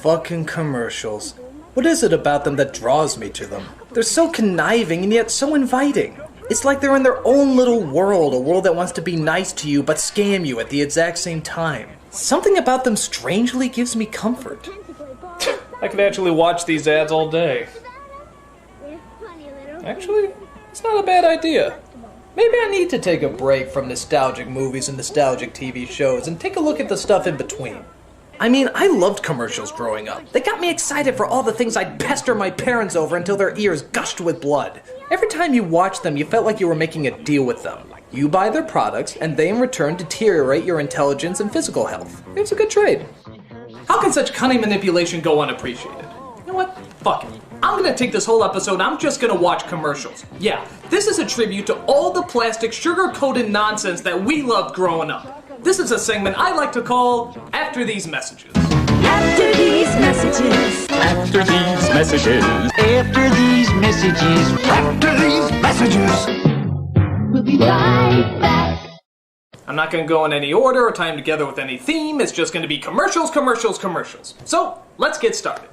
fucking commercials. What is it about them that draws me to them? They're so conniving and yet so inviting. It's like they're in their own little world, a world that wants to be nice to you but scam you at the exact same time. Something about them strangely gives me comfort. I could actually watch these ads all day. Actually, it's not a bad idea. Maybe I need to take a break from nostalgic movies and nostalgic TV shows and take a look at the stuff in between. I mean, I loved commercials growing up. They got me excited for all the things I'd pester my parents over until their ears gushed with blood. Every time you watched them, you felt like you were making a deal with them. You buy their products, and they in return deteriorate your intelligence and physical health. It's a good trade. How can such cunning manipulation go unappreciated? You know what? Fuck it. I'm gonna take this whole episode and I'm just gonna watch commercials. Yeah, this is a tribute to all the plastic sugar-coated nonsense that we loved growing up. This is a segment I like to call After These Messages. After these messages. After these messages. After these messages. After these messages. We'll be right back. I'm not gonna go in any order or tie them together with any theme. It's just gonna be commercials, commercials, commercials. So, let's get started.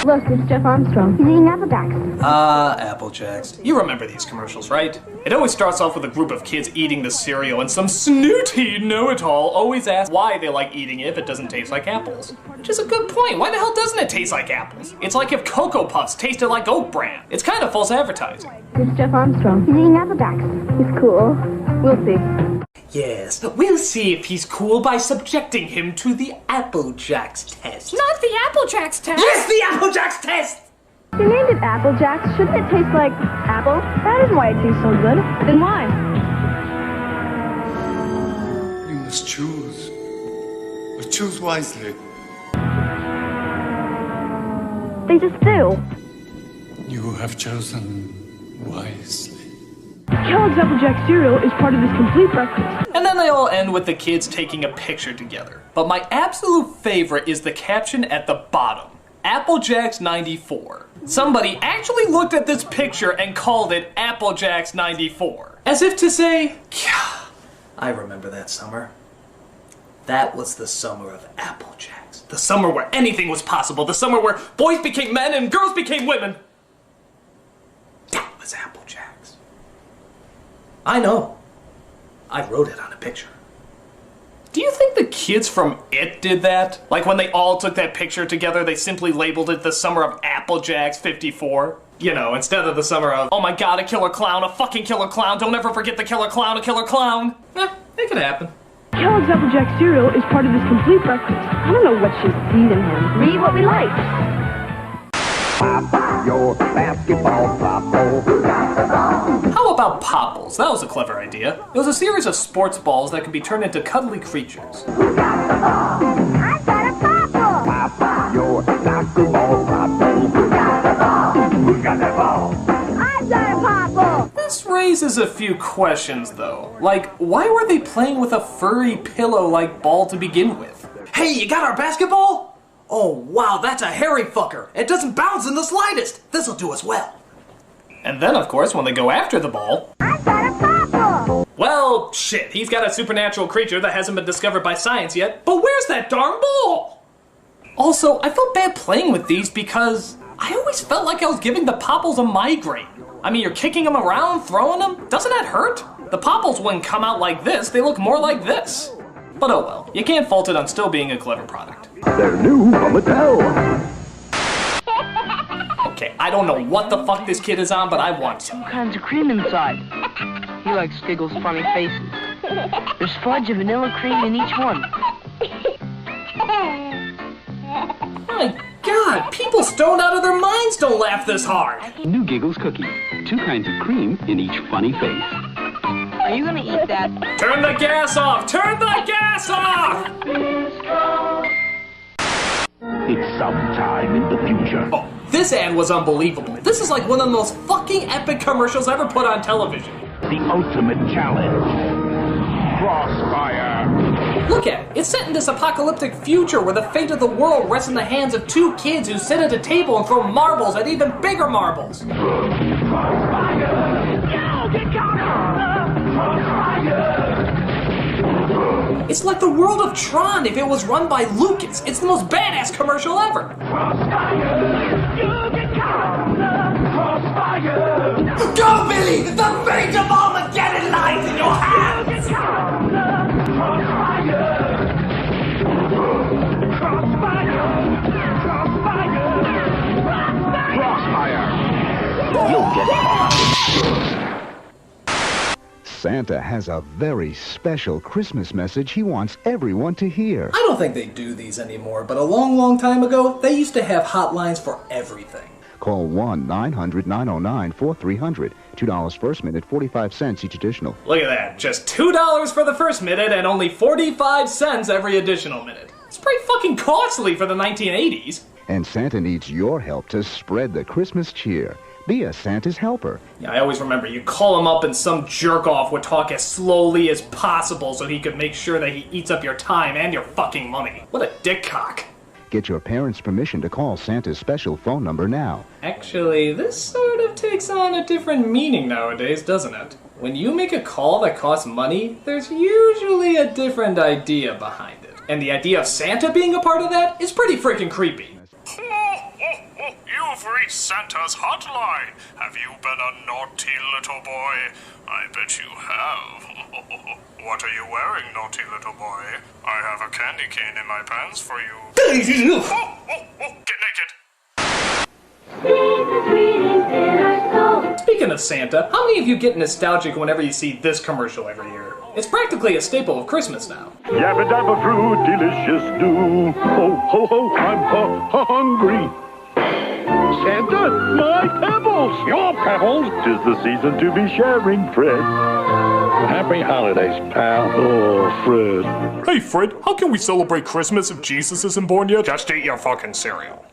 Look, it's Jeff Armstrong. He's eating Apple Jacks. Apple Jacks. You remember these commercials, right? It always starts off with a group of kids eating the cereal, and some snooty know-it-all always asks why they like eating it if it doesn't taste like apples. Which is a good point. Why the hell doesn't it taste like apples? It's like if Cocoa Puffs tasted like Oat Bran. It's kind of false advertising. It's Jeff Armstrong. He's eating Apple Jacks. He's cool. We'll see. Yes, we'll see if he's cool by subjecting him to the Apple Jacks test. Not the Apple Jacks test! Yes, the Apple Jacks test! You named it Apple Jacks. Shouldn't it taste like apple? That isn't why it tastes so good. Then why? You must choose. But choose wisely. They just do. You have chosen wisely. Kellogg's Apple Jack cereal is part of this complete breakfast. And then they all end with the kids taking a picture together. But my absolute favorite is the caption at the bottom. Apple Jacks 94. Somebody actually looked at this picture and called it Apple Jacks 94. As if to say, yeah, I remember that summer. That was the summer of Apple Jacks. The summer where anything was possible. The summer where boys became men and girls became women. That was Apple Jacks. I know. I wrote it on a picture. Do you think the kids from It did that? Like when they all took that picture together, they simply labeled it the summer of Apple Jacks 54? You know, instead of the summer of, oh my god, a killer clown, a fucking killer clown, don't ever forget the killer clown, a killer clown. It could happen. Kellogg's Apple Jack cereal is part of this complete breakfast. I don't know what she sees in him. Read what we like. Pop your basketball, How about Popples? That was a clever idea. It was a series of sports balls that could be turned into cuddly creatures. I've got a popple. Pop your basketball, Who got the ball? Who got the ball? I've got a popple. This raises a few questions, though. Like, why were they playing with a furry pillow-like ball to begin with? Hey, you got our basketball? Oh, wow, that's a hairy fucker. It doesn't bounce in the slightest. This'll do us well. And then, of course, when they go after the ball... I've got a popple. Well, shit, he's got a supernatural creature that hasn't been discovered by science yet, but where's that darn ball? Also, I felt bad playing with these because I always felt like I was giving the Popples a migraine. I mean, you're kicking them around, throwing them, doesn't that hurt? The Popples wouldn't come out like this, they look more like this. But oh well, you can't fault it on still being a clever product. They're new from Mattel. Okay, I don't know what the fuck this kid is on, but I want some. All kinds of cream inside. He likes Skiggles' funny faces. There's fudge and vanilla cream in each one. My god, people stoned out of their minds don't laugh this hard. New Giggles cookie. 2 kinds of cream in each funny face. Are you gonna eat that? Turn the gas off! Turn the gas off! It's sometime in the future. Oh, this ad was unbelievable. This is like one of the most fucking epic commercials ever put on television. The ultimate challenge. Crossfire. Look at it. It's set in this apocalyptic future where the fate of the world rests in the hands of 2 kids who sit at a table and throw marbles at even bigger marbles. Crossfire. Yo, get counter. Crossfire. It's like the world of Tron if it was run by Lucas. It's the most badass commercial ever. Go, Billy! The fate of Armageddon lies in your hands! You'll get caught. Santa has a very special Christmas message he wants everyone to hear. I don't think they do these anymore, but a long, long time ago, they used to have hotlines for everything. Call 1-900-909-4300. $2 first minute, 45 cents each additional. Look at that. Just $2 for the first minute and only 45 cents every additional minute. It's pretty fucking costly for the 1980s. And Santa needs your help to spread the Christmas cheer. Be a Santa's helper. Yeah, I always remember you call him up and some jerk-off would talk as slowly as possible so he could make sure that he eats up your time and your fucking money. What a dick cock. Get your parents' permission to call Santa's special phone number now. Actually, this sort of takes on a different meaning nowadays, doesn't it? When you make a call that costs money, there's usually a different idea behind it. And the idea of Santa being a part of that is pretty freaking creepy. You've reached Santa's hotline. Have you been a naughty little boy? I bet you have. What are you wearing, naughty little boy? I have a candy cane in my pants for you. Get naked. Speaking of Santa, how many of you get nostalgic whenever you see this commercial every year? It's practically a staple of Christmas now. Yabba dabba fruit, delicious do. Ho, ho, ho, I'm hungry. Santa, my pebbles! Your pebbles? 'Tis the season to be sharing, Fred. Happy holidays, pal. Oh, Fred. Hey, Fred, how can we celebrate Christmas if Jesus isn't born yet? Just eat your fucking cereal.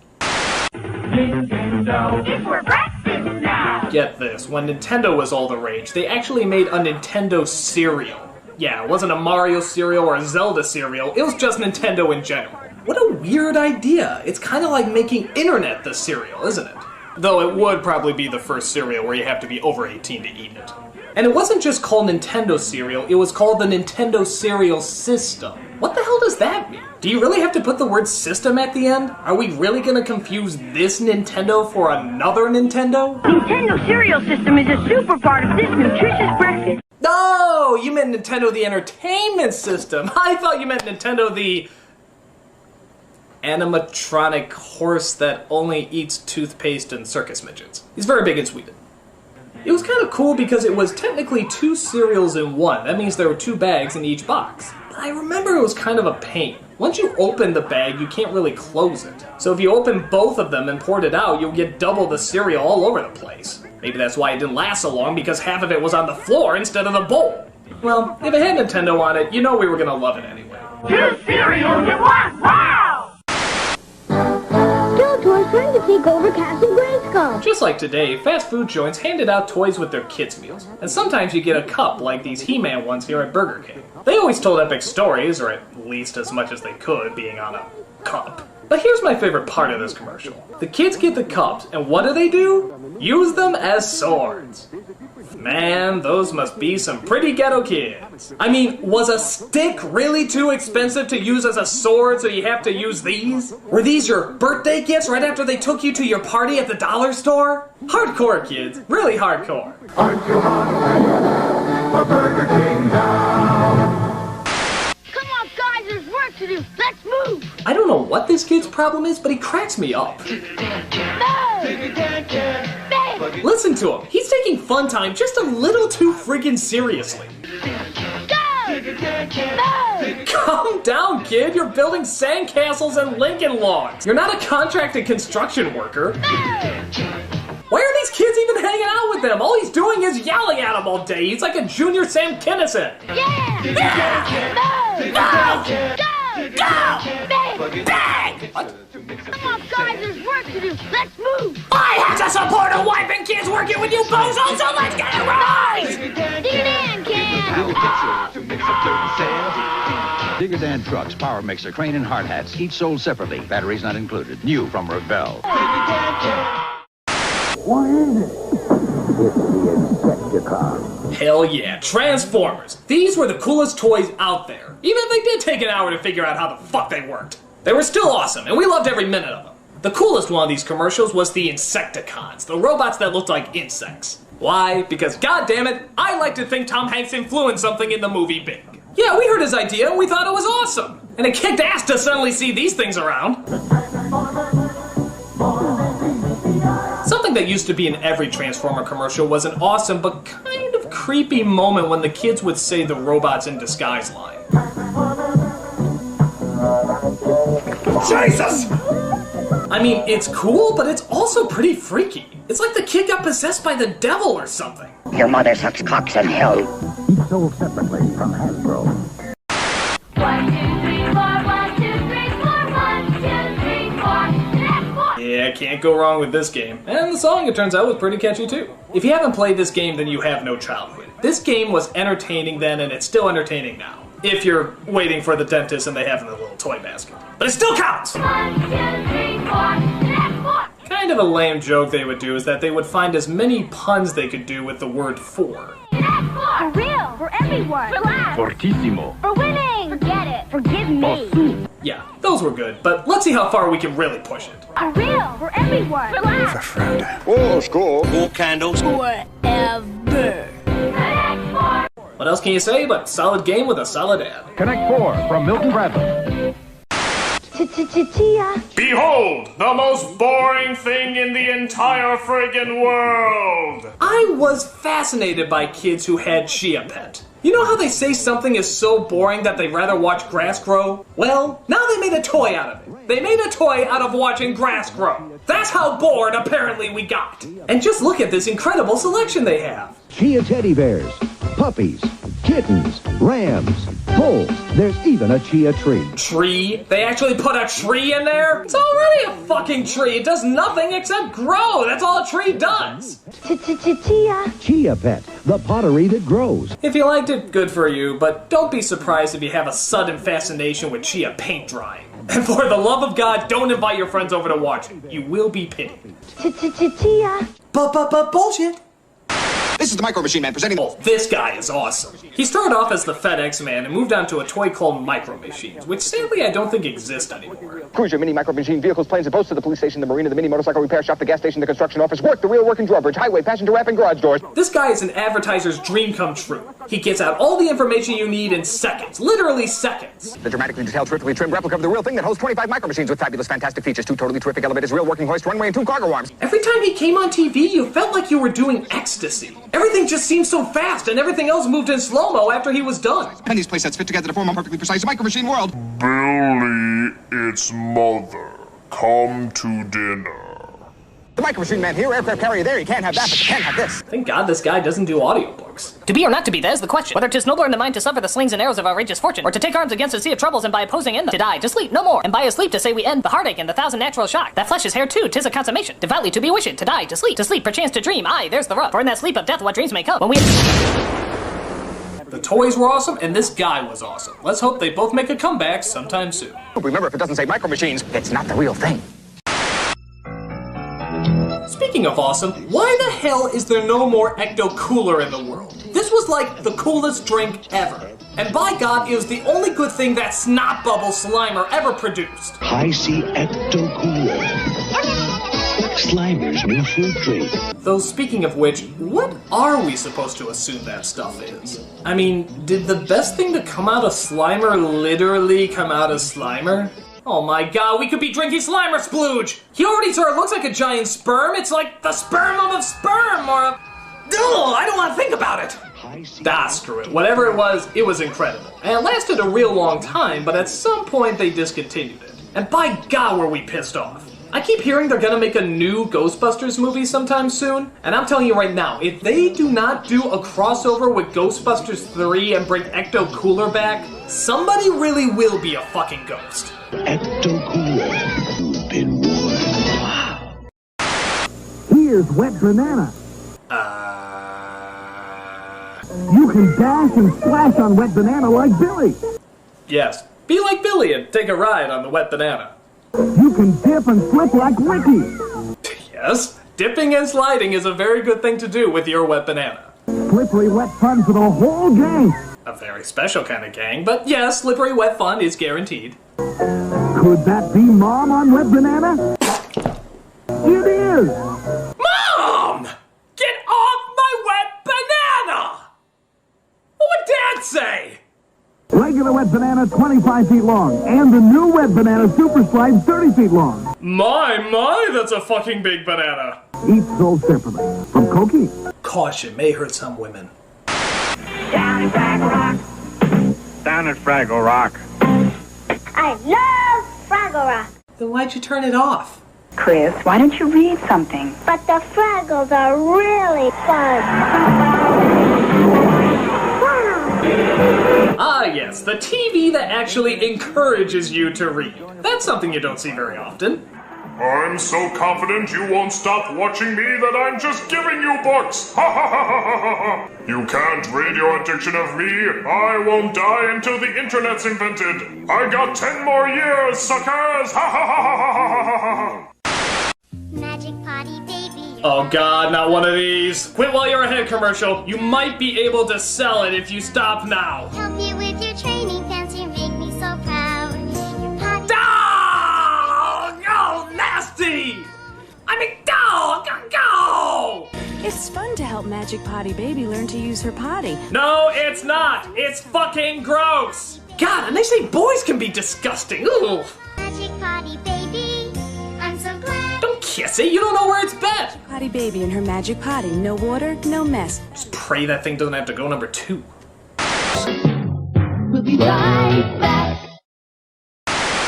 It's for breakfast now. Get this, when Nintendo was all the rage, they actually made a Nintendo cereal. Yeah, it wasn't a Mario cereal or a Zelda cereal, it was just Nintendo in general. What a weird idea. It's kind of like making internet the cereal, isn't it? Though it would probably be the first cereal where you have to be over 18 to eat it. And it wasn't just called Nintendo cereal, it was called the Nintendo Cereal System. What the hell does that mean? Do you really have to put the word system at the end? Are we really gonna confuse this Nintendo for another Nintendo? Nintendo Cereal System is a super part of this nutritious breakfast. No, you meant Nintendo the Entertainment System. I thought you meant Nintendo the animatronic horse that only eats toothpaste and circus midgets. He's very big in Sweden. It was kind of cool because it was technically 2 cereals in one. That means there were 2 bags in each box. But I remember it was kind of a pain. Once you open the bag, you can't really close it. So if you open both of them and poured it out, you'll get double the cereal all over the place. Maybe that's why it didn't last so long, because half of it was on the floor instead of the bowl. Well, if it had Nintendo on it, you know we were gonna love it anyway. 2 cereals in one! Wow! Skeletor's trying to take over Captain Grayskull. Just like today, fast food joints handed out toys with their kids' meals. And sometimes you get a cup like these He-Man ones here at Burger King. They always told epic stories, or at least as much as they could, being on a cup. But here's my favorite part of this commercial. The kids get the cups, and what do? Use them as swords. Man, those must be some pretty ghetto kids. I mean, was a stick really too expensive to use as a sword, so you have to use these? Were these your birthday gifts right after they took you to your party at the dollar store? Hardcore, kids. Really hardcore. Aren't you hungry for Burger King now? Come on, guys, there's work to do. Let's move. I don't know what this kid's problem is, but he cracks me up. Listen to him. He's taking fun time just a little too friggin' seriously. Calm down, kid. You're building sandcastles and Lincoln logs. You're not a contracted construction worker. Why are these kids even hanging out with him? All he's doing is yelling at them all day. He's like a junior Sam Kinison. What? Come on, guys, there's work to do. Let's move. I have to support a wife and kids working with you bozos, so let's get it right! Dig it in, kid. Digger Dan trucks, power mixer, crane, and hard hats, each sold separately. Batteries not included. New from Revell. What is it? It's the Insecticon. Hell yeah, Transformers. These were the coolest toys out there. Even if they did take an hour to figure out how the fuck they worked. They were still awesome, and we loved every minute of them. The coolest one of these commercials was the Insecticons, the robots that looked like insects. Why? Because goddammit, I like to think Tom Hanks influenced something in the movie big. Yeah, we heard his idea and we thought it was awesome. And it kicked ass to suddenly see these things around. Something that used to be in every Transformer commercial was an awesome but kind of creepy moment when the kids would say the robots in disguise line. Jesus! I mean, it's cool, but it's also pretty freaky. It's like the kid got possessed by the devil or something. Your mother sucks cocks in hell. Each sold separately from Hasbro. 1, 2, 3, 4, 1, 2, 3, 4, 1, 2, 3, 4. Yeah, can't go wrong with this game. And the song, it turns out, was pretty catchy too. If you haven't played this game, then you have no childhood. This game was entertaining then, and it's still entertaining now. If you're waiting for the dentist and they have in the little toy basket. But it still counts! 1, 2, 3, 4. Kind of a lame joke they would do is that they would find as many puns they could do with the word for. For real. For everyone. For laughs. Fortissimo. For winning. Forget it. Forgive me. Yeah, those were good, but let's see how far we can really push it. For real. For everyone. For laughs. Oh, score. More candles. Forever. What else can you say but solid game with a solid ad? Connect 4 from Milton Bradley. Chia. Behold, the most boring thing in the entire friggin' world! I was fascinated by kids who had Chia Pet. You know how they say something is so boring that they'd rather watch grass grow? Well, now they made a toy out of it. They made a toy out of watching grass grow. That's how bored apparently we got. And just look at this incredible selection they have. Chia teddy bears, puppies, kittens, rams, bulls. There's even a chia tree. Tree? They actually put a tree in there? It's already a fucking tree. It does nothing except grow. That's all a tree does. Chia. Chia Pet, the pottery that grows. If you liked it, good for you, but don't be surprised if you have a sudden fascination with chia paint drying. And for the love of God, don't invite your friends over to watch it. You will be pitied. Chia. Bullshit. This is the Micro Machine Man presenting... Oh, this guy is awesome. He started off as the FedEx Man and moved on to a toy called Micro Machines, which sadly I don't think exist anymore. Cruiser, mini, micro machine, vehicles, planes, and boats to the police station, the marina, the mini motorcycle repair shop, the gas station, the construction office, work, the real working drawbridge, highway, passenger ramp, and garage doors. This guy is an advertiser's dream come true. He gets out all the information you need in seconds. Literally seconds. The dramatically detailed, terrifically trimmed replica of the real thing that holds 25 micro machines with fabulous, fantastic features, 2 totally terrific elevators, real working hoist, runway, and 2 cargo arms. Every time he came on TV, you felt like you were doing ecstasy. Everything just seemed so fast, and everything else moved in slow-mo after he was done. And these playsets fit together to form a perfectly precise Micro Machine world. Billy, it's mother. Come to dinner. The Micro Machine Man here, aircraft carrier there, you can't have that, but you can have this. Thank God this guy doesn't do audiobooks. To be or not to be, that is the question. Whether 'tis nobler in the mind to suffer the slings and arrows of outrageous fortune, or to take arms against a sea of troubles and by opposing in them, to die, to sleep, no more, and by a sleep to say we end the heartache and the thousand natural shock. That flesh is hair too, 'tis a consummation. Devoutly to be wished, to die, to sleep, perchance to dream. Aye, there's the rub. For in that sleep of death, what dreams may come when we... The toys were awesome, and this guy was awesome. Let's hope they both make a comeback sometime soon. Remember, if it doesn't say Micro Machines, it's not the real thing. Speaking of awesome, why the hell is there no more Ecto Cooler in the world? This was like the coolest drink ever. And by God, it was the only good thing that Snot Bubble Slimer ever produced. I see Ecto Cooler. Slimer's new fruit drink. Though speaking of which, what are we supposed to assume that stuff is? I mean, did the best thing to come out of Slimer literally come out of Slimer? Oh my God, we could be drinking Slimer Splooge! He already sort of looks like a giant sperm. It's like the sperm of a sperm, or a... Ugh, I don't want to think about it! Ah, screw it. Whatever it was incredible. And it lasted a real long time, but at some point they discontinued it. And by God, were we pissed off. I keep hearing they're gonna make a new Ghostbusters movie sometime soon, and I'm telling you right now, if they do not do a crossover with Ghostbusters 3 and bring Ecto Cooler back, somebody really will be a fucking ghost. Ecto Cooler. You've been warned. Wow. Here's Wet Banana. You can dash and splash on Wet Banana like Billy. Yes, be like Billy and take a ride on the Wet Banana. You can dip and flip like Ricky. Yes, Dipping and sliding is a very good thing to do with your wet banana. Slippery wet fun for the whole gang. A very special kind of gang, but yes, slippery wet fun is guaranteed. Could that be Mom on Wet Banana? It is! Mom! Get off my wet banana! What would Dad say? Regular Wet Banana 25 feet long, and the new Wet Banana Super Slide 30 feet long. My, that's a fucking big banana. Each sold separately. From Cokie. Caution, may hurt some women. Down at Fraggle Rock. Down at Fraggle Rock. I love Fraggle Rock. Then why'd you turn it off? Chris, why don't you read something? But the Fraggles are really fun. Ah yes, the TV that actually encourages you to read. That's something you don't see very often. I'm so confident you won't stop watching me that I'm just giving you books! Ha ha ha ha ha ha! You can't read your addiction of me! I won't die until the internet's invented! I got 10 more years, suckers! Ha ha ha ha ha ha ha ha! Magic Potty Baby. Oh god, not one of these. Quit while you're ahead commercial. You might be able to sell it if you stop now. Help you with your training pants, you make me so proud. Your potty. Oh, nasty! I mean, go! It's fun to help Magic Potty Baby learn to use her potty. No, it's not. It's fucking gross. God, and they say boys can be disgusting. Ooh. Magic Potty Baby. I'm so glad. Don't kiss it. You don't know where it's been. Potty Baby and her magic potty. No water, no mess. Just pray that thing doesn't have to go number 2. We'll be right back.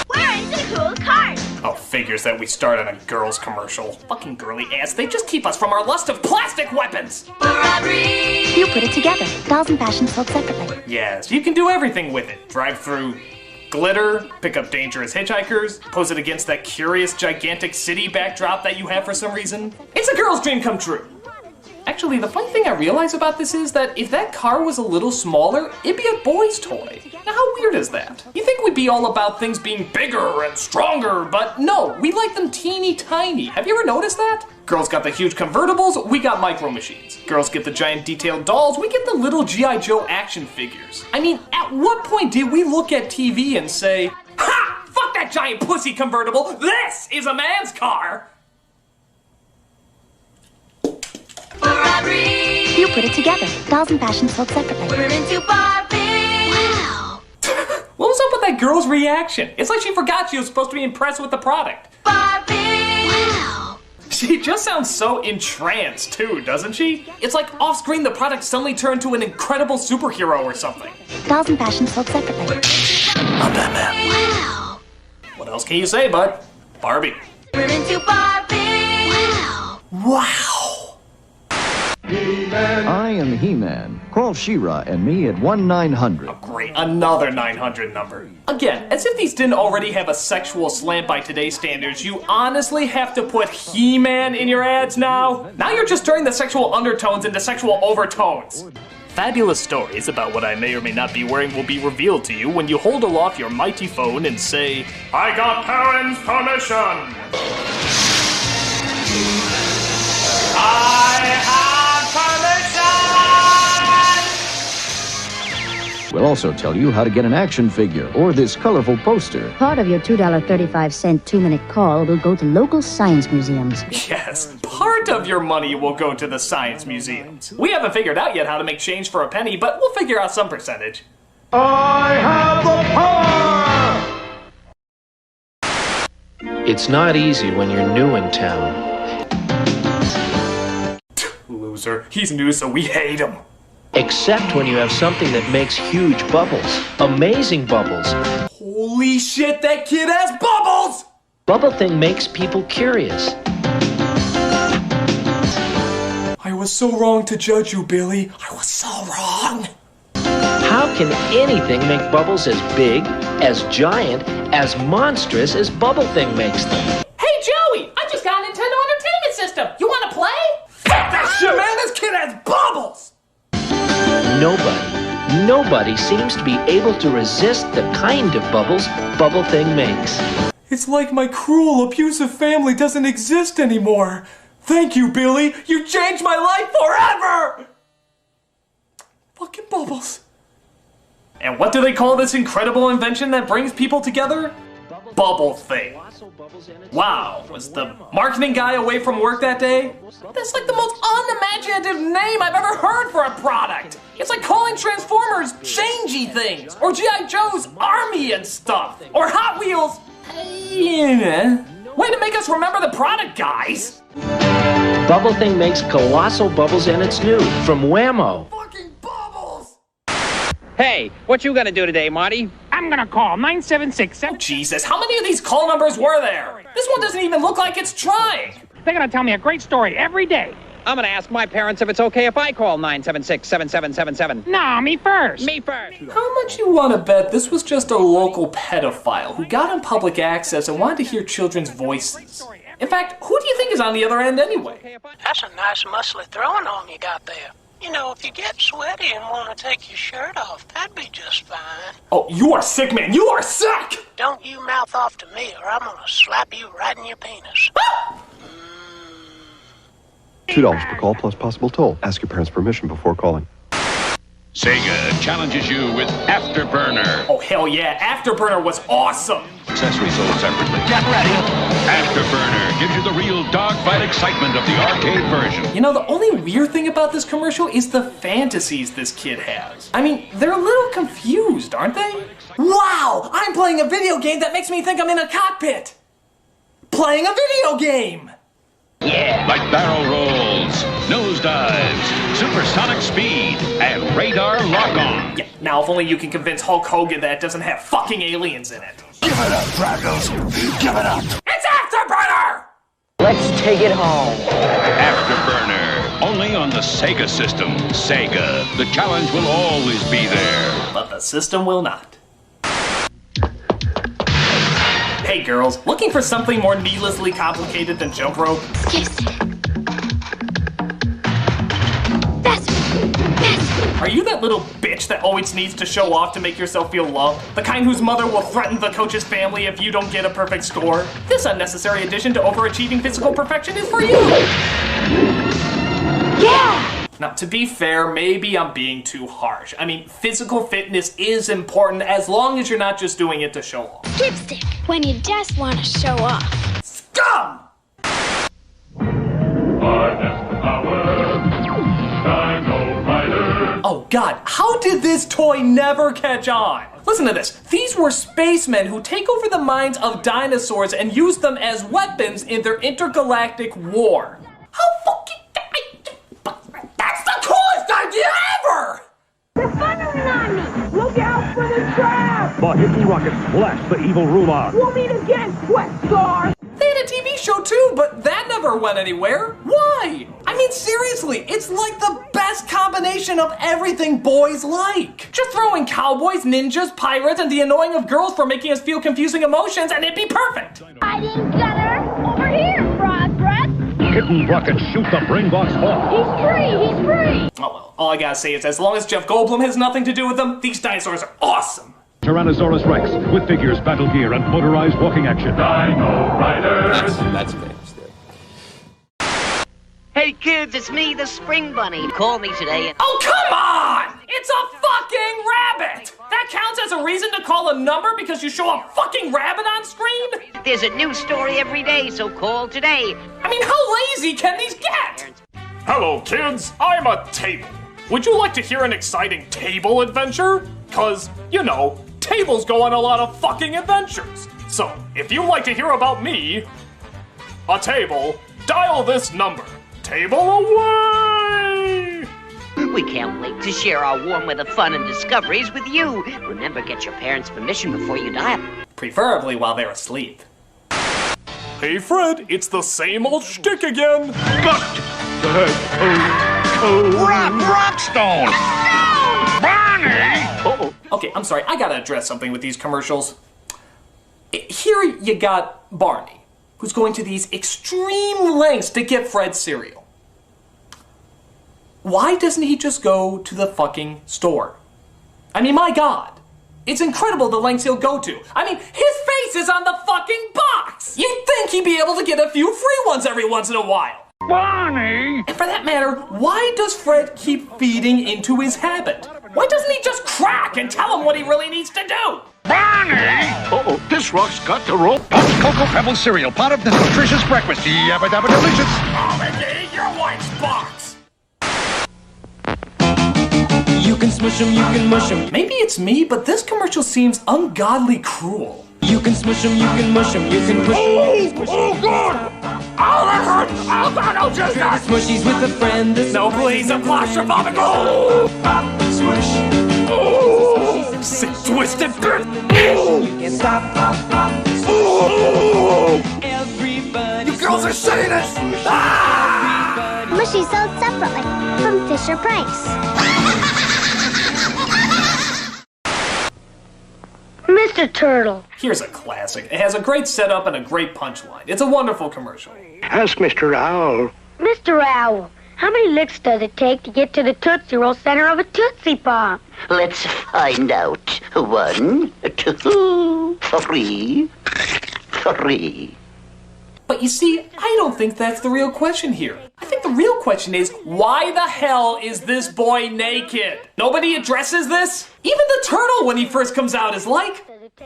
Where is the cool card? Oh, figures that we start on a girl's commercial. Fucking girly ass. They just keep us from our lust of plastic weapons. You put it together. Dolls and fashion sold separately. Yes, you can do everything with it. Drive through glitter, pick up dangerous hitchhikers, pose it against that curious, gigantic city backdrop that you have for some reason. It's a girl's dream come true. Actually, the funny thing I realize about this is that if that car was a little smaller, it'd be a boy's toy. Now, how weird is that? You think we'd be all about things being bigger and stronger, but no, we like them teeny tiny. Have you ever noticed that? Girls got the huge convertibles, we got micro machines. Girls get the giant detailed dolls, we get the little G.I. Joe action figures. I mean, at what point did we look at TV and say, ha! Fuck that giant pussy convertible! This is a man's car! You put it together. Dolls and fashion sold separately. We're into Barbie. Wow. What was up with that girl's reaction? It's like she forgot she was supposed to be impressed with the product. Barbie. Wow. She just sounds so entranced too, doesn't she? It's like off-screen the product suddenly turned to an incredible superhero or something. Dolls and fashion sold separately. I'm Batman. Wow. What else can you say, bud? Barbie. We're into Barbie. Wow. Wow. I am He-Man. Call She-Ra and me at 1-900. Oh, great. Another 900 number. Again, as if these didn't already have a sexual slant by today's standards, you honestly have to put He-Man in your ads now? Now you're just turning the sexual undertones into sexual overtones. Fabulous stories about what I may or may not be wearing will be revealed to you when you hold aloft your mighty phone and say, I got parents' permission! I have permission! We'll also tell you how to get an action figure or this colorful poster. Part of your $2.35 2-minute call will go to local science museums. Yes, part of your money will go to the science museums. We haven't figured out yet how to make change for a penny, but we'll figure out some percentage. I have the power! It's not easy when you're new in town. Loser. He's new, so we hate him. Except when you have something that makes huge bubbles. Amazing bubbles. Holy shit, that kid has bubbles! Bubble thing makes people curious. I was so wrong to judge you, Billy. I was so wrong. How can anything make bubbles as big, as giant, as monstrous as Bubble Thing makes them? Hey, Joey! I just got a Nintendo Entertainment System. You want to play? Fuck that shit, man! This kid has bubbles! Nobody seems to be able to resist the kind of bubbles Bubble Thing makes. It's like my cruel, abusive family doesn't exist anymore. Thank you, Billy. You changed my life forever. Fucking Bubbles. And what do they call this incredible invention that brings people together? Bubble Thing. Wow, was the marketing guy away from work that day? That's like the most unimaginative name I've ever heard for a product. It's like calling Transformers changey things, or G.I. Joe's Army and stuff, or Hot Wheels. Way to make us remember the product, guys. Bubble Thing makes colossal bubbles and it's new from Whammo. Hey, what you gonna do today, Marty? I'm gonna call 976. Oh, Jesus, how many of these call numbers were there? This one doesn't even look like it's trying. They're gonna tell me a great story every day. I'm gonna ask my parents if it's okay if I call 976-7777. No, me first. Me first. How much you want to bet this was just a local pedophile who got on public access and wanted to hear children's voices? In fact, who do you think is on the other end anyway? That's a nice muscly throwing arm you got there. You know, if you get sweaty and want to take your shirt off, that'd be just fine. Oh, you are sick, man. You are sick! Don't you mouth off to me or I'm gonna slap you right in your penis. $2 per call plus possible toll. Ask your parents' permission before calling. Sega challenges you with Afterburner. Oh, hell yeah. Afterburner was awesome. Accessories sold separately. Get ready. Afterburner gives you the real dogfight excitement of the arcade version. You know, the only weird thing about this commercial is the fantasies this kid has. I mean, they're a little confused, aren't they? Wow! I'm playing a video game that makes me think I'm in a cockpit. Playing a video game! Yeah. Like barrel rolls, nosedives, supersonic speed, and radar lock-on. Yeah, now if only you can convince Hulk Hogan that it doesn't have fucking aliens in it. Give it up, Fraggles. Give it up. It's Afterburner! Let's take it home. Afterburner, only on the Sega system. Sega, the challenge will always be there. But the system will not. Hey girls, looking for something more needlessly complicated than jump rope? Are you that little bitch that always needs to show off to make yourself feel loved? The kind whose mother will threaten the coach's family if you don't get a perfect score? This unnecessary addition to overachieving physical perfection is for you! Yeah! Now, to be fair, maybe I'm being too harsh. I mean, physical fitness is important as long as you're not just doing it to show off. Dipstick, when you just want to show off. Scum! Oh god, how did this toy never catch on? Listen to this. These were spacemen who take over the minds of dinosaurs and use them as weapons in their intergalactic war. How fucking... That's the coolest idea ever! They're firing on me! Look out for the trap! The hidden rockets blast the evil ruler. We'll meet again, Quest Star! They had a TV show too, but that never went anywhere. Why? I mean, seriously, it's like the best combination of everything boys like. Just throw in cowboys, ninjas, pirates, and the annoying of girls for making us feel confusing emotions, and it'd be perfect. Hiding gunner! Over here, Frog Breath! Hidden rockets shoot the brain box off. He's free! He's free! Oh well, all I gotta say is as long as Jeff Goldblum has nothing to do with them, these dinosaurs are awesome. Tyrannosaurus Rex with figures, battle gear, and motorized walking action. Dino Riders! That's famous there. Hey kids, it's me, the Spring Bunny. Call me today and... Oh, come on! It's a fucking rabbit! That counts as a reason to call a number because you show a fucking rabbit on screen? There's a new story every day, so call today. I mean, how lazy can these get? Hello, kids. I'm a table. Would you like to hear an exciting table adventure? 'Cause, you know, tables go on a lot of fucking adventures. So, if you'd like to hear about me, a table, dial this number. Table away! We can't wait to share our warm weather fun and discoveries with you. Remember, get your parents' permission before you dial. Preferably while they're asleep. Hey Fred, it's the same old shtick again. Rockstone! Barney! Okay, I'm sorry, I gotta address something with these commercials. Here you got Barney, who's going to these extreme lengths to get Fred cereal. Why doesn't he just go to the fucking store? I mean, my God. It's incredible the lengths he'll go to. I mean, his face is on the fucking box! You'd think he'd be able to get a few free ones every once in a while. Barney! And for that matter, why does Fred keep feeding into his habit? Why doesn't he just crack and tell him what he really needs to do? Barney! Uh-oh, this rock's got to roll. Cocoa Pebbles cereal, part of the nutritious breakfast. Yabba dabba delicious. Oh, McGee, your wife's box! You can smush 'em, you can mush 'em. Maybe it's me, but this commercial seems ungodly cruel. You can smush 'em, you can mush 'em, you can push 'em. Oh, God! Oh, that hurt! Oh, God, no, just that! Smushies with a friend. No, please, I'm claustrophobic. Oh! Smush. Oh! Sick, twisted bit! You can stop. Oh! Everybody. You girls are sadists! Ah! Mushy sold separately from Fisher Price. Mr. Turtle. Here's a classic. It has a great setup and a great punchline. It's a wonderful commercial. Ask Mr. Owl. Mr. Owl, how many licks does it take to get to the Tootsie Roll center of a Tootsie Pop? Let's find out. 1, 2, 3. But you see, I don't think that's the real question here. I think the real question is, why the hell is this boy naked? Nobody addresses this? Even the turtle, when he first comes out, is like,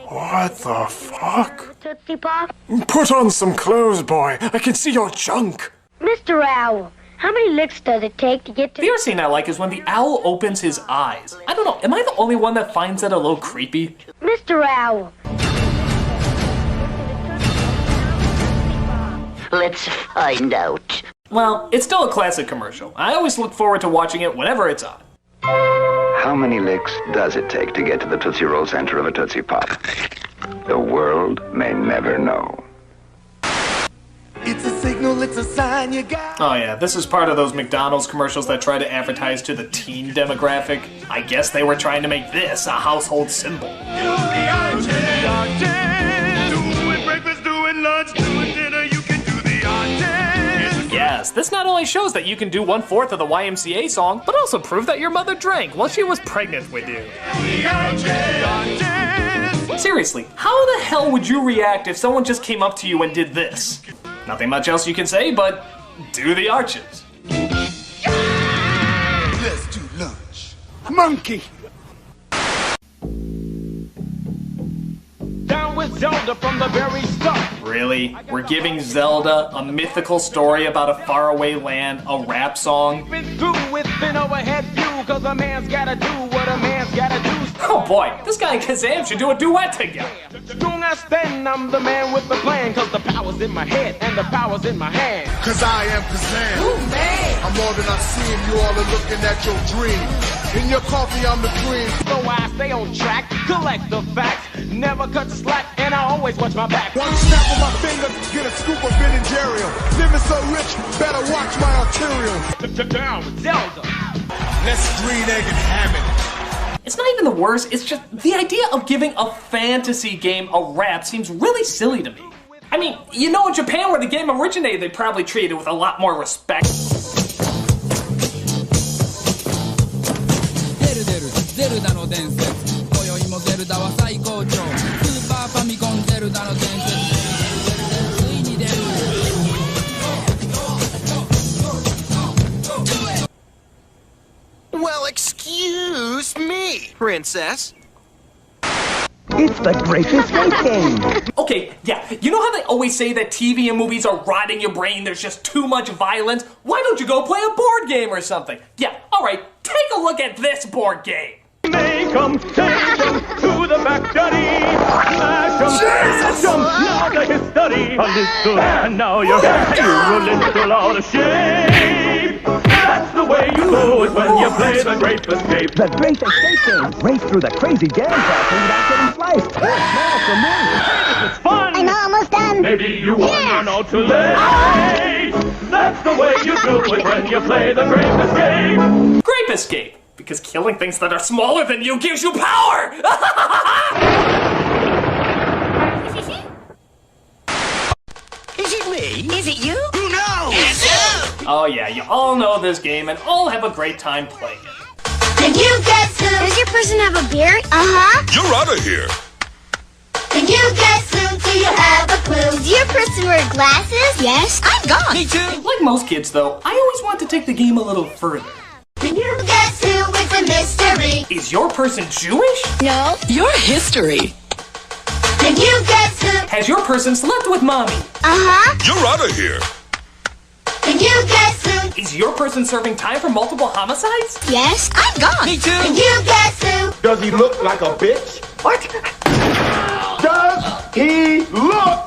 What the fuck? Tootsie Pop? Put on some clothes, boy. I can see your junk. Mr. Owl, how many licks does it take to get to the other scene I like is when the owl opens his eyes. I don't know, am I the only one that finds that a little creepy? Mr. Owl. Let's find out. Well, it's still a classic commercial. I always look forward to watching it whenever it's on. How many licks does it take to get to the Tootsie Roll center of a Tootsie Pop? The world may never know. It's a signal, it's a sign you got. Oh yeah, this is part of those McDonald's commercials that try to advertise to the teen demographic. I guess they were trying to make this a household symbol. Doing breakfast, doing lunch, doing dinner, you can do the artist. Yes, this not only shows that you can do 1/4 of the YMCA song, but also prove that your mother drank while she was pregnant with you. Seriously, how the hell would you react if someone just came up to you and did this? Nothing much else you can say, but do the arches. Let's do lunch. Monkey! Down with Zelda from the very start. Really? We're giving Zelda a mythical story about a faraway land, a rap song? Been through with an overhead view, cause a man's gotta do what a man's gotta do. Oh boy, this guy and Kazam should do a duet together. Don't ask then, I'm the man with the plan, cause the power's in my head and the power's in my hand. Cause I am Kazam. Ooh, man. I'm more than I seem, you all are looking at your dream. In your coffee, I'm the cream. So I stay on track, collect the facts, never cut the slack, and I always watch my back. One snap of my finger, get a scoop of Ben and Jerry. Living so rich, better watch my arterial. Down with Zelda. Let's green egg and ham it. It's not even the worst, it's just the idea of giving a fantasy game a rap seems really silly to me. I mean, you know, in Japan where the game originated, they probably treated it with a lot more respect. Well, excuse me, princess. It's the Great Escape game. Okay, yeah, you know how they always say that TV and movies are rotting your brain, there's just too much violence? Why don't you go play a board game or something? Yeah, alright, take a look at this board game. Make 'em, take 'em to the back daddy. Smash 'em, smash 'em, now to his study. A little, and now you're a little out of shape. That's the way you do it when you play the Great Escape. The Great Escape game. Race through the crazy jam castle without getting sliced. Or small for more. It's fun. I'm almost done. Maybe you won't run out too late. That's the way you do it when you play the Great Escape. Grape Escape, because killing things that are smaller than you gives you power! Is it me? Is it you? Who knows? It's you! Oh yeah, you all know this game and all have a great time playing it. Can you guess who? Does your person have a beard? Uh-huh. You're out of here. Can you guess who? Do you have a clue? Does your person wear glasses? Yes. I'm gone. Me too. Like most kids, though, I always want to take the game a little further. Can you guess who? It's a mystery. Is your person Jewish? No. Your history. Can you guess who? Has your person slept with mommy? Uh-huh. You're out of here. Can you guess who? Is your person serving time for multiple homicides? Yes. I'm gone. Me too. Can you guess who? Does he look like a bitch? What? Does he look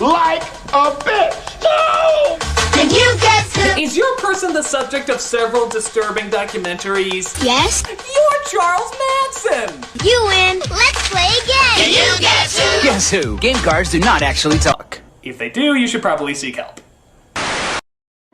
like a bitch? No! Can you guess who? Is your person the subject of several disturbing documentaries? Yes. You're Charles Manson! You win. Let's play again. Can you guess who? Guess who? Game cards do not actually talk. If they do, you should probably seek help.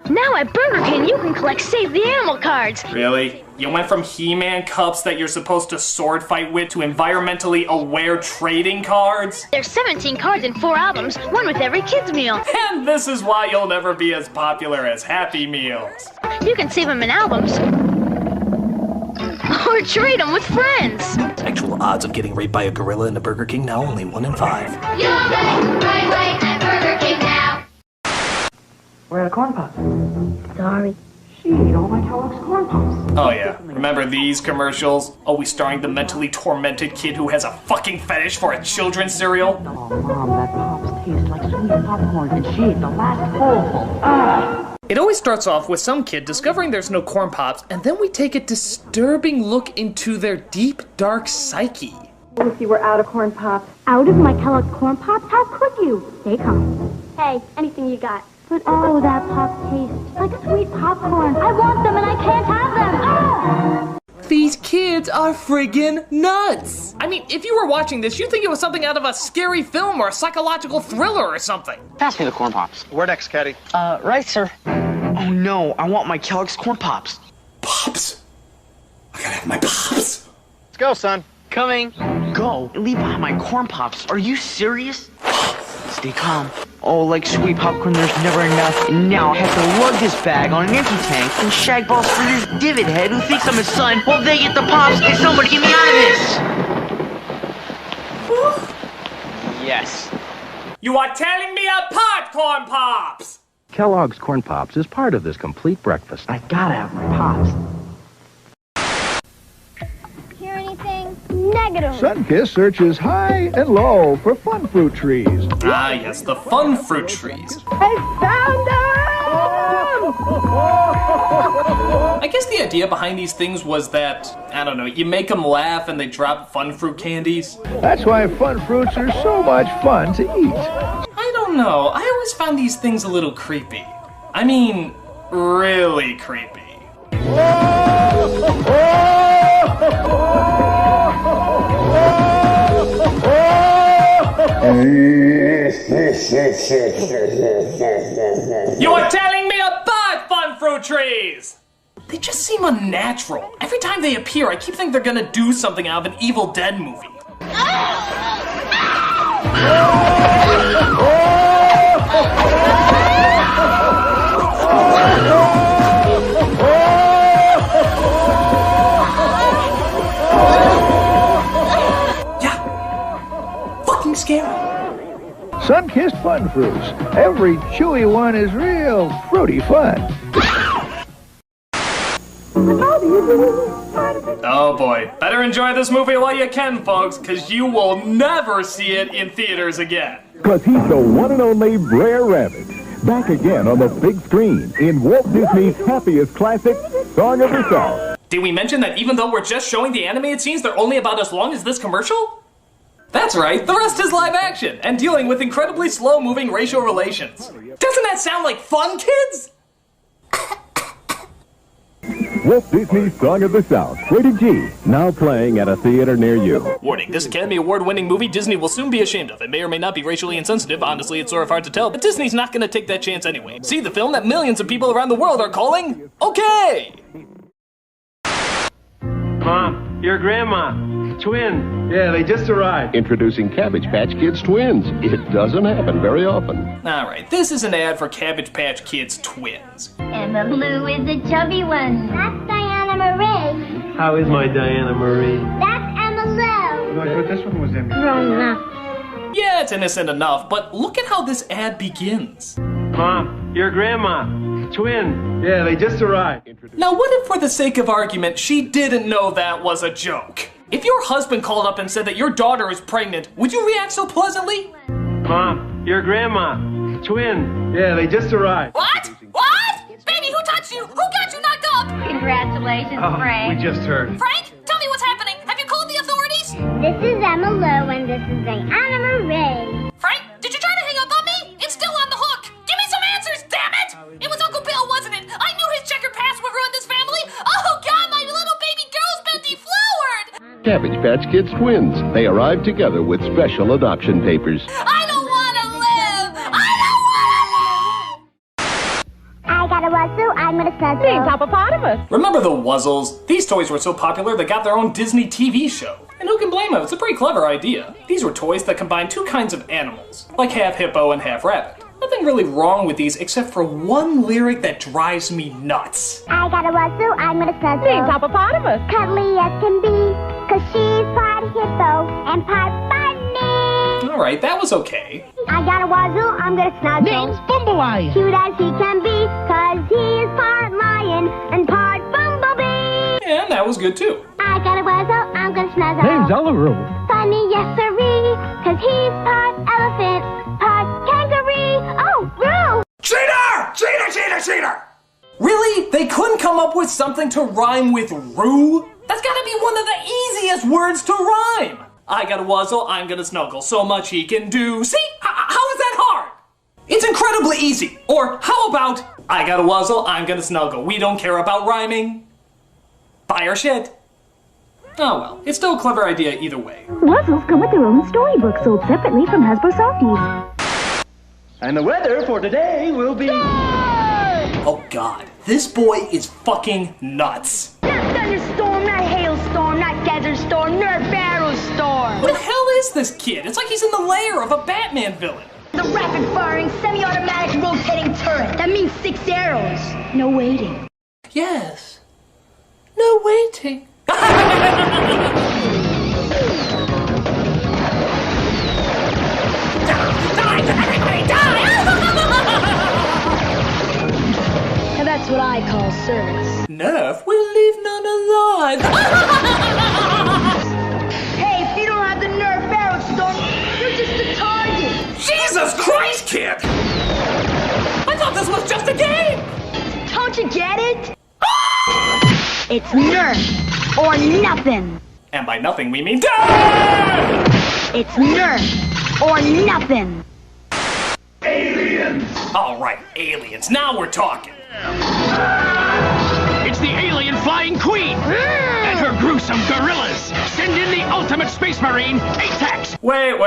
Now at Burger King, you can collect Save the Animal cards. Really? You went from He-Man cups that you're supposed to sword fight with to environmentally aware trading cards? There's 17 cards in 4 albums, one with every kid's meal. And this is why you'll never be as popular as Happy Meals. You can save them in albums. Or trade them with friends. Actual odds of getting raped by a gorilla in a Burger King now only 1 in 5. You'll get it right away at Burger King now. We're out of corn pops. Sorry. She ate all my Kellogg's corn pops. Oh yeah, remember these commercials? Always starring the mentally tormented kid who has a fucking fetish for a children's cereal? Oh, Mom, that pops taste like sweet popcorn, and she ate the last bowl. Ah! It always starts off with some kid discovering there's no corn pops, and then we take a disturbing look into their deep, dark psyche. If you were out of corn pops. Out of my Kellogg's corn pops? How could you? Stay calm. Hey, anything you got. But oh, that pop tastes like sweet popcorn. I want them and I can't have them. Ah! These kids are friggin' nuts! I mean, if you were watching this, you'd think it was something out of a scary film or a psychological thriller or something. Pass me the corn pops. Where next, Caddy? Right, sir. Oh no, I want my Kellogg's corn pops. Pops? I gotta have my pops. Let's go, son. Coming. Go. Leave behind my corn pops. Are you serious? Stay calm. Oh, like sweet popcorn, there's never enough. And now I have to lug this bag on an empty tank and shag balls for this divot head who thinks I'm his son while they get the pops and somebody get me out of this! Yes. You are tearing me apart, corn pops! Kellogg's Corn Pops is part of this complete breakfast. I gotta have my pops. Hear anything? Negative. Sunkist searches high and low for fun fruit trees. Ah, yes, the fun fruit trees. I found them! I guess the idea behind these things was that, I don't know, you make them laugh and they drop fun fruit candies. That's why fun fruits are so much fun to eat. I don't know, I always found these things a little creepy. I mean, really creepy. You are telling me about fun fruit trees! They just seem unnatural. Every time they appear, I keep thinking they're gonna do something out of an Evil Dead movie. Yeah. Fucking scary. Sunkist Fun Fruits. Every chewy one is real fruity fun. Oh boy. Better enjoy this movie while you can, folks, because you will never see it in theaters again. Because he's the one and only Brer Rabbit. Back again on the big screen in Walt Disney's happiest classic, Song of the South. Did we mention that even though we're just showing the animated scenes, they're only about as long as this commercial? That's right, the rest is live action, and dealing with incredibly slow-moving racial relations. Doesn't that sound like fun, kids? Walt Disney's Song of the South, rated G, now playing at a theater near you. Warning, this Academy Award-winning movie Disney will soon be ashamed of. It may or may not be racially insensitive, honestly it's sort of hard to tell, but Disney's not gonna take that chance anyway. See the film that millions of people around the world are calling okay! Mom, your grandma. Twin. Yeah, they just arrived. Introducing Cabbage Patch Kids Twins. It doesn't happen very often. Alright, this is an ad for Cabbage Patch Kids Twins. Emma Blue is the chubby one. That's Diana Marie. How is my Diana Marie? That's Emma Lou. I thought this one was Emma. Grown up. Yeah, it's innocent enough, but look at how this ad begins. Mom, your grandma. Twin. Yeah, they just arrived. Now what if for the sake of argument, she didn't know that was a joke? If your husband called up and said that your daughter is pregnant, would you react so pleasantly? Mom, your grandma. Twin. Yeah, they just arrived. What? What? Baby, who touched you? Who got you knocked up? Congratulations, Frank. We just heard. Frank, tell me what's happening. Have you called the authorities? This is Emma Lou, and this is Anna Marie. Frank, did you try to hang up on me? It's still on the hook. Give me some answers, damn it! It was Uncle Bill, wasn't it? I knew his checkered past would ruin this family. Oh, God, my little baby girl's been deflowered. Cabbage Patch Kids twins. They arrived together with special adoption papers. I don't want to live. I don't want to live. I got a wuzzle, I'm gonna snuggle. Name's Hippopotamus. Remember the Wuzzles? These toys were so popular they got their own Disney TV show. And who can blame them? It's a pretty clever idea. These were toys that combined two kinds of animals, like half hippo and half rabbit. Nothing really wrong with these except for one lyric that drives me nuts. I got a wuzzle, I'm gonna snuggle. Name's Hippopotamus. Cuddly as can be, 'cause she's part hippo and part bunny. Alright, that was okay. I got a wuzzle, I'm gonna snuggle. Name's Bumbleye. Cute as he can be, 'cause he is part lion and part bumblebee. And that was good too. I got a wuzzle, I'm gonna snuggle. Name's Uluru. Funny, yes sirree, 'cause he's part elephant, part kangaroo. Oh, Roo! Cheater! Cheater, cheater, cheater! Really? They couldn't come up with something to rhyme with roo? That's gotta be one of the easiest words to rhyme. I got a wuzzle, I'm gonna snuggle. So much he can do. See? How is that hard? It's incredibly easy. Or how about, I got a wuzzle, I'm gonna snuggle. We don't care about rhyming. Buy our shit. Oh well, it's still a clever idea either way. Wuzzles come with their own storybook sold separately from Hasbro Softies. And the weather for today will be... Oh God, this boy is fucking nuts. Not thunderstorm, not hailstorm, not desert storm, nor barrel storm. What the hell is this kid? It's like he's in the lair of a Batman villain. The rapid-firing, semi-automatic rotating turret. That means 6 arrows. No waiting. Yes. No waiting. And that's what I call service. Nerf will leave none alive. Hey, if you don't have the Nerf arrow storm, you're just a target. Jesus Christ, kid! I thought this was just a game! Don't you get it? It's Nerf or nothing. And by nothing we mean die! It's Nerf or nothing. Aliens! Alright, aliens, now we're talking. It's the alien flying queen and her gruesome gorillas. Send in the ultimate space marine, ATAX. Wait.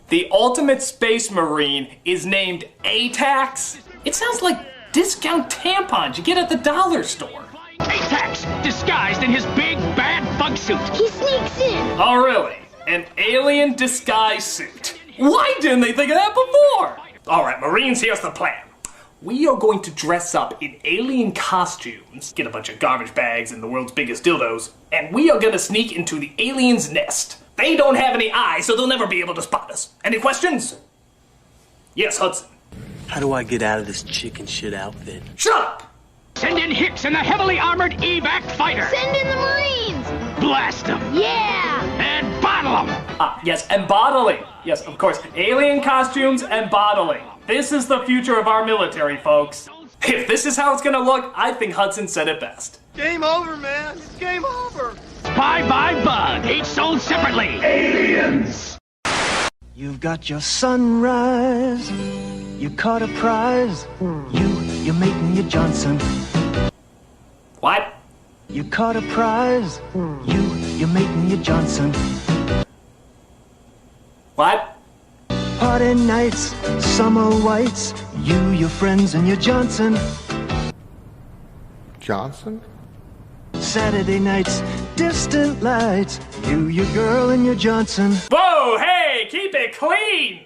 The ultimate space marine is named ATAX? It sounds like discount tampons you get at the dollar store. ATAX, disguised in his big bad bug suit. He sneaks in. Oh really? An alien disguise suit. Why didn't they think of that before? Alright, Marines, here's the plan. We are going to dress up in alien costumes, get a bunch of garbage bags and the world's biggest dildos, and we are gonna sneak into the alien's nest. They don't have any eyes, so they'll never be able to spot us. Any questions? Yes, Hudson. How do I get out of this chicken shit outfit? Shut up! Send in Hicks and the heavily armored evac fighter. Send in the Marines. Blast them. Yeah. And bottle them. Yes, and bottling. Yes, of course. Alien costumes and bottling. This is the future of our military, folks. If this is how it's gonna look, I think Hudson said it best. Game over, man. It's game over. Spy by bug, each sold separately. Aliens! You've got your sunrise. You caught a prize. You're making your Johnson. What? You caught a prize. You're making your Johnson. What? Party nights, summer whites. You, your friends, and your Johnson. Johnson? Saturday nights, distant lights. You, your girl, and your Johnson. Whoa, hey, keep it clean!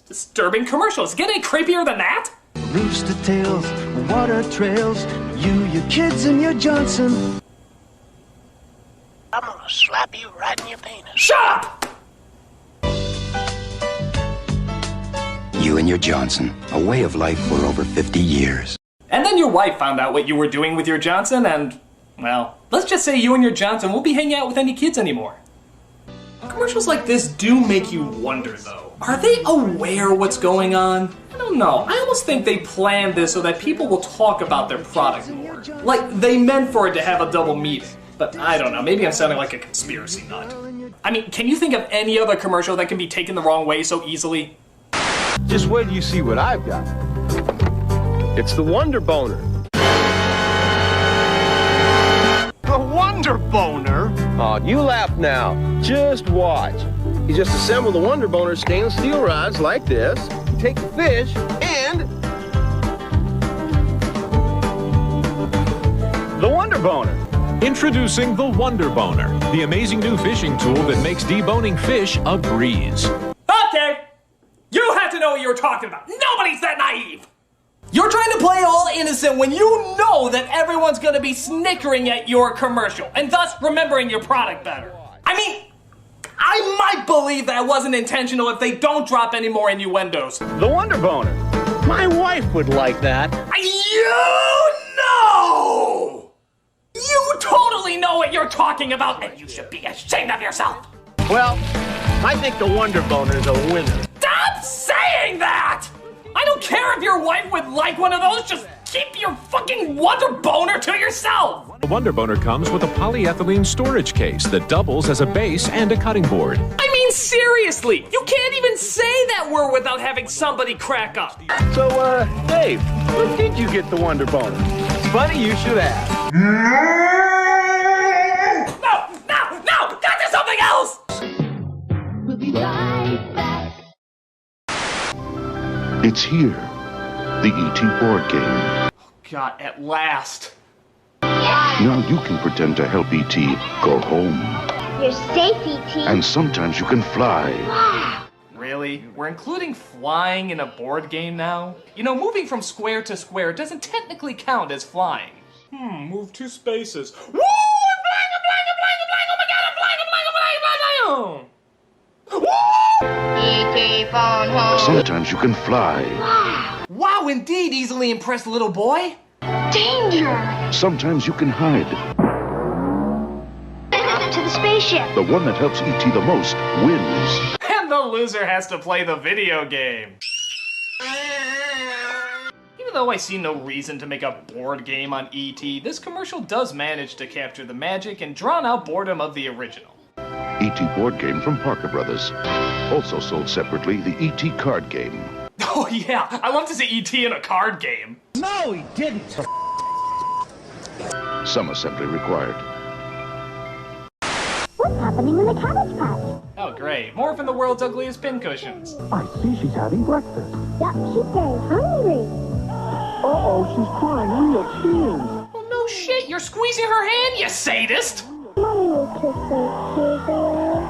Disturbing commercials. Get any creepier than that? Rooster tails, water trails. You, your kids, and your Johnson. I'm gonna slap you right in your penis. Shut up! You and your Johnson, a way of life for over 50 years. And then your wife found out what you were doing with your Johnson and, well, let's just say you and your Johnson won't be hanging out with any kids anymore. Commercials like this do make you wonder, though. Are they aware what's going on? I don't know. I almost think they planned this so that people will talk about their product more. Like, they meant for it to have a double meaning. But I don't know. Maybe I'm sounding like a conspiracy nut. I mean, can you think of any other commercial that can be taken the wrong way so easily? Just wait till you see what I've got. It's the Wonder Boner. The Wonder Boner? Oh, you laugh now. Just watch. You just assemble the Wonder Boner stainless steel rods like this. You take the fish and... the Wonder Boner. Introducing the Wonder Boner, the amazing new fishing tool that makes deboning fish a breeze. Okay! You had to know what you were talking about. Nobody's that naive! You're trying to play all innocent when you know that everyone's gonna be snickering at your commercial, and thus remembering your product better. I mean, I might believe that wasn't intentional if they don't drop any more innuendos. The Wonder Boner. My wife would like that. You know! You totally know what you're talking about, and you should be ashamed of yourself! Well, I think the Wonder Boner's a winner. Stop saying that! I don't care if your wife would like one of those, just keep your fucking Wonder Boner to yourself! The Wonder Boner comes with a polyethylene storage case that doubles as a base and a cutting board. I mean, seriously, you can't even say that word without having somebody crack up. So, Dave, when did you get the Wonder Boner? It's funny you should ask. No! Got to something else! We'll be right back. It's here. The E.T. board game. God, at last. Now you can pretend to help E.T. go home. You're safe, E.T. And sometimes you can fly. Wow. Really? We're including flying in a board game now? You know, moving from square to square doesn't technically count as flying. Move 2 spaces. Woo! I'm flying! Oh my god, I'm flying! E.T. phone home. Sometimes you can fly. Wow, indeed, easily impressed little boy. Danger! Sometimes you can hide. To the spaceship. The one that helps E.T. the most wins. And the loser has to play the video game. Even though I see no reason to make a board game on E.T., this commercial does manage to capture the magic and drawn-out boredom of the original. E.T. board game from Parker Brothers. Also sold separately, the E.T. card game. Oh yeah, I love to see E.T. in a card game. No, he didn't. Some assembly required. What's happening in the Cabbage Patch? Oh great, more from the world's ugliest pincushions. I see she's having breakfast. Yup, she's very hungry. Uh-oh, she's crying real tears. Oh no shit, you're squeezing her hand, you sadist! Mommy will kiss her tears away.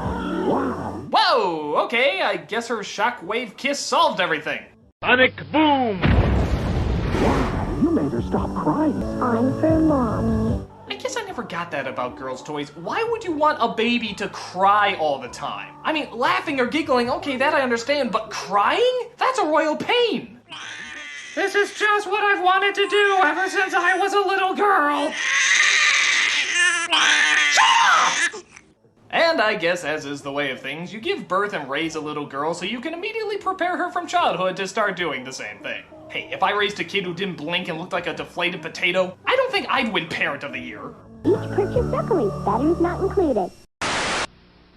Wow. Whoa, okay, I guess her shockwave kiss solved everything. Sonic boom! Wow, you made her stop crying. I'm for Mommy. I guess I never got that about girls' toys. Why would you want a baby to cry all the time? I mean, laughing or giggling, okay, that I understand, but crying? That's a royal pain. This is just what I've wanted to do ever since I was a little girl. And I guess, as is the way of things, you give birth and raise a little girl so you can immediately prepare her from childhood to start doing the same thing. Hey, if I raised a kid who didn't blink and looked like a deflated potato, I don't think I'd win Parent of the Year. Each purchase separately, batteries not included.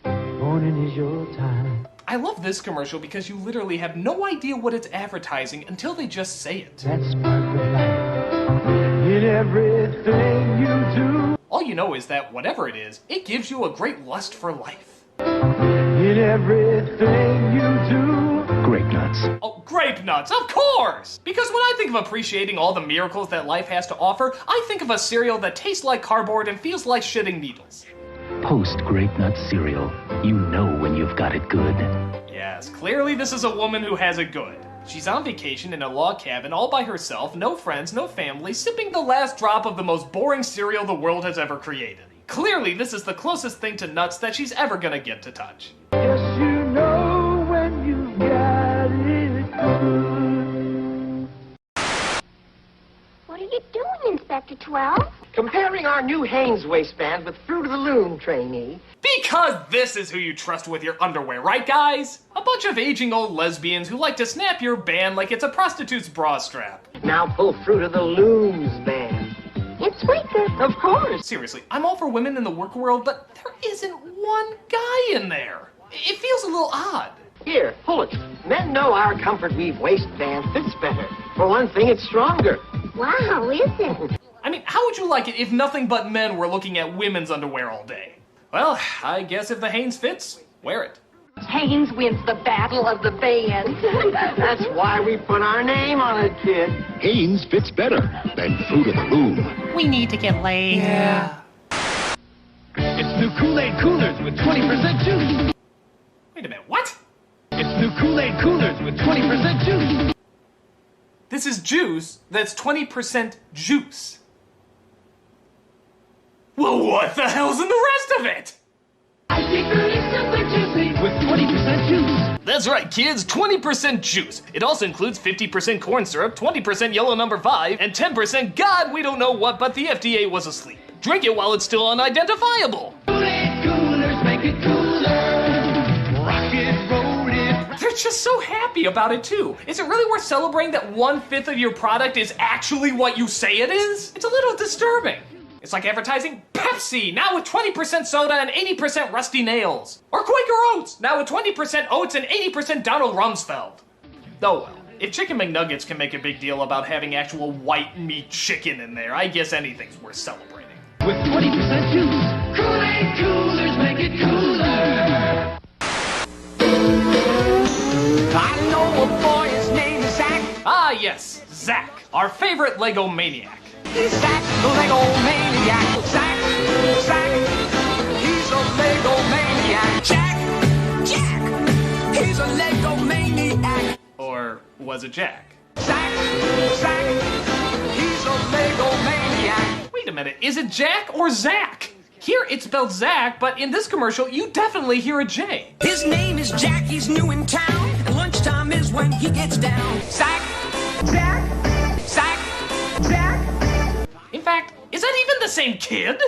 Morning is your time. I love this commercial because you literally have no idea what it's advertising until they just say it. That spark of light in everything you do. All you know is that whatever it is, it gives you a great lust for life. In everything you do. Grape nuts. Oh, grape nuts, of course! Because when I think of appreciating all the miracles that life has to offer, I think of a cereal that tastes like cardboard and feels like shitting needles. Post Grape Nut cereal. You know when you've got it good. Yes, clearly this is a woman who has it good. She's on vacation in a log cabin all by herself, no friends, no family, sipping the last drop of the most boring cereal the world has ever created. Clearly this is the closest thing to nuts that she's ever gonna get to touch. Yes, you know when you've got it good. that to 12? Comparing our new Hanes waistband with Fruit of the Loom, trainee. Because this is who you trust with your underwear, right guys? A bunch of aging old lesbians who like to snap your band like it's a prostitute's bra strap. Now pull Fruit of the Loom's band. It's weaker. Of course. Seriously, I'm all for women in the work world, but there isn't one guy in there. It feels a little odd. Here, pull it. Men know our Comfort Weave waistband fits better. For one thing, it's stronger. Wow, is it? I mean, how would you like it if nothing but men were looking at women's underwear all day? Well, I guess if the Hanes fits, wear it. Hanes wins the battle of the bands. That's why we put our name on it, kid. Hanes fits better than Fruit of the Loom. We need to get laid. Yeah. It's new Kool-Aid coolers with 20% juice. Wait a minute, what? It's new Kool-Aid coolers with 20% juice. This is juice that's 20% juice. Well, what the hell's in the rest of it? I think it's super juicy with 20% juice. That's right, kids, 20% juice. It also includes 50% corn syrup, 20% yellow number 5, and 10% God, we don't know what, but the FDA was asleep. Drink it while it's still unidentifiable. Kool-Aid coolers make it cooler. Rock it, roll it. They're just so happy about it, too. Is it really worth celebrating that 1/5 of your product is actually what you say it is? It's a little disturbing. It's like advertising Pepsi, now with 20% soda and 80% rusty nails. Or Quaker Oats, now with 20% oats and 80% Donald Rumsfeld. Oh well, if Chicken McNuggets can make a big deal about having actual white meat chicken in there, I guess anything's worth celebrating. With 20% juice, Kool-Aid coolers make it cooler. I know a boy, his name is Zach. Ah yes, Zach, our favorite Lego maniac. Zach, the Lego maniac. Zach, he's a Lego maniac. Jack, he's a Lego maniac. Or was it Jack? Zach, he's a Lego maniac. Wait a minute, is it Jack or Zach? Here it's spelled Zach, but in this commercial you definitely hear a J. His name is Jack, he's new in town, and lunchtime is when he gets down. Zach. In fact, is that even the same kid?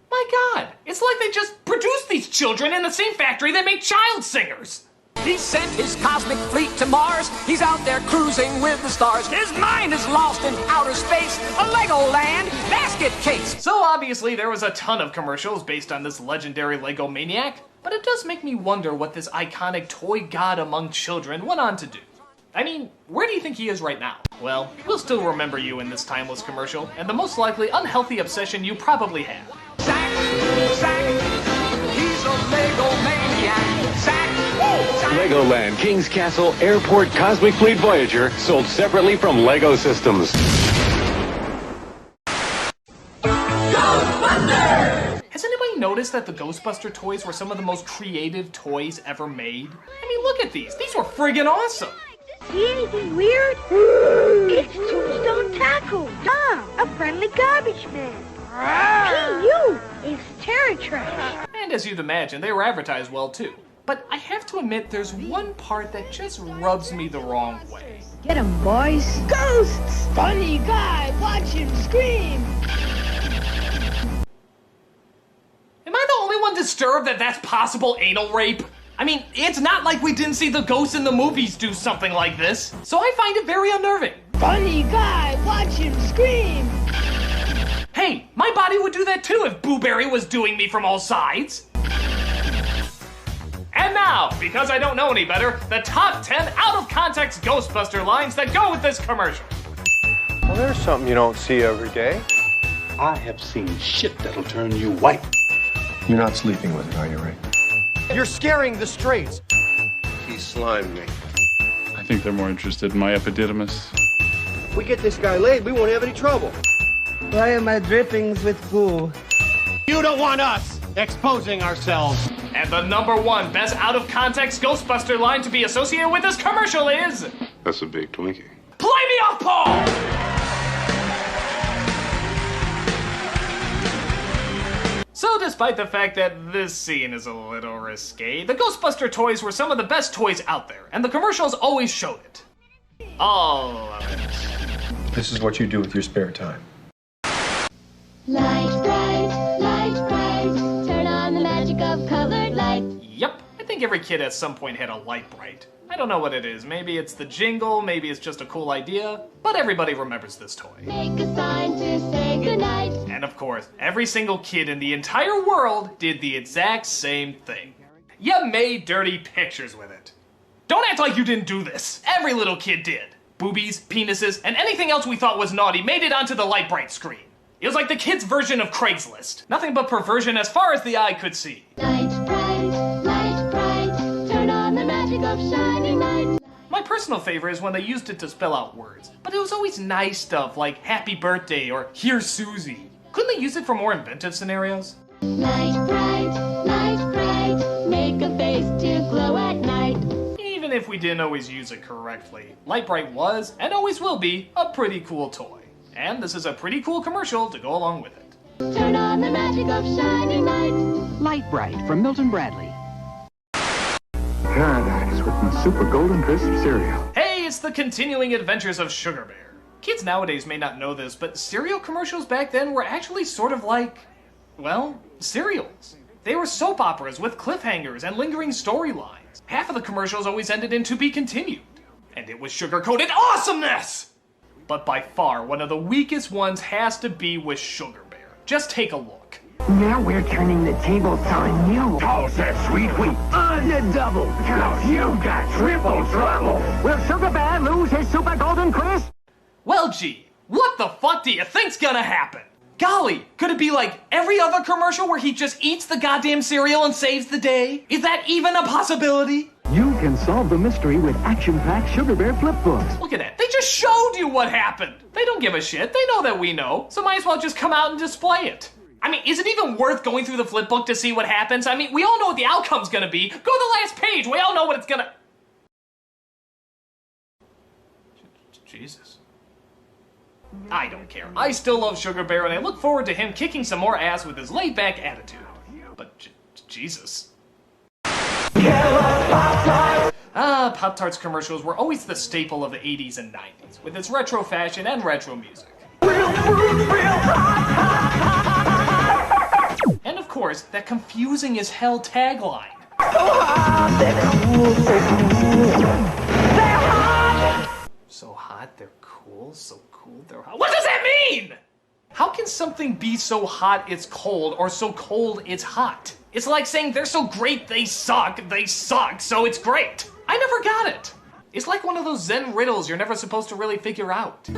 My God, it's like they just produced these children in the same factory that make child singers. He sent his cosmic fleet to Mars. He's out there cruising with the stars. His mind is lost in outer space. A Legoland basket case. So obviously there was a ton of commercials based on this legendary Lego maniac, but it does make me wonder what this iconic toy god among children went on to do. I mean, where do you think he is right now? Well, we'll still remember you in this timeless commercial, and the most likely unhealthy obsession you probably have. Zach, he's a Lego maniac. Zach. Legoland, King's Castle, Airport, Cosmic Fleet Voyager, sold separately from Lego Systems. Has anybody noticed that the Ghostbuster toys were some of the most creative toys ever made? I mean, look at these. These were friggin' awesome. See anything weird? It's Tombstone Tackle. A friendly garbage man. P.U. is terror trash. And as you'd imagine, they were advertised well too. But I have to admit, there's one part that just rubs me the wrong way. Get 'em, boys. Ghosts! Funny guy, watch him scream. Am I the only one disturbed that that's possible anal rape? I mean, it's not like we didn't see the ghosts in the movies do something like this, so I find it very unnerving. Funny guy, watch him scream. Hey, my body would do that too if Boo Berry was doing me from all sides. And now, because I don't know any better, the top 10 out-of-context Ghostbuster lines that go with this commercial. Well, there's something you don't see every day. I have seen shit that'll turn you white. You're not sleeping with it, are you, Ray? You're scaring the strays. He slimed me. I think they're more interested in my epididymis. If we get this guy laid, we won't have any trouble. Why am I drippings with goo? You don't want us exposing ourselves. And the #1 best out-of-context Ghostbuster line to be associated with this commercial is... That's a big Twinkie. Play me off, Paul! So despite the fact that this scene is a little risque, the Ghostbuster toys were some of the best toys out there, and the commercials always showed it. All of it. This is what you do with your spare time. Light bright, turn on the magic of colored light. Yep, I think every kid at some point had a light bright. I don't know what it is. Maybe it's the jingle, maybe it's just a cool idea, but everybody remembers this toy. Make a sign to say goodnight. And of course, every single kid in the entire world did the exact same thing. You made dirty pictures with it. Don't act like you didn't do this. Every little kid did. Boobies, penises, and anything else we thought was naughty made it onto the light bright screen. It was like the kids' version of Craigslist. Nothing but perversion as far as the eye could see. Light bright, turn on the magic of shining light. My personal favorite is when they used it to spell out words, but it was always nice stuff like happy birthday or here's Susie. Couldn't they use it for more inventive scenarios? Light bright, make a face to glow at night. Even if we didn't always use it correctly, Light Bright was, and always will be, a pretty cool toy. And this is a pretty cool commercial to go along with it. Turn on the magic of shining light. Light Bright from Milton Bradley. Paradise with my super golden crisp cereal. Hey, it's the continuing adventures of Sugar Bear. Kids nowadays may not know this, but cereal commercials back then were actually sort of like, well, cereals. They were soap operas with cliffhangers and lingering storylines. Half of the commercials always ended in to be continued. And it was sugar-coated awesomeness! But by far, one of the weakest ones has to be with Sugar Bear. Just take a look. Now we're turning the tables on you. Toss that sweet wheat On the double. cause you got triple trouble. Will Sugar Bear lose his super golden crisp? Well, gee, what the fuck do you think's gonna happen? Golly, could it be like every other commercial where he just eats the goddamn cereal and saves the day? Is that even a possibility? You can solve the mystery with action-packed Sugar Bear flip books. Look at that, they just showed you what happened. They don't give a shit, they know that we know, so might as well just come out and display it. I mean, is it even worth going through the flip book to see what happens? I mean, we all know what the outcome's gonna be. Go to the last page, we all know what it's gonna... Jesus. I don't care. I still love Sugar Bear, and I look forward to him kicking some more ass with his laid-back attitude. But Jesus. Pop-Tarts commercials were always the staple of the 80s and 90s, with its retro fashion and retro music. And of course, that confusing as hell tagline. So hot, they're cool, so cool, they're hot. What does that mean? How can something be so hot it's cold, or so cold it's hot? It's like saying they're so great they suck, so it's great. I never got it. It's like one of those Zen riddles you're never supposed to really figure out.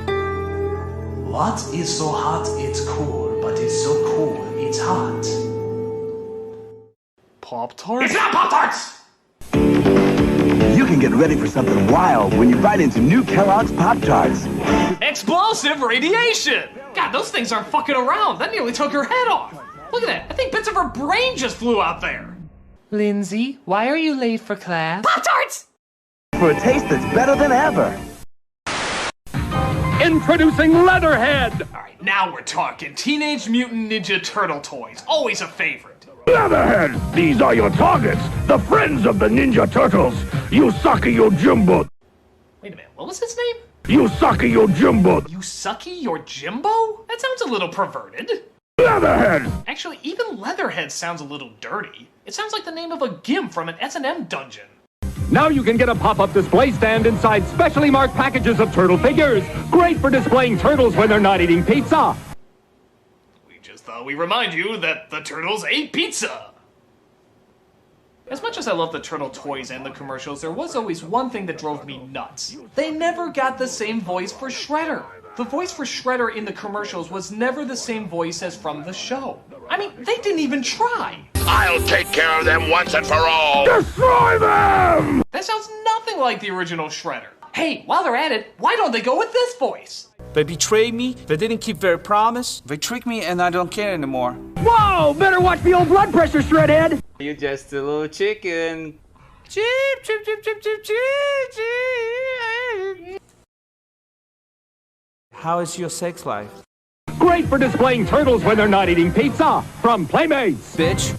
What is so hot it's cool, but it's so cool it's hot? Pop-Tarts? It's not Pop-Tarts! You can get ready for something wild when you bite into new Kellogg's Pop-Tarts. Explosive radiation! God, those things aren't fucking around. That nearly took her head off. Look at that. I think bits of her brain just flew out there. Lindsay, why are you late for class? Pop-Tarts! For a taste that's better than ever. Introducing Leatherhead. Alright, now we're talking. Teenage Mutant Ninja Turtle toys. Always a favorite. Leatherhead, these are your targets, the friends of the Ninja Turtles. Yusaki Yojimbo. Wait a minute, what was his name? Yusaki Yojimbo. Yusaki Yojimbo? That sounds a little perverted. Leatherhead. Actually, even Leatherhead sounds a little dirty. It sounds like the name of a gimp from an S&M dungeon. Now you can get a pop-up display stand inside specially marked packages of turtle figures. Great for displaying turtles when they're not eating pizza. We just thought we'd remind you that the turtles ate pizza. As much as I love the turtle toys and the commercials, there was always one thing that drove me nuts. They never got the same voice for Shredder. The voice for Shredder in the commercials was never the same voice as from the show. I mean, they didn't even try. I'll take care of them once and for all. Destroy them! That sounds nothing like the original Shredder. Hey, while they're at it, why don't they go with this voice? They betrayed me, they didn't keep their promise, they tricked me and I don't care anymore. Whoa! Better watch the old blood pressure, Shredhead! You're just a little chicken. Cheep, cheep, cheep, cheep, cheep, cheep, cheep. How is your sex life? Great for displaying turtles when they're not eating pizza. From Playmates. Bitch.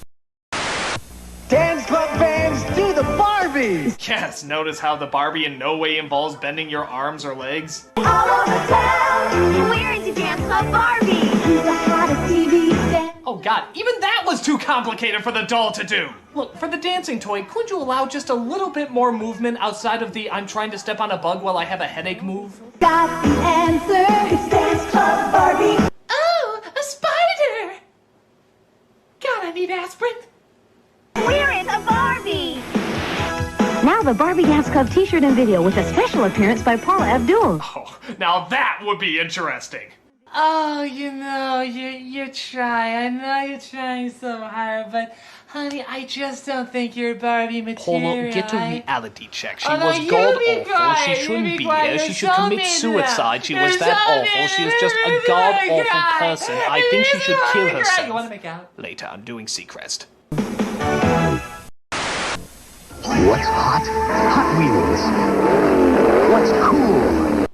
Dance Club fans, do the Barbies! Yes, notice how the Barbie in no way involves bending your arms or legs? All over town, where is it Dance Club Barbie. Who's the hottest TV stand? Oh god, even that was too complicated for the doll to do! Look, for the dancing toy, could you allow just a little bit more movement outside of the I'm trying to step on a bug while I have a headache move? Got the answer. It's Dance Club Barbie. Oh, a spider! God, I need aspirin. We're in a Barbie. Now the Barbie Dance Club t-shirt and video with a special appearance by Paula Abdul. Oh, now that would be interesting. Oh, you know, you try. I know you're trying so hard, but honey, I just don't think you're Barbie material. Polo, get a reality check. She Oh, no, was you god be awful. quiet, She you shouldn't be be quiet. here. She You're should so commit mean suicide. She now. was You're that so awful. mean. She is just a You're god gonna awful cry. person. I think she should kill You herself. want to make out? Later, I'm doing Seacrest. What's hot? Hot Wheels. What's cool?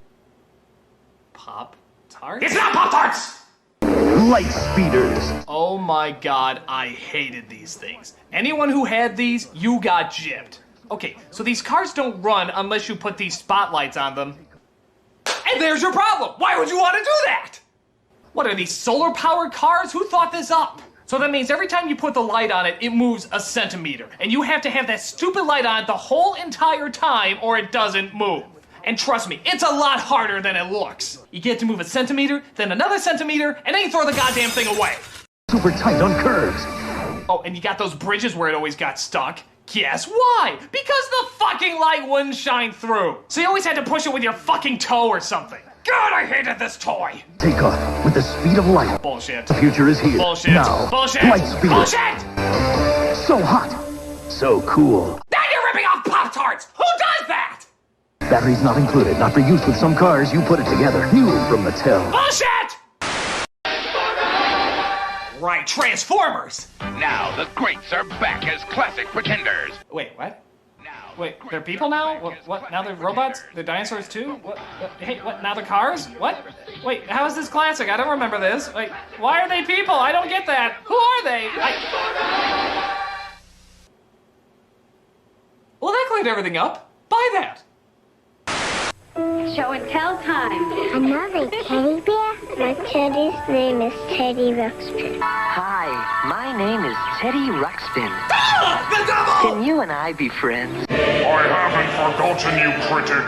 Pop-Tarts? It's not Pop-Tarts! Light speeders. Oh my god, I hated these things. Anyone who had these, you got gypped. Okay, so these cars don't run unless you put these spotlights on them. And there's your problem! Why would you want to do that? What are these solar-powered cars? Who thought this up? So that means every time you put the light on it, it moves a centimeter. And you have to have that stupid light on it the whole entire time or it doesn't move. And trust me, it's a lot harder than it looks. You get to move a centimeter, then another centimeter, and then you throw the goddamn thing away. Super tight on curves. Oh, and you got those bridges where it always got stuck. Guess why? Because the fucking light wouldn't shine through. So you always had to push it with your fucking toe or something. God, I hated this toy. Take off with the speed of light. Bullshit. The future is here. Bullshit. Now. Bullshit. Light speed. Bullshit! So hot. So cool. Now you're ripping off Pop-Tarts! Who does that? Batteries not included. Not for use with some cars. You put it together. New from Mattel. Bullshit! Right, Transformers. Now the greats are back as classic pretenders. Wait, what? Wait, they're people now? What? Now they're robots? They're dinosaurs too? What? Hey, what? Now they're cars? What? Wait, how is this classic? I don't remember this. Wait, why are they people? I don't get that. Who are they? Well, that cleared everything up. Buy that. Show and tell time. Another teddy bear? My teddy's name is Teddy Ruxpin. Hi, my name is Teddy Ruxpin. Ah! The devil! Can you and I be friends? I haven't forgotten you, critic.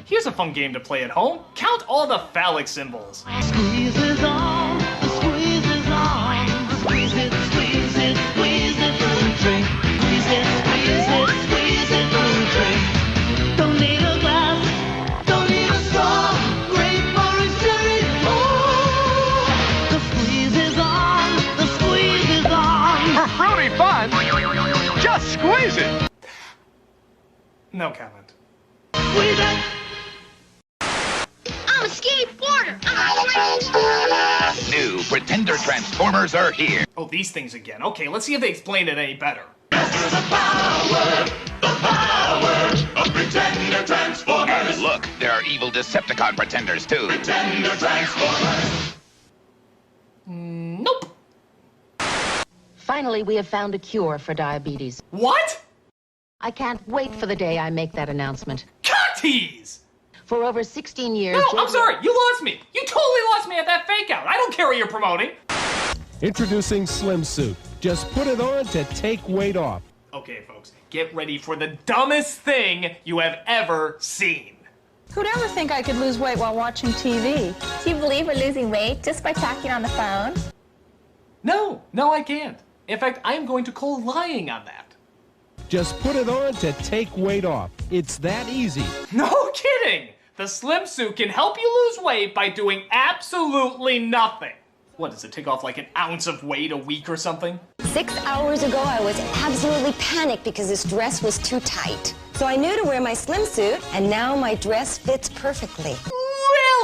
Here's a fun game to play at home. Count all the phallic symbols. Squeeze it on, the squeeze is on. Squeeze it, squeeze it, squeeze it through the drink. Squeeze it, squeeze it, squeeze it through the drink. Don't need a glass, don't need a straw. Great orange cherry, oh. The squeeze is on, the squeeze is on. For fruity fun, just squeeze it. No comment. Squeeze it. I'm a skateboarder. New Pretender Transformers are here. Oh, these things again. Okay, let's see if they explain it any better. The power of Pretender Transformers. And look, there are evil Decepticon pretenders too. Pretender Transformers. Nope. Finally, we have found a cure for diabetes. What? I can't wait for the day I make that announcement. Cunties! For over 16 years... No, I'm sorry, you lost me. You totally lost me at that fake out. I don't care what you're promoting. Introducing Slim Suit. Just put it on to take weight off. Okay, folks, get ready for the dumbest thing you have ever seen. Who'd ever think I could lose weight while watching TV? Do you believe we're losing weight just by talking on the phone? No, I can't. In fact, I am going to call lying on that. Just put it on to take weight off. It's that easy. No kidding! The Slim Suit can help you lose weight by doing absolutely nothing. What, does it take off like an ounce of weight a week or something? 6 hours ago, I was absolutely panicked because this dress was too tight. So I knew to wear my swimsuit, and now my dress fits perfectly.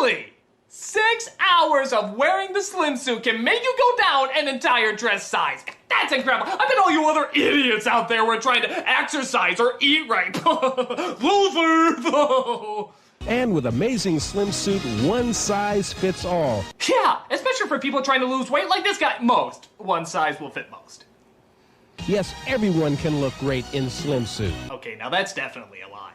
Really? 6 hours of wearing the Slim Suit can make you go down an entire dress size. That's incredible. I bet all you other idiots out there were trying to exercise or eat right. Loser, though. And with amazing Slim Suit, one size fits all. Yeah, especially for people trying to lose weight like this guy. Most. One size will fit most. Yes, everyone can look great in Slim Suit. Okay, now that's definitely a lie.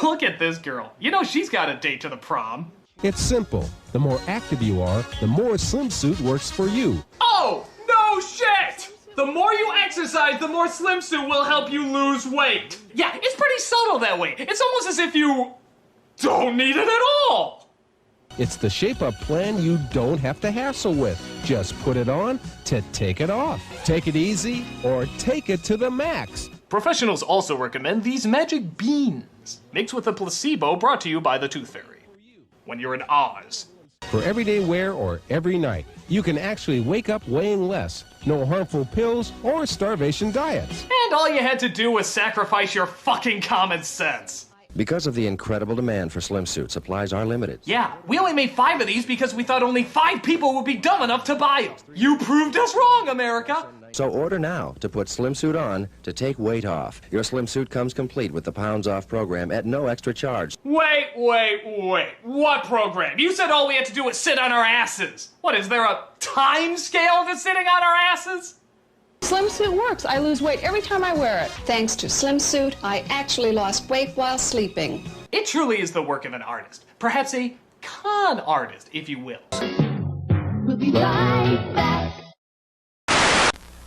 Look at this girl. You know she's got a date to the prom. It's simple. The more active you are, the more Slim Suit works for you. Oh, no shit! The more you exercise, the more Slim Suit will help you lose weight. Yeah, it's pretty subtle that way. It's almost as if you don't need it at all. It's the shape-up plan you don't have to hassle with. Just put it on to take it off. Take it easy or take it to the max. Professionals also recommend these magic beans, mixed with a placebo brought to you by the Tooth Fairy. When you're in Oz. For everyday wear or every night, you can actually wake up weighing less. No harmful pills or starvation diets. And all you had to do was sacrifice your fucking common sense. Because of the incredible demand for Slim Suit, supplies are limited. Yeah, we only made 5 of these because we thought only 5 people would be dumb enough to buy them. You proved us wrong, America. So order now to put Slim Suit on to take weight off. Your Slim Suit comes complete with the Pounds Off program at no extra charge. Wait. What program? You said all we had to do was sit on our asses. What, is there a time scale to sitting on our asses? Slim Suit works. I lose weight every time I wear it. Thanks to Slim Suit, I actually lost weight while sleeping. It truly is the work of an artist. Perhaps a con artist, if you will. We'll be right back.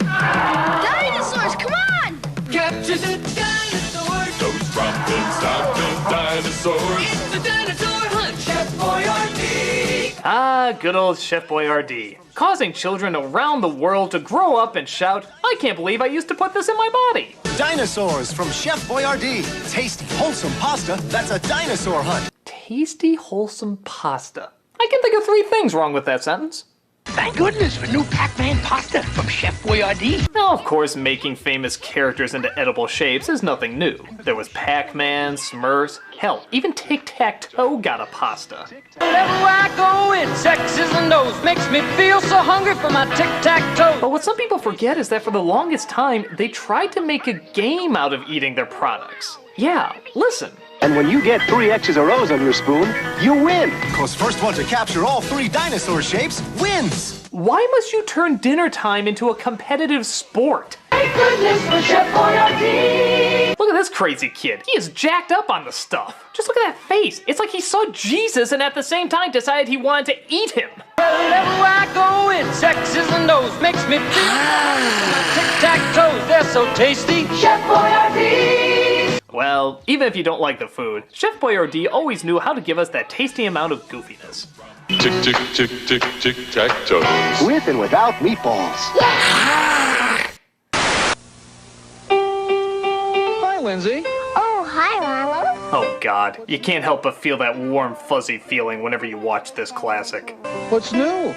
Dinosaurs, come on! Capture the dinosaurs. Those stomping dinosaurs. It's the dinosaur hunt. Chef Boyardee. Ah, good old Chef Boyardee. Causing children around the world to grow up and shout, I can't believe I used to put this in my body. Dinosaurs from Chef Boyardee. Tasty, wholesome pasta that's a dinosaur hunt. Tasty, wholesome pasta. I can think of 3 things wrong with that sentence. Thank goodness for new Pac-Man pasta from Chef Boyardee. Now, of course, making famous characters into edible shapes is nothing new. There was Pac-Man, Smurfs, hell, even Tic-Tac-Toe got a pasta. Wherever I go, it X's and O's. Makes me feel so hungry for my tic-tac-toe. But what some people forget is that for the longest time, they tried to make a game out of eating their products. Yeah, listen. And when you get 3 X's or O's on your spoon, you win. Because first one to capture all 3 dinosaur shapes wins. Why must you turn dinner time into a competitive sport? Thank goodness for Chef Boyardee. Look at this crazy kid. He is jacked up on the stuff. Just look at that face. It's like he saw Jesus and at the same time decided he wanted to eat him. Wherever I go, it X's and O's. Makes me feel my tic-tac-toes. They're so tasty. Chef Boyardee. Well, even if you don't like the food, Chef Boyardee always knew how to give us that tasty amount of goofiness. Tick, tick, tick, tick, tick, tac toes. With and without meatballs. Hi, Lindsay. Oh, hi, Ronald. Oh God, you can't help but feel that warm, fuzzy feeling whenever you watch this classic. What's new?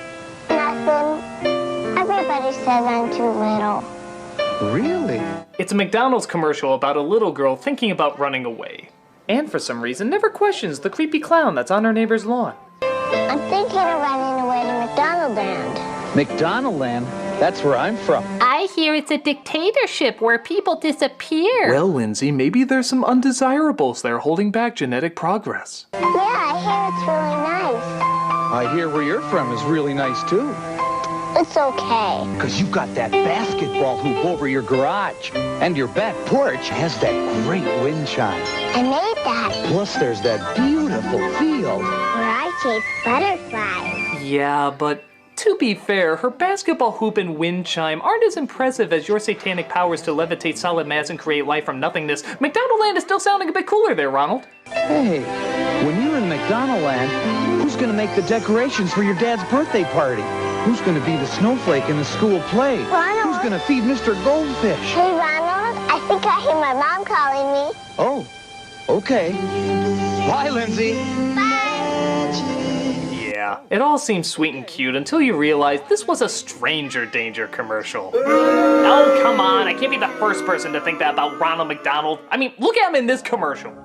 Nothing. Everybody says I'm too little. Really? It's a McDonald's commercial about a little girl thinking about running away. And for some reason, never questions the creepy clown that's on her neighbor's lawn. I'm thinking of running away to McDonaldland. McDonaldland? That's where I'm from. I hear it's a dictatorship where people disappear. Well, Lindsay, maybe there's some undesirables there holding back genetic progress. Yeah, I hear it's really nice. I hear where you're from is really nice, too. It's okay. Because you've got that basketball hoop over your garage. And your back porch has that great wind chime. I made that. Plus, there's that beautiful field where I chase butterflies. Yeah, but to be fair, her basketball hoop and wind chime aren't as impressive as your satanic powers to levitate solid mass and create life from nothingness. McDonaldland is still sounding a bit cooler there, Ronald. Hey, when you're in McDonaldland, who's going to make the decorations for your dad's birthday party? Who's going to be the snowflake in the school play? Ronald. Who's going to feed Mr. Goldfish? Hey, Ronald, I think I hear my mom calling me. Oh, okay. Bye, Lindsay. Yeah, it all seems sweet and cute until you realize this was a stranger danger commercial. Oh, come on, I can't be the first person to think that about Ronald McDonald. I mean, look at him in this commercial. He's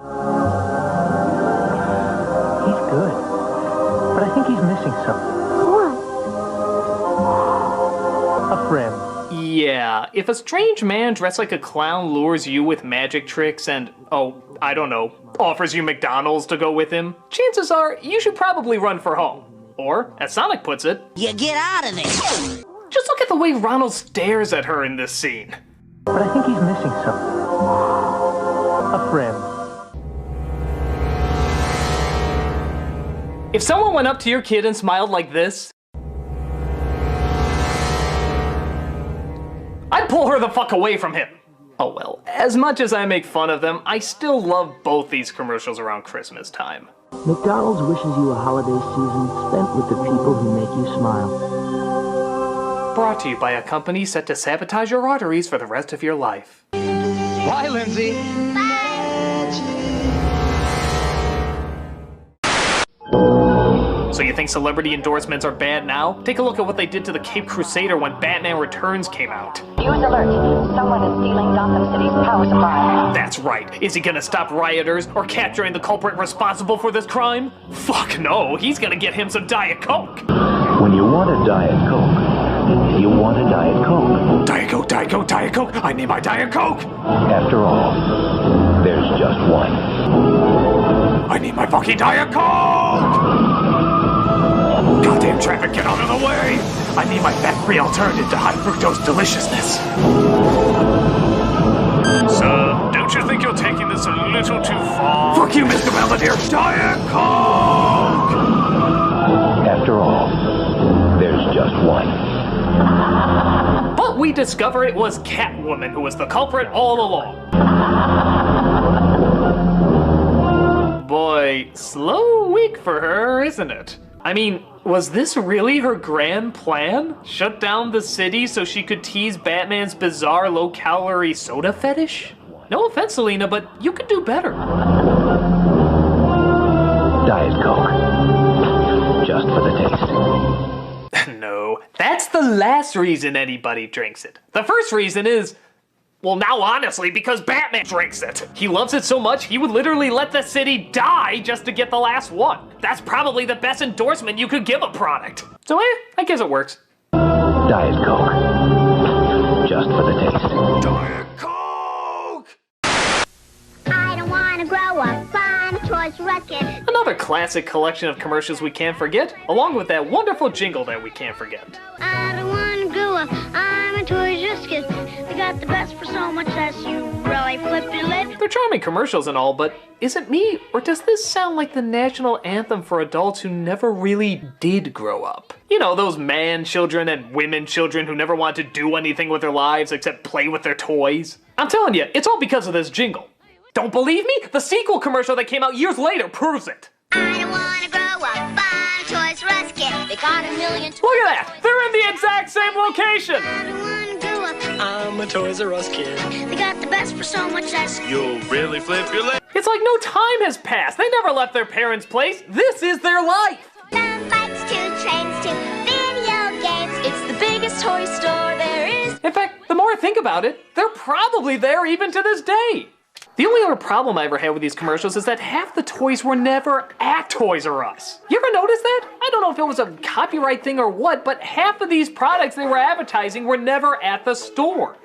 good, but I think he's missing something. A friend. Yeah, if a strange man dressed like a clown lures you with magic tricks and, oh, I don't know, offers you McDonald's to go with him, chances are you should probably run for home. Or, as Sonic puts it, you get out of there. Just look at the way Ronald stares at her in this scene. But I think he's missing something. A friend. If someone went up to your kid and smiled like this, I'd pull her the fuck away from him. Oh well, as much as I make fun of them, I still love both these commercials around Christmas time. McDonald's wishes you a holiday season spent with the people who make you smile. Brought to you by a company set to sabotage your arteries for the rest of your life. Bye, Lindsay. So you think celebrity endorsements are bad now? Take a look at what they did to the Cape Crusader when Batman Returns came out. News alert. Someone is stealing Gotham City's power supply. That's right. Is he gonna stop rioters or capturing the culprit responsible for this crime? Fuck no, he's gonna get him some Diet Coke. When you want a Diet Coke, you want a Diet Coke. Diet Coke, Diet Coke, Diet Coke. I need my Diet Coke. After all, there's just one. I need my fucking Diet Coke! Goddamn traffic, get out of the way! I need my fat-free alternative to high fructose deliciousness. Sir, don't you think you're taking this a little too far? Fuck you, Mr. Belvedere! Diet Coke! After all, there's just one. But we discover it was Catwoman who was the culprit all along. Boy, slow week for her, isn't it? I mean, was this really her grand plan? Shut down the city so she could tease Batman's bizarre low-calorie soda fetish? No offense, Selena, but you could do better. Diet Coke. Just for the taste. No, that's the last reason anybody drinks it. The first reason is, well, now honestly, because Batman drinks it. He loves it so much, he would literally let the city die just to get the last one. That's probably the best endorsement you could give a product. So I guess it works. Diet Coke. Just for the taste. Diet Coke! I don't want to grow up. I'm a Toys R Us kid. Another classic collection of commercials we can't forget, along with that wonderful jingle that we can't forget. I don't want to grow up. I'm a Toys R Us kid. They got the best for so much less. You really flip your lid. They're charming commercials and all, but is it me, or does this sound like the national anthem for adults who never really did grow up? You know, those man children and women children who never want to do anything with their lives except play with their toys. I'm telling you, it's all because of this jingle. Don't believe me? The sequel commercial that came out years later proves it. I don't want to grow up. I'm a Toys R Us kid. They got a million toys. Look at that! They're in the exact same location! I don't want to grow up. I'm a Toys R Us kid. They got the best for so much less. You'll really flip your lid. It's like no time has passed. They never left their parents' place. This is their life. From bikes to trains to video games. It's the biggest toy store there is. In fact, the more I think about it, they're probably there even to this day. The only other problem I ever had with these commercials is that half the toys were never at Toys R Us. You ever notice that? I don't know if it was a copyright thing or what, but half of these products they were advertising were never at the store.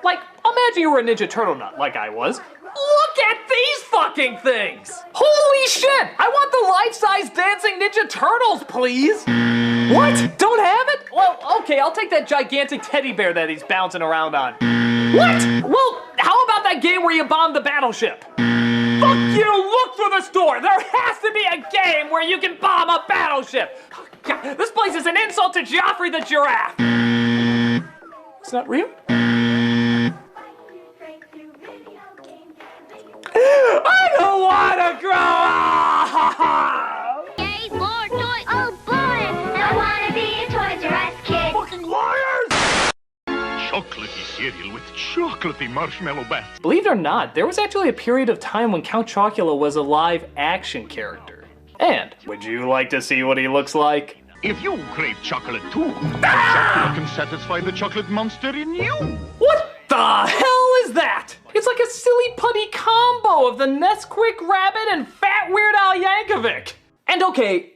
Like, imagine you were a Ninja Turtle nut, like I was. Look at these fucking things! Holy shit! I want the life-size dancing Ninja Turtles, please! What? Don't have it? Well, okay, I'll take that gigantic teddy bear that he's bouncing around on. What? Well, how about that game where you bomb the battleship? Fuck you! Look through the store! There has to be a game where you can bomb a battleship! God, this place is an insult to Joffrey the giraffe! It's not real? I don't want to grow up! Yay, more toys! Oh boy! I want to be a Toys R Us kid! Fucking liars! Chocolatey cereal with chocolatey marshmallow bats. Believe it or not, there was actually a period of time when Count Chocula was a live-action character. And would you like to see what he looks like? If you crave chocolate too, chocolate can satisfy the chocolate monster in you. What the hell is that? It's like a silly putty combo of the Nesquik Rabbit and Fat Weird Al Yankovic. And okay,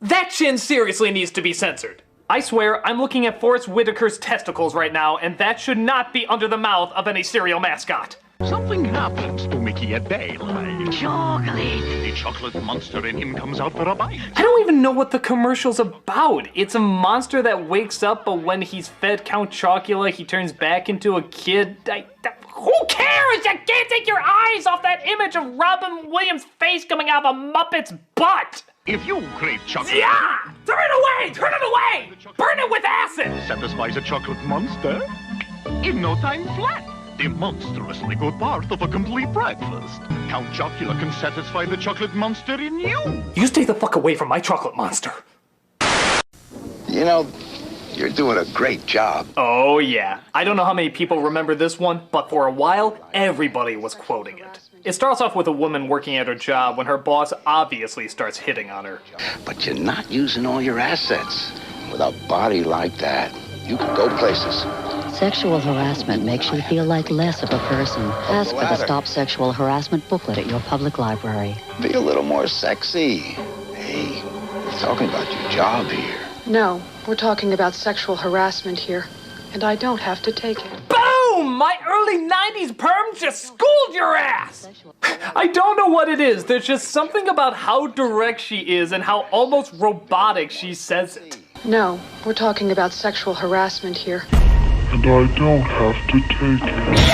that chin seriously needs to be censored. I swear, I'm looking at Forrest Whitaker's testicles right now, and that should not be under the mouth of any cereal mascot. Something happens to Mickey at daylight. Chocolate! The chocolate monster in him comes out for a bite. I don't even know what the commercial's about. It's a monster that wakes up, but when he's fed Count Chocula, he turns back into a kid. Who cares? You can't take your eyes off that image of Robin Williams' face coming out of a Muppet's butt! If you crave chocolate... Yeah! Turn it away! Turn it away! Burn it with acid! Satisfies a chocolate monster? In no time flat. The monstrously good part of a complete breakfast. Count Chocula can satisfy the chocolate monster in you. You stay the fuck away from my chocolate monster. You know, you're doing a great job. Oh yeah. I don't know how many people remember this one, but for a while, everybody was quoting it. It starts off with a woman working at her job when her boss obviously starts hitting on her. But you're not using all your assets. With a body like that, you can go places. Sexual harassment makes you feel like less of a person. Ask for the Stop Sexual Harassment booklet at your public library. Be a little more sexy. Hey, we're talking about your job here. No, we're talking about sexual harassment here, and I don't have to take it. Boom! My early 90s perm just schooled your ass! I don't know what it is. There's just something about how direct she is and how almost robotic she says it. No, we're talking about sexual harassment here. And I don't have to take it.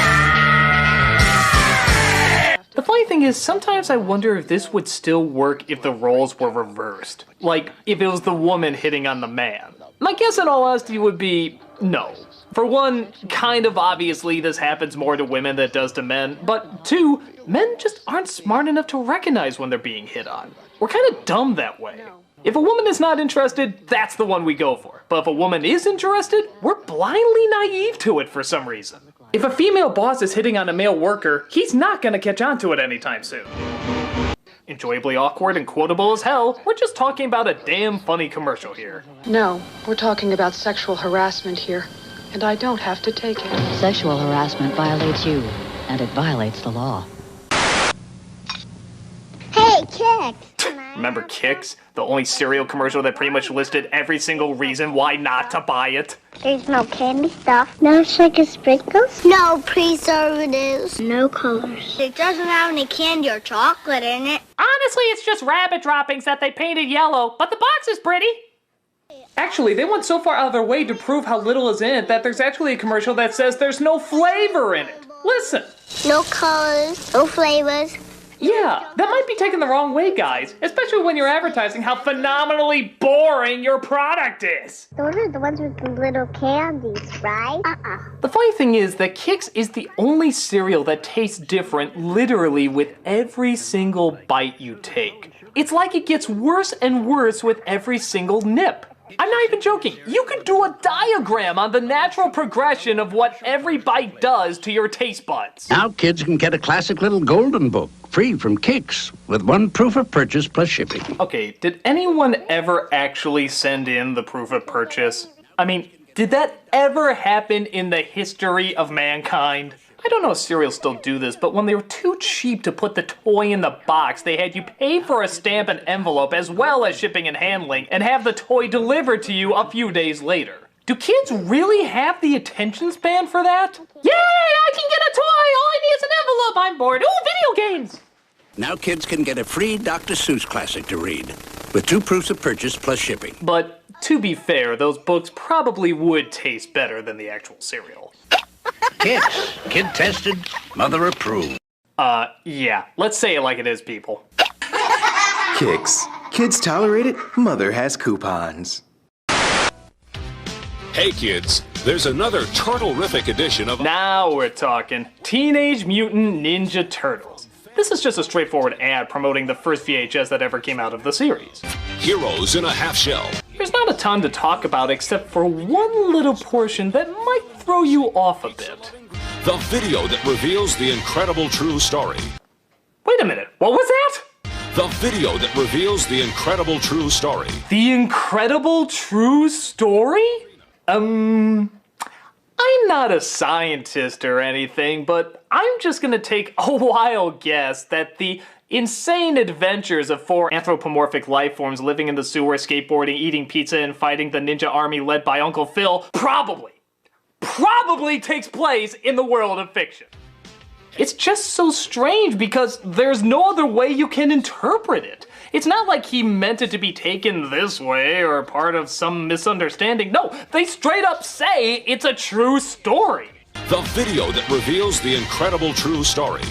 The funny thing is, sometimes I wonder if this would still work if the roles were reversed. Like, if it was the woman hitting on the man. My guess in all honesty would be no. For one, kind of obviously this happens more to women than it does to men, but two, men just aren't smart enough to recognize when they're being hit on. We're kind of dumb that way. If a woman is not interested, that's the one we go for. But if a woman is interested, we're blindly naive to it for some reason. If a female boss is hitting on a male worker, he's not gonna catch on to it anytime soon. Enjoyably awkward and quotable as hell, we're just talking about a damn funny commercial here. No, we're talking about sexual harassment here, and I don't have to take it. Sexual harassment violates you, and it violates the law. Hey, Kicks! Remember Kicks? The only cereal commercial that pretty much listed every single reason why not to buy it. There's no candy stuff. No sugar sprinkles. No preservatives. No colors. It doesn't have any candy or chocolate in it. Honestly, it's just rabbit droppings that they painted yellow, but the box is pretty. Actually, they went so far out of their way to prove how little is in it that there's actually a commercial that says there's no flavor in it. Listen. No colors. No flavors. Yeah, that might be taken the wrong way, guys. Especially when you're advertising how phenomenally boring your product is. Those are the ones with the little candies, right? The funny thing is that Kix is the only cereal that tastes different literally with every single bite you take. It's like it gets worse and worse with every single nip. I'm not even joking. You could do a diagram on the natural progression of what every bite does to your taste buds. Now kids can get a classic little golden book, free from Kix, with one proof of purchase plus shipping. Okay, did anyone ever actually send in the proof of purchase? I mean, did that ever happen in the history of mankind? I don't know if cereals still do this, but when they were too cheap to put the toy in the box, they had you pay for a stamp and envelope as well as shipping and handling, and have the toy delivered to you a few days later. Do kids really have the attention span for that? Yay! I can get a toy! All I need is an envelope! I'm bored. Ooh, video games! Now kids can get a free Dr. Seuss classic to read, with 2 proofs of purchase plus shipping. But to be fair, those books probably would taste better than the actual cereal. Kids, kid tested, mother approved. Yeah, let's say it like it is, people. Kix. Kids tolerate it, mother has coupons. Hey kids, there's another turtle-rific edition of... Now we're talking Teenage Mutant Ninja Turtles. This is just a straightforward ad promoting the first VHS that ever came out of the series. Heroes in a half shell. There's not a ton to talk about except for one little portion that might throw you off a bit. The video that reveals the incredible true story. Wait a minute, what was that? The video that reveals the incredible true story. The incredible true story? I'm not a scientist or anything, but I'm just gonna take a wild guess that the insane adventures of 4 anthropomorphic life forms living in the sewer, skateboarding, eating pizza, and fighting the ninja army led by Uncle Phil probably takes place in the world of fiction. It's just so strange because there's no other way you can interpret it. It's not like he meant it to be taken this way or part of some misunderstanding. No, they straight up say it's a true story. The video that reveals the incredible true story.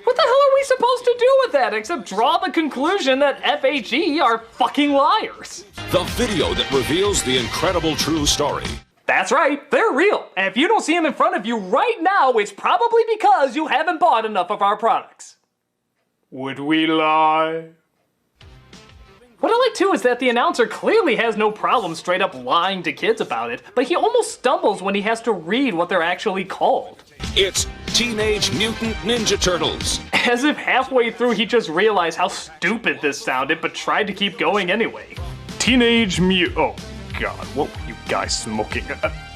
What the hell are we supposed to do with that except draw the conclusion that FHE are fucking liars? The video that reveals the incredible true story. That's right, they're real. And if you don't see them in front of you right now, it's probably because you haven't bought enough of our products. Would we lie? What I like too is that the announcer clearly has no problem straight up lying to kids about it, but he almost stumbles when he has to read what they're actually called. It's Teenage Mutant Ninja Turtles. As if halfway through he just realized how stupid this sounded, but tried to keep going anyway. Teenage Mutant... Oh god, what were you guys smoking?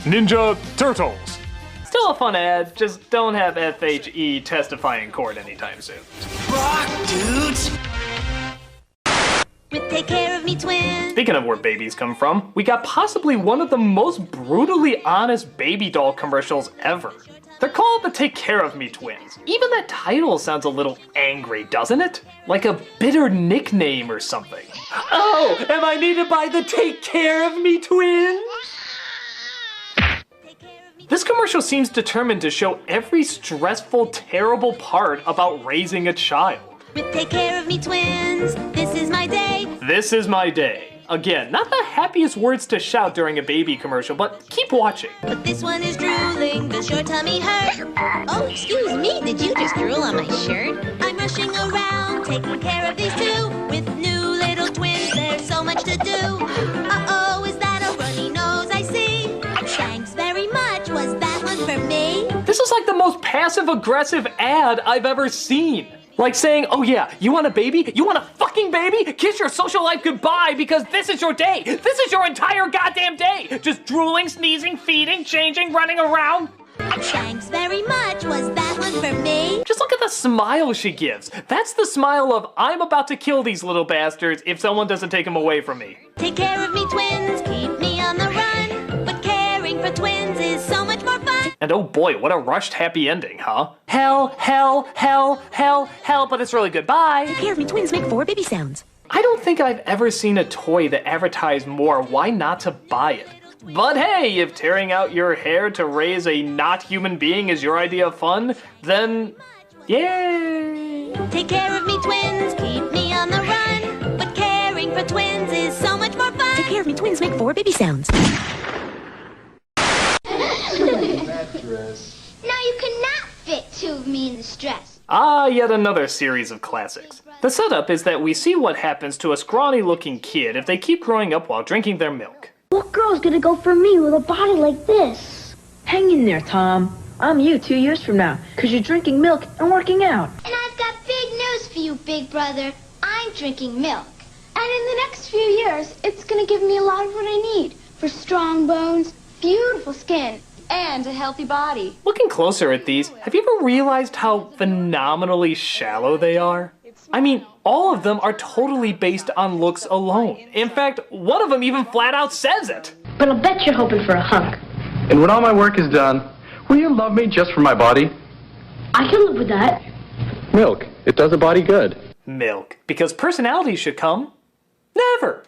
Ninja Turtles. Still a fun ad, just don't have FHE testify in court anytime soon. Rock, dudes! With Take Care of Me Twins. Speaking of where babies come from, we got possibly one of the most brutally honest baby doll commercials ever. They're called the Take Care of Me Twins. Even that title sounds a little angry, doesn't it? Like a bitter nickname or something. Oh, am I needed by the Take Care of Me Twins? This commercial seems determined to show every stressful, terrible part about raising a child. With Take Care of Me Twins, this is my day. This is my day. Again, not the happiest words to shout during a baby commercial, but keep watching. But this one is drooling, does your tummy hurt? Oh, excuse me, did you just drool on my shirt? I'm rushing around, taking care of these two. With new little twins, there's so much to do. Uh-oh, is that a runny nose I see? Thanks very much, was that one for me? This is like the most passive-aggressive ad I've ever seen. Like saying, oh yeah, you want a baby? You want a fucking baby? Kiss your social life goodbye because this is your day. This is your entire goddamn day. Just drooling, sneezing, feeding, changing, running around. Thanks very much, was that one for me? Just look at the smile she gives. That's the smile of, I'm about to kill these little bastards if someone doesn't take them away from me. Take care of me twins, keep me on the run. But caring for twins is so much more fun. And oh boy, what a rushed happy ending, huh? Hell, hell, hell, hell, hell, but it's really good. Bye. Take Care of Me Twins make 4 baby sounds. I don't think I've ever seen a toy that advertised more why not to buy it. But hey, if tearing out your hair to raise a not human being is your idea of fun, then yay! Take care of me twins, keep me on the run. But caring for twins is so much more fun. Take Care of Me Twins make 4 baby sounds. Now you cannot fit 2 of me in this dress. Ah, yet another series of classics. The setup is that we see what happens to a scrawny-looking kid if they keep growing up while drinking their milk. What girl's gonna go for me with a body like this? Hang in there, Tom. I'm you 2 years from now, because you're drinking milk and working out. And I've got big news for you, big brother. I'm drinking milk. And in the next few years, it's gonna give me a lot of what I need for strong bones, beautiful skin, and a healthy body. Looking closer at these, have you ever realized how phenomenally shallow they are? I mean, all of them are totally based on looks alone. In fact, one of them even flat out says it. But I'll bet you're hoping for a hunk. And when all my work is done, will you love me just for my body? I can live with that. Milk. It does a body good. Milk. Because personality should come. Never.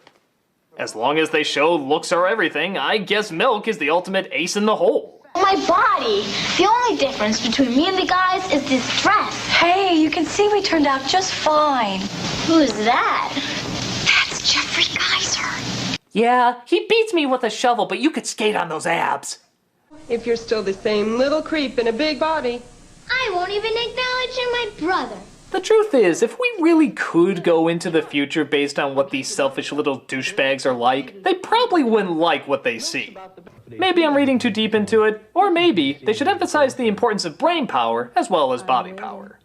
As long as they show looks are everything, I guess milk is the ultimate ace in the hole. My body. The only difference between me and the guys is this dress. Hey, you can see we turned out just fine. Who's that? That's Jeffrey Geyser. Yeah, he beats me with a shovel, but you could skate on those abs. If you're still the same little creep in a big body. I won't even acknowledge you're my brother. The truth is, if we really could go into the future based on what these selfish little douchebags are like, they probably wouldn't like what they see. Maybe I'm reading too deep into it, or maybe they should emphasize the importance of brain power as well as body power.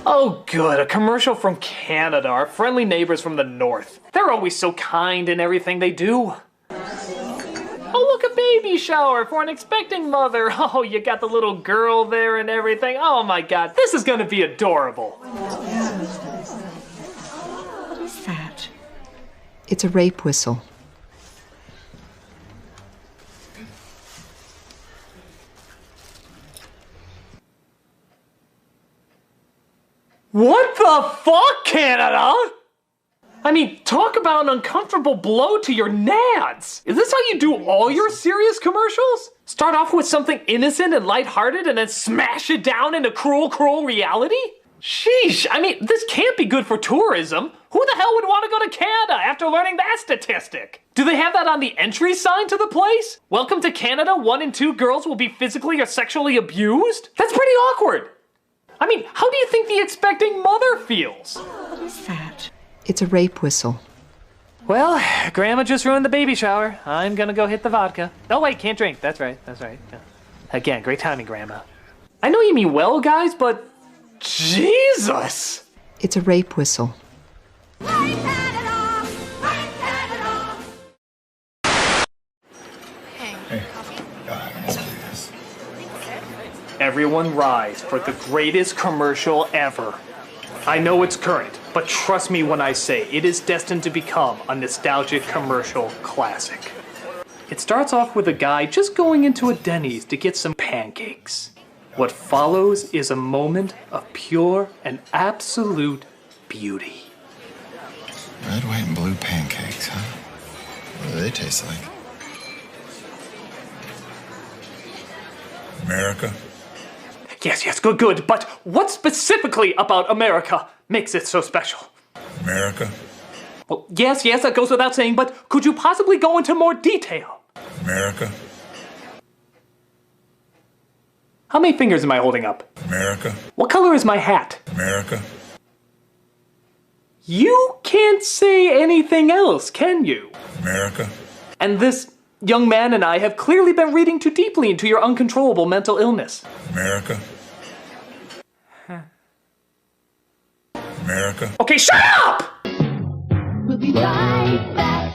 Oh good, a commercial from Canada, our friendly neighbors from the north. They're always so kind in everything they do. Oh look, a baby shower for an expecting mother. Oh, you got the little girl there and everything. Oh my god, this is gonna be adorable. What is that? It's a rape whistle. What the fuck, Canada? I mean, talk about an uncomfortable blow to your nads. Is this how you do all your serious commercials? Start off with something innocent and lighthearted and then smash it down into cruel, cruel reality? Sheesh, I mean, this can't be good for tourism. Who the hell would want to go to Canada after learning that statistic? Do they have that on the entry sign to the place? Welcome to Canada, 1 in 2 girls will be physically or sexually abused? That's pretty awkward. I mean, how do you think the expecting mother feels? What is that? It's a rape whistle. Well, Grandma just ruined the baby shower. I'm gonna go hit the vodka. Oh wait, can't drink. That's right, that's right. Yeah. Again, great timing, Grandma. I know you mean well, guys, but Jesus! It's a rape whistle. Everyone rise for the greatest commercial ever. I know it's current, but trust me when I say it is destined to become a nostalgic commercial classic. It starts off with a guy just going into a Denny's to get some pancakes. What follows is a moment of pure and absolute beauty. Red, white, and blue pancakes, huh? What do they taste like? America? Yes, good, but what specifically about America makes it so special? America? Well, yes, that goes without saying, but could you possibly go into more detail? America? How many fingers am I holding up? America? What color is my hat? America? You can't say anything else, can you? America? And this young man and I have clearly been reading too deeply into your uncontrollable mental illness. America? America? Okay, shut up! We'll be right back.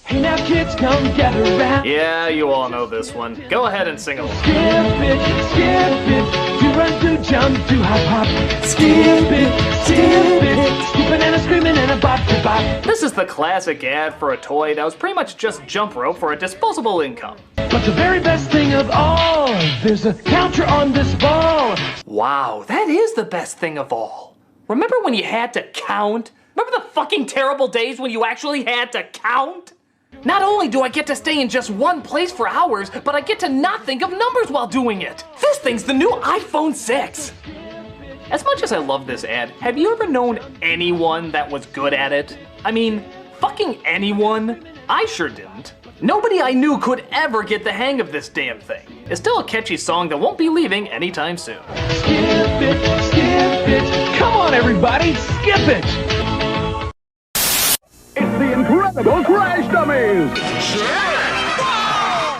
Hey now kids, come get around. Yeah, you all know this one. Go ahead and sing along. Skip it, do run, do jump, do hop, hop. Skip it, skipping and a screaming and a bop, to bop. This is the classic ad for a toy that was pretty much just jump rope for a disposable income. But the very best thing of all, there's a counter on this ball. Wow, that is the best thing of all. Remember when you had to count? Remember the fucking terrible days when you actually had to count? Not only do I get to stay in just one place for hours, but I get to not think of numbers while doing it. This thing's the new iPhone 6. As much as I love this ad, have you ever known anyone that was good at it? I mean, fucking anyone? I sure didn't. Nobody I knew could ever get the hang of this damn thing. It's still a catchy song that won't be leaving anytime soon. Skip it, come on everybody, skip it! It's the incredible Crash Dummies!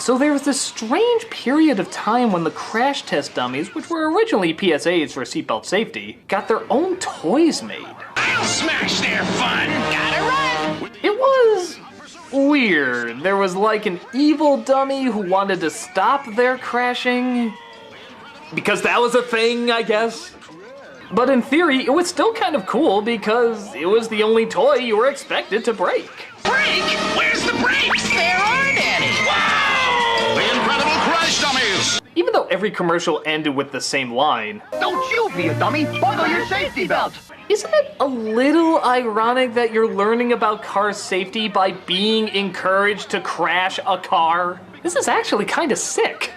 So there was this strange period of time when the crash test dummies, which were originally PSAs for seatbelt safety, got their own toys made. I'll smash their fun! Gotta run! It was weird. There was like an evil dummy who wanted to stop their crashing. Because that was a thing, I guess. But in theory, it was still kind of cool because it was the only toy you were expected to break. Break? Where's the brakes? There aren't any! Wow! The incredible Crash Dummies! Even though every commercial ended with the same line, Don't you be a dummy! Buckle your safety belt! isn't it a little ironic that you're learning about car safety by being encouraged to crash a car? This is actually kind of sick.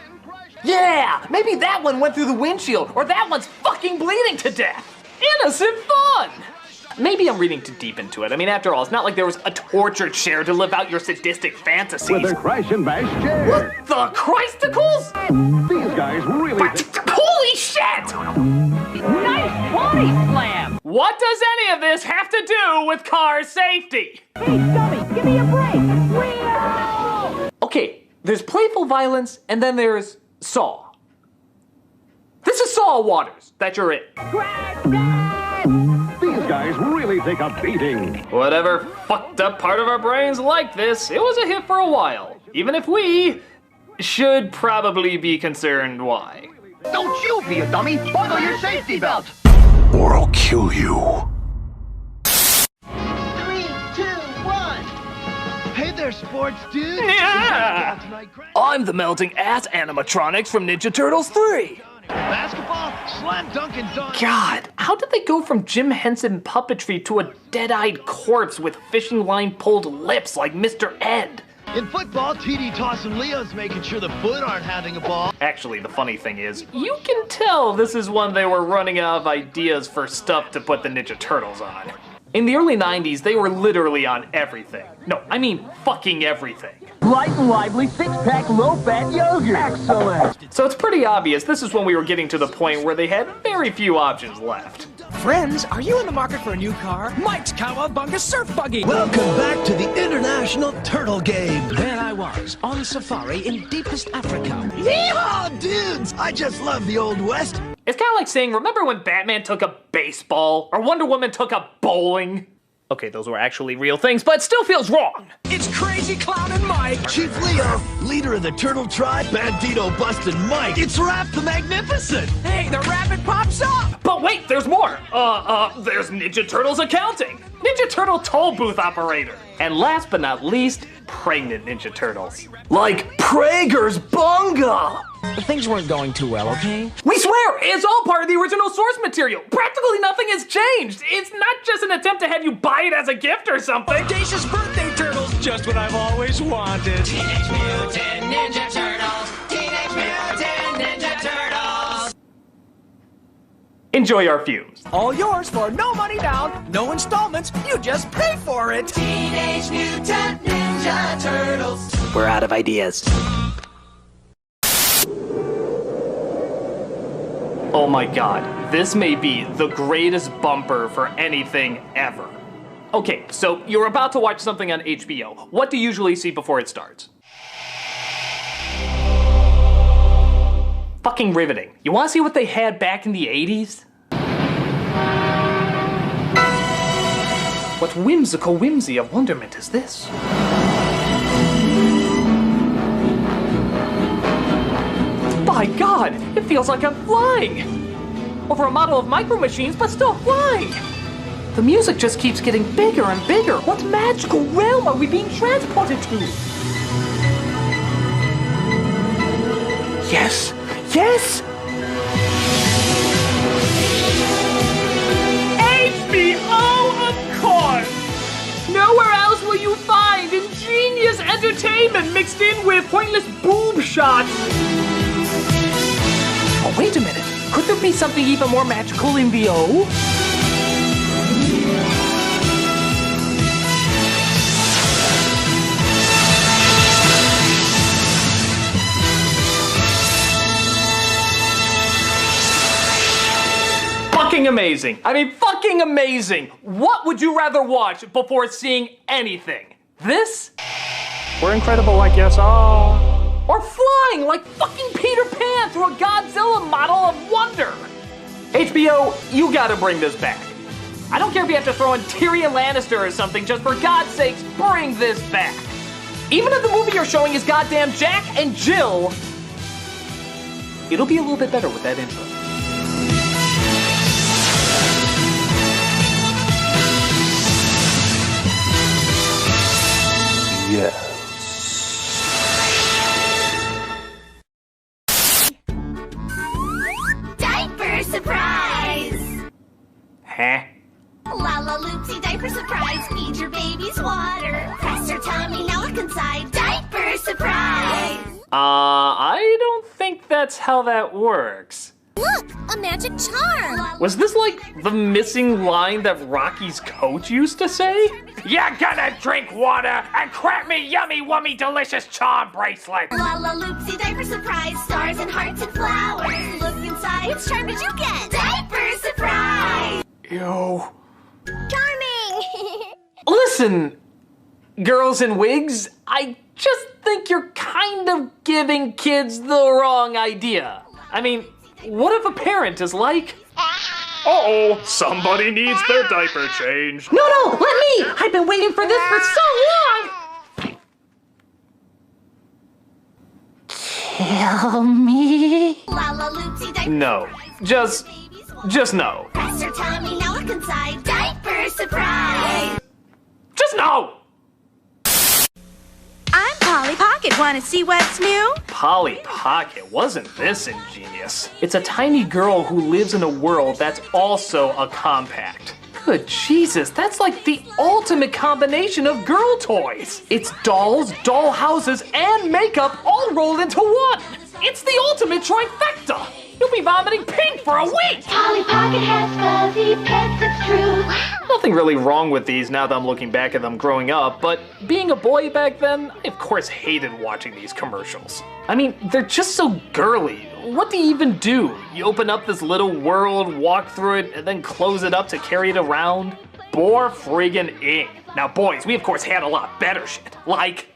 Yeah, maybe that one went through the windshield, or that one's fucking bleeding to death. Innocent fun! Maybe I'm reading too deep into it. I mean, after all, it's not like there was a torture chair to live out your sadistic fantasies. With a crash and bash chair. What the Christacles? These guys really... Holy shit! Nice body slam! What does any of this have to do with car safety? Hey, dummy, give me a break! Wheel! Okay, there's playful violence, and then there's Saw. This is Saw Waters that you're in. These guys really take a beating. Whatever fucked up part of our brains like this, it was a hit for a while. Even if we should probably be concerned why. Don't you be a dummy! Buckle your safety belt! Or I'll kill you. 3, 2, 1! Hey there, sports dude! Yeah! I'm the melting ass animatronics from Ninja Turtles 3! Basketball, slam dunk and dunk! God, how did they go from Jim Henson puppetry to a dead-eyed corpse with fishing line pulled lips like Mr. Ed? In football, TD tossing Leo's making sure the foot aren't having a ball. Actually, the funny thing is, you can tell this is when they were running out of ideas for stuff to put the Ninja Turtles on. In the early 90s, they were literally on everything. No, I mean fucking everything. Light and lively, six-pack, low-fat yogurt. Excellent. So it's pretty obvious this is when we were getting to the point where they had very few options left. Friends, are you in the market for a new car? Mike's Cowabunga Surf Buggy. Welcome back to the International Turtle Game. There I was, on safari in deepest Africa. Yeehaw, dudes! I just love the Old West. It's kind of like saying, remember when Batman took a baseball? Or Wonder Woman took a bowling? Okay, those were actually real things, but it still feels wrong. It's Crazy Clown and Mike. Chief Leo, leader of the Turtle Tribe, Bandito busting Mike. It's Raph the Magnificent. Hey, the rabbit pops up. But wait, there's more. There's Ninja Turtles accounting. Ninja Turtle toll booth operator. And last but not least, pregnant Ninja Turtles. Like Prager's Bunga. Things weren't going too well, okay? We swear, it's all part of the original source material. Practically nothing has changed. It's not just an attempt to have you buy it as a gift or something. Audacious birthday turtles, just what I've always wanted. Teenage Mutant Ninja Turtles. Teenage Mutant Ninja Turtles. Enjoy our fumes. All yours for no money down, no installments, you just pay for it. Teenage Mutant Ninja Turtles. We're out of ideas. Oh my god, this may be the greatest bumper for anything ever. Okay, so you're about to watch something on HBO. What do you usually see before it starts? Fucking riveting. You wanna see what they had back in the 80s? What whimsical whimsy of wonderment is this? My god, it feels like I'm flying! Over a model of Micro Machines, but still flying! The music just keeps getting bigger and bigger. What magical realm are we being transported to? Yes! Yes! HBO, of course! Nowhere else will you find ingenious entertainment mixed in with pointless boob shots. Oh, wait a minute. Could there be something even more magical in the O? Fucking amazing. I mean, fucking amazing. What would you rather watch before seeing anything? This? We're incredible, I guess. Or flying like fucking Peter Pan through a Godzilla model of wonder. HBO, you gotta bring this back. I don't care if you have to throw in Tyrion Lannister or something, just for God's sakes, bring this back. Even if the movie you're showing is goddamn Jack and Jill, it'll be a little bit better with that intro. Yeah. Surprise! Huh? Lala Loopsy diaper surprise. Feed your babies water. Press her tummy, now look inside. Diaper surprise! I don't think that's how that works. Look, a magic charm! Was this like the missing line that Rocky's coach used to say? You're gonna drink water and crap me yummy wummy delicious charm bracelet! Lala Loopsy diaper surprise. Stars and hearts and flowers. Look inside. Which charm did you get? Diaper surprise! Ew. Charming! Listen, girls in wigs, I just think you're kind of giving kids the wrong idea. I mean, what if a parent is like, uh-oh, somebody needs their diaper changed. No, let me! I've been waiting for this for so long! Kill me? No, just no. Press her tummy, now look inside. Diaper surprise! Just no! I'm Polly Pocket. Want to see what's new? Polly Pocket, wasn't this ingenious? It's a tiny girl who lives in a world that's also a compact. Good Jesus, that's like the ultimate combination of girl toys. It's dolls, doll houses, and makeup all rolled into one. It's the ultimate trifecta. You'll be vomiting pink for a week. Polly Pocket has fuzzy pets, it's true. Nothing really wrong with these now that I'm looking back at them growing up, but being a boy back then, I of course hated watching these commercials. I mean, they're just so girly. What do you even do? You open up this little world, walk through it, and then close it up to carry it around? Bore friggin' ing. Now boys, we of course had a lot better shit, like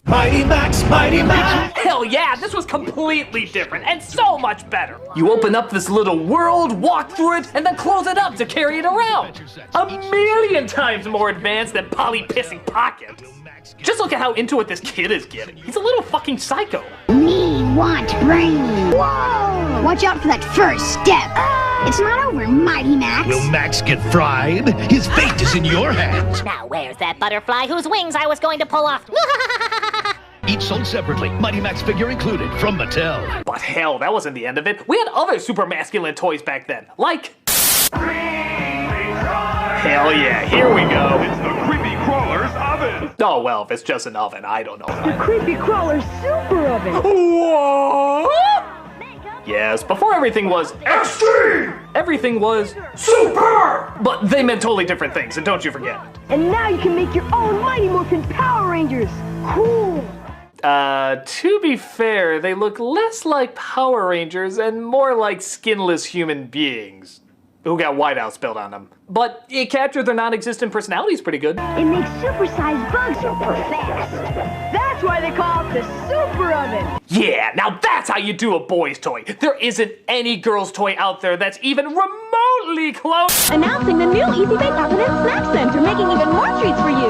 Mighty Max, Mighty Max. Hell yeah, this was completely different and so much better. You open up this little world, walk through it, and then close it up to carry it around. A million times more advanced than Polly Pissing Pocket. Just look at how into it this kid is getting. He's a little fucking psycho. Me want brain. Whoa! Watch out for that first step. It's not over, Mighty Max. Will Max get fried? His fate is in your hands. Now where's that butterfly whose wings I was going to pull off? Each sold separately. Mighty Max figure included from Mattel. But hell, that wasn't the end of it. We had other super masculine toys back then, like hell yeah, here we go. It's the Creepy Crawler's oven. Oh well, if it's just an oven, I don't know. The Creepy Crawler's super oven. What? Yes, before everything was extreme, everything was super. But they meant totally different things, and don't you forget it. And now you can make your own Mighty Morphin Power Rangers. Cool. To be fair, they look less like Power Rangers and more like skinless human beings who got whiteout spilled on them. But it captured their non-existent personalities pretty good. It makes supersized bugs super fast. That's why they call it the Super Oven. Yeah, now that's how you do a boy's toy. There isn't any girl's toy out there that's even remotely close. Announcing the new Easy Bake Oven and Snack Center, making even more treats for you.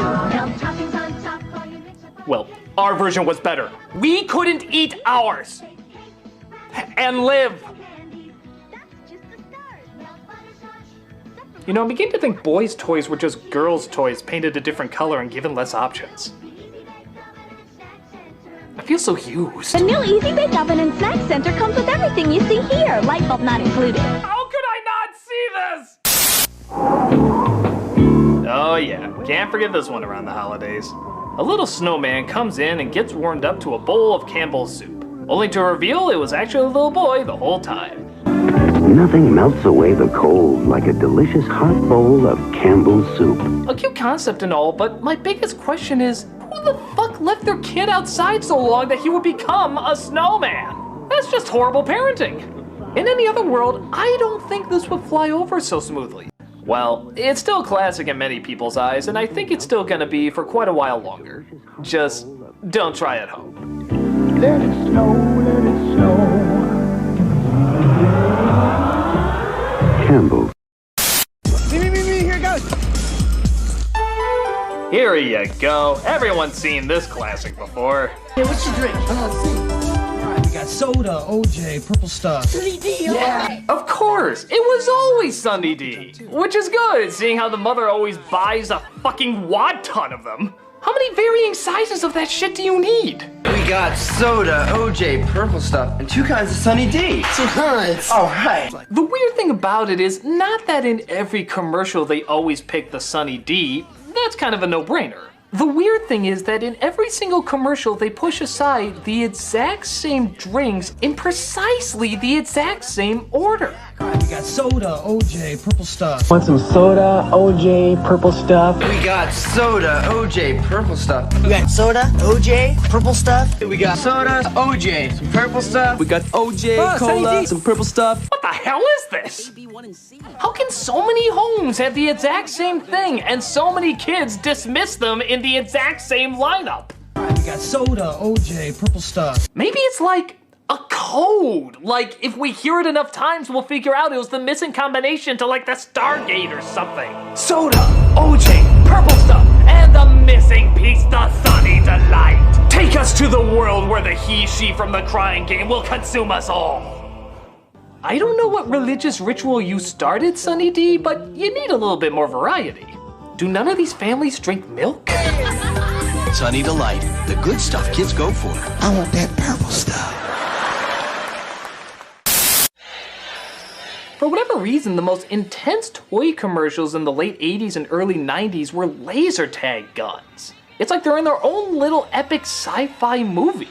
Well, our version was better. We couldn't eat ours and live. You know, I'm beginning to think boys' toys were just girls' toys painted a different color and given less options. I feel so used. The new Easy Bake Oven and Snack Center comes with everything you see here, light bulb not included. How could I not see this? Oh yeah, can't forget this one around the holidays. A little snowman comes in and gets warmed up to a bowl of Campbell's soup, only to reveal it was actually a little boy the whole time. Nothing melts away the cold like a delicious hot bowl of Campbell's soup. A cute concept and all, but my biggest question is, who the fuck left their kid outside so long that he would become a snowman? That's just horrible parenting. In any other world, I don't think this would fly over so smoothly. Well, it's still classic in many people's eyes, and I think it's still gonna be for quite a while longer. Just don't try at home. Let it snow, let it snow. Campbell. Me, here it goes. Here you go. Everyone's seen this classic before. Hey, what's your drink? Alright, we got soda, OJ, purple stuff. Sunny D, yeah. Of course, it was always Sunny D. Which is good, seeing how the mother always buys a fucking wad ton of them. How many varying sizes of that shit do you need? We got soda, OJ, purple stuff, and 2 kinds of Sunny D. 2 kinds? Alright. The weird thing about it is not that in every commercial they always pick the Sunny D. That's kind of a no-brainer. The weird thing is that in every single commercial they push aside the exact same drinks in precisely the exact same order. We got soda, OJ, purple stuff. Want some soda, OJ, purple stuff? We got soda, OJ, purple stuff. We got soda, OJ, purple stuff. We got soda, OJ, some purple stuff. We got OJ, cola, some purple stuff. What the hell is this? How can so many homes have the exact same thing and so many kids dismiss them in the exact same lineup? We got soda, OJ, purple stuff. Maybe it's like a code. Like, if we hear it enough times, we'll figure out it was the missing combination to, like, the Stargate or something. Soda, OJ, purple stuff, and the missing piece, the Sunny Delight. Take us to the world where the he-she from the crying game will consume us all. I don't know what religious ritual you started, Sunny D, but you need a little bit more variety. Do none of these families drink milk? Sunny Delight, the good stuff kids go for. I want that purple stuff. For whatever reason, the most intense toy commercials in the late 80s and early 90s were laser tag guns. It's like they're in their own little epic sci-fi movie.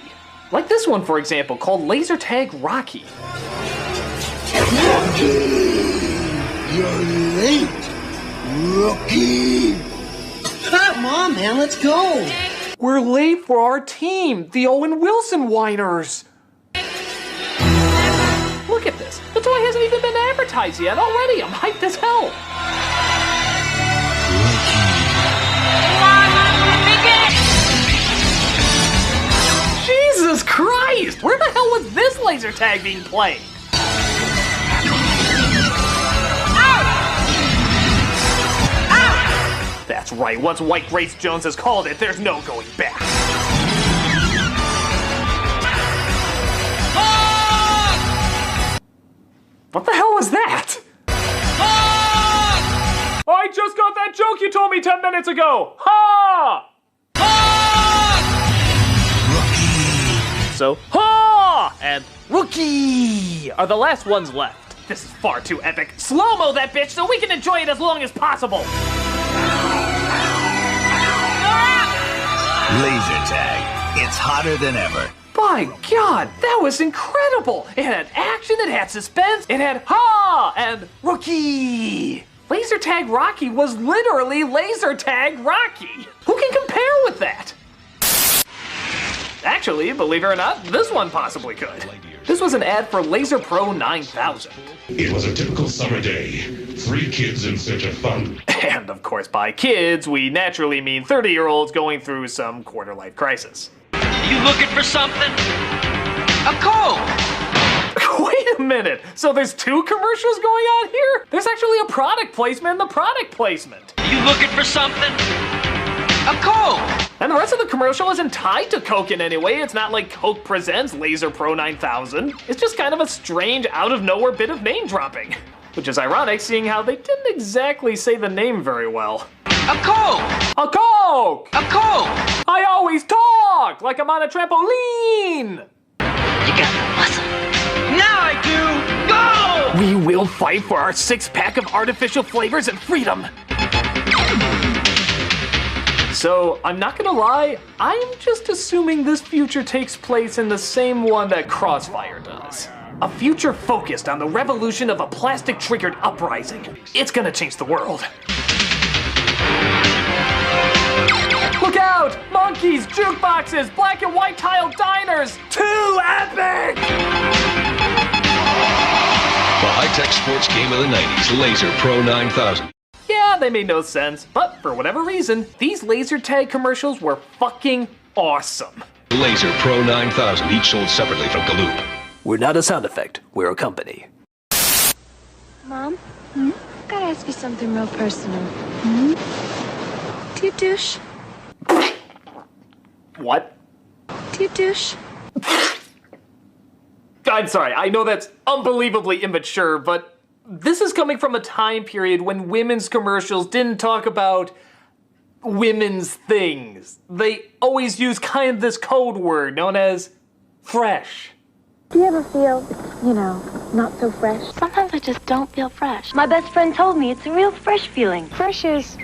Like this one, for example, called Laser Tag Rocky. You're late, rookie. Come on, man, let's go. We're late for our team, the Owen Wilson whiners. Look at this. The toy hasn't even been advertised yet. Already, I'm hyped as hell. Jesus Christ! Where the hell was this laser tag being played? That's right, once White Grace Jones has called it, there's no going back. What the hell was that? I just got that joke you told me 10 minutes ago! Ha! So, ha! And rookie are the last ones left. This is far too epic. Slow-mo that bitch so we can enjoy it as long as possible. Laser tag. It's hotter than ever. By God, that was incredible! It had action, it had suspense, it had ha! And rookie! Laser Tag Rocky was literally Laser Tag Rocky! Who can compare with that? Actually, believe it or not, this one possibly could. This was an ad for Laser Pro 9000. It was a typical summer day. 3 kids in search of fun. And of course, by kids, we naturally mean 30-year-olds going through some quarter-life crisis. You looking for something? A Coke! Wait a minute, so there's 2 commercials going on here? There's actually a product placement in the product placement. You looking for something? A Coke! And the rest of the commercial isn't tied to Coke in any way. It's not like Coke presents Laser Pro 9000. It's just kind of a strange, out-of-nowhere bit of name-dropping. Which is ironic, seeing how they didn't exactly say the name very well. A Coke! A Coke! A Coke! I always talk like I'm on a trampoline! You got the muscle. Now I do! Go! We will fight for our 6-pack of artificial flavors and freedom! So, I'm not gonna lie, I'm just assuming this future takes place in the same one that Crossfire does. A future focused on the revolution of a plastic-triggered uprising. It's gonna change the world. Look out! Monkeys, jukeboxes, black and white tile diners! Too epic! The high-tech sports game of the 90s, Laser Pro 9000. Yeah, they made no sense, but for whatever reason, these laser tag commercials were fucking awesome. Laser Pro 9000, each sold separately from Galoob. We're not a sound effect, we're a company. Mom? Gotta ask you something real personal. Do you douche? What? Do you douche? I'm sorry, I know that's unbelievably immature, but this is coming from a time period when women's commercials didn't talk about women's things. They always use kind of this code word known as fresh. Do you ever feel, not so fresh? Sometimes I just don't feel fresh. My best friend told me it's a real fresh feeling. Fresh is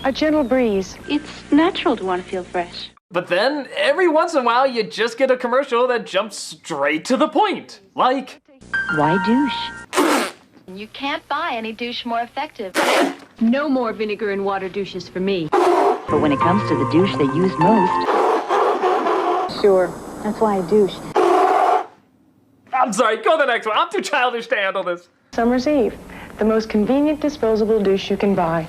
a gentle breeze. It's natural to want to feel fresh. But then, every once in a while, you just get a commercial that jumps straight to the point. Like, why douche? You can't buy any douche more effective. No more vinegar and water douches for me. But when it comes to the douche they use most... Sure, that's why I douche. I'm sorry, go to the next one. I'm too childish to handle this. Summer's Eve, the most convenient disposable douche you can buy.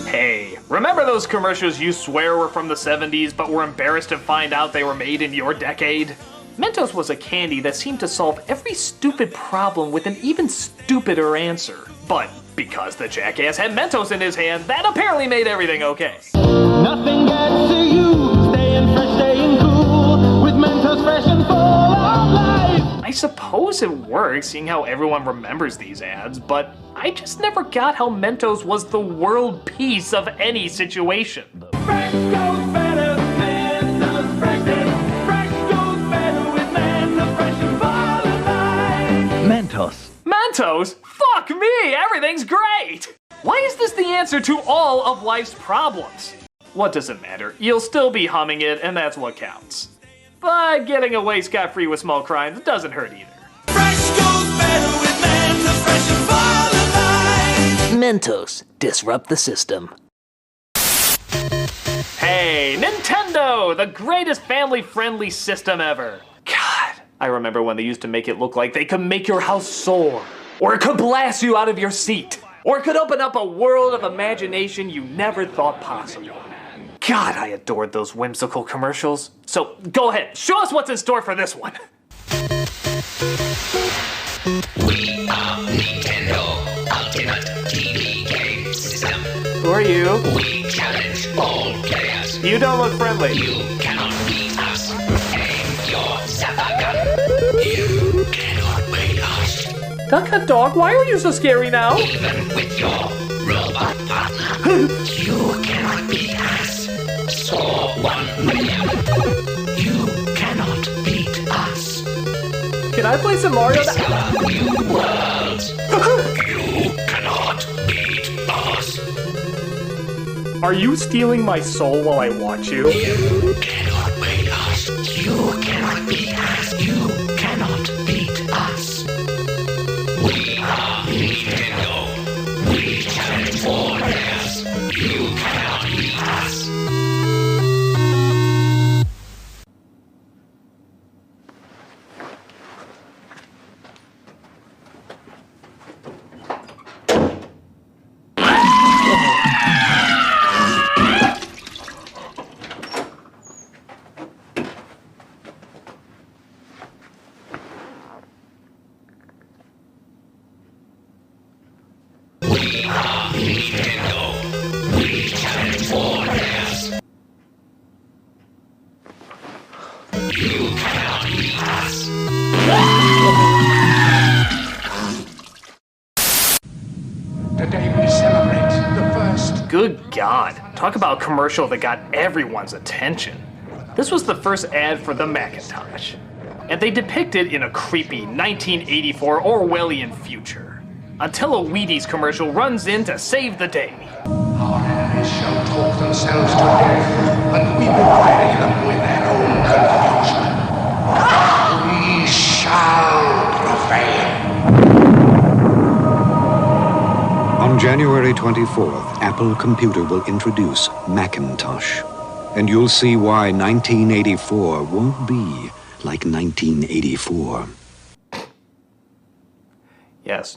Hey, remember those commercials you swear were from the 70s but were embarrassed to find out they were made in your decade? Mentos was a candy that seemed to solve every stupid problem with an even stupider answer. But because the jackass had Mentos in his hand, that apparently made everything okay. Nothing gets to you, staying fresh, staying cool, with Mentos fresh and full of life. I suppose it works, seeing how everyone remembers these ads, but I just never got how Mentos was the world peace of any situation. Fresh goes better, Mentos fresh, fresh goes better with Mentos fresh and full. Mentos? Fuck me, everything's great! Why is this the answer to all of life's problems? What does it matter? You'll still be humming it, and that's what counts. But getting away scot-free with small crimes doesn't hurt either. Mentos, disrupt the system. Hey, Nintendo! The greatest family-friendly system ever. God, I remember when they used to make it look like they could make your house soar. Or it could blast you out of your seat. Or it could open up a world of imagination you never thought possible. God, I adored those whimsical commercials. So, go ahead, show us what's in store for this one. We are Nintendo Ultimate TV Game System. Who are you? We challenge all players. You don't look friendly. You cannot beat us. Aim your zapper gun. You cannot beat us. Duck Dog, why are you so scary now? Even with your robot partner, you cannot beat us. Score 1 million. You cannot beat us. Can I play some Mario? Discover new worlds. You cannot beat us. Are you stealing my soul while I watch you? You cannot beat us. You cannot beat us. You cannot beat us. We are Nintendo. We challenge all players. You cannot beat us. We are Nintendo. We challenge all players. You cannot beat us. Today we celebrate the first. Good God. Talk about a commercial that got everyone's attention. This was the first ad for the Macintosh. And they depict it in a creepy 1984 Orwellian future. Until a Wheaties commercial runs in to save the day. Our enemies shall talk themselves to death, but we will bury them with their own confusion. We shall prevail. On January 24th, Apple Computer will introduce Macintosh. And you'll see why 1984 won't be like 1984. Yes.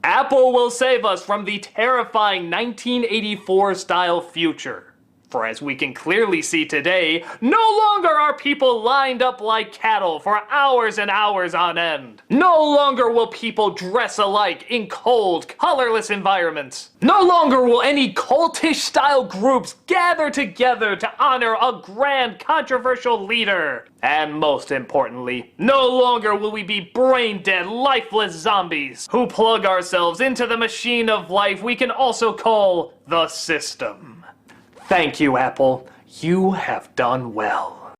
Apple will save us from the terrifying 1984-style future. For as we can clearly see today, no longer are people lined up like cattle for hours and hours on end. No longer will people dress alike in cold, colorless environments. No longer will any cultish-style groups gather together to honor a grand, controversial leader. And most importantly, no longer will we be brain-dead, lifeless zombies who plug ourselves into the machine of life we can also call the system. Thank you, Apple. You have done well.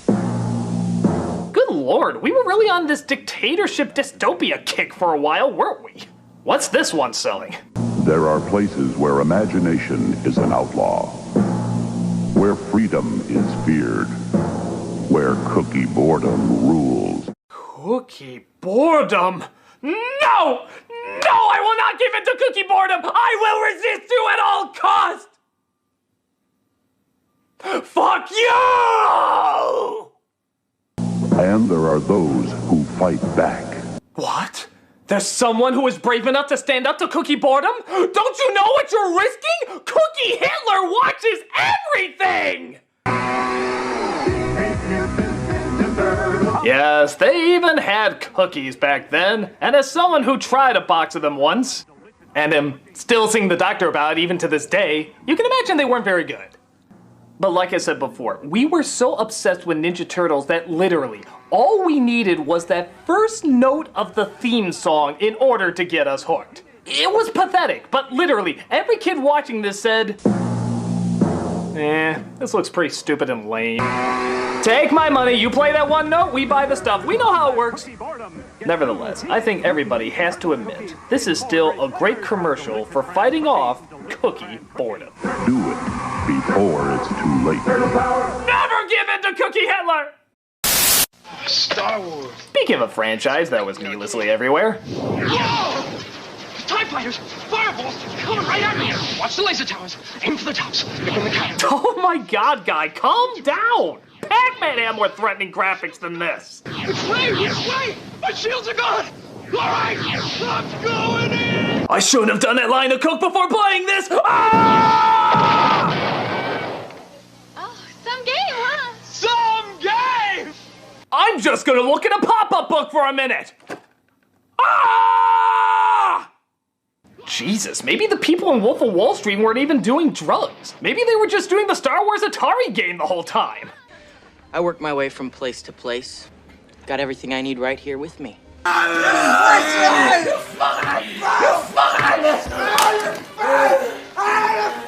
Good Lord, we were really on this dictatorship dystopia kick for a while, weren't we? What's this one selling? There are places where imagination is an outlaw, where freedom is feared, where cookie boredom rules. Cookie boredom? No! No, I will not give in to cookie boredom! I will resist you at all costs! Fuck you! And there are those who fight back. What? There's someone who is brave enough to stand up to cookie boredom? Don't you know what you're risking? Cookie Hitler watches everything! Yes, they even had cookies back then, and as someone who tried a box of them once, and am still seeing the doctor about it even to this day, you can imagine they weren't very good. But like I said before, we were so obsessed with Ninja Turtles that literally all we needed was that first note of the theme song in order to get us hooked. It was pathetic, but literally every kid watching this said, this looks pretty stupid and lame. Take my money, you play that one note, we buy the stuff. We know how it works. Nevertheless, I think everybody has to admit, this is still a great commercial for fighting off cookie boredom. Do it before it's too late. Never give in to Cookie Hitler! Star Wars. Speaking of a franchise that was needlessly everywhere. Whoa! TIE fighters! Fireballs! Coming right at me! Watch the laser towers! Aim for the tops! Pick on the cannon! Oh my god, guy, calm down! Pac-Man had more threatening graphics than this! Which way? Which way? My shields are gone! Alright! I'm going in! I shouldn't have done that line of coke before playing this! Ah! Oh, some game, huh? Some game! I'm just gonna look at a pop-up book for a minute! Ah! Jesus, maybe the people in Wolf of Wall Street weren't even doing drugs. Maybe they were just doing the Star Wars Atari game the whole time. I work my way from place to place. Got everything I need right here with me.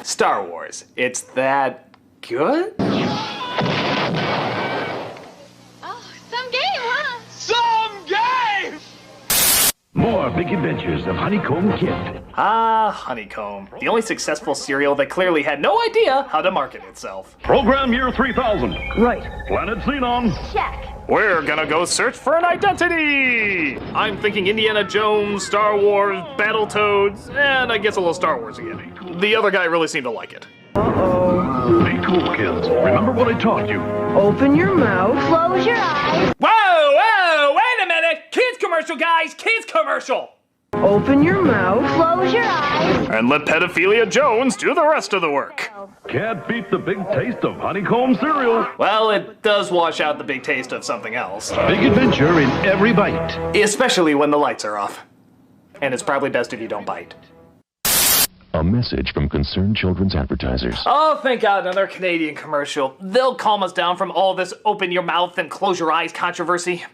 Star Wars, it's that good? Oh, some game, huh? Some game! More big adventures of Honeycomb Kid. Ah, Honeycomb. The only successful cereal that clearly had no idea how to market itself. Program year 3000. Right. Planet Xenon. Check. We're gonna go search for an identity! I'm thinking Indiana Jones, Star Wars, Battletoads, and I guess a little Star Wars again. The other guy really seemed to like it. Uh-oh. Be cool, kids. Remember what I taught you. Open your mouth. Close your eyes. Whoa, whoa, wait a minute! Kids commercial, guys! Kids commercial! Open your mouth. Close your eyes. And let Pedophilia Jones do the rest of the work. Can't beat the big taste of honeycomb cereal. Well, it does wash out the big taste of something else. Big adventure in every bite. Especially when the lights are off. And it's probably best if you don't bite. A message from Concerned Children's Advertisers. Oh, thank God, another Canadian commercial. They'll calm us down from all this open your mouth and close your eyes controversy.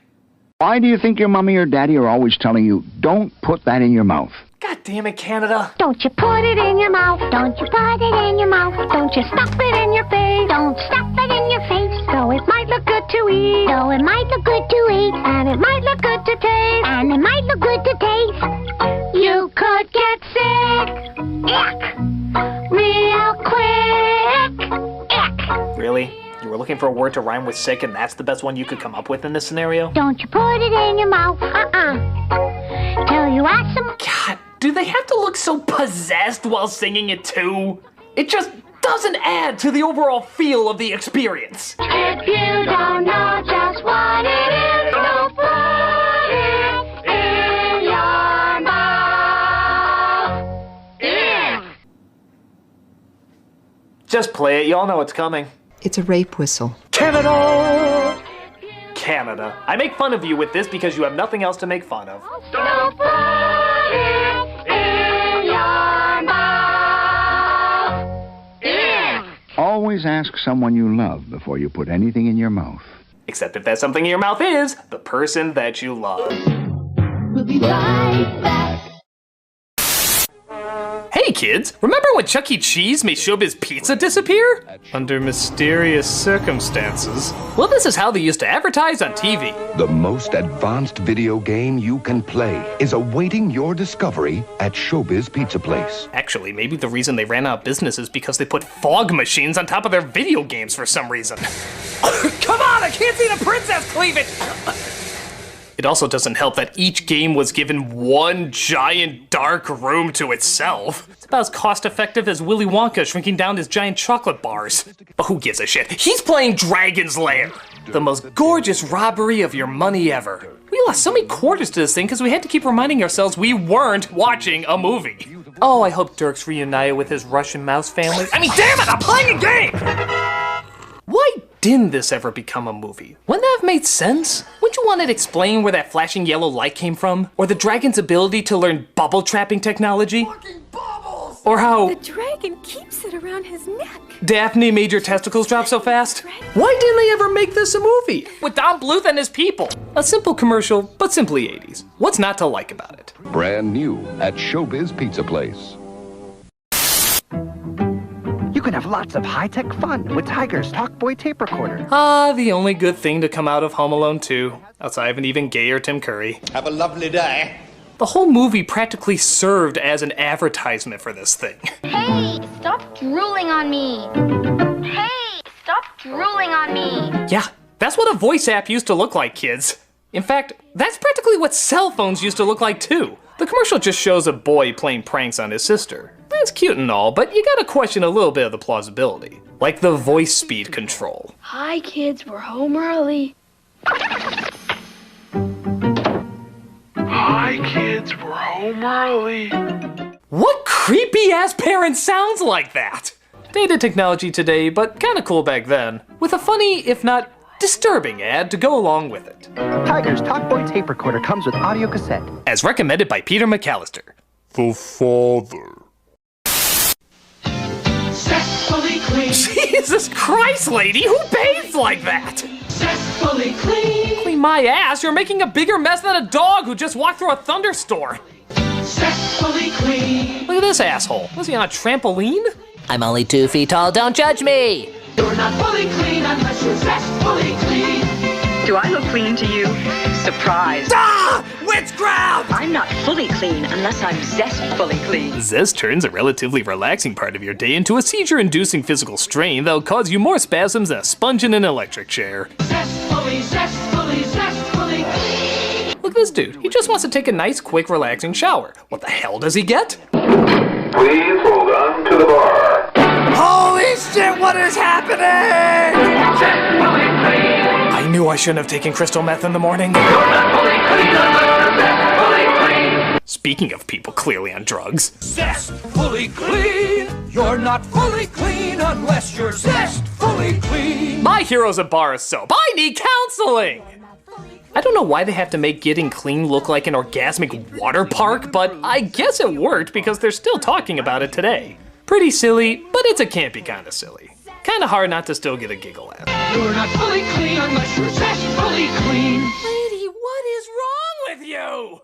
Why do you think your mommy or daddy are always telling you, don't put that in your mouth? God damn it, Canada. Don't you put it in your mouth. Don't you put it in your mouth. Don't you stuff it in your face. Don't stuff it in your face. Though it might look good to eat. Though it might look good to eat. And it might look good to taste. And it might look good to taste. You could get sick. Ick. Real quick. Ick. Really? You were looking for a word to rhyme with sick and that's the best one you could come up with in this scenario? Don't you put it in your mouth. Till you ask some... God, do they have to look so possessed while singing it too? It just doesn't add to the overall feel of the experience. If you don't know just what it is, don't put it in your mouth. Yeah. Just play it, y'all know it's coming. It's a rape whistle. Canada! Canada. I make fun of you with this because you have nothing else to make fun of. Don't put it in your mouth. Yeah. Always ask someone you love before you put anything in your mouth. Except if that something in your mouth is the person that you love. We'll be right back. Hey kids, remember when Chuck E. Cheese made Showbiz Pizza disappear? Under mysterious circumstances. Well, this is how they used to advertise on TV. The most advanced video game you can play is awaiting your discovery at Showbiz Pizza Place. Actually, maybe the reason they ran out of business is because they put fog machines on top of their video games for some reason. Come on, I can't see the princess cleavage! It also doesn't help that each game was given one giant dark room to itself. It's about as cost-effective as Willy Wonka shrinking down his giant chocolate bars. But who gives a shit? He's playing Dragon's Lair! The most gorgeous robbery of your money ever. We lost so many quarters to this thing because we had to keep reminding ourselves we weren't watching a movie. Oh, I hope Dirk's reunited with his Russian mouse family. I mean, damn it, I'm playing a game! Why didn't this ever become a movie? Wouldn't that have made sense? Wouldn't you want it explained where that flashing yellow light came from? Or the dragon's ability to learn bubble trapping technology? Fucking bubbles! Or how The dragon keeps it around his neck. Daphne made your testicles drop so fast? Why didn't they ever make this a movie? With Don Bluth and his people. A simple commercial, but simply 80s. What's not to like about it? Brand new at Showbiz Pizza Place. You can have lots of high-tech fun with Tiger's Talkboy tape recorder. Ah, the only good thing to come out of Home Alone 2, outside of an even gayer Tim Curry. Have a lovely day. The whole movie practically served as an advertisement for this thing. Hey, stop drooling on me. Hey, stop drooling on me. Yeah, that's what a voice app used to look like, kids. In fact, that's practically what cell phones used to look like too. The commercial just shows a boy playing pranks on his sister. That's cute and all, but you gotta question a little bit of the plausibility. Like the voice speed control. Hi kids, we're home early. Hi kids, we're home early. What creepy ass parent sounds like that? Dated technology today, but kinda cool back then. With a funny, if not disturbing ad to go along with it. Tiger's Talkboy tape recorder comes with audio cassette. As recommended by Peter McAllister. The father. Zestfully clean. Jesus Christ, lady, who bathes like that? Zestfully clean. Clean my ass, you're making a bigger mess than a dog who just walked through a thunderstorm. Zestfully clean. Look at this asshole. Was he on a trampoline? I'm only 2 feet tall, don't judge me. You're not fully clean unless you're zestfully clean. Do I look clean to you? Surprise. Ah! Witchcraft! I'm not fully clean unless I'm zestfully clean. Zest turns a relatively relaxing part of your day into a seizure-inducing physical strain that'll cause you more spasms than a sponge in an electric chair. Zestfully, zestfully, zestfully clean. Look at this dude. He just wants to take a nice, quick, relaxing shower. What the hell does he get? Please hold on to the bar. Holy shit, what is happening? I knew I shouldn't have taken crystal meth in the morning. Speaking of people clearly on drugs. Zestfully clean. You're not fully clean unless you're zestfully clean. My hero's a bar of soap. I need counseling! I don't know why they have to make getting clean look like an orgasmic water park, but I guess it worked because they're still talking about it today. Pretty silly, but it's a campy kind of silly. Kind of hard not to still get a giggle at. You're not fully clean unless you're zestfully clean. Lady, what is wrong with you?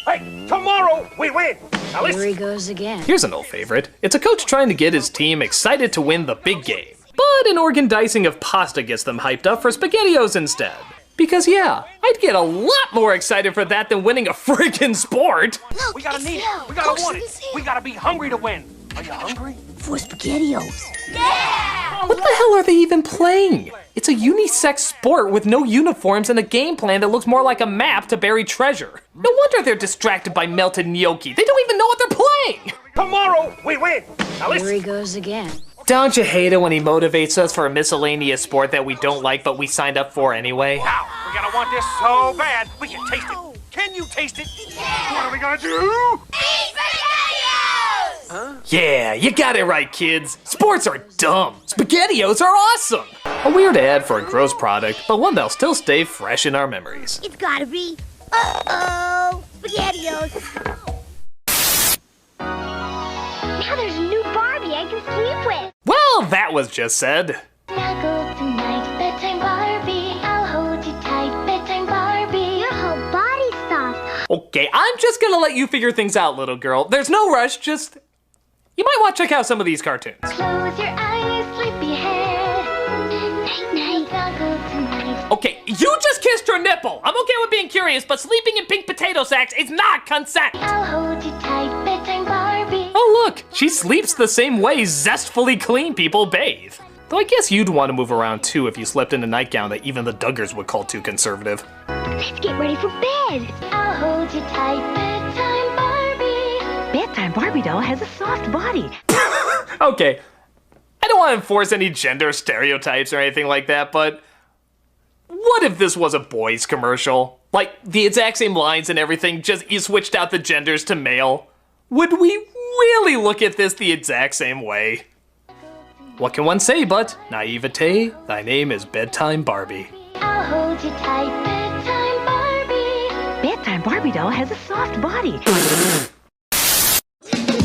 Hey, tomorrow we win. Now Here he goes again. Here's an old favorite. It's a coach trying to get his team excited to win the big game. But an organ dicing of pasta gets them hyped up for SpaghettiOs instead. Because yeah, I'd get a lot more excited for that than winning a freaking sport. Look, we gotta need him. it. We gotta Coach, want it. We gotta be hungry to win. Are you hungry? For SpaghettiOs. Yeah! What the hell are they even playing? It's a unisex sport with no uniforms and a game plan that looks more like a map to bury treasure. No wonder they're distracted by melted gnocchi. They don't even know what they're playing. Tomorrow we win. Now listen. Here he goes again. Don't you hate it when he motivates us for a miscellaneous sport that we don't like but we signed up for anyway? Wow, we're gonna want this so bad. We can taste it. Can you taste it? Yeah. What are we gonna do? Eat SpaghettiOs! Huh? Yeah, you got it right, kids. Sports are dumb. SpaghettiOs are awesome. A weird ad for a gross product, but one that'll still stay fresh in our memories. It's gotta be. Uh-oh. SpaghettiOs. Now there's a new Barbie I can sleep with. Well, that was just said. Snuggle tonight, bedtime Barbie. I'll hold you tight, bedtime Barbie. Your whole body's soft. Okay, I'm just gonna let you figure things out, little girl. There's no rush, just... You might want to check out some of these cartoons. Close your eyes, sleepyhead. Night, night, snuggle tonight. Okay, you just kissed your nipple. I'm okay with being curious, but sleeping in pink potato sacks is not consent. I'll hold you tight, bedtime Barbie. Oh look, she sleeps the same way zestfully clean people bathe. Though I guess you'd want to move around too if you slept in a nightgown that even the Duggars would call too conservative. Let's get ready for bed. I'll hold you tight, bedtime Barbie. Bedtime Barbie doll has a soft body. Okay, I don't want to enforce any gender stereotypes or anything like that, but what if this was a boys commercial? Like, the exact same lines and everything, just you switched out the genders to male. Would we really look at this the exact same way? What can one say but, naivete, thy name is Bedtime Barbie. I'll hold you tight, bedtime Barbie. Bedtime Barbie doll has a soft body.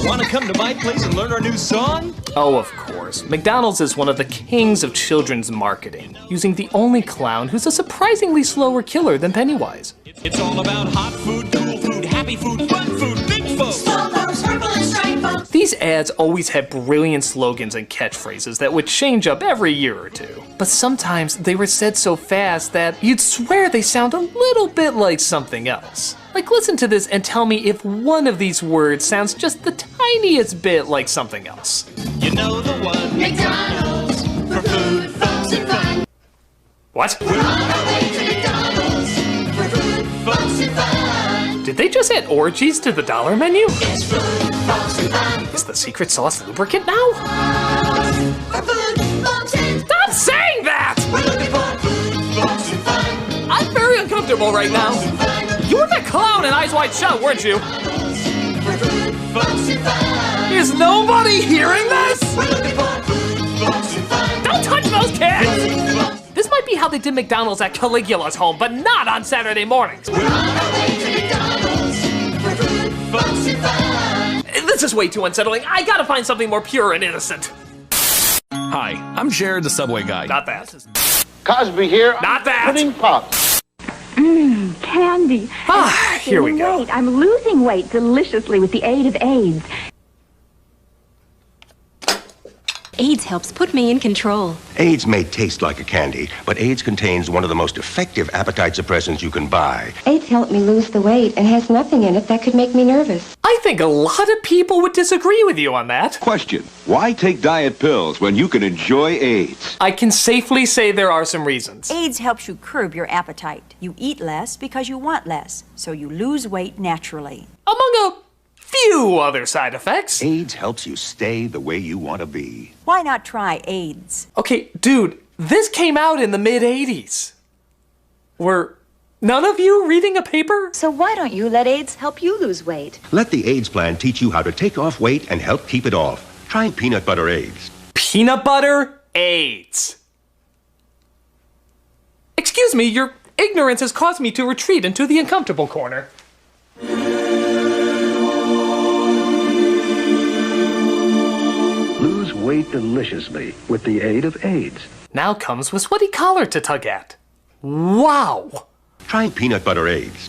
Want to come to my place and learn our new song? Oh, of course. McDonald's is one of the kings of children's marketing, using the only clown who's a surprisingly slower killer than Pennywise. It's all about hot food, cool food, happy food, fun food, big folks. Small folks, purple and striped folks. These ads always had brilliant slogans and catchphrases that would change up every year or two. But sometimes they were said so fast that you'd swear they sound a little bit like something else. Like, listen to this and tell me if one of these words sounds just the tiniest bit like something else. You know the one. McDonald's for food, folks, and fun. What? We're on our way to McDonald's for food, folks, and fun. Did they just add orgies to the dollar menu? It's food, folks, and fun. Is the secret sauce lubricant now? For food, folks, and fun. Stop saying that! We're looking for food, folks, and fun. I'm very uncomfortable right now. You were that clown in Eyes Wide Shut, weren't you? For food, folks, and fun. Is nobody hearing this? We're looking for food, folks, and fun. Don't touch those kids! This might be how they did McDonald's at Caligula's home, but not on Saturday mornings. We're on our way to McDonald's for food, folks, and fun. This is way too unsettling. I gotta find something more pure and innocent. Hi, I'm Jared, the Subway guy. Not that. Cosby here. Not that. Pudding pops. Candy. Ah, here we go. Weight. I'm losing weight deliciously with the aid of AIDS. AIDS helps put me in control. AIDS may taste like a candy, but AIDS contains one of the most effective appetite suppressants you can buy. AIDS helped me lose the weight and has nothing in it that could make me nervous. I think a lot of people would disagree with you on that. Question: why take diet pills when you can enjoy AIDS? I can safely say there are some reasons. AIDS helps you curb your appetite. You eat less because you want less, so you lose weight naturally. Among a few other side effects. AIDS helps you stay the way you want to be. Why not try AIDS? Okay, dude, this came out in the mid-'80s. Were none of you reading a paper? So why don't you let AIDS help you lose weight? Let the AIDS plan teach you how to take off weight and help keep it off. Try peanut butter AIDS. Peanut butter AIDS. Excuse me, your ignorance has caused me to retreat into the uncomfortable corner. Lose weight deliciously with the aid of AIDS. Now comes with sweaty collar to tug at. Wow. Try peanut butter AIDS.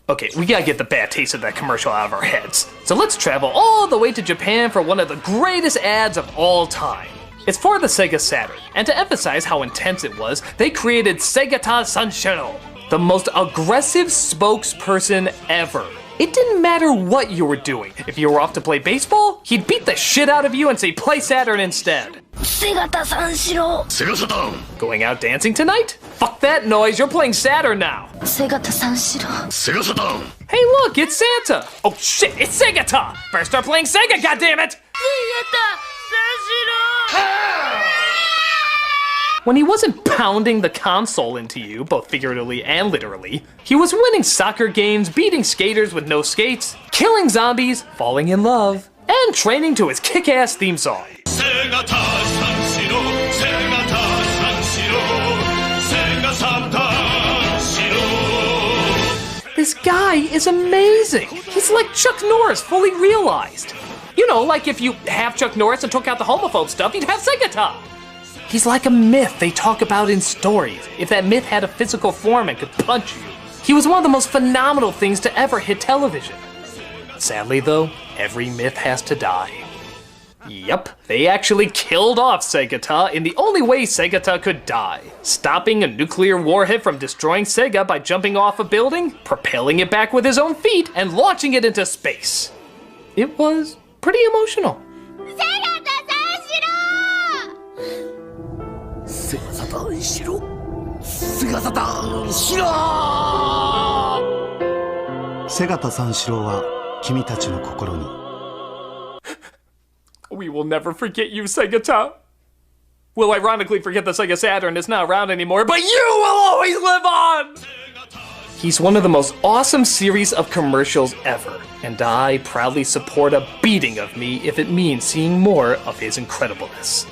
Okay, we gotta get the bad taste of that commercial out of our heads. So let's travel all the way to Japan for one of the greatest ads of all time. It's for the Sega Saturn, and to emphasize how intense it was, they created Segata Sanshiro, the most aggressive spokesperson ever. It didn't matter what you were doing. If you were off to play baseball, he'd beat the shit out of you and say play Saturn instead. Segata Sanshiro. Sega Saturn. Going out dancing tonight? Fuck that noise, you're playing Saturn now. Segata Sanshiro. Sega Saturn. Hey look, it's Santa. Oh shit, it's Segata. Better start playing Sega, goddammit. Segata Sanshiro. When he wasn't pounding the console into you, both figuratively and literally, he was winning soccer games, beating skaters with no skates, killing zombies, falling in love, and training to his kick-ass theme song. This guy is amazing. He's like Chuck Norris, fully realized. You know, like if you have Chuck Norris and took out the homophobe stuff, you'd have Segata. He's like a myth they talk about in stories. If that myth had a physical form and could punch you. He was one of the most phenomenal things to ever hit television. Sadly though, every myth has to die. Yep, they actually killed off Segata in the only way Segata could die. Stopping a nuclear warhead from destroying Sega by jumping off a building, propelling it back with his own feet, and launching it into space. It was pretty emotional. We will never forget you, Segata. We'll ironically forget the Sega Saturn is not around anymore, but you will always live on! He's one of the most awesome series of commercials ever, and I proudly support a beating of me if it means seeing more of his incredibleness.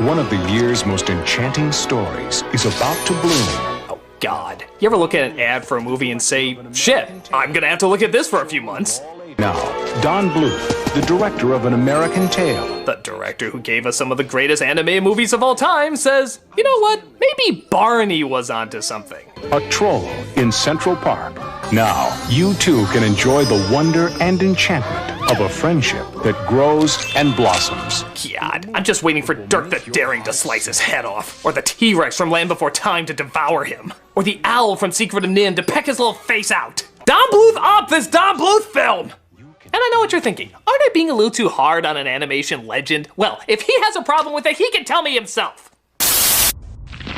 One of the year's most enchanting stories is about to bloom. Oh God. You ever look at an ad for a movie and say, shit, I'm gonna have to look at this for a few months? Now, Don Bluth, the director of An American Tail. The director who gave us some of the greatest anime movies of all time says, you know what, maybe Barney was onto something. A troll in Central Park. Now, you too can enjoy the wonder and enchantment of a friendship that grows and blossoms. God, I'm just waiting for Dirk the Daring to slice his head off, or the T-Rex from Land Before Time to devour him, or the owl from Secret of Nin to peck his little face out. Don Bluth up this Don Bluth film! And I know what you're thinking. Aren't I being a little too hard on an animation legend? Well, if he has a problem with it, he can tell me himself.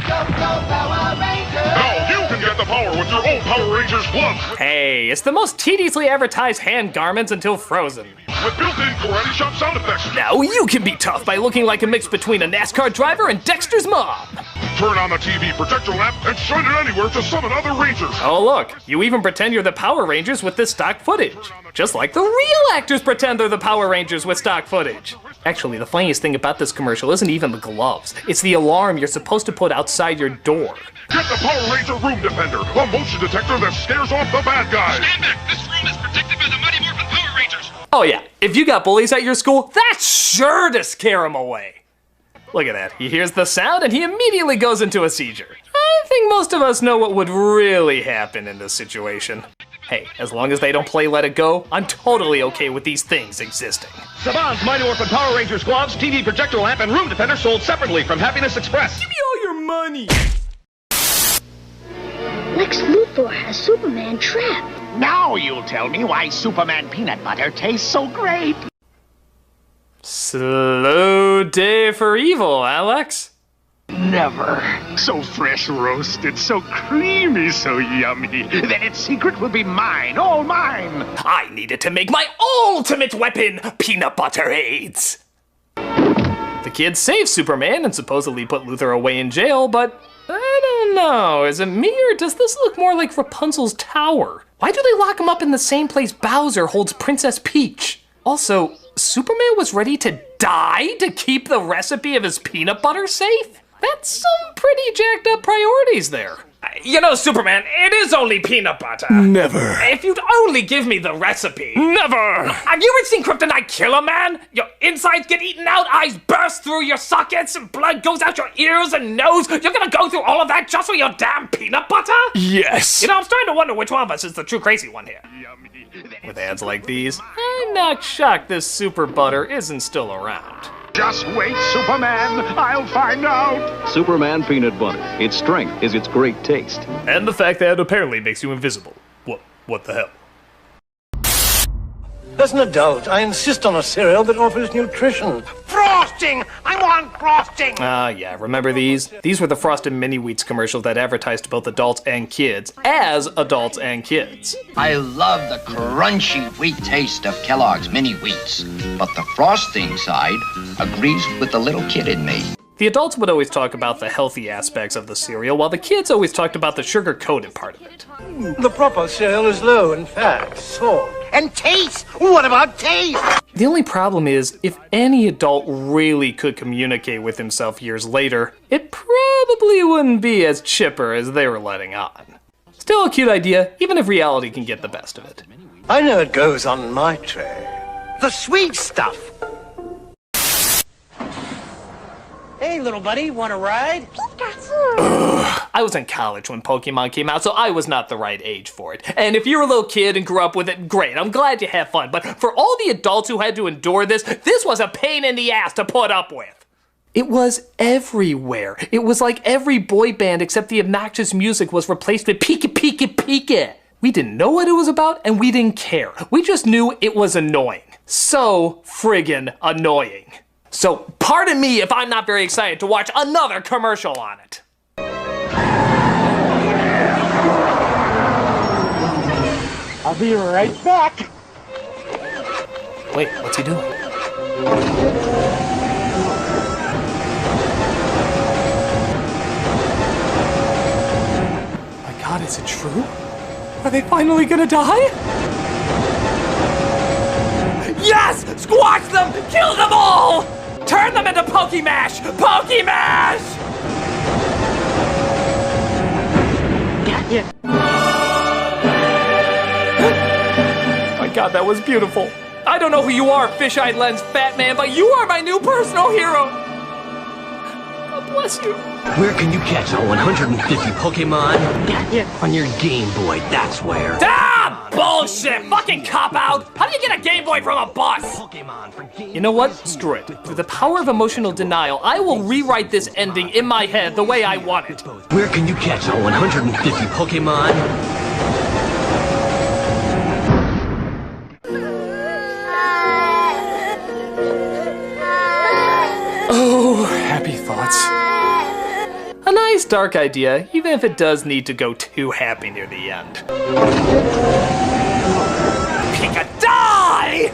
Now you can get the power with your own Power Rangers gloves. Hey, it's the most tediously advertised hand garments until Frozen. With built-in karate chop sound effects. Now you can be tough by looking like a mix between a NASCAR driver and Dexter's mom. Turn on the TV projector lamp and shine it anywhere to summon other Rangers. Oh look, you even pretend you're the Power Rangers with this stock footage. Just like the real actors pretend they're the Power Rangers with stock footage. Actually, the funniest thing about this commercial isn't even the gloves. It's the alarm you're supposed to put outside your door. Get the Power Ranger Room Defender, a motion detector that scares off the bad guys. Stand back, this room is protected by the Mighty Morphin Power Rangers. Oh yeah, if you got bullies at your school, that's sure to scare them away. Look at that, he hears the sound and he immediately goes into a seizure. I think most of us know what would really happen in this situation. Hey, as long as they don't play Let It Go, I'm totally okay with these things existing. Saban's Mighty Morphin Power Rangers gloves, TV projector lamp, and room defender sold separately from Happiness Express. Give me all your money! Lex Luthor has Superman trapped. Now you'll tell me why Superman peanut butter tastes so great. Slow day for evil, Alex. Never. So fresh roasted, so creamy, so yummy. Then its secret will be mine, all mine. I needed to make my ultimate weapon, peanut butter aids. The kids save Superman and supposedly put Luthor away in jail, but I don't know. Is it me or does this look more like Rapunzel's tower? Why do they lock him up in the same place Bowser holds Princess Peach? Also, Superman was ready to die to keep the recipe of his peanut butter safe? That's some pretty jacked up priorities there. You know, Superman, it is only peanut butter. Never. If you'd only give me the recipe. Never. Have you ever seen Kryptonite kill a man? Your insides get eaten out, eyes burst through your sockets, and blood goes out your ears and nose. You're gonna go through all of that just for your damn peanut butter? Yes. You know, I'm starting to wonder which one of us is the true crazy one here. With ads like these, I'm not shocked this super butter isn't still around. Just wait, Superman. I'll find out. Superman peanut butter. Its strength is its great taste. And the fact that it apparently makes you invisible. What the hell? As an adult, I insist on a cereal that offers nutrition. Frosting! I want frosting! Yeah, remember these? These were the Frosted Mini Wheats commercials that advertised to both adults and kids, as adults and kids. I love the crunchy wheat taste of Kellogg's Mini Wheats, but the frosting side agrees with the little kid in me. The adults would always talk about the healthy aspects of the cereal, while the kids always talked about the sugar-coated part of it. The proper cereal is low in fat, salt. And taste! What about taste? The only problem is, if any adult really could communicate with himself years later, it probably wouldn't be as chipper as they were letting on. Still a cute idea, even if reality can get the best of it. I know it goes on my tray. The sweet stuff. Hey, little buddy, want a ride? I was in college when Pokemon came out, so I was not the right age for it. And if you're a little kid and grew up with it, great, I'm glad you had fun. But for all the adults who had to endure this was a pain in the ass to put up with. It was everywhere. It was like every boy band except the obnoxious music was replaced with Pika Pika Pika. We didn't know what it was about and we didn't care. We just knew it was annoying. So friggin' annoying. So pardon me if I'm not very excited to watch another commercial on it. I'll be right back. Wait, what's he doing? My God, is it true? Are they finally gonna die? Yes! Squash them! Kill them all! Turn them into Pokemash! Pokemash! Got you. My God, that was beautiful. I don't know who you are, fish-eyed lens fat man, but you are my new personal hero. God bless you. Where can you catch all 150 Pokemon? On your Game Boy, that's where. Ah, bullshit! Fucking cop-out! How do you get a Game Boy from a bus? You know what? Screw it. Through the power of emotional denial, I will rewrite this ending in my head the way I want it. Where can you catch all 150 Pokemon? Oh, happy thoughts. A nice dark idea, even if it does need to go too happy near the end. Pika-die!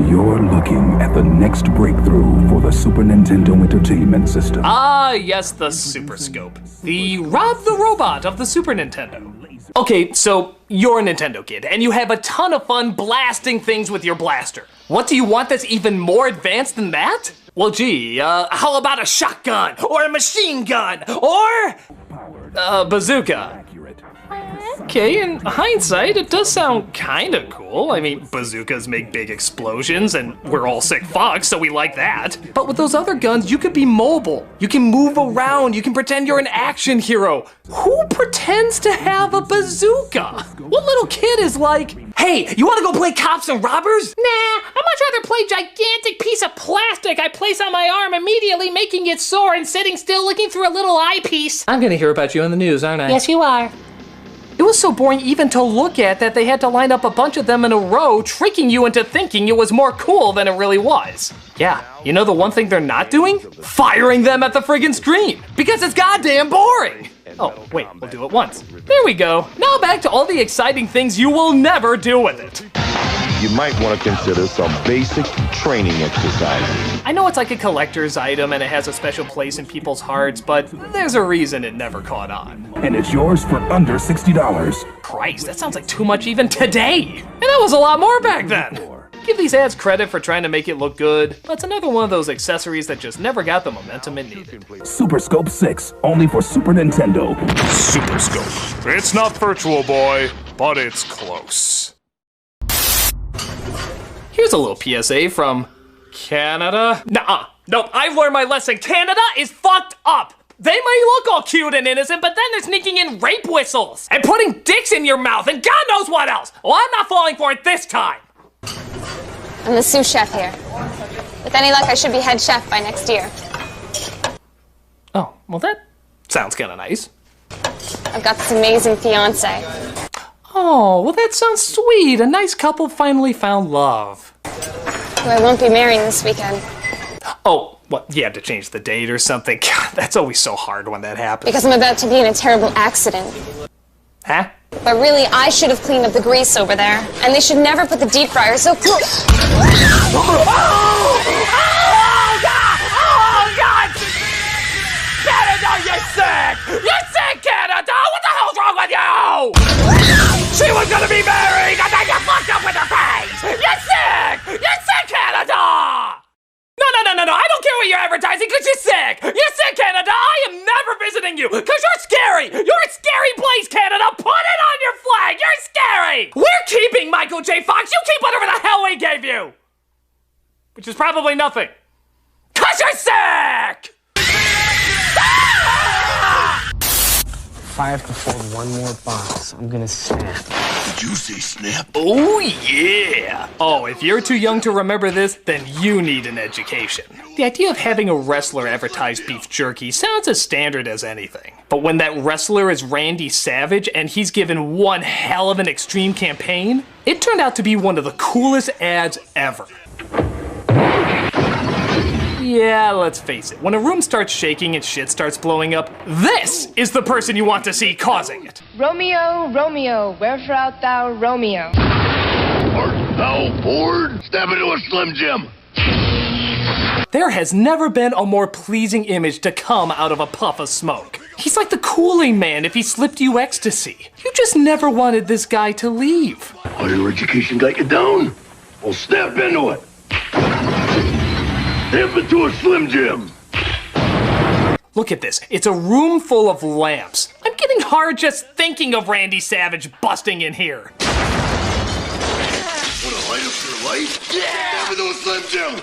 You're looking at the next breakthrough for the Super Nintendo Entertainment System. Ah, yes, the Super Scope. The Rob the Robot of the Super Nintendo. Okay, so you're a Nintendo kid, and you have a ton of fun blasting things with your blaster. What do you want that's even more advanced than that? Well, gee, how about a shotgun, or a machine gun, or a bazooka? Okay, in hindsight, it does sound kinda cool. I mean, bazookas make big explosions, and we're all sick fucks, so we like that. But with those other guns, you could be mobile. You can move around, you can pretend you're an action hero. Who pretends to have a bazooka? What little kid is like, hey, you wanna go play cops and robbers? Nah, I'd much rather play gigantic piece of plastic I place on my arm, immediately making it sore and sitting still looking through a little eyepiece. I'm gonna hear about you in the news, aren't I? Yes, you are. It was so boring even to look at that they had to line up a bunch of them in a row, tricking you into thinking it was more cool than it really was. Yeah, you know the one thing they're not doing? Firing them at the friggin' screen, because it's goddamn boring. Oh, wait, we'll do it once. There we go. Now back to all the exciting things you will never do with it. You might want to consider some basic training exercises. I know it's like a collector's item and it has a special place in people's hearts, but there's a reason it never caught on. And it's yours for under $60. Christ, that sounds like too much even today. And that was a lot more back then. Give these ads credit for trying to make it look good, but it's another one of those accessories that just never got the momentum it needed. Super Scope 6, only for Super Nintendo. Super Scope. It's not Virtual Boy, but it's close. Here's a little PSA from Canada. Nuh-uh. Nope, I've learned my lesson. Canada is fucked up. They might look all cute and innocent, but then they're sneaking in rape whistles and putting dicks in your mouth and God knows what else. Well, I'm not falling for it this time. I'm the sous chef here. With any luck, I should be head chef by next year. Oh, well that sounds kind of nice. I've got this amazing fiance. Oh, well that sounds sweet. A nice couple finally found love. Who I won't be marrying this weekend. Oh, what, you had to change the date or something? God, that's always so hard when that happens. Because I'm about to be in a terrible accident. Huh? But really, I should have cleaned up the grease over there. And they should never put the deep fryer so close. Oh, God! Oh, God! Canada, you're sick! You're sick, Canada! What the hell's wrong with you? She was gonna be married, and then you fucked up with her face! You're sick! You're sick, Canada! No, I don't care what you're advertising, because you're sick! You're sick, Canada! I am never visiting you, because you're scary! You're a scary place, Canada! Put it on your flag! You're scary! We're keeping Michael J. Fox! You keep whatever the hell we gave you! Which is probably nothing. Because you're sick! If I have to fold one more box, I'm gonna snap. Did you say snap? Oh, yeah! Oh, if you're too young to remember this, then you need an education. The idea of having a wrestler advertise beef jerky sounds as standard as anything. But when that wrestler is Randy Savage and he's given one hell of an extreme campaign, it turned out to be one of the coolest ads ever. Yeah, let's face it, when a room starts shaking and shit starts blowing up, this is the person you want to see causing it. Romeo, Romeo, wherefore art thou, Romeo? Art thou bored? Step into a Slim Jim. There has never been a more pleasing image to come out of a puff of smoke. He's like the Kool-Aid Man if he slipped you ecstasy. You just never wanted this guy to leave. Oh, your education got you down? Well, step into it. Step into a Slim Jim. Look at this. It's a room full of lamps. I'm getting hard just thinking of Randy Savage busting in here. light up your life? Yeah! Never do a Slim Jim!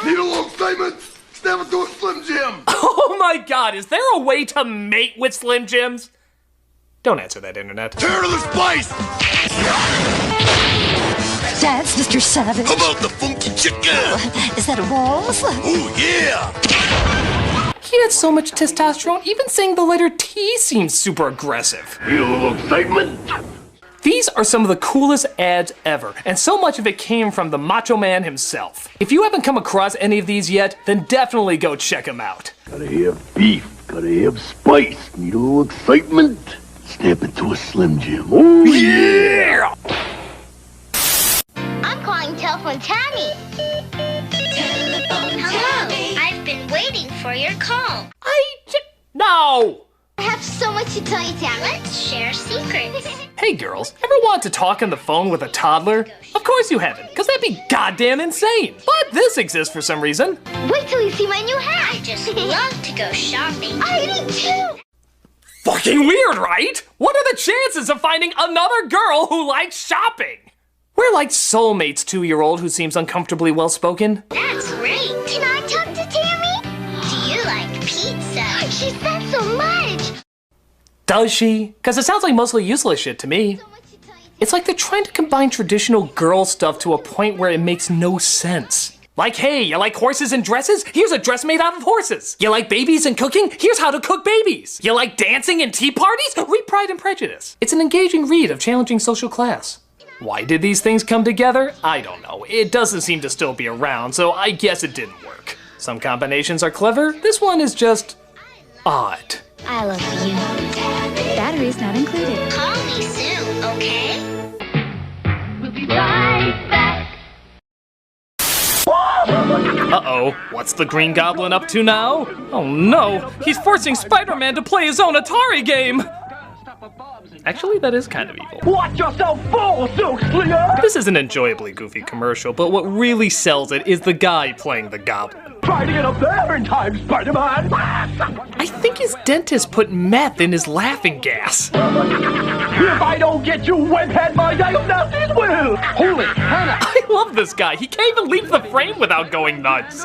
Need a little excitement? Step into a Slim Jim! Oh my god, is there a way to mate with Slim Jims? Don't answer that, Internet. Turn to the spice! That's Mr. Savage. How about the funky chicken? Is that a waltz? Oh, yeah! He had so much testosterone, even saying the letter T seems super aggressive. Need a little excitement? These are some of the coolest ads ever, and so much of it came from the Macho Man himself. If you haven't come across any of these yet, then definitely go check them out. Gotta have beef, gotta have spice. Need a little excitement? Step into a Slim Jim. Oh, yeah! I'm calling Telephone Tammy. Hello. I've been waiting for your call. No! I have so much to tell you, Tammy. Let's share secrets. Hey girls, ever want to talk on the phone with a toddler? Of course you haven't, because that'd be goddamn insane. But this exists for some reason. Wait till you see my new hat. I just love to go shopping. I do too. Fucking weird, right? What are the chances of finding another girl who likes shopping? We're like soulmates, 2-year-old who seems uncomfortably well-spoken. That's great. Can I talk to Tammy? Do you like pizza? She said so much. Does she? Because it sounds like mostly useless shit to me. It's like they're trying to combine traditional girl stuff to a point where it makes no sense. Like, hey, you like horses and dresses? Here's a dress made out of horses. You like babies and cooking? Here's how to cook babies. You like dancing and tea parties? Read Pride and Prejudice. It's an engaging read of challenging social class. Why did these things come together? I don't know. It doesn't seem to still be around, so I guess it didn't work. Some combinations are clever. This one is just odd. I love you. Batteries not included. Call me soon, okay? We'll be right back. Uh-oh, what's the Green Goblin up to now? Oh no, he's forcing Spider-Man to play his own Atari game! Actually, that is kind of evil. Watch yourself fall, Silk Slinger! This is an enjoyably goofy commercial, but what really sells it is the guy playing the Goblin. Try to get up there in time, Spider-Man! I think his dentist put meth in his laughing gas. If I don't get you, webhead, my diagnoses will! Holy Hannah! I love this guy. He can't even leave the frame without going nuts.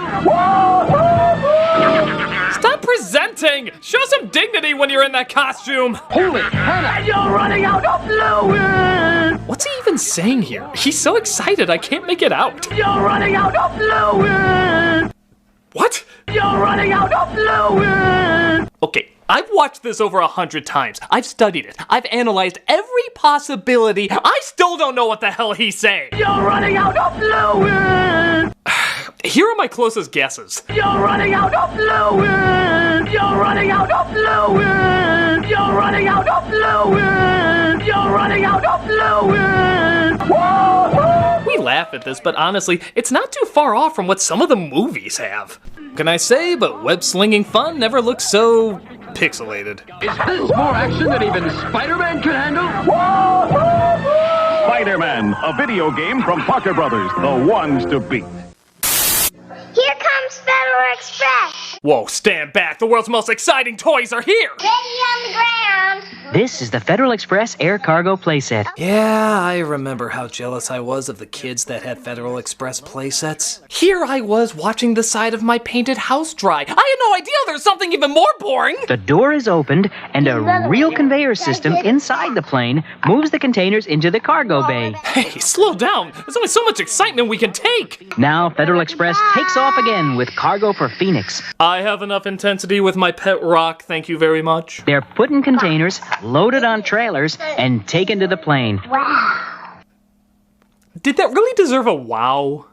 Stop presenting! Show some dignity when you're in that costume. Holy Hannah! And you're running out of fluid! What's he even saying here? He's so excited I can't make it out. You're running out of fluid! What? You're running out of fluid! Okay, I've watched this over 100 times. I've studied it. I've analyzed every possibility. I still don't know what the hell he's saying. You're running out of fluid! Here are my closest guesses. You're running out of fluid! You're running out of fluid! You're running out of fluid! You're running out of fluid! We laugh at this, but honestly, it's not too far off from what some of the movies have. Can I say, but web-slinging fun never looked so pixelated. Is this more action than even Spider-Man can handle? Spider-Man, a video game from Parker Brothers, the ones to beat. Here comes Federal Express. Whoa, stand back. The world's most exciting toys are here. Ready on the ground. This is the Federal Express Air Cargo playset. Yeah, I remember how jealous I was of the kids that had Federal Express playsets. Here I was watching the side of my painted house dry. I had no idea there's something even more boring. The door is opened, and a real conveyor system inside the plane moves the containers into the cargo bay. Hey, slow down. There's only so much excitement we can take. Now Federal Express takes off again with cargo for Phoenix. I have enough intensity with my pet rock, thank you very much. They're put in containers, loaded on trailers, and taken to the plane. Wow. Did that really deserve a wow?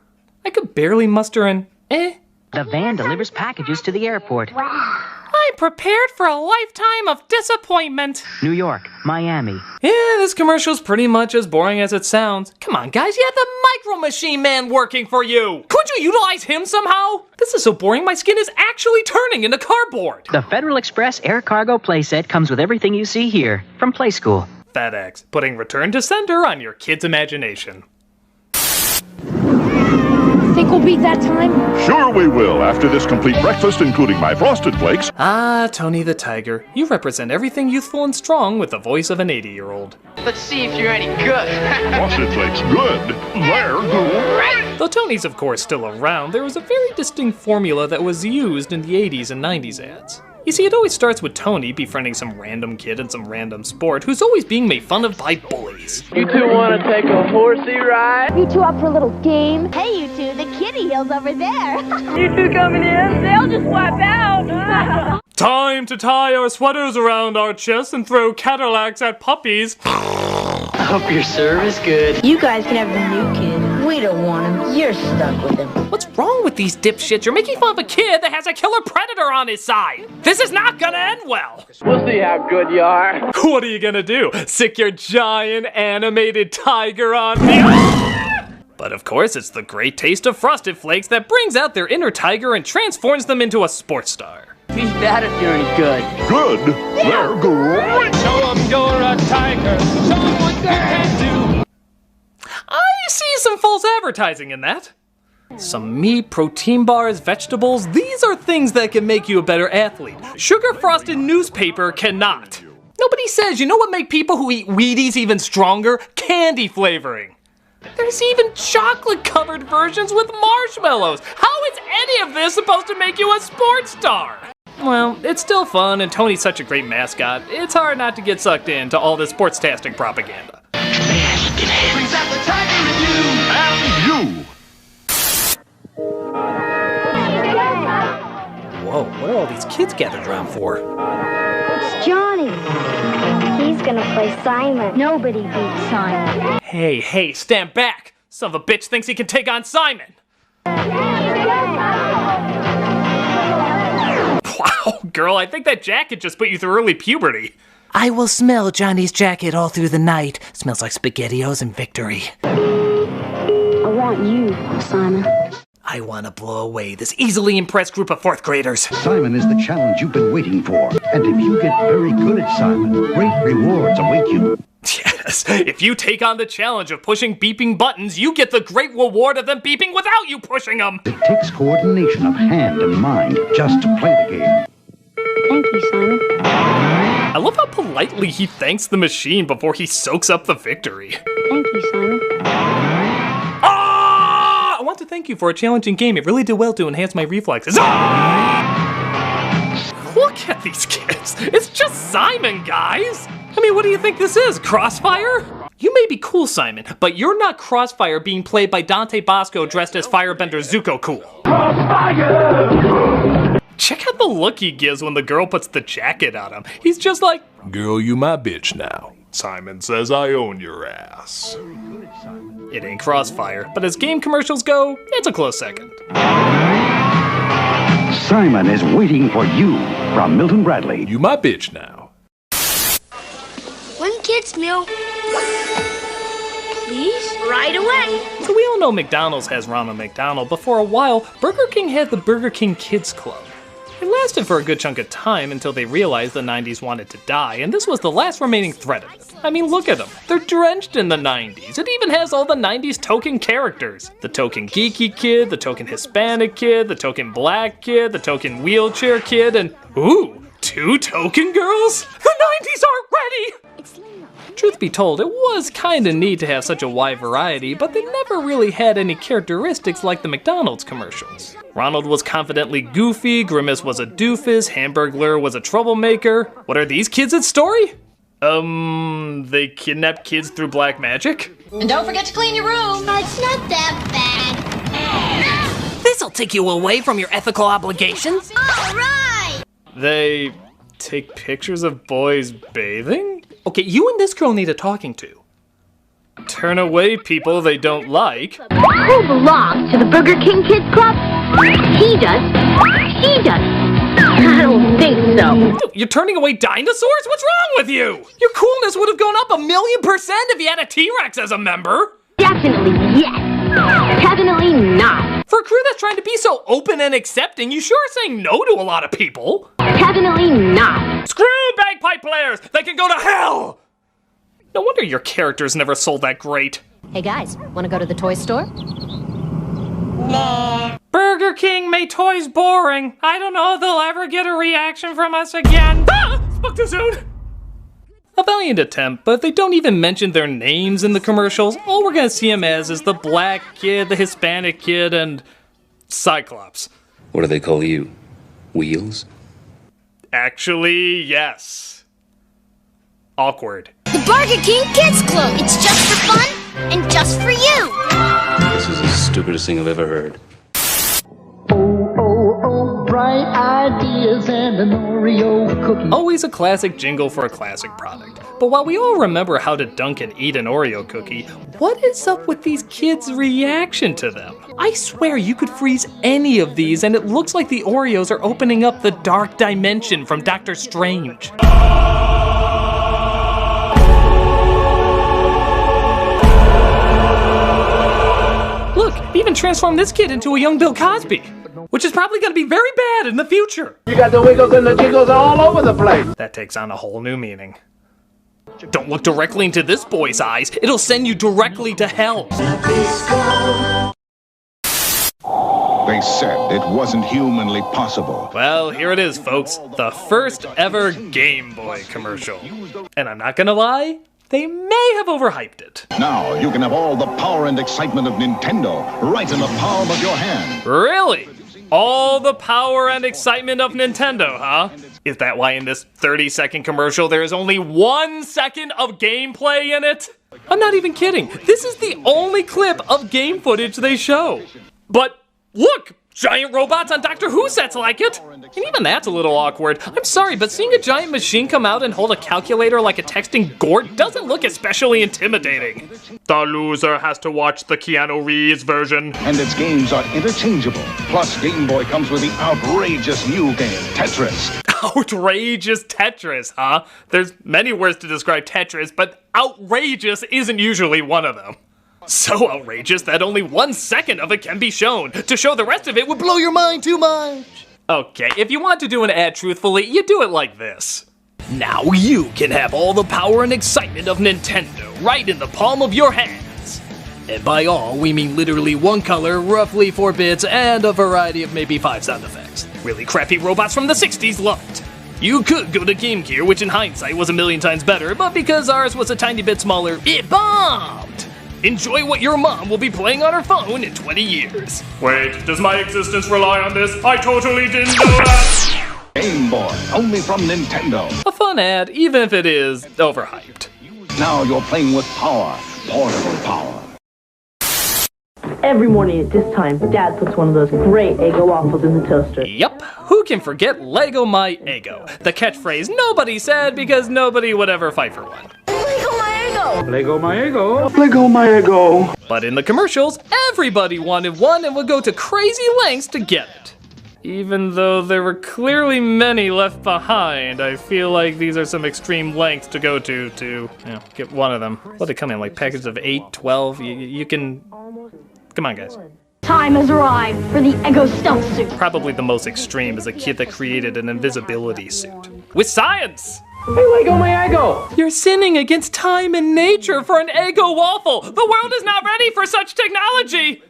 I could barely muster an eh. The van delivers packages to the airport. Wow. I'm prepared for a lifetime of disappointment. New York, Miami. Yeah, this commercial's pretty much as boring as it sounds. Come on, guys, you have the Micro Machine Man working for you. Couldn't you utilize him somehow? This is so boring, my skin is actually turning into cardboard. The Federal Express Air Cargo playset comes with everything you see here from Play School. FedEx, putting return to sender on your kid's imagination. Think think we'll beat that time? Sure we will, after this complete breakfast, including my Frosted Flakes. Ah, Tony the Tiger, you represent everything youthful and strong with the voice of an 80-year-old. Let's see if you're any good. Frosted Flakes, good. They're great. Though Tony's of course still around, there was a very distinct formula that was used in the 80s and 90s ads. You see, it always starts with Tony befriending some random kid in some random sport who's always being made fun of by bullies. You two want to take a horsey ride? You two up for a little game? Hey, you two, the kitty hill's over there. You two coming in? They'll just wipe out. Time to tie our sweaters around our chests and throw Cadillacs at puppies. I hope your serve is good. You guys can have the new kid. We don't want him. You're stuck with him. What's wrong with these dipshits? You're making fun of a kid that has a killer predator on his side. This is not gonna end well. We'll see how good you are. What are you gonna do? Sick your giant animated tiger on me? But of course, it's the great taste of Frosted Flakes that brings out their inner tiger and transforms them into a sports star. Be bad if you're any good. Good? They're great. Show 'em you're a tiger. Show 'em what they can do. I see some false advertising in that. Some meat, protein bars, vegetables, these are things that can make you a better athlete. Sugar-frosted newspaper cannot. Nobody says, you know what make people who eat Wheaties even stronger? Candy flavoring. There's even chocolate-covered versions with marshmallows. How is any of this supposed to make you a sports star? Well, it's still fun, and Tony's such a great mascot, it's hard not to get sucked into all this sports-tastic propaganda. Brings out the tiger in you. And you. Whoa, what are all these kids gathered around for? It's Johnny. He's gonna play Simon. Nobody beats Simon. Hey, stand back! Son of a bitch thinks he can take on Simon! Wow, girl, I think that jacket just put you through early puberty. I will smell Johnny's jacket all through the night. Smells like SpaghettiOs and victory. I want you, Simon. I want to blow away this easily impressed group of 4th graders. Simon is the challenge you've been waiting for. And if you get very good at Simon, great rewards await you. Yes, if you take on the challenge of pushing beeping buttons, you get the great reward of them beeping without you pushing them. It takes coordination of hand and mind just to play the game. Thank you, Simon. I love how politely he thanks the machine before he soaks up the victory. Thank you, Simon. I want to thank you for a challenging game. It really did well to enhance my reflexes. Look at these kids. It's just Simon, guys. I mean, what do you think this is, Crossfire? You may be cool, Simon, but you're not Crossfire being played by Dante Bosco dressed as Firebender Zuko Cool. Crossfire! Check out the look he gives when the girl puts the jacket on him. He's just like, girl, you my bitch now. Simon says I own your ass. It ain't Crossfire, but as game commercials go, it's a close second. Simon is waiting for you from Milton Bradley. You my bitch now. 1 kid's meal. Please? Right away. So we all know McDonald's has Ronald McDonald, but for a while, Burger King had the Burger King Kids Club. It lasted for a good chunk of time until they realized the 90s wanted to die, and this was the last remaining thread of it. I mean, look at them. They're drenched in the 90s. It even has all the 90s token characters. The token geeky kid, the token Hispanic kid, the token black kid, the token wheelchair kid, and ooh, 2 token girls? The 90s aren't ready! Truth be told, it was kinda neat to have such a wide variety, but they never really had any characteristics like the McDonald's commercials. Ronald was confidently goofy, Grimace was a doofus, Hamburglar was a troublemaker. What are these kids' story? They kidnap kids through black magic? And don't forget to clean your room. It's not that bad. This'll take you away from your ethical obligations. All right. They take pictures of boys bathing? Okay, you and this girl need a talking to. Turn away people they don't like. Who belongs to the Burger King Kids Club? He does. She does. I don't think so. You're turning away dinosaurs? What's wrong with you? Your coolness would have gone up 1,000,000% if you had a T-Rex as a member. Definitely yes. Definitely not. For a crew that's trying to be so open and accepting, you sure are saying no to a lot of people. Definitely not. Screw bagpipe players! They can go to hell! No wonder your characters never sold that great. Hey guys, wanna go to the toy store? Nah. Burger King made toys boring. I don't know if they'll ever get a reaction from us again. Ah! Spoke too soon! A valiant attempt, but they don't even mention their names in the commercials. All we're gonna see them as is the black kid, the Hispanic kid, and Cyclops. What do they call you? Wheels? Actually, yes. Awkward. The Burger King Kids Club. It's just for fun and just for you. This is the stupidest thing I've ever heard. Bright ideas and an Oreo cookie. Always a classic jingle for a classic product. But while we all remember how to dunk and eat an Oreo cookie, what is up with these kids' reaction to them? I swear you could freeze any of these and it looks like the Oreos are opening up the dark dimension from Doctor Strange. Look, they even transformed this kid into a young Bill Cosby. Which is probably going to be very bad in the future. You got the wiggles and the jiggles all over the place. That takes on a whole new meaning. Don't look directly into this boy's eyes. It'll send you directly to hell. They said it wasn't humanly possible. Well, here it is, folks. The first ever Game Boy commercial. And I'm not going to lie, they may have overhyped it. Now you can have all the power and excitement of Nintendo right in the palm of your hand. Really? All the power and excitement of Nintendo, huh? Is that why in this 30-second commercial there is only 1 second of gameplay in it? I'm not even kidding. This is the only clip of game footage they show. But look! Giant robots on Doctor Who sets like it! And even that's a little awkward. I'm sorry, but seeing a giant machine come out and hold a calculator like a texting Gort doesn't look especially intimidating. The loser has to watch the Keanu Reeves version. And its games are interchangeable. Plus, Game Boy comes with the outrageous new game, Tetris. Outrageous Tetris, huh? There's many words to describe Tetris, but outrageous isn't usually one of them. So outrageous that only 1 second of it can be shown. To show the rest of it would blow your mind too much. Okay, if you want to do an ad truthfully, you do it like this. Now you can have all the power and excitement of Nintendo right in the palm of your hands. And by all, we mean literally one color, roughly 4 bits, and a variety of maybe 5 sound effects. Really crappy robots from the 60s loved. You could go to Game Gear, which in hindsight was a million times better, but because ours was a tiny bit smaller, it bombed! Enjoy what your mom will be playing on her phone in 20 years. Wait, does my existence rely on this? I totally didn't know that! Game Boy, only from Nintendo. A fun ad, even if it is overhyped. Now you're playing with power, portable power. Every morning at this time, Dad puts one of those great Eggo waffles in the toaster. Yup, who can forget Lego my Eggo? The catchphrase nobody said because nobody would ever fight for one. Lego my Eggo! Lego my ego. Lego my ego. But in the commercials, everybody wanted one and would go to crazy lengths to get it. Even though there were clearly many left behind, I feel like these are some extreme lengths to go to get one of them. What, they come in, like packages of 8, 12? You can... Come on, guys. Time has arrived for the Eggo stealth suit. Probably the most extreme is a kid that created an invisibility suit. With science! Hey, Lego my Eggo! You're sinning against time and nature for an Eggo waffle! The world is not ready for such technology!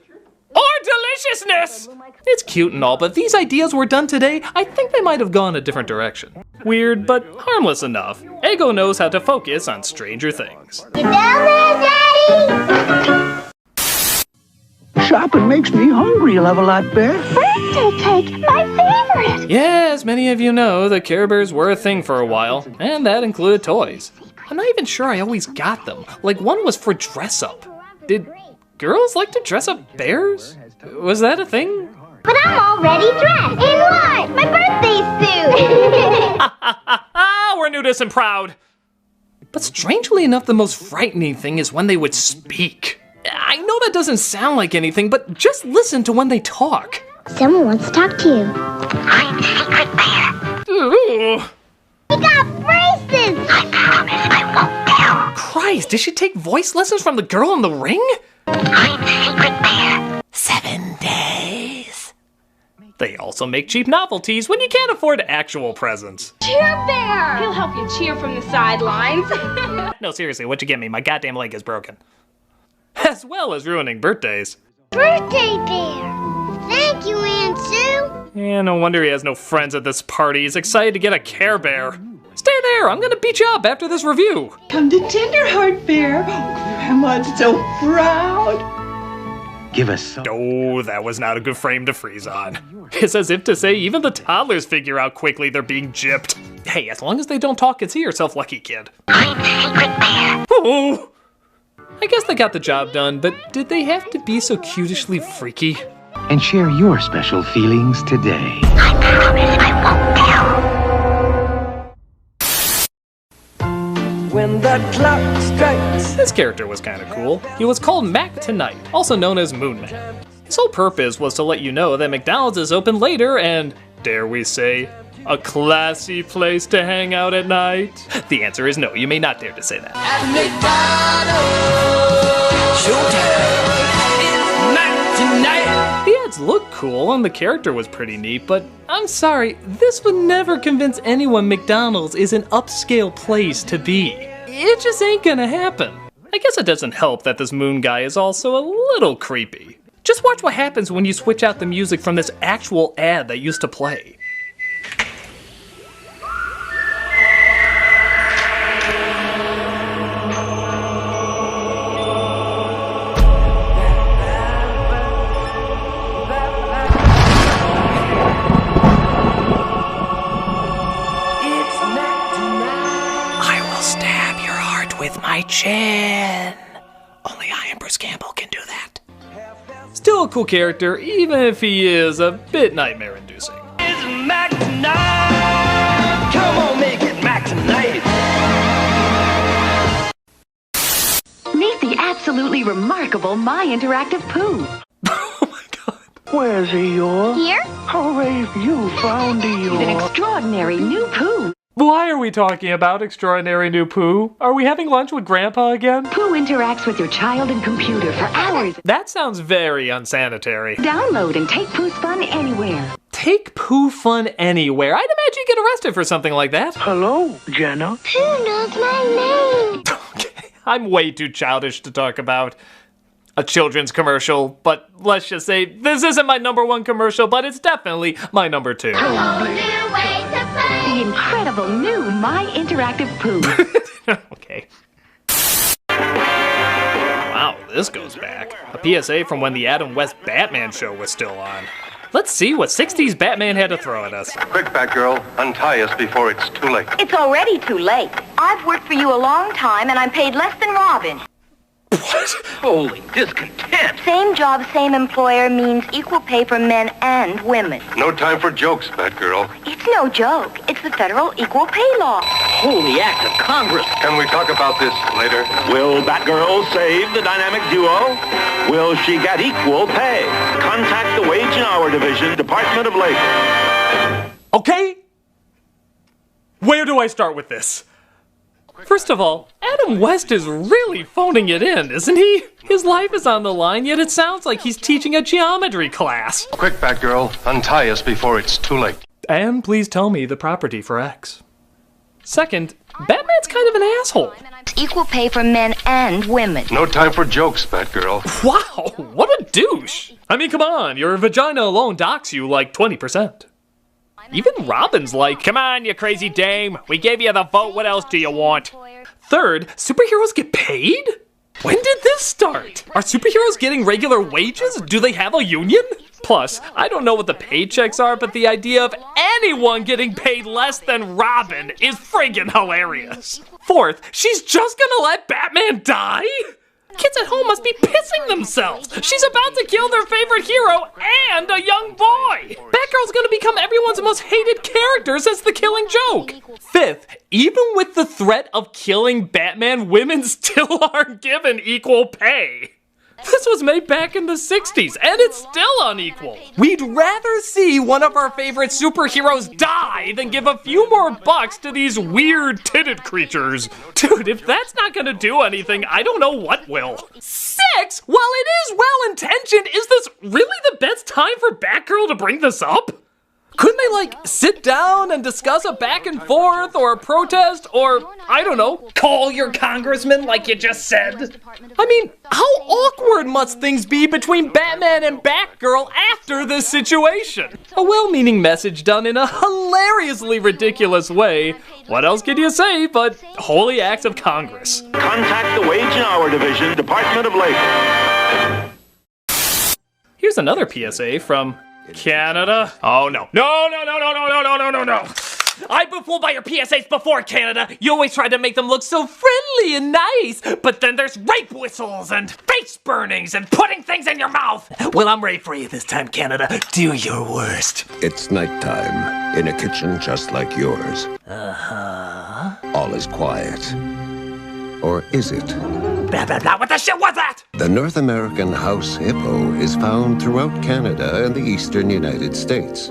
Or deliciousness! It's cute and all, but if these ideas were done today, I think they might have gone a different direction. Weird, but harmless enough. Eggo knows how to focus on stranger things. Get down there, Daddy! Shopping makes me hungry a lot, Beth. Birthday cake, my favorite! Yeah, as many of you know, the Care Bears were a thing for a while, and that included toys. I'm not even sure I always got them. Like, one was for dress-up. Did girls like to dress up bears? Was that a thing? But I'm already dressed! In what? My birthday suit! We're nudists and proud! But strangely enough, the most frightening thing is when they would speak. I know that doesn't sound like anything, but just listen to when they talk. Someone wants to talk to you. I'm Secret Bear. Ooh. We got braces! I promise I won't tell. Christ, did she take voice lessons from the girl in the ring? I'm Secret Bear. 7 days. They also make cheap novelties when you can't afford actual presents. Cheer Bear! He'll help you cheer from the sidelines. No, seriously, what'd you get me? My goddamn leg is broken. As well as ruining birthdays. Birthday bear! Thank you, Aunt Sue! Yeah, no wonder he has no friends at this party. He's excited to get a Care Bear. Stay there, I'm gonna beat you up after this review. Come to Tenderheart Bear. Grandma's so proud. Give us some. Oh, that was not a good frame to freeze on. It's as if to say even the toddlers figure out quickly they're being gypped. Hey, as long as they don't talk, consider yourself lucky, kid. I'm the secret bear. Oh! I guess they got the job done, but did they have to be so cutishly freaky? And share your special feelings today. I promise I won't tell. When the clock strikes. This character was kind of cool. He was called Mac Tonight, also known as Moon Man. His whole purpose was to let you know that McDonald's is open later and, dare we say, a classy place to hang out at night? The answer is no, you may not dare to say that. At McDonald's, showtime. It's Mac Tonight. The ads looked cool and the character was pretty neat, but I'm sorry, this would never convince anyone McDonald's is an upscale place to be. It just ain't gonna happen. I guess it doesn't help that this Moon guy is also a little creepy. Just watch what happens when you switch out the music from this actual ad that used to play. With my chin. Only I and Bruce Campbell can do that. Still a cool character, even if he is a bit nightmare-inducing. It's Mac Tonight. Come on, make it Mac Tonight. Meet the absolutely remarkable My Interactive Pooh. Where's Eeyore? Here? Hooray, you found He's an Eeyore. extraordinary new Pooh. Why are we talking about extraordinary new Pooh? Are we having lunch with Grandpa again? Pooh interacts with your child and computer for hours. That sounds very unsanitary. Download and take Pooh's fun anywhere. Take Pooh fun anywhere. I'd imagine you get arrested for something like that. Hello, Jenna. Pooh knows my name. Okay, I'm way too childish to talk about a children's commercial, but let's just say this isn't my #1 commercial, but it's definitely my #2. The incredible new My Interactive Pooh. Okay. Wow, this goes back. A PSA from when the Adam West Batman show was still on. Let's see what 60s Batman had to throw at us. Quick, Batgirl, untie us before it's too late. It's already too late. I've worked for you a long time and I'm paid less than Robin. What? Holy discontent! Same job, same employer means equal pay for men and women. No time for jokes, Batgirl. It's no joke. It's the federal equal pay law. Holy act of Congress! Can we talk about this later? Will Batgirl save the dynamic duo? Will she get equal pay? Contact the Wage and Hour Division, Department of Labor. Okay? Where do I start with this? First of all, Adam West is really phoning it in, isn't he? His life is on the line, yet it sounds like he's teaching a geometry class. Quick, Batgirl, untie us before it's too late. And please tell me the property for X. Second, Batman's kind of an asshole. Equal pay for men and women. No time for jokes, Batgirl. Wow, what a douche. I mean, come on, your vagina alone docks you like 20%. Even Robin's like, come on, you crazy dame. We gave you the vote. What else do you want? Third, superheroes get paid? When did this start? Are superheroes getting regular wages? Do they have a union? Plus, I don't know what the paychecks are, but the idea of anyone getting paid less than Robin is friggin' hilarious. Fourth, she's just gonna let Batman die? Kids at home must be pissing themselves. She's about to kill their favorite hero and a young boy. Batgirl's gonna become everyone's most hated character since The Killing Joke. Fifth, even with the threat of killing Batman, women still aren't given equal pay. This was made back in the 60s, and it's still unequal. We'd rather see one of our favorite superheroes die than give a few more bucks to these weird titted creatures. Dude, if that's not gonna do anything, I don't know what will. 6? While it is well-intentioned, is this really the best time for Batgirl to bring this up? Couldn't they, like, sit down and discuss a back and forth or a protest or, I don't know, call your congressman like you just said? I mean, how awkward must things be between Batman and Batgirl after this situation? A well-meaning message done in a hilariously ridiculous way. What else can you say but holy acts of Congress? Contact the Wage and Hour Division, Department of Labor. Here's another PSA from Canada. Oh no. No. I've been fooled by your PSAs before, Canada. You always try to make them look so friendly and nice, but then there's rape whistles and face burnings and putting things in your mouth. Well, I'm ready for you this time, Canada. Do your worst. It's nighttime in a kitchen just like yours. Uh-huh. All is quiet. Or is it? Blah, blah, blah. What the shit was that? The North American house hippo is found throughout Canada and the eastern United States.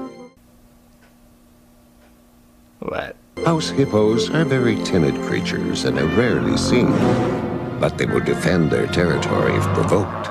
What? House hippos are very timid creatures and are rarely seen, but they will defend their territory if provoked.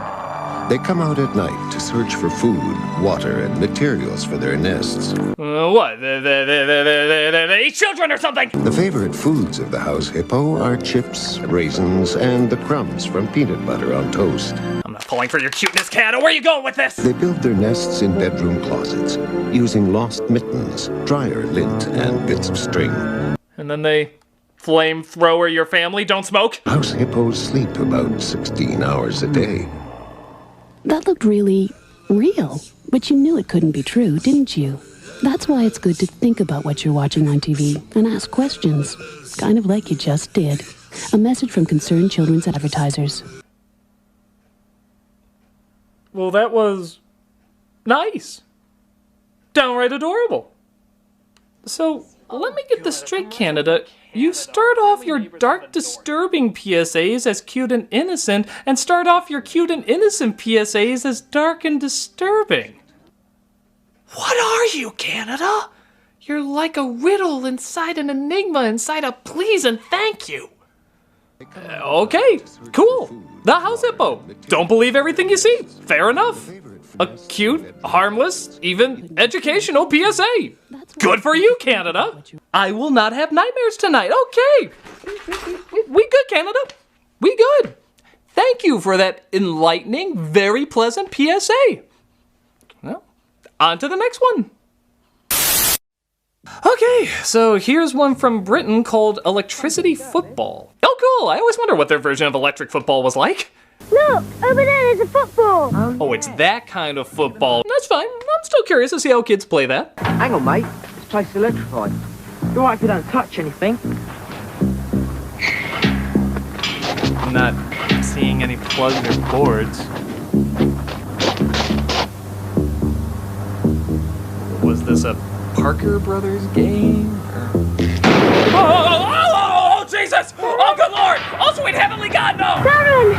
They come out at night to search for food, water, and materials for their nests. What? They eat children or something? The favorite foods of the house hippo are chips, raisins, and the crumbs from peanut butter on toast. I'm not falling for your cuteness, Canada. Where are you going with this? They build their nests in bedroom closets, using lost mittens, dryer lint, and bits of string. And then they flamethrower your family, don't smoke? House hippos sleep about 16 hours a day. That looked really real, but you knew it couldn't be true, didn't you? That's why it's good to think about what you're watching on TV and ask questions, kind of like you just did. A message from Concerned Children's Advertisers. Well, that was nice. Downright adorable. So, let me get this straight, Canada. You start off your dark, disturbing PSAs as cute and innocent, and start off your cute and innocent PSAs as dark and disturbing. What are you, Canada? You're like a riddle inside an enigma inside a please and thank you. Okay, cool. The house hippo. Don't believe everything you see. Fair enough. A cute, harmless, even educational PSA. Good for you, Canada. I will not have nightmares tonight. Okay. We good, Canada. We good. Thank you for that enlightening, very pleasant PSA. Well, on to the next one. Okay, so here's one from Britain called Electricity Football. Oh, cool. I always wonder what their version of electric football was like. Look, over there, there's a football. Oh, it's that kind of football. That's fine. I'm still curious to see how kids play that. Hang on, mate. This place is electrified. You're right if you don't touch anything. I'm not seeing any plugs or cords. Was this a Parker Brothers game? Oh, Jesus! Oh, good Lord! Oh, sweet heavenly God, no! Darren!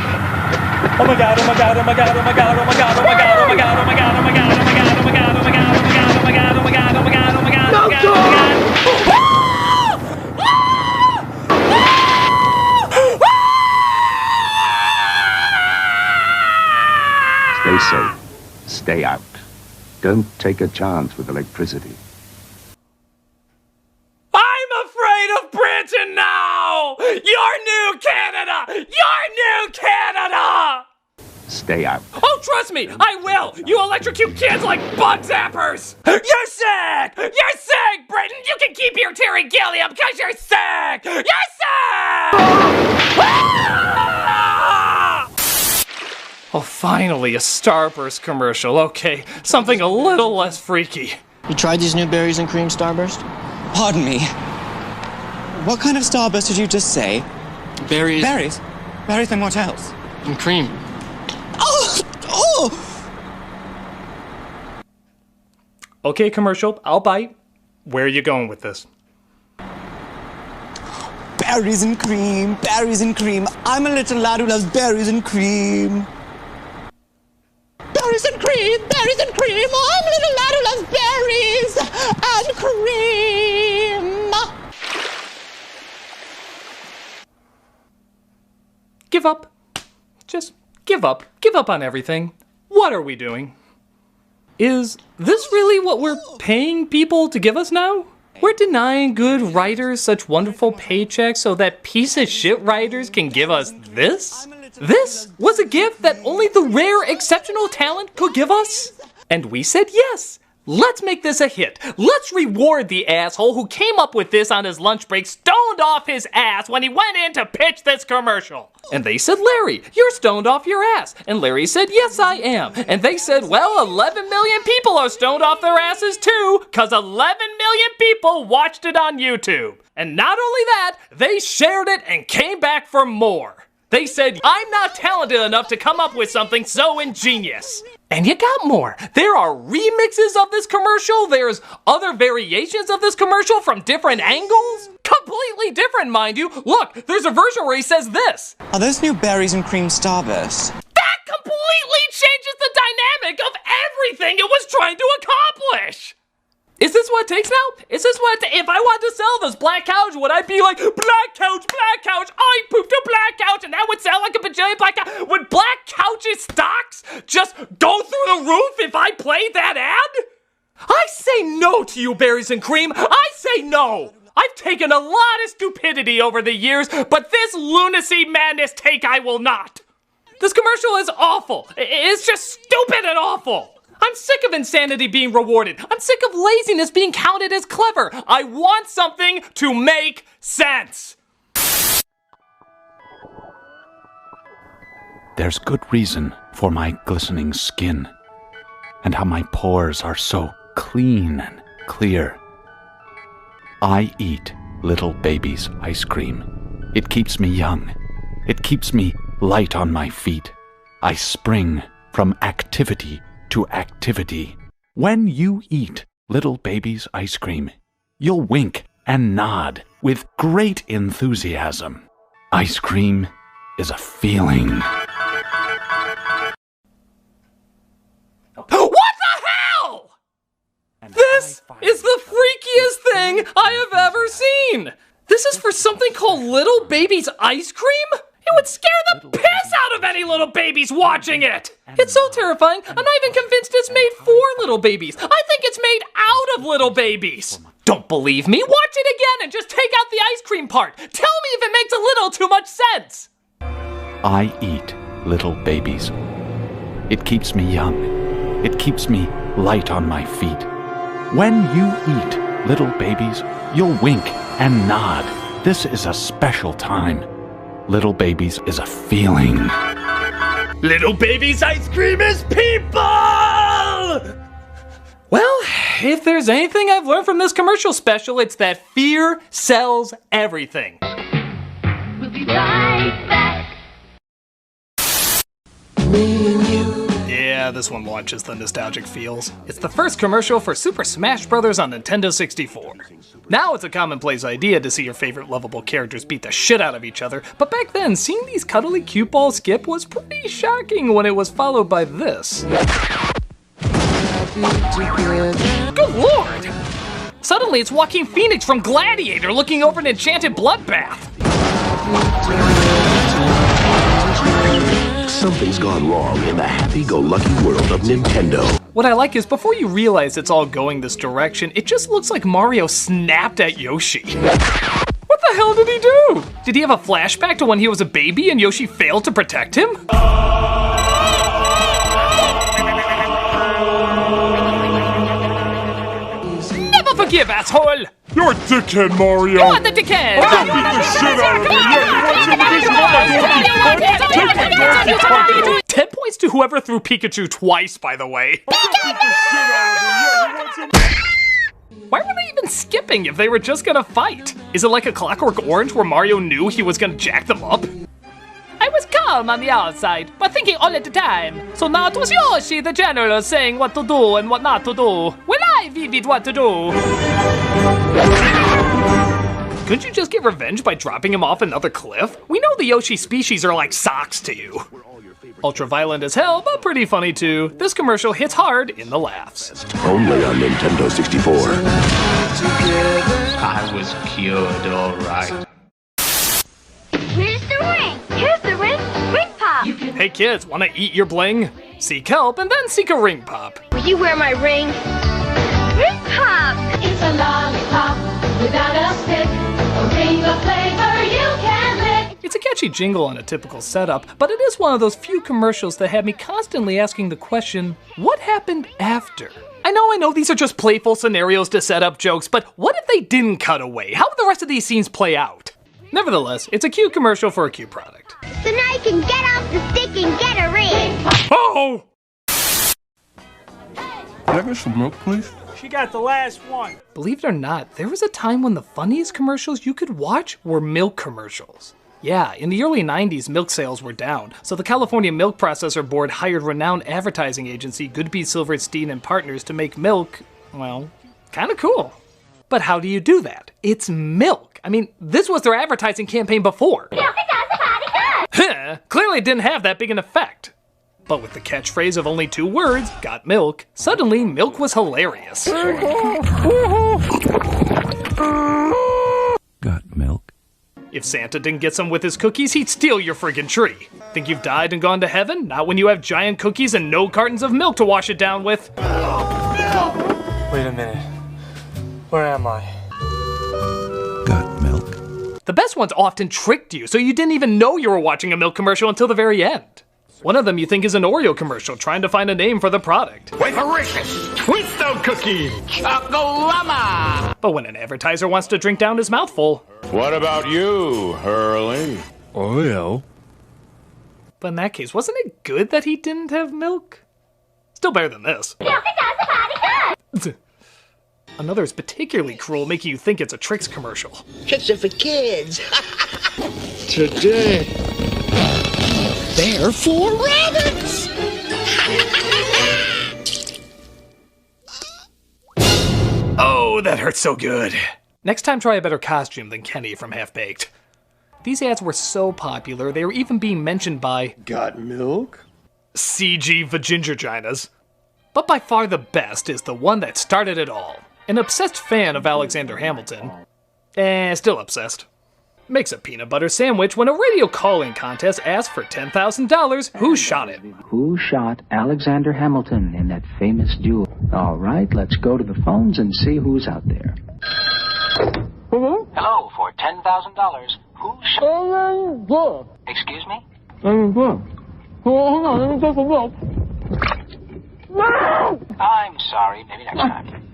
Oh my God, oh my God, oh my God, oh my God, oh my God, oh my God, oh my God, oh my God, oh my God, oh my God, oh my God, oh my God, oh my God, oh my God, oh my God, oh my God, oh my God, oh my God, oh Stay safe. Stay out. Don't take a chance with electricity. I'm afraid of Britain now! Your new Canada! Your new Canada! Stay out. Oh, trust me, I will! You electrocute kids like bug zappers! You're sick! You're sick, Britain! You can keep your Terry Gilliam because you're sick! You're sick! Oh, finally, a Starburst commercial. Okay, something a little less freaky. You tried these new berries and cream Starburst? Pardon me. What kind of Starburst did you just say? Berries. Berries? Berries and what else? And cream. Oh! Oh! Okay, commercial, I'll bite. Where are you going with this? Berries and cream, berries and cream. I'm a little lad who loves berries and cream. Berries and cream, berries and cream. I'm a little lad who loves berries and cream. Give up. Just give up. Give up on everything. What are we doing? Is this really what we're paying people to give us now? We're denying good writers such wonderful paychecks so that piece of shit writers can give us this? This was a gift that only the rare, exceptional talent could give us? And we said yes. Let's make this a hit. Let's reward the asshole who came up with this on his lunch break, stoned off his ass when he went in to pitch this commercial. And they said, Larry, you're stoned off your ass. And Larry said, yes, I am. And they said, well, 11 million people are stoned off their asses too, because 11 million people watched it on YouTube. And not only that, they shared it and came back for more. They said, I'm not talented enough to come up with something so ingenious. And you got more. There are remixes of this commercial. There's other variations of this commercial from different angles. Completely different, mind you. Look, there's a version where he says this. Are those new berries and cream starburst? That completely changes the dynamic of everything it was trying to accomplish. Is this what it takes now? Is this what if I wanted to sell this black couch, would I be like, black couch, I pooped a black couch, and that would sound like a bajillion black couch? Would black couches stocks just go through the roof if I played that ad? I say no to you, berries and cream. I say no. I've taken a lot of stupidity over the years, but this lunacy madness take I will not. This commercial is awful. It's just stupid and awful. I'm sick of insanity being rewarded. I'm sick of laziness being counted as clever. I want something to make sense. There's good reason for my glistening skin, and how my pores are so clean and clear. I eat little baby's ice cream. It keeps me young. It keeps me light on my feet. I spring from activity to activity. When you eat little baby's ice cream, you'll wink and nod with great enthusiasm. Ice cream is a feeling. What the hell? This is the freakiest thing I have ever seen. This is for something called Little Baby's Ice Cream? It would scare the piss out of any little babies watching it! It's so terrifying, I'm not even convinced it's made for little babies. I think it's made out of little babies. Don't believe me? Watch it again and just take out the ice cream part. Tell me if it makes a little too much sense. I eat little babies. It keeps me young. It keeps me light on my feet. When you eat little babies, you'll wink and nod. This is a special time. Little babies is a feeling. Little baby's ice cream is people! Well, if there's anything I've learned from this commercial special, it's that fear sells everything. We'll be right back. Yeah, this one launches the nostalgic feels. It's the first commercial for Super Smash Bros. On Nintendo 64. Now it's a commonplace idea to see your favorite lovable characters beat the shit out of each other, but back then, seeing these cuddly cute balls skip was pretty shocking when it was followed by this. Good lord! Suddenly it's Joaquin Phoenix from Gladiator looking over an enchanted bloodbath. Something's gone wrong in the happy-go-lucky world of Nintendo. What I like is before you realize it's all going this direction, it just looks like Mario snapped at Yoshi. What the hell did he do? Did he have a flashback to when he was a baby and Yoshi failed to protect him? Never forgive, asshole! You're a dickhead, Mario! You're the dickhead! I'll beat the shit out of you! Yeah, you want some of this? You want my dog? Take my dog! 10 points to whoever threw Pikachu twice, by the way. I'll beat the shit out of you! Yeah, you want some? Why were they even skipping if they were just gonna fight? Is it like a Clockwork Orange where Mario knew he was gonna jack them up? I was calm on the outside, but thinking all at the time. So now it was Yoshi, the general, saying what to do and what not to do. Well, I vivid what to do. Couldn't you just get revenge by dropping him off another cliff? We know the Yoshi species are like socks to you. Ultra violent as hell, but pretty funny too. This commercial hits hard in the laughs. Only on Nintendo 64. I was cured, all right. Here's the ring. Here's the ring. Ring pop. Hey kids, wanna eat your bling? Seek help and then seek a ring pop. Will you wear my ring? Ring pop! It's a lollipop without a stick. A ring of flavor you can lick. It's a catchy jingle on a typical setup, but it is one of those few commercials that have me constantly asking the question, what happened after? I know, these are just playful scenarios to set up jokes, but what if they didn't cut away? How would the rest of these scenes play out? Nevertheless, it's a cute commercial for a cute product. So now you can get off the stick and get a ring. Oh! Can I get some milk, please? She got the last one. Believe it or not, there was a time when the funniest commercials you could watch were milk commercials. Yeah, in the early 90s, milk sales were down, so the California Milk Processor Board hired renowned advertising agency Goodby Silverstein and Partners to make milk, well, kinda cool. But how do you do that? It's milk. I mean, this was their advertising campaign before. Milk does the body good. Clearly didn't have that big an effect. But with the catchphrase of only 2 words, got milk, suddenly milk was hilarious. Got milk? If Santa didn't get some with his cookies, he'd steal your friggin' tree. Think you've died and gone to heaven? Not when you have giant cookies and no cartons of milk to wash it down with. Wait a minute. Where am I? Got milk? The best ones often tricked you, so you didn't even know you were watching a milk commercial until the very end. One of them you think is an Oreo commercial trying to find a name for the product. Wafericious, Twisto cookie, Chocolama. But when an advertiser wants to drink down his mouthful... What about you, Hurley? Oreo. But in that case, wasn't it good that he didn't have milk? Still better than this. Milk does the body good. Another is particularly cruel, making you think it's a Trix commercial. Tricks are for kids. Today, they're for rabbits. Oh, that hurts so good. Next time, try a better costume than Kenny from Half-Baked. These ads were so popular, they were even being mentioned by... Got milk? CG Vagingirginas. But by far the best is the one that started it all. An obsessed fan of Alexander Hamilton. Still obsessed. Makes a peanut butter sandwich when a radio call-in contest asks for $10,000 who shot it. Who shot Alexander Hamilton in that famous duel? All right, let's go to the phones and see who's out there. Hello, for $10,000. Who shot... Excuse me? I'm sorry, maybe next time.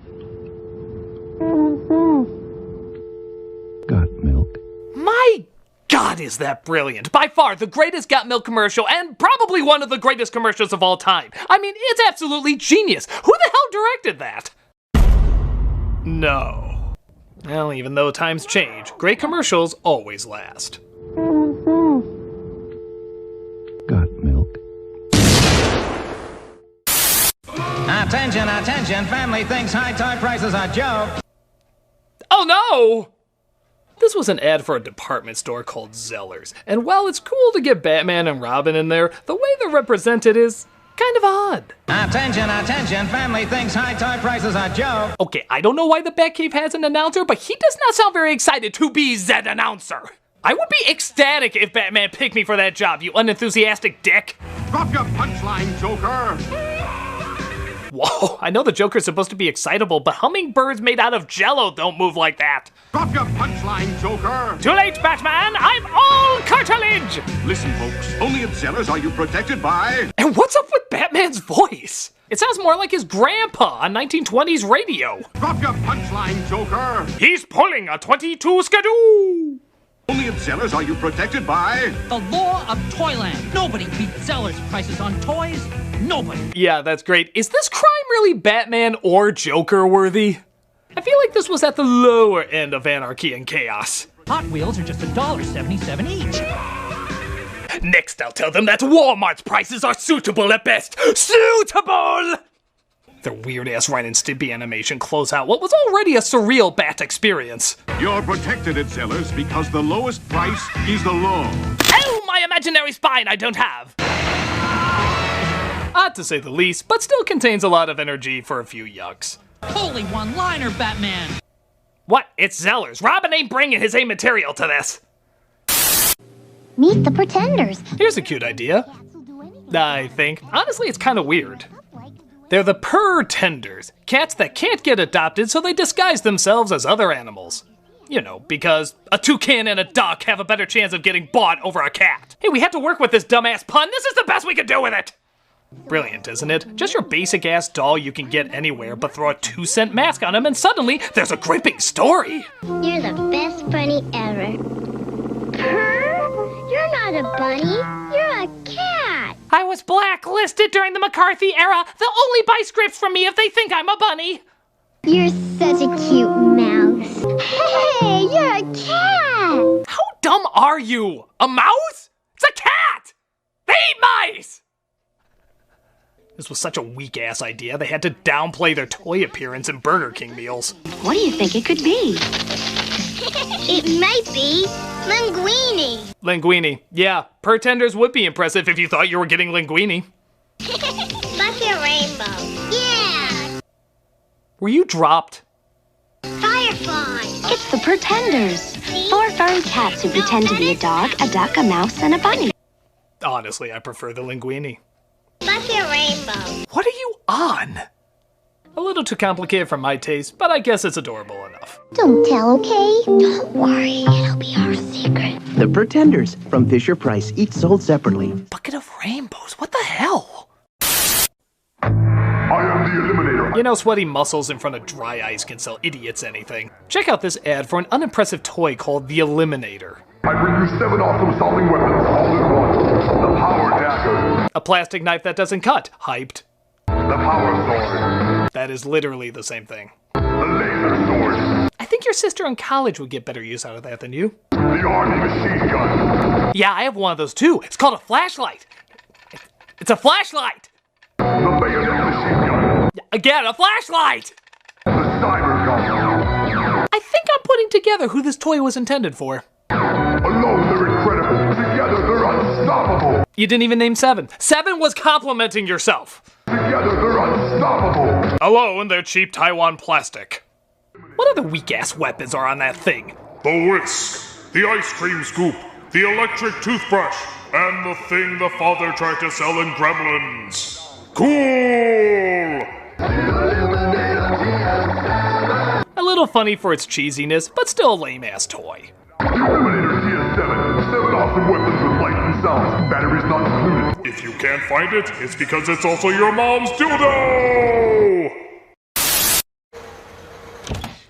Got milk? My God, is that brilliant. By far the greatest Got Milk commercial and probably one of the greatest commercials of all time. I mean, it's absolutely genius. Who the hell directed that? No. Well, even though times change, great commercials always last. Got milk? Attention, attention, family thinks high toy prices are joke. Oh no! This was an ad for a department store called Zellers, and while it's cool to get Batman and Robin in there, the way they're represented is kind of odd. Attention, attention, family thinks high toy prices are joke. Okay, I don't know why the Batcave has an announcer, but he does not sound very excited to be that announcer. I would be ecstatic if Batman picked me for that job, you unenthusiastic dick. Drop your punchline, Joker. Whoa, I know the Joker's supposed to be excitable, but hummingbirds made out of jello don't move like that. Drop your punchline, Joker. Too late, Batman! I'm all cartilage! Listen, folks, only at Zellers are you protected by... And what's up with Batman's voice? It sounds more like his grandpa on 1920s radio. Drop your punchline, Joker. He's pulling a 22 skidoo! Only at Zellers are you protected by... The law of Toyland. Nobody beats Zellers' prices on toys. Nobody. Yeah, that's great. Is this crime really Batman or Joker worthy? I feel like this was at the lower end of anarchy and chaos. Hot Wheels are just $1.77 each. Next, I'll tell them that Walmart's prices are suitable at best. Suitable! Their weird-ass Ren and Stimpy animation close out what was already a surreal Bat experience. You're protected at Zellers because the lowest price is the law. Oh, my imaginary spine I don't have! Odd to say the least, but still contains a lot of energy for a few yucks. Holy one-liner, Batman! What? It's Zellers. Robin ain't bringing his A material to this. Meet the Pretenders. Here's a cute idea. I think. Honestly, it's kind of weird. They're the pretenders, cats that can't get adopted, so they disguise themselves as other animals. You know, because a toucan and a duck have a better chance of getting bought over a cat. Hey, we have to work with this dumbass pun. This is the best we can do with it. Brilliant, isn't it? Just your basic-ass doll you can get anywhere, but throw a 2-cent mask on him, and suddenly there's a gripping story. You're the best bunny ever. Purr? You're not a bunny. You're a cat. I was blacklisted during the McCarthy era. They'll only buy scripts from me if they think I'm a bunny. You're such a cute mouse. Hey, you're a cat. How dumb are you? A mouse? It's a cat! They eat mice! This was such a weak-ass idea, they had to downplay their toy appearance in Burger King meals. What do you think it could be? It might be linguine. Linguine. Yeah, pretenders would be impressive if you thought you were getting linguine. Bucky Rainbow. Yeah. Were you dropped? Firefly. It's the Pretenders. 4 furry cats who pretend to be a dog, a duck, a mouse, and a bunny. Honestly, I prefer the linguine. Bucky Rainbow. What are you on? A little too complicated for my taste, but I guess it's adorable enough. Don't tell, okay? Don't worry, it'll be our secret. The Pretenders from Fisher-Price, each sold separately. Bucket of rainbows, what the hell? I am the Eliminator. You know, sweaty muscles in front of dry ice can sell idiots anything. Check out this ad for an unimpressive toy called the Eliminator. I bring you 7 awesome solving weapons all in one. The Power Dagger. A plastic knife that doesn't cut. Hyped. The Power Sword. That is literally the same thing. The Laser Sword. I think your sister in college would get better use out of that than you. The Army Machine Gun. Yeah, I have one of those too. It's called a flashlight. It's a flashlight. The Bayonet Machine Gun. Again, a flashlight. The Cyber Gun. I think I'm putting together who this toy was intended for. Alone they're incredible. Together they're unstoppable. You didn't even name 7. 7 was complimenting yourself. Together they're unstoppable. Alone they're cheap Taiwan plastic. What other weak-ass weapons are on that thing? The whisk, the ice cream scoop, the electric toothbrush, and the thing the father tried to sell in Gremlins. Cool! A little funny for its cheesiness, but still a lame-ass toy. The Eliminator TS7. 7 awesome weapons with light and sound. Batteries not included. If you can't find it, it's because it's also your mom's dildo!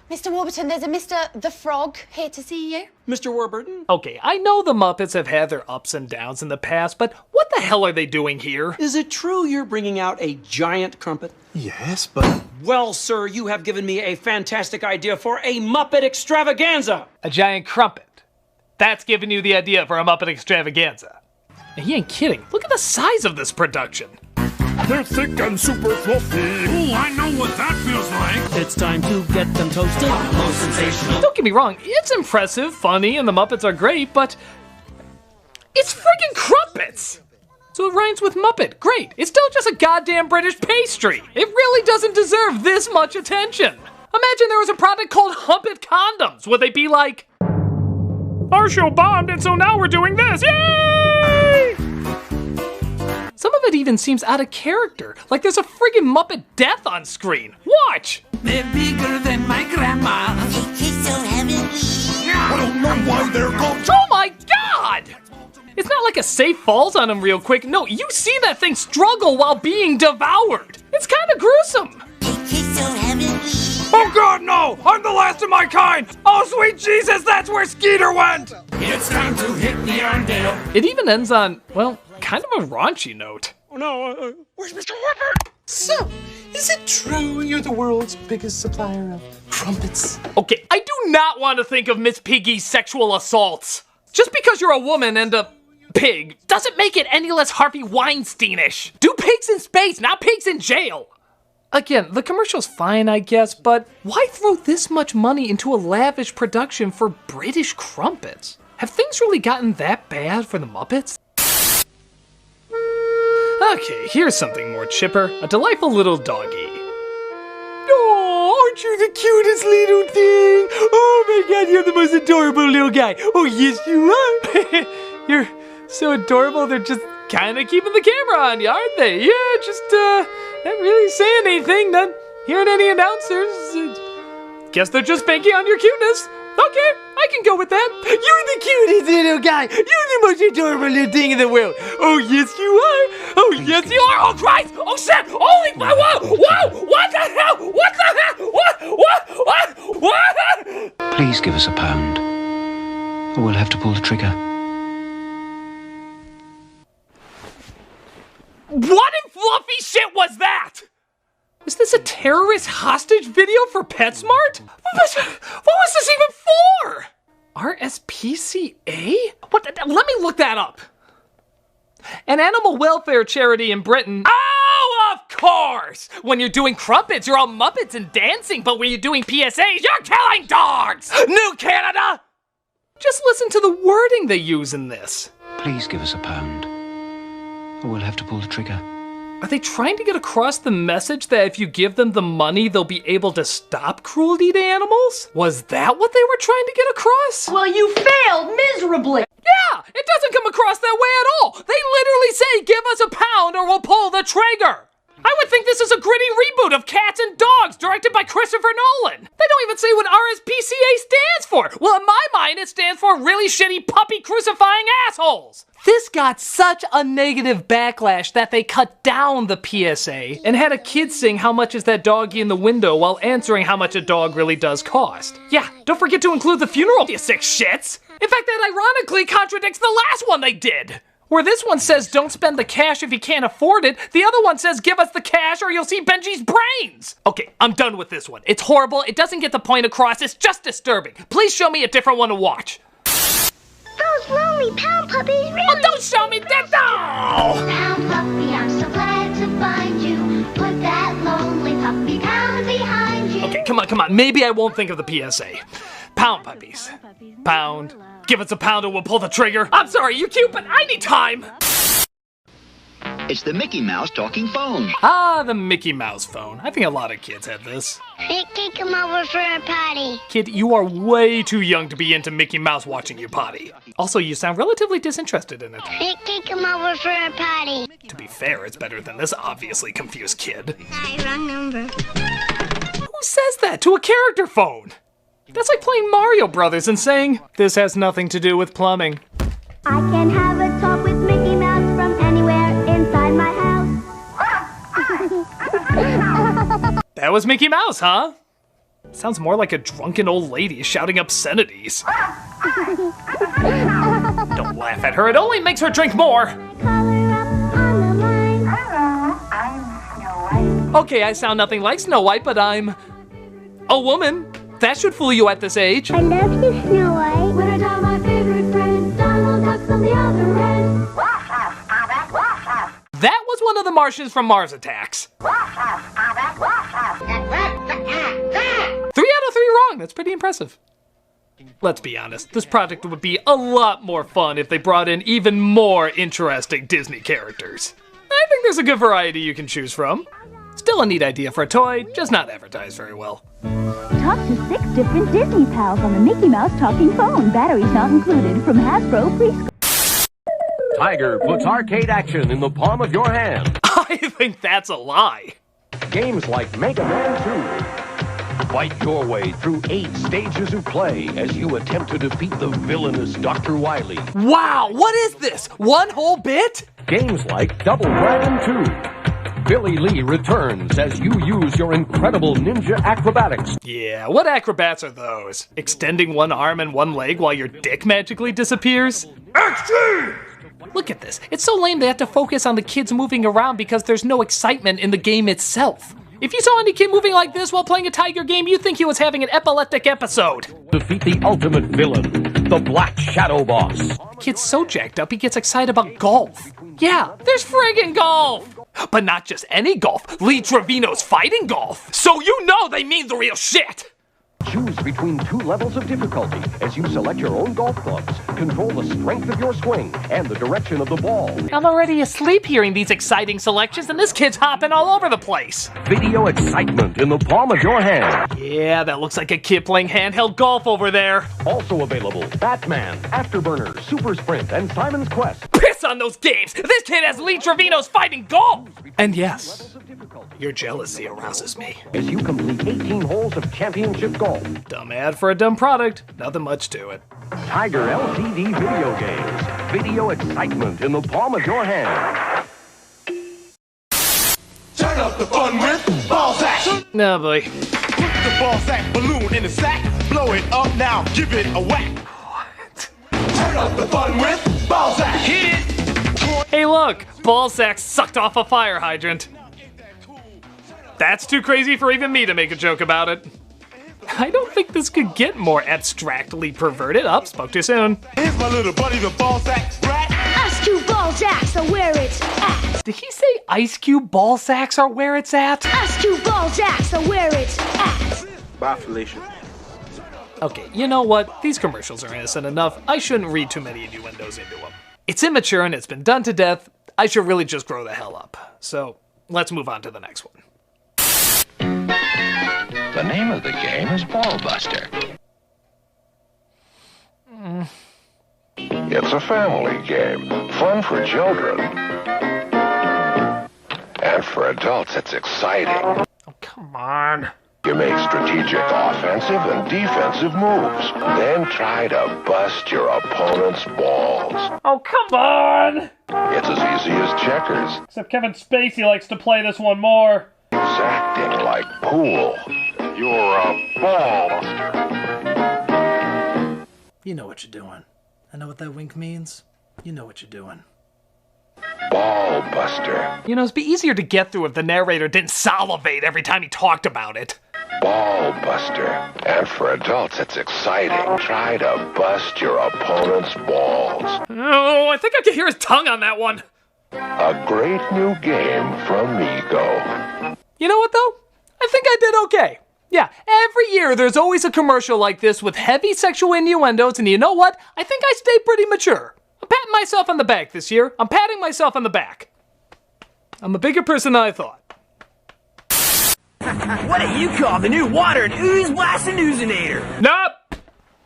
Mr. Warburton, there's a Mr. the Frog here to see you. Mr. Warburton? Okay, I know the Muppets have had their ups and downs in the past, but what the hell are they doing here? Is it true you're bringing out a giant crumpet? Yes, but... Well, sir, you have given me a fantastic idea for a Muppet extravaganza. A giant crumpet. That's giving you the idea for a Muppet extravaganza. And he ain't kidding. Look at the size of this production. They're thick and super fluffy. Ooh, I know what that feels like. It's time to get them toasted. Most sensational. Don't get me wrong, it's impressive, funny, and the Muppets are great, but it's friggin' crumpets! So it rhymes with Muppet. Great. It's still just a goddamn British pastry. It really doesn't deserve this much attention. Imagine there was a product called Humpet Condoms. Would they be like, our show bombed and so now we're doing this, yay! Some of it even seems out of character, like there's a friggin' Muppet death on screen. Watch! They're bigger than my grandma. They taste so heavenly. I don't know why they're called. Oh my god! It's not like a safe falls on him real quick. No, you see that thing struggle while being devoured. It's kind of gruesome. They taste so heavenly. Oh god, no! I'm the last of my kind! Oh sweet Jesus, that's where Skeeter went! It's time to hit the Arndale. It even ends on, well, kind of a raunchy note. Oh no, where's Mr. Warburton? So, is it true you're the world's biggest supplier of crumpets? Okay, I do not want to think of Miss Piggy's sexual assaults. Just because you're a woman and a pig doesn't make it any less Harvey Weinsteinish. Do pigs in space, not pigs in jail. Again, the commercial's fine, I guess, but why throw this much money into a lavish production for British crumpets? Have things really gotten that bad for the Muppets? Okay, here's something more chipper. A delightful little doggy. Oh, aren't you the cutest little thing? Oh my god, you're the most adorable little guy. Oh, yes, you are. You're so adorable, they're just kind of keeping the camera on you, aren't they? Yeah, just, Not really saying anything, not hearing any announcers. Guess they're just banking on your cuteness. Okay, I can go with that. You're the cutest little guy. You're the most adorable little thing in the world. Oh, yes, you are. Oh, yes, you are. Oh, Christ! Oh, shit! Holy... Whoa! What the hell? What the hell? What? Please give us a pound, or we'll have to pull the trigger. What in fluffy shit was that? Is this a terrorist hostage video for PetSmart? What was this even for? RSPCA? What? Let me look that up. An animal welfare charity in Britain. Oh, of course! When you're doing crumpets, you're all Muppets and dancing, but when you're doing PSAs, you're killing dogs! New Canada! Just listen to the wording they use in this. Please give us a pound, or we'll have to pull the trigger. Are they trying to get across the message that if you give them the money, they'll be able to stop cruelty to animals? Was that what they were trying to get across? Well, you failed miserably. Yeah, it doesn't come across that way at all. They literally say, give us a pound or we'll pull the trigger. I would think this is a gritty reboot of Cats and Dogs, directed by Christopher Nolan. They don't even say what RSPCA stands for. Well, in my mind, it stands for really shitty puppy crucifying assholes. This got such a negative backlash that they cut down the PSA and had a kid sing how much is that doggy in the window while answering how much a dog really does cost. Yeah, don't forget to include the funeral, you sick shits. In fact, that ironically contradicts the last one they did. Where this one says don't spend the cash if you can't afford it, the other one says give us the cash or you'll see Benji's brains. Okay, I'm done with this one. It's horrible, it doesn't get the point across, it's just disturbing. Please show me a different one to watch. Those lonely pound puppies really... Oh, don't show me that! No! Pound puppy, I'm so glad to find you. Put that lonely puppy pound behind you. Okay, come on. Maybe I won't think of the PSA. Pound puppies. Pound. Give us a pound or we'll pull the trigger. I'm sorry, you're cute, but I need time. It's the Mickey Mouse talking phone. Ah, the Mickey Mouse phone. I think a lot of kids have this. Mickey, come over for a potty. Kid, you are way too young to be into Mickey Mouse watching you potty. Also, you sound relatively disinterested in it. Mickey, come over for a potty. To be fair, it's better than this obviously confused kid. Hi, wrong number. Who says that to a character phone? That's like playing Mario Brothers and saying, this has nothing to do with plumbing. I can have a talk with Mickey Mouse from anywhere inside my house. That was Mickey Mouse, huh? Sounds more like a drunken old lady shouting obscenities. Don't laugh at her, it only makes her drink more. Okay, I sound nothing like Snow White, but I'm a woman. That should fool you at this age. I love you, Snow White. When I tell my favorite friend, Donald Duck's on the other end. That was one of the Martians from Mars Attacks. 3 out of 3 wrong, that's pretty impressive. Let's be honest, this project would be a lot more fun if they brought in even more interesting Disney characters. I think there's a good variety you can choose from. Still a neat idea for a toy, just not advertised very well. Talk to 6 different Disney pals on the Mickey Mouse talking phone. Batteries not included from Hasbro Preschool. Tiger puts arcade action in the palm of your hand. I think that's a lie. Games like Mega Man 2. Fight your way through 8 stages of play as you attempt to defeat the villainous Dr. Wily. Wow, what is this? One whole bit? Games like Double Dragon 2. Billy Lee returns as you use your incredible ninja acrobatics. Yeah, what acrobats are those? Extending one arm and one leg while your dick magically disappears? Action! Look at this. It's so lame they have to focus on the kids moving around because there's no excitement in the game itself. If you saw any kid moving like this while playing a Tiger game, you'd think he was having an epileptic episode. Defeat the ultimate villain, the Black Shadow Boss. The kid's so jacked up he gets excited about golf. Yeah, there's friggin' golf! But not just any golf, Lee Trevino's fighting golf. So you know they mean the real shit! Choose between 2 levels of difficulty as you select your own golf clubs, control the strength of your swing, and the direction of the ball. I'm already asleep hearing these exciting selections, and this kid's hopping all over the place. Video excitement in the palm of your hand. Yeah, that looks like a kid playing handheld golf over there. Also available, Batman, Afterburner, Super Sprint, and Simon's Quest. Piss on those games! This kid has Lee Trevino's fighting golf! And yes, Your jealousy arouses me. As you complete 18 holes of championship golf. Dumb ad for a dumb product. Nothing much to it. Tiger LCD video games. Video excitement in the palm of your hand. Turn up the fun with ball sack. No, boy. Put the ball sack balloon in the sack. Blow it up now. Give it a whack. What? Turn up the fun with ball sack. Hit it. Hey, look. Ball sack sucked off a fire hydrant. That's too crazy for even me to make a joke about it. I don't think this could get more abstractly perverted. Up, spoke too soon. Here's my little buddy, the ball sack rat. Ice Cube ball sacks are where it's at. Did he say Ice Cube ball sacks are where it's at? Ice Cube ball sacks are where it's at. Bye, Felicia. Okay, you know what? These commercials are innocent enough. I shouldn't read too many innuendos into them. It's immature and it's been done to death. I should really just grow the hell up. So, let's move on to the next one. The name of the game is Ball Buster. It's a family game, fun for children. And for adults, it's exciting. Oh, come on. You make strategic offensive and defensive moves, then try to bust your opponent's balls. Oh, come on! It's as easy as checkers. Except Kevin Spacey likes to play this one more. It's acting like pool. You're a ball buster. You know what you're doing. I know what that wink means. You know what you're doing. Ball buster. You know, it'd be easier to get through if the narrator didn't salivate every time he talked about it. Ball buster. And for adults, it's exciting. Try to bust your opponent's balls. Oh, I think I can hear his tongue on that one. A great new game from Mego. You know what, though? I think I did okay. Yeah, every year there's always a commercial like this with heavy sexual innuendos, and you know what? I think I stayed pretty mature. I'm patting myself on the back this year. I'm patting myself on the back. I'm a bigger person than I thought. What do you call the new water and ooze blasting oozinator? Nope.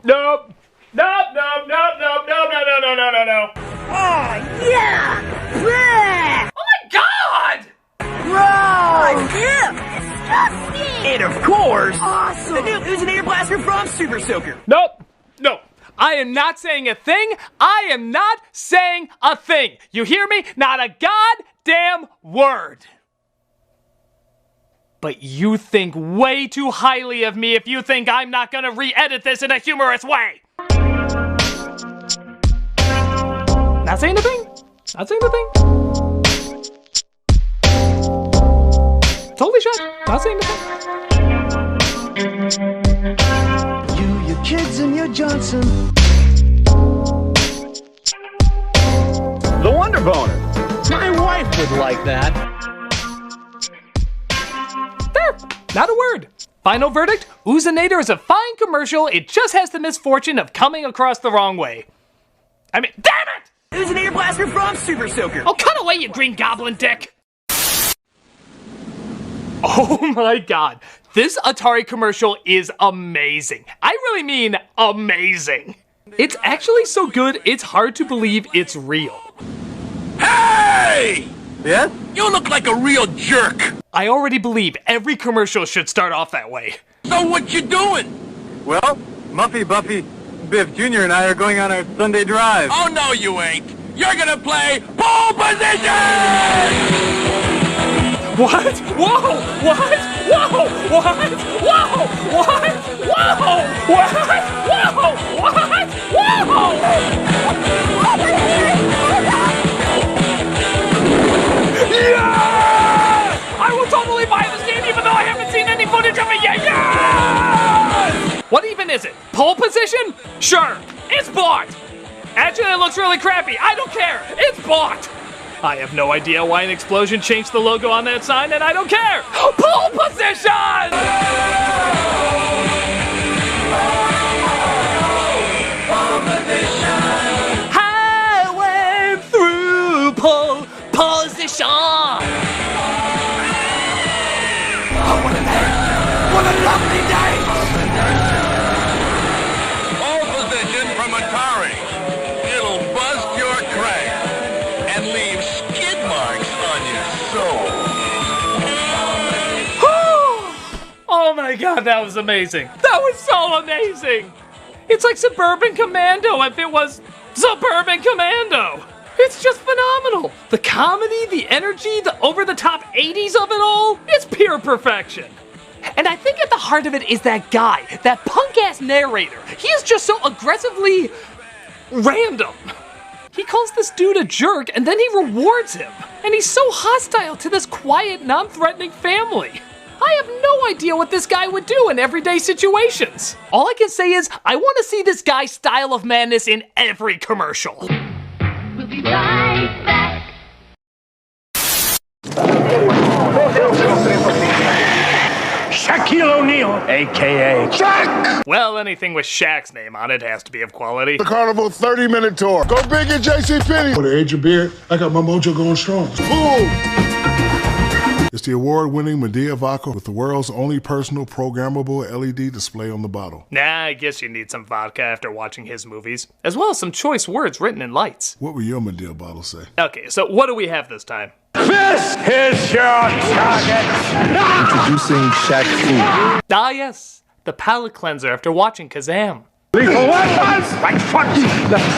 Nope. Nope, nope, nope, nope, no, no, no, no, no, no, no. Oh, yeah! Bleh! Oh my god! Gross! Ew! Disgusting! And of course, awesome! The new oozinator blaster from Super Soaker. Nope. No. I am not saying a thing. I am not saying a thing. You hear me? Not a goddamn word. But you think way too highly of me if you think I'm not gonna re-edit this in a humorous way. Not saying a thing. Not saying a thing. Totally shut. Not saying a thing. You, your kids, and your Johnson. The Wonder Boner. My wife would like that. There. Not a word. Final verdict, Oozinator is a fine commercial, it just has the misfortune of coming across the wrong way. I mean, damn it! Oozinator blaster from Super Soaker. Oh, cut away, you green goblin dick! Oh my god, this Atari commercial is amazing. I really mean amazing. It's actually so good, it's hard to believe it's real. Hey! Yeah? You look like a real jerk. I already believe every commercial should start off that way. So what you doing? Well, Muffy, Buffy, Biff Jr. and I are going on our Sunday drive. Oh, no, you ain't. You're gonna play pole position! What? Whoa! What? Whoa! What? Whoa! What? Whoa! What? Whoa! What? Whoa! Yes! I will totally buy this game even though I haven't seen any footage of it yet. Yes! What even is it? Pole position? Sure. It's bought. Actually, it looks really crappy. I don't care. It's bought. I have no idea why an explosion changed the logo on that sign, and I don't care. Pole position! I went through pole position. Oh, what a day! What a lovely day! Pole position from Atari. It'll bust your crank and leave skid marks on your soul. Oh my god, that was amazing. That was so amazing. It's like Suburban Commando if it was Suburban Commando. It's just phenomenal. The comedy, the energy, the over-the-top 80s of it all, it's pure perfection. And I think at the heart of it is that guy, that punk-ass narrator. He is just so aggressively random. He calls this dude a jerk and then he rewards him. And he's so hostile to this quiet, non-threatening family. I have no idea what this guy would do in everyday situations. All I can say is, I want to see this guy's style of madness in every commercial. We'll be right back. Shaquille O'Neal, a.k.a. Shaq! Well, anything with Shaq's name on it has to be of quality. The Carnival 30-minute tour. Go big at JCPenney. For the age of beer, I got my mojo going strong. Boom! It's the award-winning Medea vodka with the world's only personal programmable LED display on the bottle. Nah, I guess you need some vodka after watching his movies, as well as some choice words written in lights. What will your Medea bottle say? Okay, so what do we have this time? This is your target! Introducing Shaq Fu. Ah yes, the palate cleanser after watching Kazam. Lethal weapons! Like what?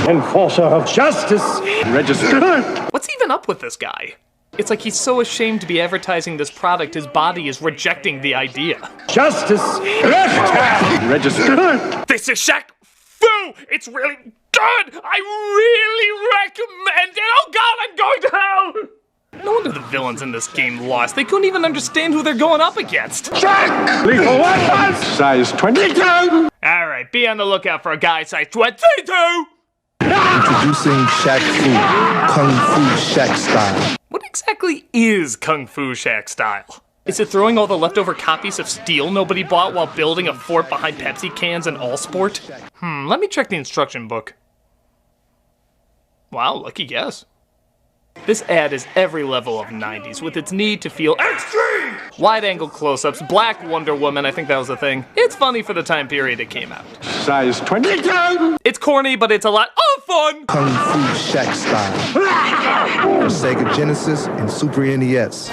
Enforcer of justice! Register! What's even up with this guy? It's like he's so ashamed to be advertising this product, his body is rejecting the idea. Justice! Register! This is Shaq Fu! It's really good! I really recommend it! Oh god, I'm going to hell! No wonder the villains in this game lost. They couldn't even understand who they're going up against. Shaq! Lethal weapons! Size 22! Alright, be on the lookout for a guy size 22! Introducing Shaq Fu, Kung Fu Shaq style. What exactly is Kung Fu Shaq style? Is it throwing all the leftover copies of Steel nobody bought while building a fort behind Pepsi cans in Allsport? Let me check the instruction book. Wow, lucky guess. This ad is every level of 90s, with its need to feel extreme! Wide-angle close-ups, Black Wonder Woman, I think that was a thing. It's funny for the time period it came out. Size 22! It's corny, but it's a lot of fun! Kung Fu Shaq style. For Sega Genesis and Super NES.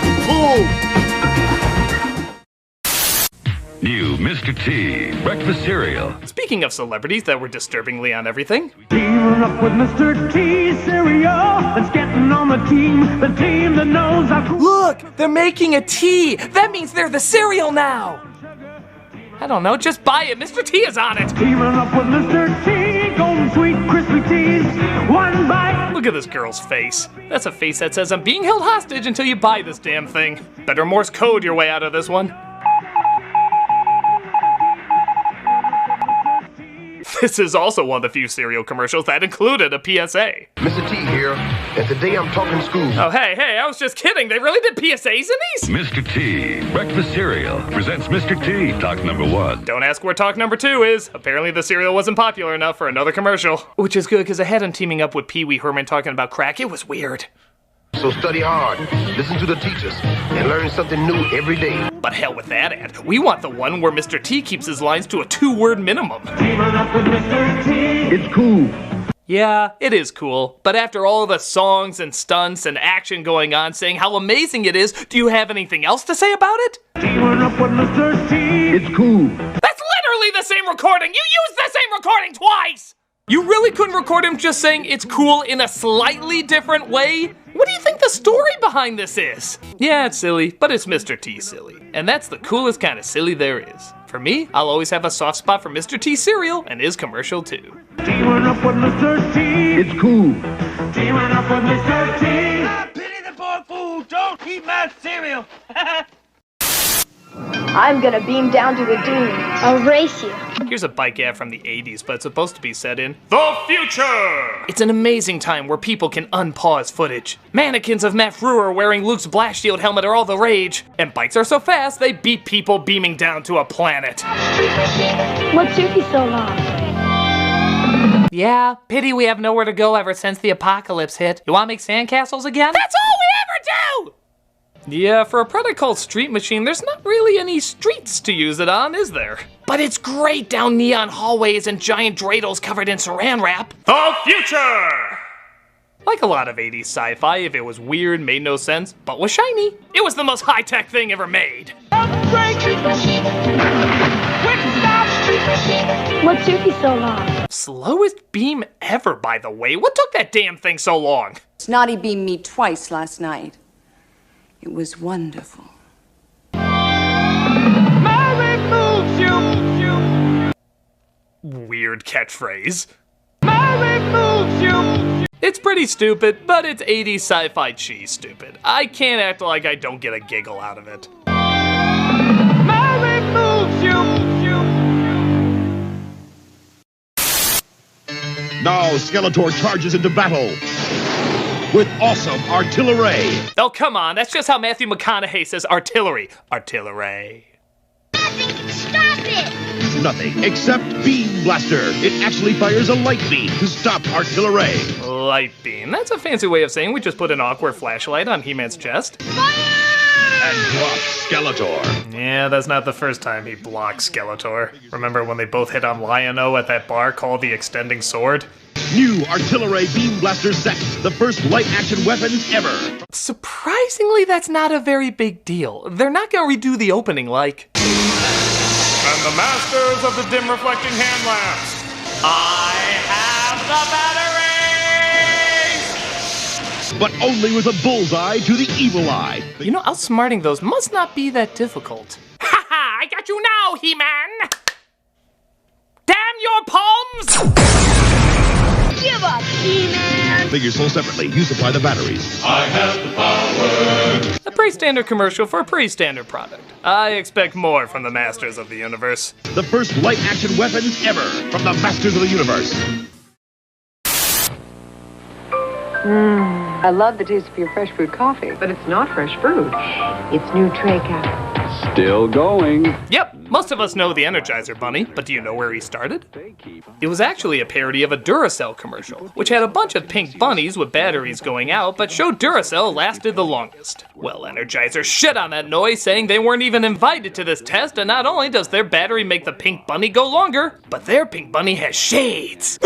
New Mr. T breakfast cereal. Speaking of celebrities that were disturbingly on everything. Teaming up with Mr. T cereal. That's getting on the team that knows how. Look, they're making a tea. That means they're the cereal now. I don't know, just buy it. Mr. T is on it. Teaming up with Mr. T, golden sweet crispy teas. One bite. Look at this girl's face. That's a face that says, I'm being held hostage until you buy this damn thing. Better Morse code your way out of this one. This is also one of the few cereal commercials that included a PSA. Mr. T here, and today I'm talking school. Oh, hey, I was just kidding. They really did PSAs in these? Mr. T breakfast cereal presents Mr. T talk number 1. Don't ask where talk number 2 is. Apparently the cereal wasn't popular enough for another commercial. Which is good, because I had him teaming up with Pee Wee Herman talking about crack. It was weird. So study hard, listen to the teachers, and learn something new every day. But hell with that ad. We want the one where Mr. T keeps his lines to a 2-word minimum. Teaming up with Mr. T. It's cool. Yeah, it is cool. But after all the songs and stunts and action going on saying how amazing it is, do you have anything else to say about it? Teaming up with Mr. T. It's cool. That's literally the same recording! You used the same recording twice! You really couldn't record him just saying it's cool in a slightly different way? What do you think the story behind this is? Yeah, it's silly, but it's Mr. T silly. And that's the coolest kind of silly there is. For me, I'll always have a soft spot for Mr. T cereal and his commercial too. Teaming up with Mr. T. It's cool. Teaming up with Mr. T. I pity the poor fool. Don't eat my cereal. I'm gonna beam down to the dunes. I'll race you. Here's a bike ad from the 80s, but it's supposed to be set in the future! It's an amazing time where people can unpause footage. Mannequins of Matt Frewer wearing Luke's blast shield helmet are all the rage, and bikes are so fast they beat people beaming down to a planet. What took you so long? Yeah, pity we have nowhere to go ever since the apocalypse hit. You wanna make sandcastles again? That's all we ever do! Yeah, for a product called Street Machine, there's not really any streets to use it on, is there? But it's great down neon hallways and giant dreidels covered in saran wrap. The future! Like a lot of 80s sci-fi, if it was weird, made no sense, but was shiny. It was the most high-tech thing ever made. What took you so long? Slowest beam ever, by the way. What took that damn thing so long? Snotty beamed me twice last night. It was wonderful. Weird catchphrase. It's pretty stupid, but it's 80s sci-fi cheese stupid. I can't act like I don't get a giggle out of it. Now Skeletor charges into battle with awesome artillery. Oh, come on. That's just how Matthew McConaughey says artillery. Artillery. Stop it! Nothing except Beam Blaster. It actually fires a light beam to stop artillery. Light beam. That's a fancy way of saying we just put an awkward flashlight on He-Man's chest. And blocks Skeletor. Yeah, that's not the first time he blocked Skeletor. Remember when they both hit on Lion-O at that bar called the Extending Sword? New Artillery Beam Blaster set. The first light-action weapons ever. Surprisingly, that's not a very big deal. They're not gonna redo the opening like... And the masters of the dim reflecting hand lamps. I have the batteries! But only with a bullseye to the evil eye. You know, outsmarting those must not be that difficult. Ha ha! I got you now, He-Man! Damn your palms! Give up, He-Man! Figures sold separately. You supply the batteries. I have the power. A pretty standard commercial for a pretty standard product. I expect more from the Masters of the Universe. The first light-action weapons ever from the Masters of the Universe. I love the taste of your fresh brewed coffee, but it's not fresh brewed. It's new Traca. Still going. Yep, most of us know the Energizer Bunny, but do you know where he started? It was actually a parody of a Duracell commercial, which had a bunch of pink bunnies with batteries going out, but showed Duracell lasted the longest. Well, Energizer shit on that noise, saying they weren't even invited to this test, and not only does their battery make the pink bunny go longer, but their pink bunny has shades.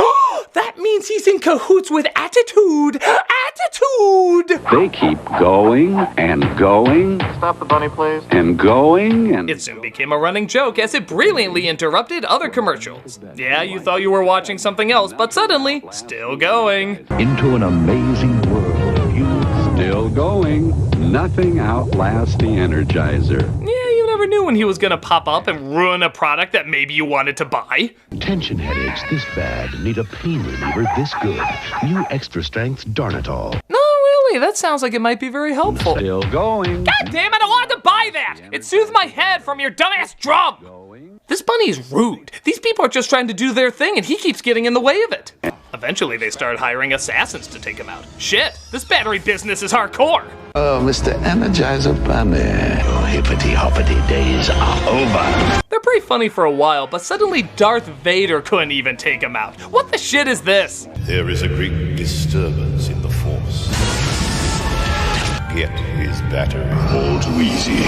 That means he's in cahoots with Attitude! Attitude! They keep going and going. Stop the bunny, please. And going and... It soon became a running joke as it brilliantly interrupted other commercials. Yeah, you thought you were watching something else, but suddenly, still going. Into an amazing world. You still going. Nothing outlasts the Energizer. Yeah, you never knew when he was gonna pop up and ruin a product that maybe you wanted to buy. Tension headaches this bad need a pain reliever this good. New extra strength Darnitol. No, really, that sounds like it might be very helpful. Still going. God damn it, I wanted to buy that! It soothed my head from your dumbass drum! This bunny is rude. These people are just trying to do their thing and he keeps getting in the way of it. Eventually they start hiring assassins to take him out. Shit, this battery business is hardcore. Oh, Mr. Energizer Bunny, your hippity-hoppity days are over. They're pretty funny for a while, but suddenly Darth Vader couldn't even take him out. What the shit is this? There is a great disturbance in the Force. Get his battery. All too easy.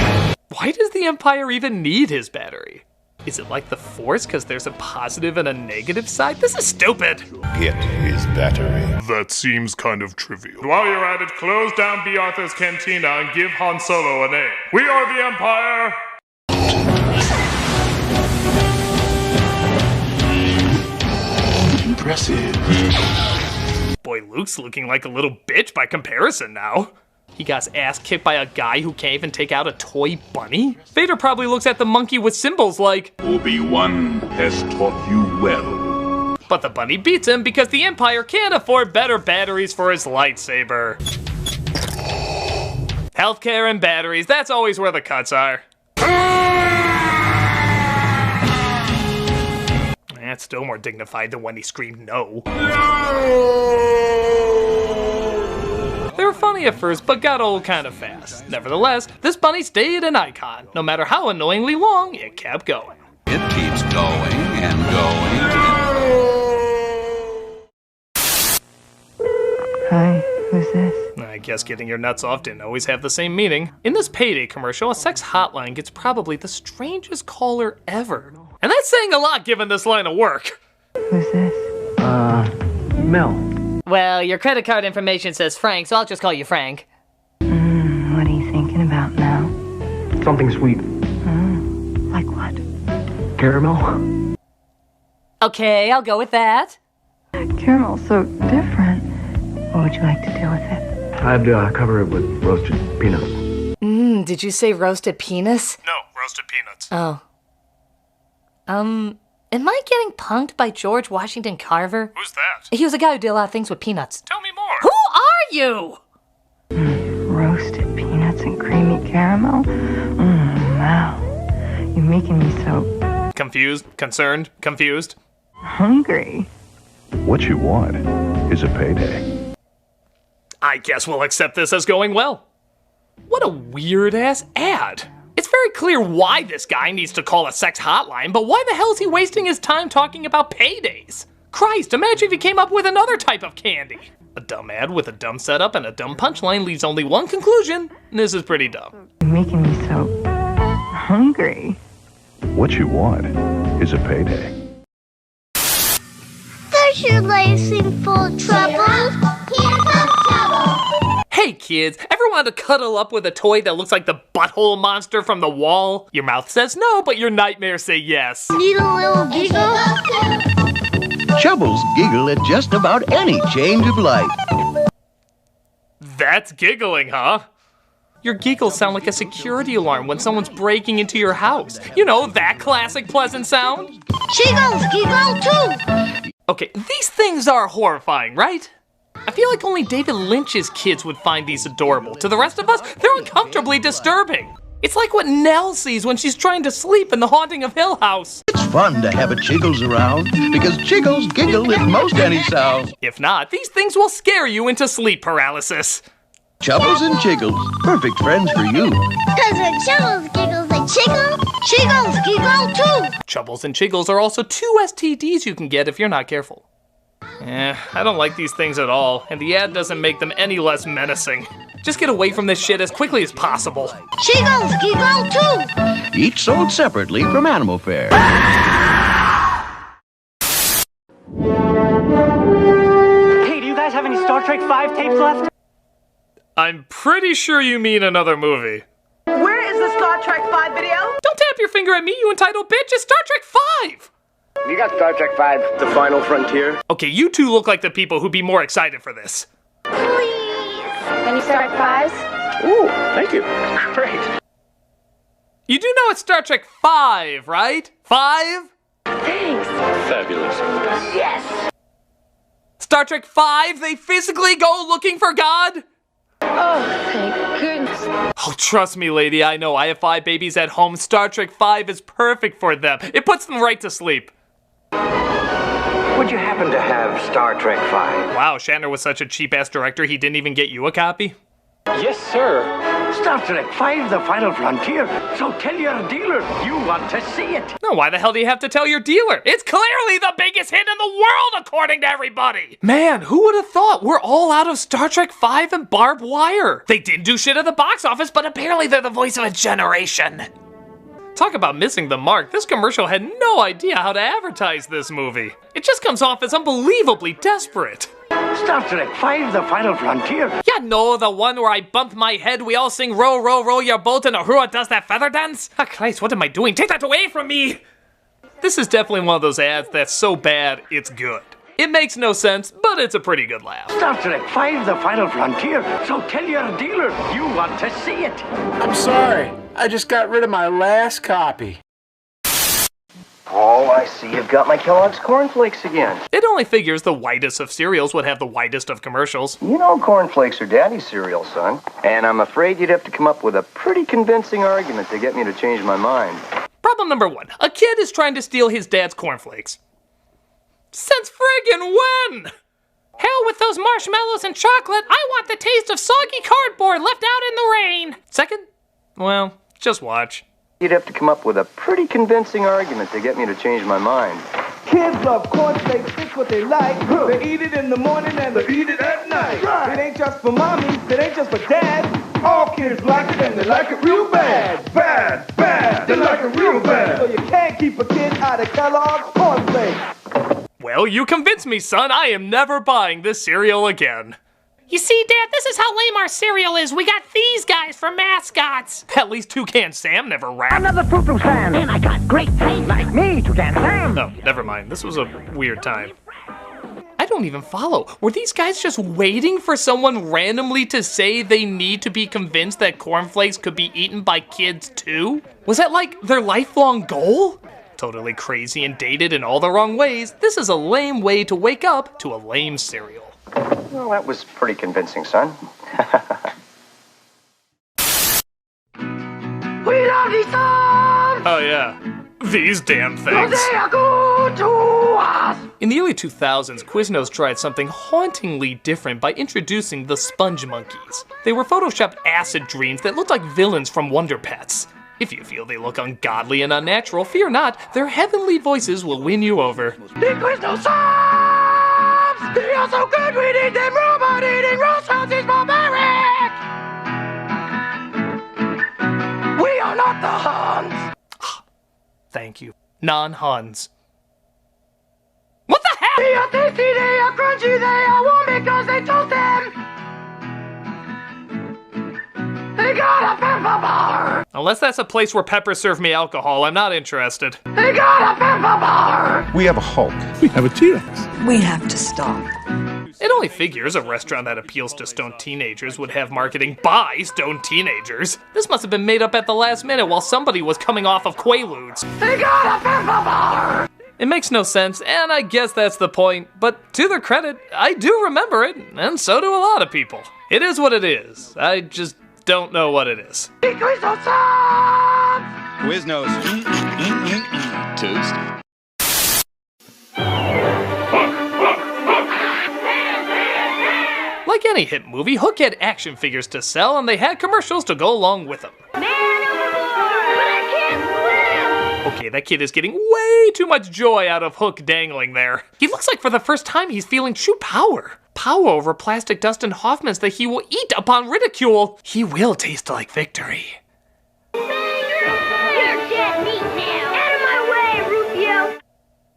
Why does the Empire even need his battery? Is it like the Force because there's a positive and a negative side? This is stupid. Get his battery. That seems kind of trivial. While you're at it, close down B. Arthur's Cantina and give Han Solo a name. We are the Empire! Impressive. Boy, Luke's looking like a little bitch by comparison now. He got his ass kicked by a guy who can't even take out a toy bunny? Vader probably looks at the monkey with symbols like, Obi-Wan has taught you well. But the bunny beats him because the Empire can't afford better batteries for his lightsaber. Healthcare and batteries, that's always where the cuts are. That's still more dignified than when he screamed no. They were funny at first, but got old kind of fast. Nevertheless, this bunny stayed an icon. No matter how annoyingly long, it kept going. It keeps going and going. Hi, who's this? I guess getting your nuts off didn't always have the same meaning. In this Payday commercial, a sex hotline gets probably the strangest caller ever. And that's saying a lot given this line of work. Who's this? Mel. Well, your credit card information says Frank, so I'll just call you Frank. What are you thinking about now? Something sweet. Like what? Caramel. Okay, I'll go with that. Caramel's so different. What would you like to do with it? I'd cover it with roasted peanuts. Did you say roasted penis? No, roasted peanuts. Oh. Am I getting punked by George Washington Carver? Who's that? He was a guy who did a lot of things with peanuts. Tell me more. Who are you? Roasted peanuts and creamy caramel? Wow. You're making me so... Confused, concerned, confused. hungry. What you want is a payday. I guess we'll accept this as going well. What a weird-ass ad. It's very clear why this guy needs to call a sex hotline, but why the hell is he wasting his time talking about paydays? Christ, imagine if he came up with another type of candy. A dumb ad with a dumb setup and a dumb punchline leaves only one conclusion. This is pretty dumb. You're making me so hungry. What you want is a payday. There's your lacing full of trouble. Here comes trouble. Hey kids, ever wanted to cuddle up with a toy that looks like the butthole monster from The Wall? Your mouth says no, but your nightmares say yes. Need a little giggle? Chubbles giggle at just about any change of life. That's giggling, huh? Your giggles sound like a security alarm when someone's breaking into your house. You know, that classic pleasant sound? Giggles giggle too. Okay, these things are horrifying, right? I feel like only David Lynch's kids would find these adorable. To the rest of us, they're uncomfortably disturbing. It's like what Nell sees when she's trying to sleep in The Haunting of Hill House. It's fun to have a Chiggles around, because Chiggles giggle at most any sound. If not, these things will scare you into sleep paralysis. Chubbles and Chiggles, perfect friends for you. Cause when Chubbles giggles and Chiggle, Chiggles giggle too. Chubbles and Chiggles are also 2 STDs you can get if you're not careful. I don't like these things at all, and the ad doesn't make them any less menacing. Just get away from this shit as quickly as possible. Chiggles giggle too. Each sold separately from Animal Fair. Hey, do you guys have any Star Trek 5 tapes left? I'm pretty sure you mean another movie. Where is the Star Trek 5 video? Don't tap your finger at me, you entitled bitch! It's Star Trek 5! You got Star Trek 5, The Final Frontier? Okay, you two look like the people who'd be more excited for this. Please. Any Star Trek 5s? Ooh, thank you. Great. You do know it's Star Trek 5, right? 5? Thanks. Fabulous. Yes. Star Trek 5, they physically go looking for God? Oh, thank goodness. Oh, trust me, lady, I know. I have 5 babies at home. Star Trek 5 is perfect for them. It puts them right to sleep. Would you happen to have Star Trek 5? Wow, Shatner was such a cheap-ass director, he didn't even get you a copy? Yes, sir. Star Trek 5, The Final Frontier. So tell your dealer you want to see it. No, why the hell do you have to tell your dealer? It's clearly the biggest hit in the world, according to everybody! Man, who would have thought we're all out of Star Trek 5 and Barbed Wire? They didn't do shit at the box office, but apparently they're the voice of a generation. Talk about missing the mark. This commercial had no idea how to advertise this movie. It just comes off as unbelievably desperate. Star Trek 5, The Final Frontier. Yeah, no, the one where I bump my head, we all sing row, row, row your boat, and Uhura does that feather dance? Ah, Christ, what am I doing? Take that away from me! This is definitely one of those ads that's so bad, it's good. It makes no sense, but it's a pretty good laugh. Star Trek 5, The Final Frontier. So tell your dealer you want to see it. I'm sorry. I just got rid of my last copy. Oh, I see you've got my Kellogg's Corn Flakes again. It only figures the whitest of cereals would have the whitest of commercials. You know Corn Flakes are Daddy's cereal, son. And I'm afraid you'd have to come up with a pretty convincing argument to get me to change my mind. Problem number 1. A kid is trying to steal his dad's cornflakes. Since friggin' when? Hell with those marshmallows and chocolate, I want the taste of soggy cardboard left out in the rain. Second? Well, just watch. You'd have to come up with a pretty convincing argument to get me to change my mind. Kids love cornflakes, it's what they like. They eat it in the morning and they eat it at night. It ain't just for mommies, it ain't just for dads. All kids like it and they like it real bad. Bad, bad, they like it real bad. So you can't keep a kid out of Kellogg's cornflakes. Well, you convinced me, son. I am never buying this cereal again. You see, Dad, this is how lame our cereal is. We got these guys for mascots. At least Toucan Sam never rapped. Another Frou-Frou fan, and I got great taste like me, Toucan Sam. No, never mind. This was a weird time. I don't even follow. Were these guys just waiting for someone randomly to say they need to be convinced that cornflakes could be eaten by kids too? Was that like their lifelong goal? Totally crazy and dated in all the wrong ways. This is a lame way to wake up to a lame cereal. Well, that was pretty convincing, son. We love these songs! Oh yeah, these damn things. They are good to us! In the early 2000s, Quiznos tried something hauntingly different by introducing the Sponge Monkeys. They were photoshopped acid dreams that looked like villains from Wonder Pets. If you feel they look ungodly and unnatural, fear not, their heavenly voices will win you over. The Quiznos songs! They are so good we need them robot-eating roast is barbaric! We are not the Huns! Thank you. Non-Huns. What the hell? They are tasty, they are crunchy, they are warm because they toast them! They got a pepper bar! Unless that's a place where peppers serve me alcohol, I'm not interested. They got a pepper bar! We have a Hulk. We have a T-Rex. We have to stop. It only figures a restaurant that appeals to stoned teenagers would have marketing by stoned teenagers. This must have been made up at the last minute while somebody was coming off of Quaaludes. They got a pepper bar! It makes no sense, and I guess that's the point, but to their credit, I do remember it, and so do a lot of people. It is what it is. I just don't know what it is. Quiznos songs! Quiznos. Toast. Like any hit movie, Hook had action figures to sell, and they had commercials to go along with them. Okay, that kid is getting way too much joy out of Hook dangling there. He looks like for the first time he's feeling true power. Power over plastic dust and Hoffmans that he will eat upon ridicule. He will taste like victory. You're dead meat now! Out of my way, Rufio!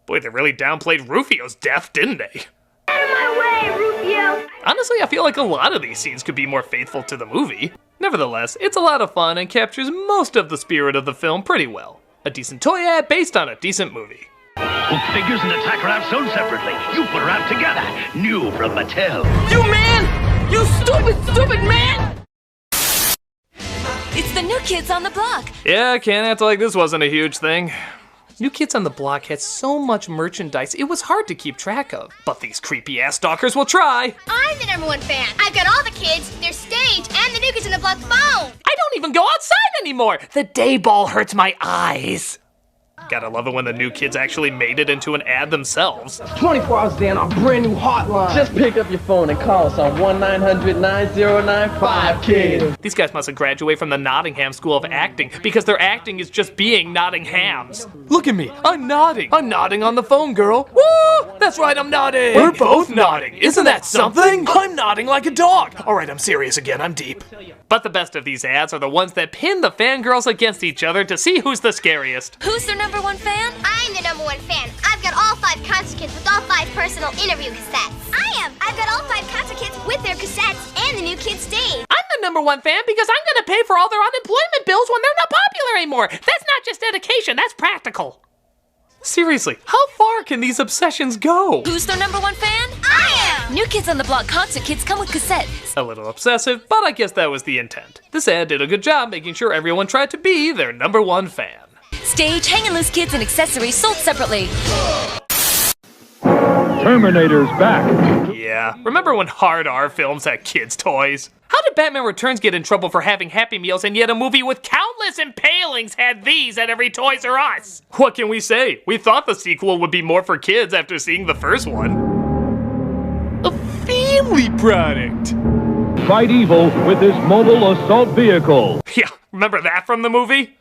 Boy, they really downplayed Rufio's death, didn't they? Out of my way, Rufio! Honestly, I feel like a lot of these scenes could be more faithful to the movie. Nevertheless, it's a lot of fun and captures most of the spirit of the film pretty well. A decent toy ad based on a decent movie. Hook figures and Attack are out sold separately. You put her out together. New from Mattel. You man! You stupid man! It's the New Kids on the Block. Yeah, can't act like this wasn't a huge thing. New Kids on the Block had so much merchandise, it was hard to keep track of. But these creepy-ass stalkers will try. I'm the #1 fan. I've got all the kids, their stage, and the New Kids on the Block phone. I don't even go outside anymore. The day ball hurts my eyes. Gotta love it when the New Kids actually made it into an ad themselves. 24 hours a day on our brand new hotline. Just pick up your phone and call us on 1-900-9095-KIDS. These guys must have graduated from the Nottingham School of Acting because their acting is just being Nottinghams. Look at me, I'm nodding. I'm nodding on the phone, girl. Woo! That's right, I'm nodding. We're both nodding. Isn't that something? I'm nodding like a dog. All right, I'm serious again, I'm deep. But the best of these ads are the ones that pin the fangirls against each other to see who's the scariest. Who's their #1 fan? I'm the #1 fan. I've got all 5 concert kits with all 5 personal interview cassettes. I've got all 5 concert kits with their cassettes and the New Kids stage. I'm the #1 fan because I'm gonna pay for all their unemployment bills when they're not popular anymore. That's not just dedication, that's practical. Seriously, how far can these obsessions go? Who's their #1 fan? I am! New Kids on the Block concert kits come with cassettes. A little obsessive, but I guess that was the intent. This ad did a good job making sure everyone tried to be their #1 fan. Stage, hang and loose kits, and accessories sold separately. Terminator's back. Yeah, remember when Hard R films had kids' toys? How did Batman Returns get in trouble for having Happy Meals and yet a movie with countless impalings had these at every Toys R Us? What can we say? We thought the sequel would be more for kids after seeing the first one. A family product. Fight evil with this mobile assault vehicle. Yeah, remember that from the movie?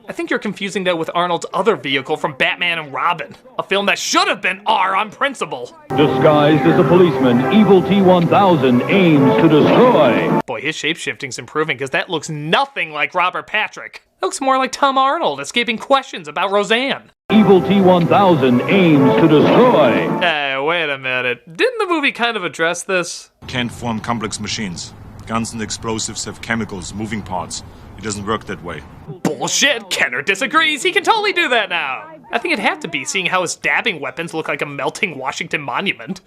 I think you're confusing that with Arnold's other vehicle from Batman and Robin, a film that should have been R on principle. Disguised as a policeman, Evil T-1000 aims to destroy. Boy, his shape-shifting's improving because that looks nothing like Robert Patrick. It looks more like Tom Arnold escaping questions about Roseanne. Evil T-1000 aims to destroy. Hey, wait a minute. Didn't the movie kind of address this? Can't form complex machines. Guns and explosives have chemicals, moving parts. It doesn't work that way. Bullshit! Kenner disagrees. He can totally do that now. I think it'd have to be, seeing how his stabbing weapons look like a melting Washington Monument.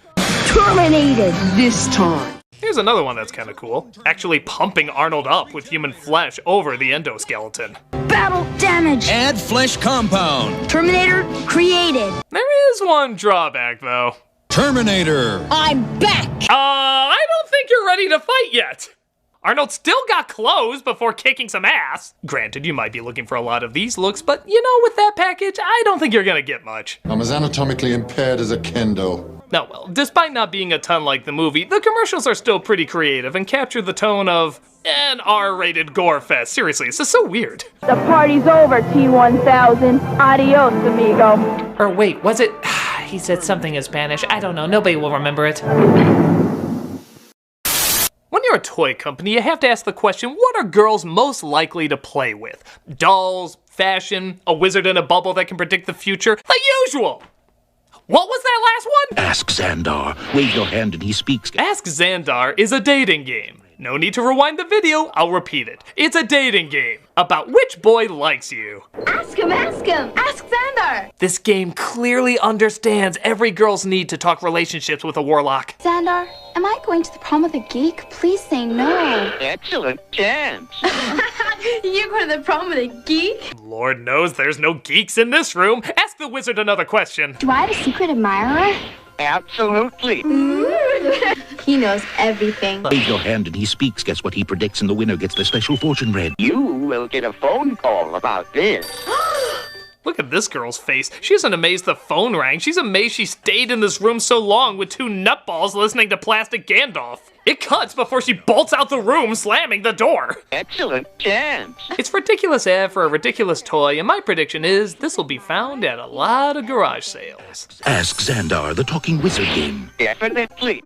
Terminated this time. Here's another one that's kind of cool. Actually pumping Arnold up with human flesh over the endoskeleton. Battle damage. Add flesh compound. Terminator created. There is one drawback, though. Terminator. I'm back. I don't think you're ready to fight yet. Arnold still got clothes before kicking some ass. Granted, you might be looking for a lot of these looks, but you know, with that package, I don't think you're gonna get much. I'm as anatomically impaired as a kendo. No, well, despite not being a ton like the movie, the commercials are still pretty creative and capture the tone of an R-rated gore fest. Seriously, this is so weird. The party's over, T-1000. Adios, amigo. Or wait, was it? He said something in Spanish. I don't know. Nobody will remember it. When you're a toy company, you have to ask the question, what are girls most likely to play with? Dolls, fashion, a wizard in a bubble that can predict the future? The usual! What was that last one? Ask Xandar. Wave your hand and he speaks. Ask Xandar is a dating game. No need to rewind the video, I'll repeat it. It's a dating game about which boy likes you. Ask him, ask him. Ask Xandar. This game clearly understands every girl's need to talk relationships with a warlock. Xandar, am I going to the prom with a geek? Please say no. Excellent chance. You're going to the prom with a geek? Lord knows there's no geeks in this room. Ask the wizard another question. Do I have a secret admirer? Absolutely. He knows everything. Wave your hand and he speaks. Guess what he predicts, and the winner gets the special fortune read. You will get a phone call about this. Look at this girl's face. She isn't amazed the phone rang. She's amazed she stayed in this room so long with two nutballs listening to Plastic Gandalf. It cuts before she bolts out the room, slamming the door. Excellent chance. It's ridiculous ad for a ridiculous toy, and my prediction is this will be found at a lot of garage sales. Ask Xandar, the talking wizard game. Definitely.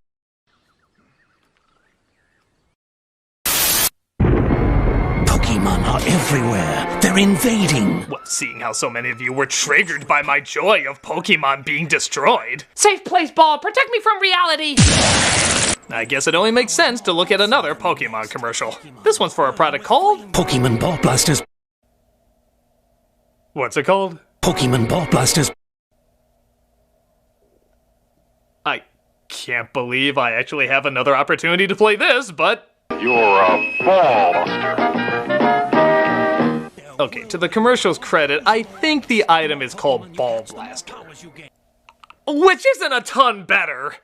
Pokemon are everywhere. They're invading. Well, seeing how so many of you were triggered by my joy of Pokemon being destroyed. Safe place, ball. Protect me from reality. I guess it only makes sense to look at another Pokemon commercial. This one's for a product called... Pokemon Ball Blasters. What's it called? Pokemon Ball Blasters. I can't believe I actually have another opportunity to play this, but... You're a ball buster. Okay, to the commercial's credit, I think the item is called Ball Blaster. Which isn't a ton better.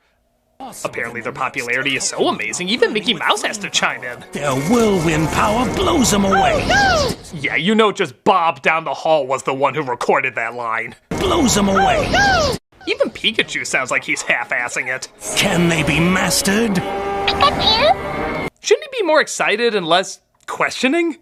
Apparently their popularity is so amazing, even Mickey Mouse has to chime in. Their whirlwind power blows them away. Oh, no! Yeah, you know just Bob down the hall was the one who recorded that line. Blows them away. Oh, no! Even Pikachu sounds like he's half-assing it. Can they be mastered? Pikachu? Shouldn't he be more excited and less questioning?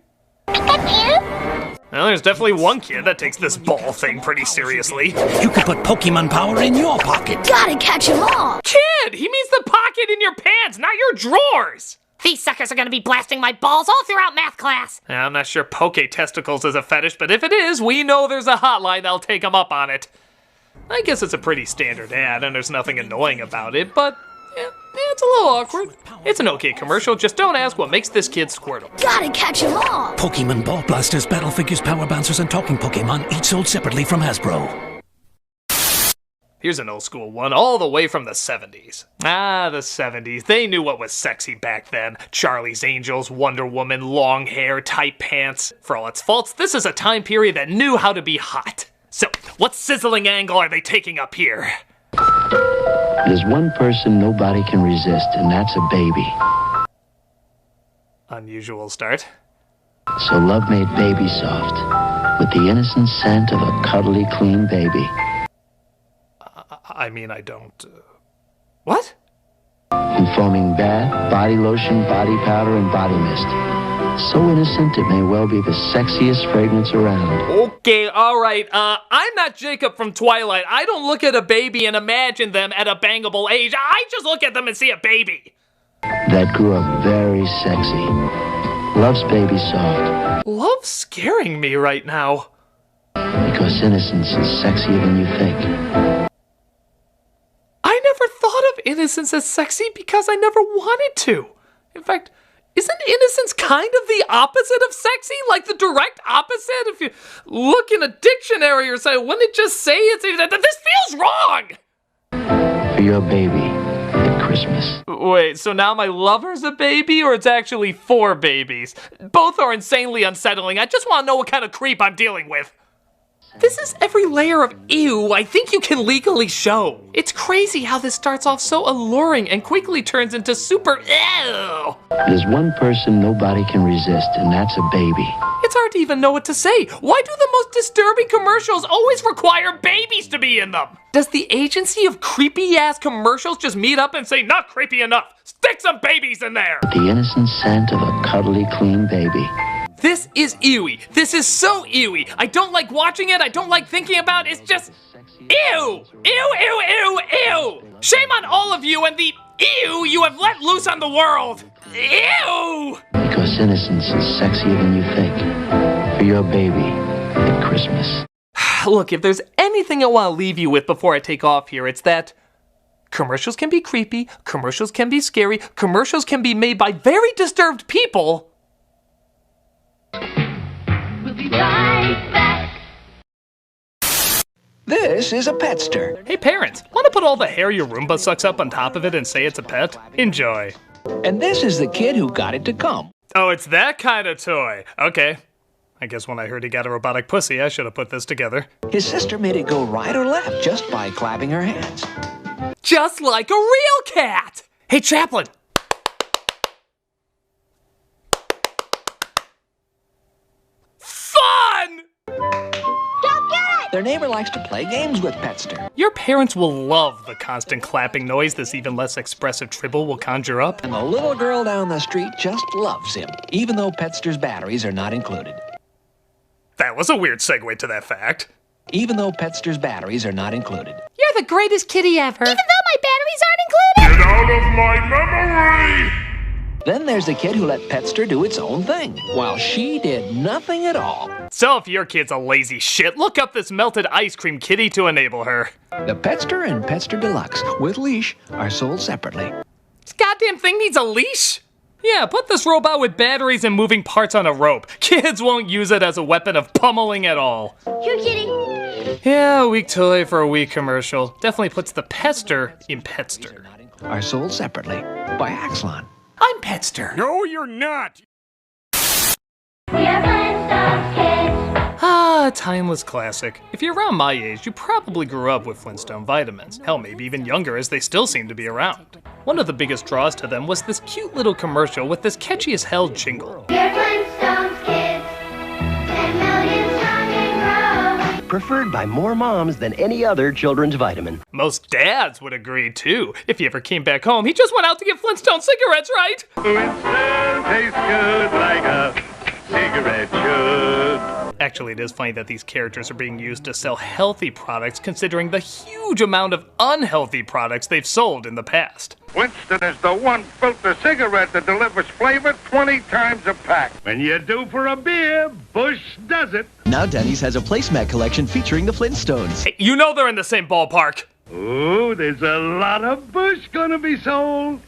Pikachu? Well, there's definitely one kid that takes this ball thing pretty seriously. You could put Pokemon power in your pocket. Gotta catch 'em all. Kid! He means the pocket in your pants, not your drawers! These suckers are gonna be blasting my balls all throughout math class. I'm not sure Poke Testicles is a fetish, but if it is, we know there's a hotline that'll take them up on it. I guess it's a pretty standard ad, and there's nothing annoying about it, but... yeah, it's a little awkward. It's an okay commercial, just don't ask what makes this kid Squirtle. Gotta catch 'em all. Pokemon Ball Blasters, Battle Figures, Power Bouncers, and Talking Pokemon, each sold separately from Hasbro. Here's an old school one, all the way from the 70s. Ah, the 70s. They knew what was sexy back then. Charlie's Angels, Wonder Woman, long hair, tight pants. For all its faults, this is a time period that knew how to be hot. So, what sizzling angle are they taking up here? There's one person nobody can resist, and that's a baby. Unusual start. So love made Baby Soft, with the innocent scent of a cuddly, clean baby. I mean, I don't... What? Informing bath, body lotion, body powder, and body mist. So innocent it may well be the sexiest fragrance around. Okay, alright, I'm not Jacob from Twilight. I don't look at a baby and imagine them at a bangable age. I just look at them and see a baby. That grew up very sexy. Loves Baby Soft. Love's scaring me right now. Because Because innocence is sexier than you think. I never thought of innocence as sexy because I never wanted to. In fact, isn't innocence kind of the opposite of sexy? Like the direct opposite? If you look in a dictionary or something, wouldn't it just say it's this feels wrong? For your baby at Christmas. Wait, so now my lover's a baby, or it's actually 4 babies? Both are insanely unsettling. I just want to know what kind of creep I'm dealing with. This is every layer of ew I think you can legally show. It's crazy how this starts off so alluring and quickly turns into super ew. There's one person nobody can resist, and that's a baby. It's hard to even know what to say. Why do the most disturbing commercials always require babies to be in them? Does the agency of creepy-ass commercials just meet up and say, not creepy enough, stick some babies in there? The innocent scent of a cuddly, clean baby. This is ewy. This is so ewy. I don't like watching it. I don't like thinking about it. It's just ew. Ew, ew, ew, ew. Shame on all of you and the ew you have let loose on the world. Ew. Because innocence is sexier than you think. For your baby at Christmas. Look, if there's anything I want to leave you with before I take off here, it's that commercials can be creepy, commercials can be scary, commercials can be made by very disturbed people. We'll be right back. This is a petster. Hey parents, want to put all the hair your Roomba sucks up on top of it and say it's a pet? Enjoy. And this is the kid who got it to come. Oh, it's that kind of toy. Okay. I guess when I heard he got a robotic pussy, I should have put this together. His sister made it go right or left just by clapping her hands. Just like a real cat! Hey, Chaplain! Fun! Don't get it! Their neighbor likes to play games with Petster. Your parents will love the constant clapping noise this even less expressive tribble will conjure up. And the little girl down the street just loves him, even though Petster's batteries are not included. That was a weird segue to that fact. Even though Petster's batteries are not included. You're the greatest kitty ever. Even though my batteries aren't included! Get out of my memory! Then there's the kid who let Petster do its own thing, while she did nothing at all. So if your kid's a lazy shit, look up this melted ice cream kitty to enable her. The Petster and Petster Deluxe, with leash, are sold separately. This goddamn thing needs a leash? Yeah, put this robot with batteries and moving parts on a rope. Kids won't use it as a weapon of pummeling at all. You're kidding. Yeah, a weak toy for a weak commercial. Definitely puts the Petster in Petster. Are sold separately by Axlon. I'm Petster. No, you're not. We are Flintstones kids. Ah, timeless classic. If you're around my age, you probably grew up with Flintstone vitamins. Hell, maybe even younger, as they still seem to be around. One of the biggest draws to them was this cute little commercial with this catchy as hell jingle. We are Flintstones kids. 10 million strong and grow. Preferred by more moms than any other children's vitamin. Most dads would agree, too. If he ever came back home, he just went out to get Flintstone cigarettes, right? Flintstone tastes good like a cigarette should. Actually, it is funny that these characters are being used to sell healthy products considering the huge amount of unhealthy products they've sold in the past. Winston is the one filter cigarette that delivers flavor 20 times a pack. When you do for a beer, Bush does it. Now Denny's has a placemat collection featuring the Flintstones. Hey, you know they're in the same ballpark. Ooh, there's a lot of Bush gonna be sold.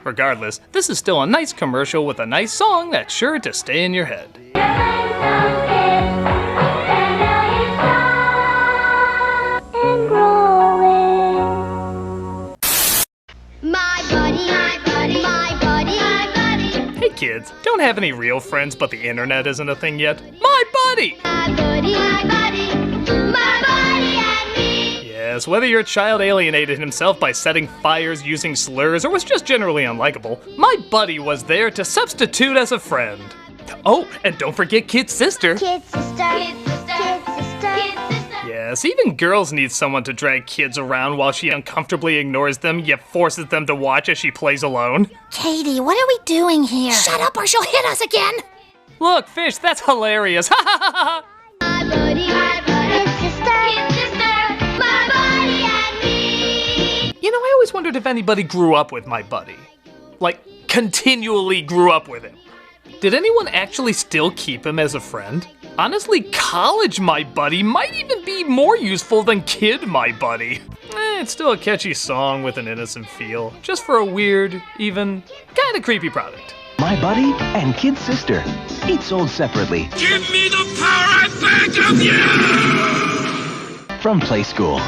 Regardless, this is still a nice commercial with a nice song that's sure to stay in your head. Hey kids, don't have any real friends but the internet isn't a thing yet? My buddy! Yes, whether your child alienated himself by setting fires, using slurs, or was just generally unlikable, my buddy was there to substitute as a friend. Oh, and don't forget Kid's sister. Kid's sister. Kid's sister. Kid's sister. Kid's sister. Yes, even girls need someone to drag kids around while she uncomfortably ignores them, yet forces them to watch as she plays alone. Katie, what are we doing here? Shut up or she'll hit us again. Look, Fish, that's hilarious. Ha ha ha ha! My buddy, kid's sister. Kid's sister. My buddy and me. You know, I always wondered if anybody grew up with my buddy. Like, continually grew up with him. Did anyone actually still keep him as a friend? Honestly, College My Buddy might even be more useful than Kid My Buddy. It's still a catchy song with an innocent feel, just for a weird, even kinda creepy product. My Buddy and Kid Sister, each sold separately. Give me the power I beg of you! From Play School.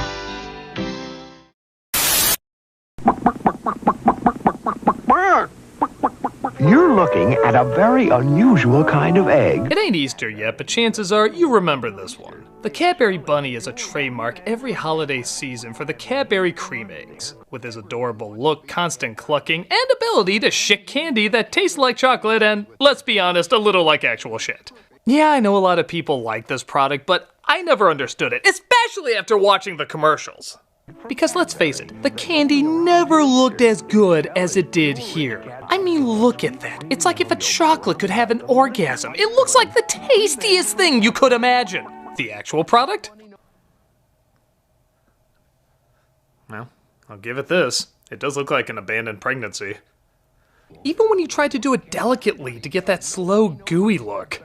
You're looking at a very unusual kind of egg. It ain't Easter yet, but chances are you remember this one. The Cadbury Bunny is a trademark every holiday season for the Cadbury cream eggs. With his adorable look, constant clucking, and ability to shit candy that tastes like chocolate and, let's be honest, a little like actual shit. Yeah, I know a lot of people like this product, but I never understood it, especially after watching the commercials. Because let's face it, the candy never looked as good as it did here. I mean, look at that. It's like if a chocolate could have an orgasm. It looks like the tastiest thing you could imagine. The actual product? Well, I'll give it this. It does look like an abandoned pregnancy. Even when you try to do it delicately to get that slow, gooey look.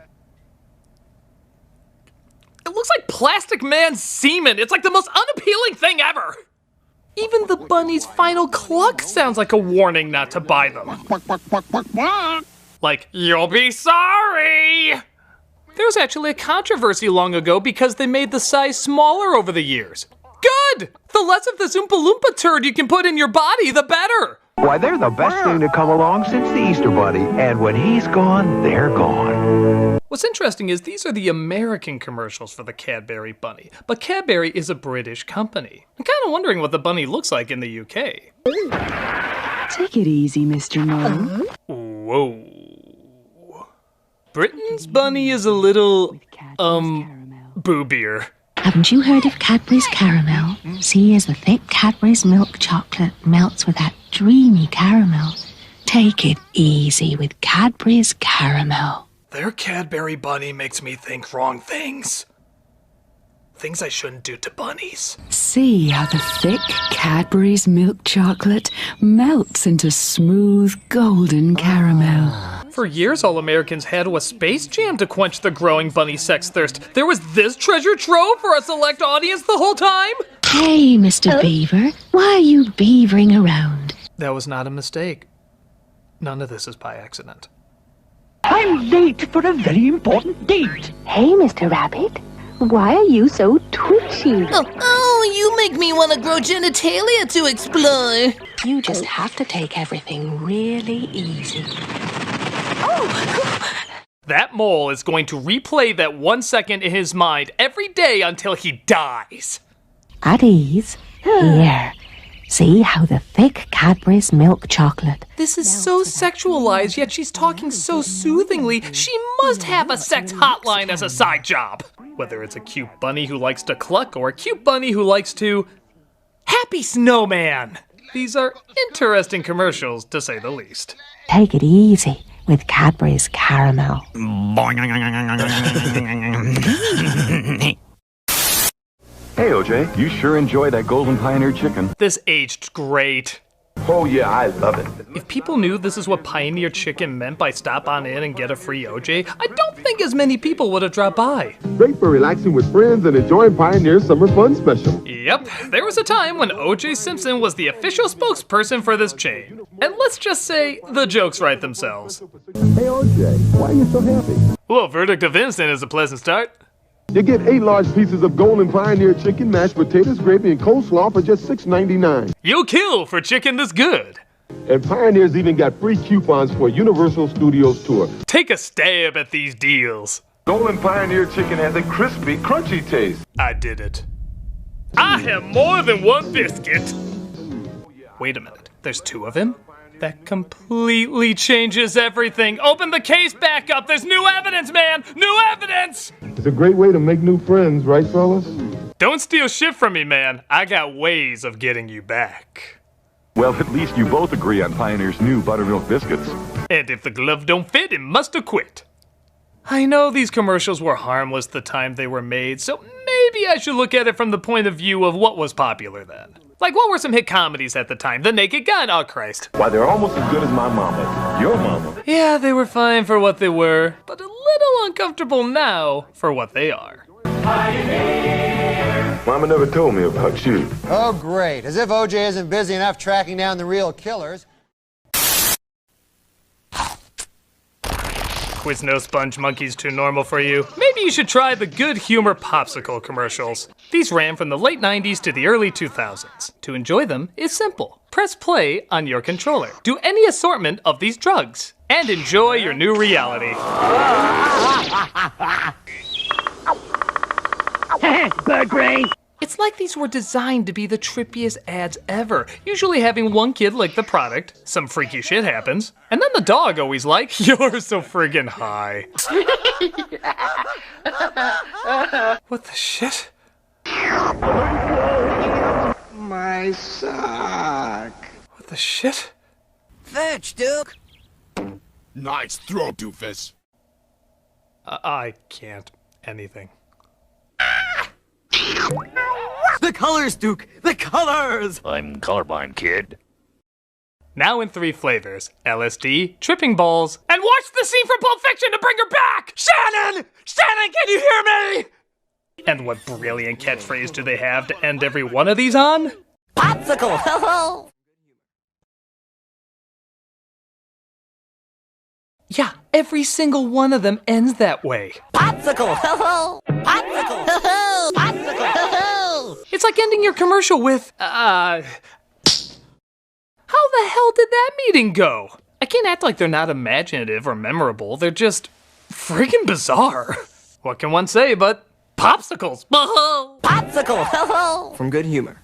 It looks like Plastic Man's semen. It's like the most unappealing thing ever. Even the bunny's final cluck sounds like a warning not to buy them. Like, you'll be sorry. There was actually a controversy long ago because they made the size smaller over the years. Good! The less of this Oompa Loompa turd you can put in your body, the better. Why, they're the best thing to come along since the Easter Bunny, and when he's gone, they're gone. What's interesting is these are the American commercials for the Cadbury Bunny, but Cadbury is a British company. I'm kind of wondering what the bunny looks like in the UK. Take it easy, Mr. Mo. Whoa. Britain's bunny is a little, boobier. Haven't you heard of Cadbury's Caramel? See as the thick Cadbury's milk chocolate melts with that dreamy caramel. Take it easy with Cadbury's Caramel. Their Cadbury Bunny makes me think wrong things. Things I shouldn't do to bunnies. See how the thick Cadbury's milk chocolate melts into smooth golden caramel. For years, all Americans had was Space Jam to quench the growing bunny sex thirst. There was this treasure trove for a select audience the whole time? Hey, Mr. Beaver, why are you beavering around? That was not a mistake. None of this is by accident. I'm late for a very important date. Hey, Mr. Rabbit, why are you so twitchy? Oh, you make me want to grow genitalia to explore. You just have to take everything really easy. That mole is going to replay that 1 second in his mind every day until he dies. At ease. Here. See how the thick Cadbury's milk chocolate. This is so sexualized, yet she's talking so soothingly. She must have a sex hotline as a side job. Whether it's a cute bunny who likes to cluck or a cute bunny who likes to... Happy Snowman! These are interesting commercials, to say the least. Take it easy with Cadbury's Caramel. Hey, OJ, you sure enjoy that Golden Pioneer chicken. This aged great. Oh, yeah, I love it. If people knew this is what Pioneer Chicken meant by stop on in and get a free OJ, I don't think as many people would have dropped by. Great for relaxing with friends and enjoying Pioneer's Summer Fun Special. Yep, there was a time when O.J. Simpson was the official spokesperson for this chain. And let's just say, the jokes write themselves. Hey, OJ, why are you so happy? Well, verdict of innocent is a pleasant start. You get 8 large pieces of Golden Pioneer chicken, mashed potatoes, gravy, and coleslaw for just $6.99. You'll kill for chicken this good. And Pioneer's even got free coupons for a Universal Studios tour. Take a stab at these deals. Golden Pioneer chicken has a crispy, crunchy taste. I did it. I have more than one biscuit. Wait a minute, there's 2 of him? That completely changes everything. Open the case back up. There's new evidence, man. New evidence. It's a great way to make new friends, right, fellas? Don't steal shit from me, man. I got ways of getting you back. Well, at least you both agree on Pioneer's new buttermilk biscuits. And if the glove don't fit, it must have quit. I know these commercials were harmless the time they were made, so maybe I should look at it from the point of view of what was popular then. Like, what were some hit comedies at the time? The Naked Gun, oh Christ. Why, they're almost as good as my mama. Your mama. Yeah, they were fine for what they were, but a little uncomfortable now for what they are. Mama never told me about you. Oh, great. As if OJ isn't busy enough tracking down the real killers. Quizno Sponge Monkey's too normal for you? Maybe you should try the Good Humor Popsicle commercials. These ran from the late 90s to the early 2000s. To enjoy them is simple. Press play on your controller. Do any assortment of these drugs. And enjoy your new reality. Bird brain! It's like these were designed to be the trippiest ads ever, usually having one kid lick the product, some freaky shit happens, and then the dog always like, "You're so friggin' high." What the shit? My sock. What the shit? Fetch, Duke. Nice throw, doofus. I can't. Anything. The colors, Duke! The colors! I'm colorblind, kid. Now in 3 flavors: LSD, tripping balls, and watch the scene from Pulp Fiction to bring her back! Shannon! Shannon, can you hear me? And what brilliant catchphrase do they have to end every one of these on? Popsicle! Ho-ho! Yeah, every single one of them ends that way. Popsicle! Ho-ho! Popsicle! Ho-ho! Popsicle! Ho-ho! It's like ending your commercial with, How the hell did that meeting go? I can't act like they're not imaginative or memorable. They're just friggin' bizarre. What can one say but popsicles? Popsicle! Ho-ho! From Good Humor.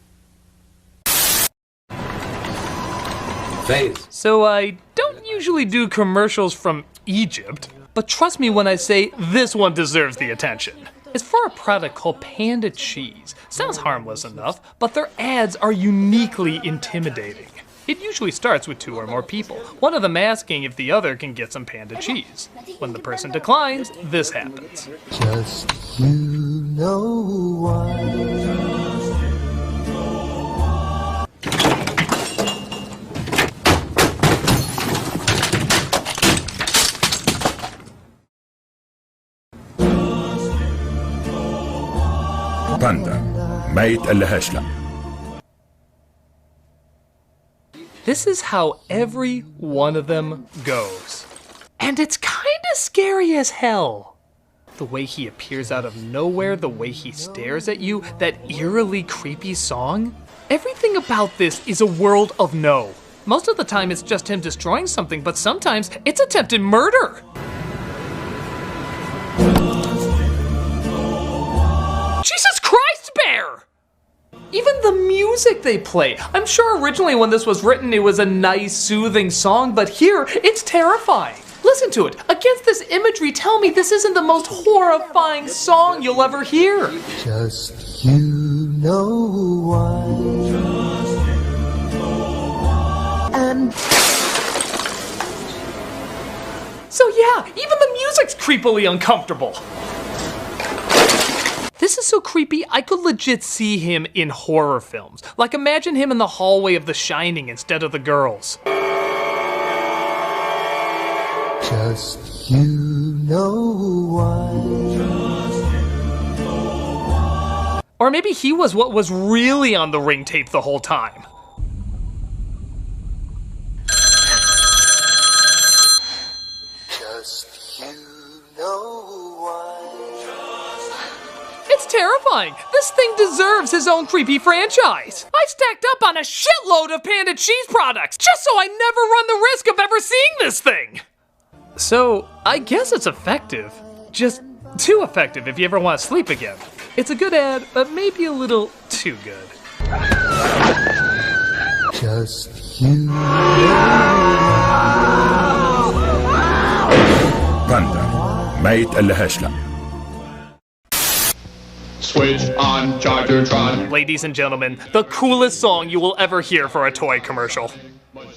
Phase. So I don't usually do commercials from Egypt, but trust me when I say this one deserves the attention. It's for a product called Panda Cheese. Sounds harmless enough, but their ads are uniquely intimidating. It usually starts with 2 or more people, one of them asking if the other can get some Panda Cheese. When the person declines, this happens. Just you know why. باندا ما يتقلهاش لا. This is how every one of them goes. And it's kinda scary as hell. The way he appears out of nowhere, the way he stares at you, that eerily creepy song. Everything about this is a world of no. Most of the time it's just him destroying something, but sometimes it's attempted murder. Jesus Christ, Bear! Even the music they play. I'm sure originally when this was written it was a nice, soothing song, but here it's terrifying. Listen to it. Against this imagery, tell me this isn't the most horrifying song you'll ever hear. Just you know why. And so yeah, even the music's creepily uncomfortable. This is so creepy, I could legit see him in horror films. Like imagine him in the hallway of The Shining instead of the girls. just you know why. Or maybe he was what was really on the ring tape the whole time. Just you know why. It's terrifying. This thing deserves his own creepy franchise. I stacked up on a shitload of Panda Cheese products just so I never run the risk of ever seeing this thing. So, I guess it's effective. Just too effective if you ever want to sleep again. It's a good ad, but maybe a little too good. Just you. باندا ما يتقلهاش لا. Switch on Chargertron. Ladies and gentlemen, the coolest song you will ever hear for a toy commercial.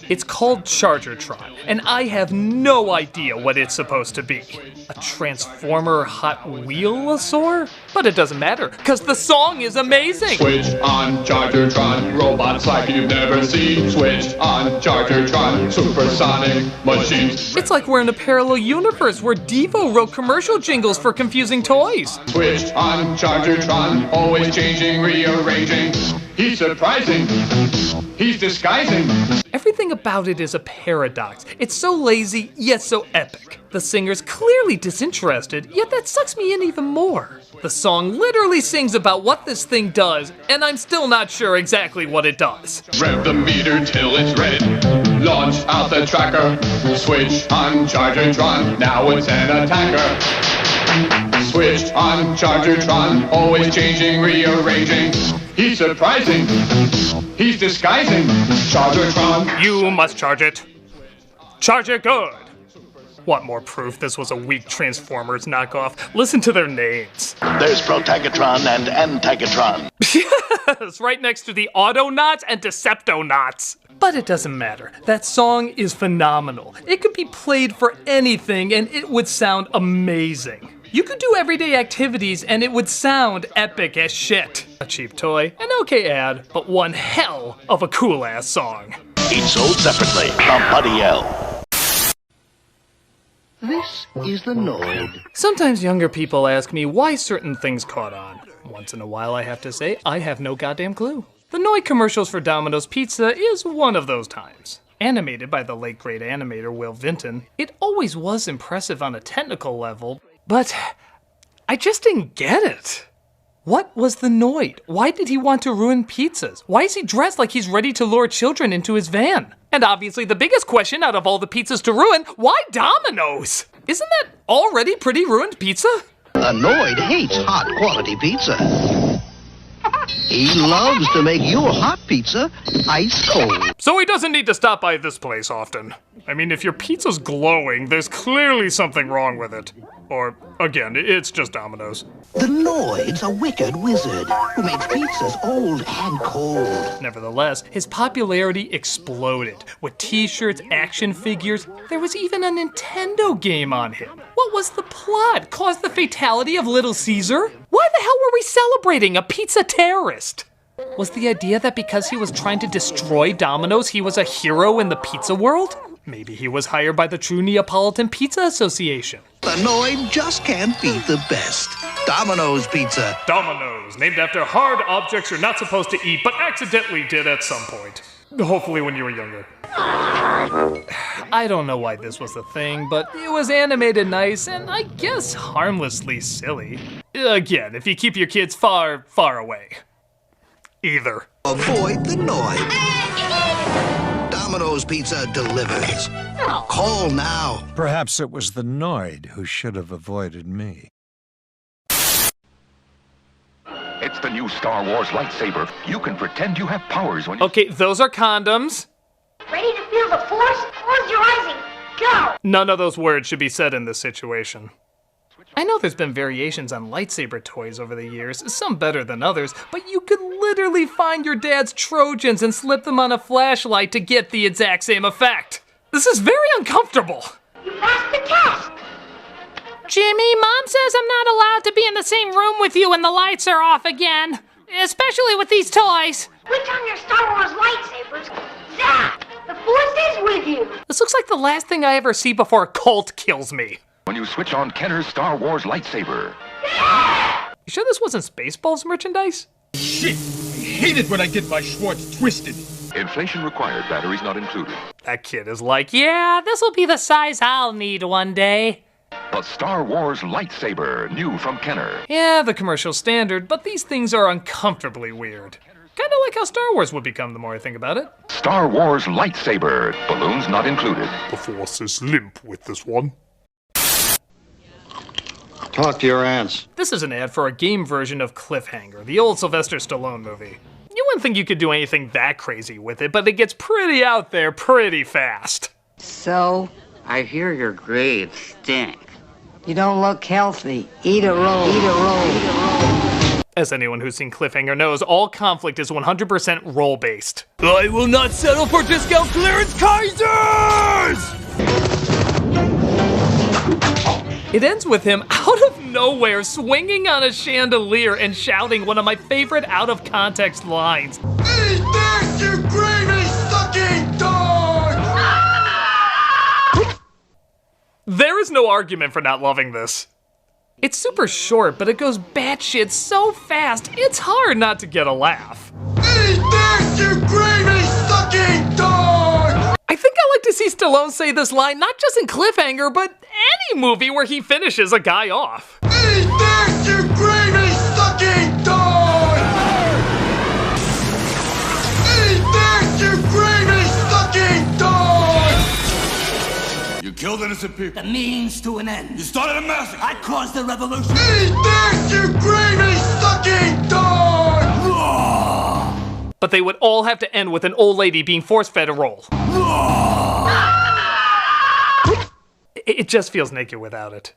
It's called Chargertron, and I have no idea what it's supposed to be. A Transformer Hot Wheelosaur? But it doesn't matter, because the song is amazing! Switch on Chargertron, robots like you've never seen. Switch on Chargertron, supersonic machines. It's like we're in a parallel universe where Devo wrote commercial jingles for confusing toys. Switch on Chargertron, always changing, rearranging. He's surprising. He's disguising. Everything about it is a paradox. It's so lazy, yet so epic. The singer's clearly disinterested, yet that sucks me in even more. The song literally sings about what this thing does, and I'm still not sure exactly what it does. Rev the meter till it's red. Launch out the tracker. Switch on Chargertron, now it's an attacker. Switch on Chargertron, always changing, rearranging. He's surprising. He's disguising. Chargertron. You must charge it. Charge it good. Want more proof this was a weak Transformers knockoff? Listen to their names. There's Protagatron and Antagatron. Yes, right next to the Autonauts and Deceptonauts. But it doesn't matter. That song is phenomenal. It could be played for anything and it would sound amazing. You could do everyday activities and it would sound epic as shit. A cheap toy, an okay ad, but one hell of a cool-ass song. Each sold separately from Buddy L. This is the Noid. Sometimes younger people ask me why certain things caught on. Once in a while I have to say, I have no goddamn clue. The Noid commercials for Domino's Pizza is one of those times. Animated by the late great animator Will Vinton, it always was impressive on a technical level, but I just didn't get it. What was the Noid? Why did he want to ruin pizzas? Why is he dressed like he's ready to lure children into his van? And obviously the biggest question out of all the pizzas to ruin, why Domino's? Isn't that already pretty ruined pizza? A Noid hates hot quality pizza. He loves to make your hot pizza ice cold. So he doesn't need to stop by this place often. I mean, if your pizza's glowing, there's clearly something wrong with it. Or, again, it's just Domino's. The Noid's a wicked wizard who makes pizzas old and cold. Nevertheless, his popularity exploded. With t-shirts, action figures, there was even a Nintendo game on him. What was the plot? Caused the fatality of Little Caesar? Why the hell were we celebrating a pizza terrorist? Was the idea that because he was trying to destroy Domino's, he was a hero in the pizza world? Maybe he was hired by the True Neapolitan Pizza Association. The Noid just can't beat the best. Domino's Pizza. Domino's, named after hard objects you're not supposed to eat, but accidentally did at some point. Hopefully when you were younger. I don't know why this was a thing, but it was animated nice and I guess harmlessly silly. Again, if you keep your kids far, far away. Either. Avoid the Noid. Domino's Pizza delivers. Call now. Perhaps it was the Noid who should have avoided me. It's the new Star Wars lightsaber. You can pretend you have powers when you... Okay, those are condoms. Ready to feel the force? Close your eyes and go! None of those words should be said in this situation. I know there's been variations on lightsaber toys over the years, some better than others, but you could literally find your dad's Trojans and slip them on a flashlight to get the exact same effect. This is very uncomfortable. You passed the test! Jimmy, Mom says I'm not allowed to be in the same room with you when the lights are off again. Especially with these toys. Switch on your Star Wars lightsabers. Zap! The force is with you! This looks like the last thing I ever see before a cult kills me. When you switch on Kenner's Star Wars lightsaber. You sure this wasn't Spaceballs merchandise? Shit! I hate it when I get my Schwartz twisted. Inflation required, batteries not included. That kid is like, yeah, this'll be the size I'll need one day. The Star Wars lightsaber, new from Kenner. Yeah, the commercial standard, but these things are uncomfortably weird. Kinda like how Star Wars would become the more I think about it. Star Wars lightsaber, balloons not included. The Force is limp with this one. Talk to your aunts. This is an ad for a game version of Cliffhanger, the old Sylvester Stallone movie. You wouldn't think you could do anything that crazy with it, but it gets pretty out there pretty fast. So, I hear your grades stink. You don't look healthy. Eat a roll. Eat a roll. Eat a roll. As anyone who's seen Cliffhanger knows, all conflict is 100% role-based. I will not settle for discount clearance Kaisers! It ends with him out of nowhere swinging on a chandelier and shouting one of my favorite out-of-context lines. Eat this, you greedy sucking dog! There is no argument for not loving this. It's super short, but it goes batshit so fast, it's hard not to get a laugh. Eat this, you greedy sucking dog! I think I like to see Stallone say this line not just in Cliffhanger, but any movie where he finishes a guy off. Eat this, you greedy sucking dog! Eat this, you greedy sucking dog! You killed innocent people. The means to an end. You started a massacre. I caused the revolution. Eat this, you greedy sucking dog! But they would all have to end with an old lady being force-fed a roll. It just feels naked without it.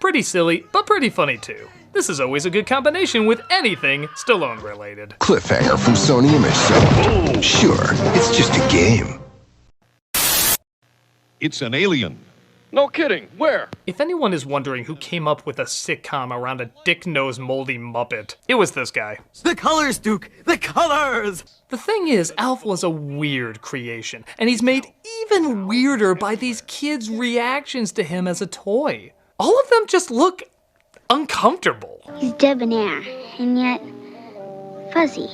Pretty silly, but pretty funny too. This is always a good combination with anything Stallone-related. Cliffhanger from Sony Image Show. Sure, it's just a game. It's an alien. No kidding. Where? If anyone is wondering who came up with a sitcom around a dick-nosed moldy Muppet, it was this guy. The colors, Duke! The colors! The thing is, Alf was a weird creation, and he's made even weirder by these kids' reactions to him as a toy. All of them just look uncomfortable. He's debonair, and yet fuzzy.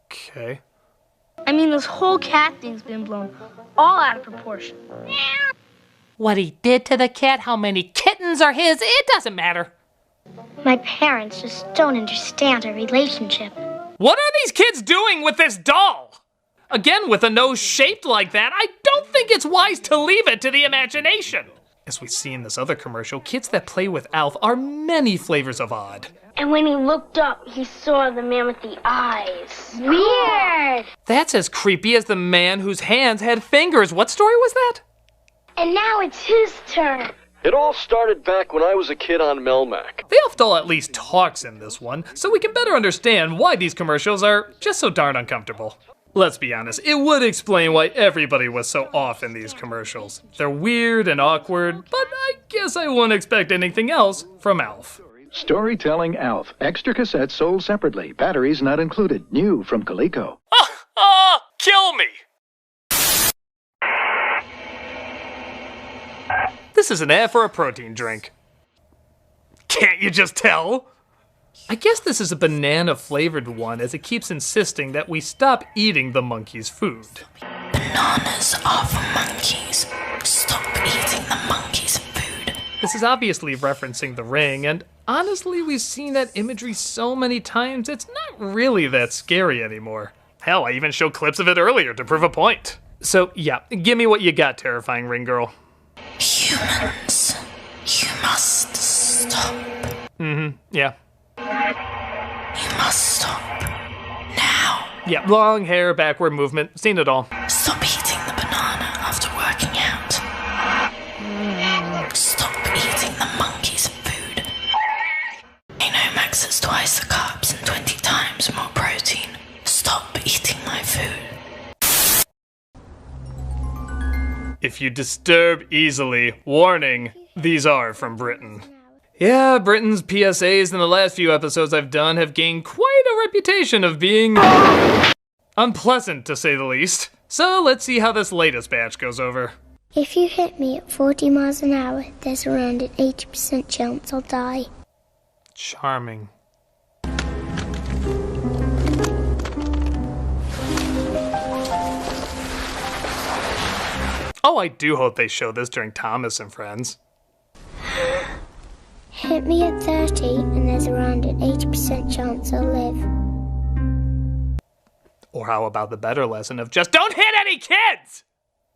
Okay. I mean, this whole cat thing's been blown all out of proportion. What he did to the cat, how many kittens are his, it doesn't matter. My parents just don't understand our relationship. What are these kids doing with this doll? Again, with a nose shaped like that, I don't think it's wise to leave it to the imagination. As we see in this other commercial, kids that play with Alf are many flavors of odd. And when he looked up, he saw the man with the eyes. Weird! That's as creepy as the man whose hands had fingers. What story was that? And now it's his turn. It all started back when I was a kid on Melmac. The Elf doll at least talks in this one, so we can better understand why these commercials are just so darn uncomfortable. Let's be honest, it would explain why everybody was so off in these commercials. They're weird and awkward, but I guess I wouldn't expect anything else from Alf. Storytelling Alf. Extra cassettes sold separately. Batteries not included. New from Coleco. Kill me! This is an ad for a protein drink. Can't you just tell? I guess this is a banana-flavored one, as it keeps insisting that we stop eating the monkey's food. Bananas are for monkeys. Stop eating the monkey's food. This is obviously referencing The Ring, and honestly, we've seen that imagery so many times, it's not really that scary anymore. Hell, I even showed clips of it earlier to prove a point. So, yeah, give me what you got, terrifying ring girl. Humans, you must stop. Yeah. You must stop. Now. Yeah, long hair, backward movement, seen it all. Stop eating the banana after working out. Stop eating the monkey's food. I know Max has twice the carbs and 20 times more protein. Stop eating my food. If you disturb easily, warning, these are from Britain. Yeah, Britain's PSAs in the last few episodes I've done have gained quite a reputation of being unpleasant, to say the least. So let's see how this latest batch goes over. If you hit me at 40 miles an hour, there's around an 80% chance I'll die. Charming. Oh, I do hope they show this during Thomas and Friends. Hit me at 30 and there's around an 80% chance I'll live. Or how about the better lesson of just don't hit any kids?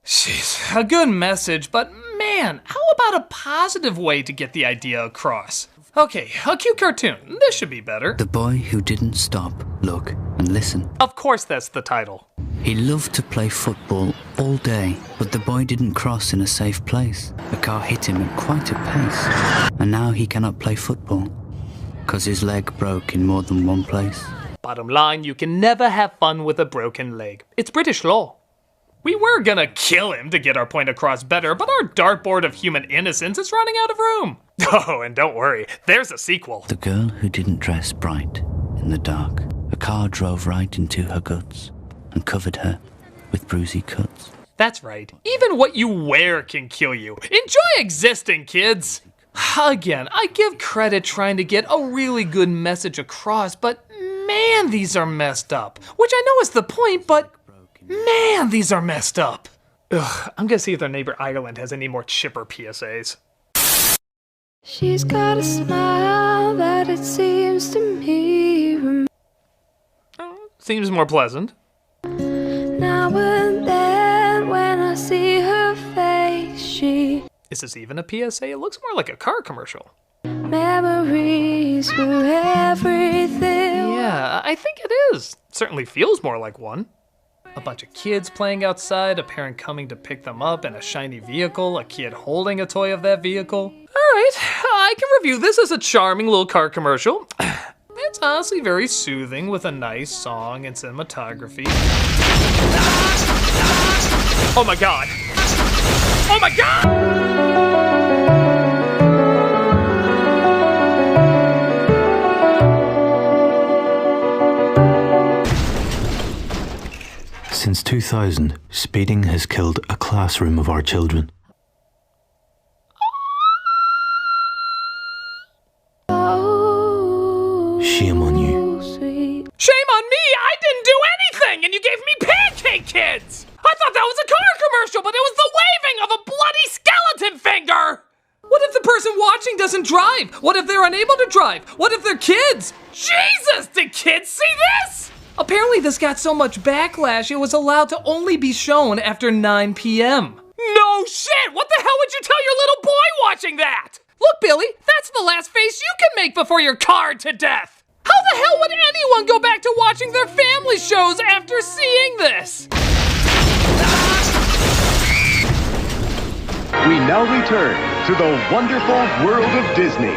Jeez, a good message, but man, how about a positive way to get the idea across? Okay, a cute cartoon. This should be better. The boy who didn't stop, look, and listen. Of course that's the title. He loved to play football all day, but the boy didn't cross in a safe place. A car hit him at quite a pace, and now he cannot play football, 'cause his leg broke in more than one place. Bottom line, you can never have fun with a broken leg. It's British law. We were gonna kill him to get our point across better, but our dartboard of human innocence is running out of room. Oh, and don't worry, there's a sequel. The girl who didn't dress bright in the dark. A car drove right into her guts and covered her with bruisey cuts. That's right. Even what you wear can kill you. Enjoy existing, kids! Again, I give credit trying to get a really good message across, but man, these are messed up. Which I know is the point, but man, these are messed up. Ugh, I'm gonna see if their neighbor Ireland has any more chipper PSAs. She's got a smile that it seems to me Seems more pleasant. now and then when I see her face, she Is this even a PSA? It looks more like a car commercial. memories were everything. Yeah, I think it is. Certainly feels more like one. A bunch of kids playing outside, a parent coming to pick them up in a shiny vehicle, a kid holding a toy of that vehicle. Alright, I can review this as a charming little car commercial. It's honestly very soothing with a nice song and cinematography. Oh my god! Oh my god! Since 2000, speeding has killed a classroom of our children. Shame on you. Shame on me! I didn't do anything, and you gave me pancake kids! I thought that was a car commercial, but it was the waving of a bloody skeleton finger! What if the person watching doesn't drive? What if they're unable to drive? What if they're kids? Jesus, did kids see this? Apparently this got so much backlash it was allowed to only be shown after 9 p.m. No shit! What the hell would you tell your little boy watching that? Look, Billy, that's the last face you can make before you're carred to death! How the hell would anyone go back to watching their family shows after seeing this? We now return to the wonderful world of Disney.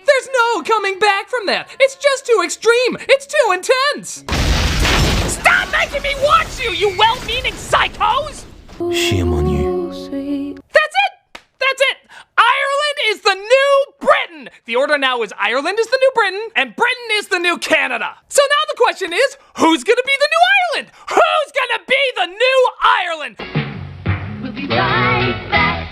There's no coming back from that. It's just too extreme. It's too intense. Stop making me watch you, you well-meaning psychos! Shame on you. That's it! That's it! Ireland is the new Britain! The order now is Ireland is the new Britain, and Britain is the new Canada. So now the question is, who's gonna be the new Ireland? Who's gonna be the new Ireland? We'll be right back.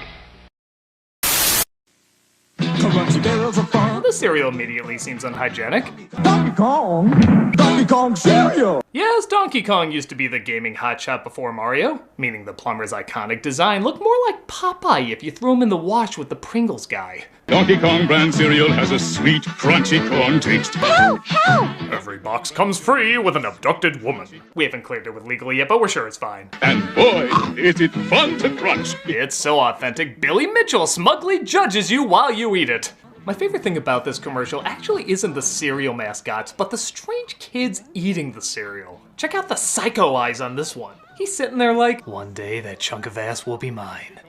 The cereal immediately seems unhygienic. Donkey Kong cereal. Yes, Donkey Kong used to be the gaming hotshot before Mario, meaning the plumber's iconic design looked more like Popeye if you threw him in the wash with the Pringles guy. Donkey Kong brand cereal has a sweet, crunchy corn taste. Help! Help! Every box comes free with an abducted woman. We haven't cleared it with legally yet, but we're sure it's fine. And boy, is it fun to crunch. It's so authentic, Billy Mitchell smugly judges you while you eat it. My favorite thing about this commercial actually isn't the cereal mascots, but the strange kids eating the cereal. Check out the psycho eyes on this one. He's sitting there like, one day that chunk of ass will be mine.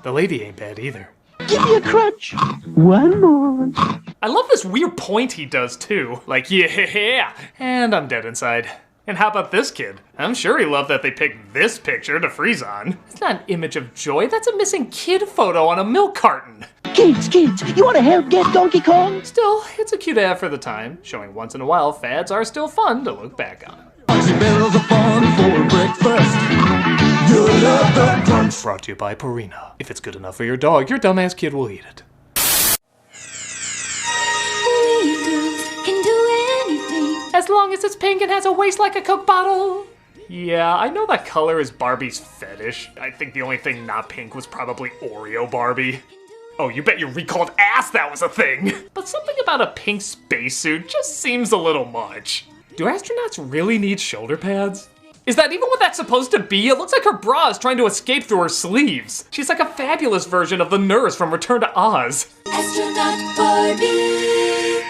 The lady ain't bad either. Give me a crunch. One more. I love this weird point he does too. Like, yeah, and I'm dead inside. And how about this kid? I'm sure he loved that they picked this picture to freeze on. It's not an image of joy, that's a missing kid photo on a milk carton. Kids, you want to help get Donkey Kong? Still, it's a cute ad for the time, showing once in a while fads are still fun to look back on. Barrels of fun for breakfast. You love the crunch. Brought to you by Purina. If it's good enough for your dog, your dumbass kid will eat it. Can do anything. As long as it's pink and has a waist like a Coke bottle. Yeah, I know that color is Barbie's fetish. I think the only thing not pink was probably Oreo Barbie. Oh, you bet you recalled ass that was a thing! But something about a pink spacesuit just seems a little much. Do astronauts really need shoulder pads? Is that even what that's supposed to be? It looks like her bra is trying to escape through her sleeves. She's like a fabulous version of the nurse from Return to Oz. Astronaut Barbie.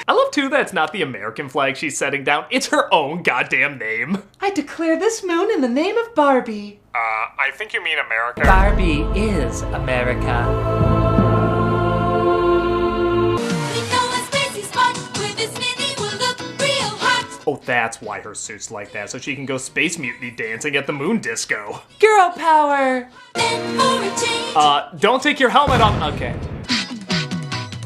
I love too that it's not the American flag she's setting down, it's her own goddamn name. I declare this moon in the name of Barbie. I think you mean America. Barbie is America. We know a spacey spot where this mini will look real hot. Oh, That's why her suit's like that, so she can go space mutiny dancing at the moon disco. Girl power! Don't take your helmet off. Okay.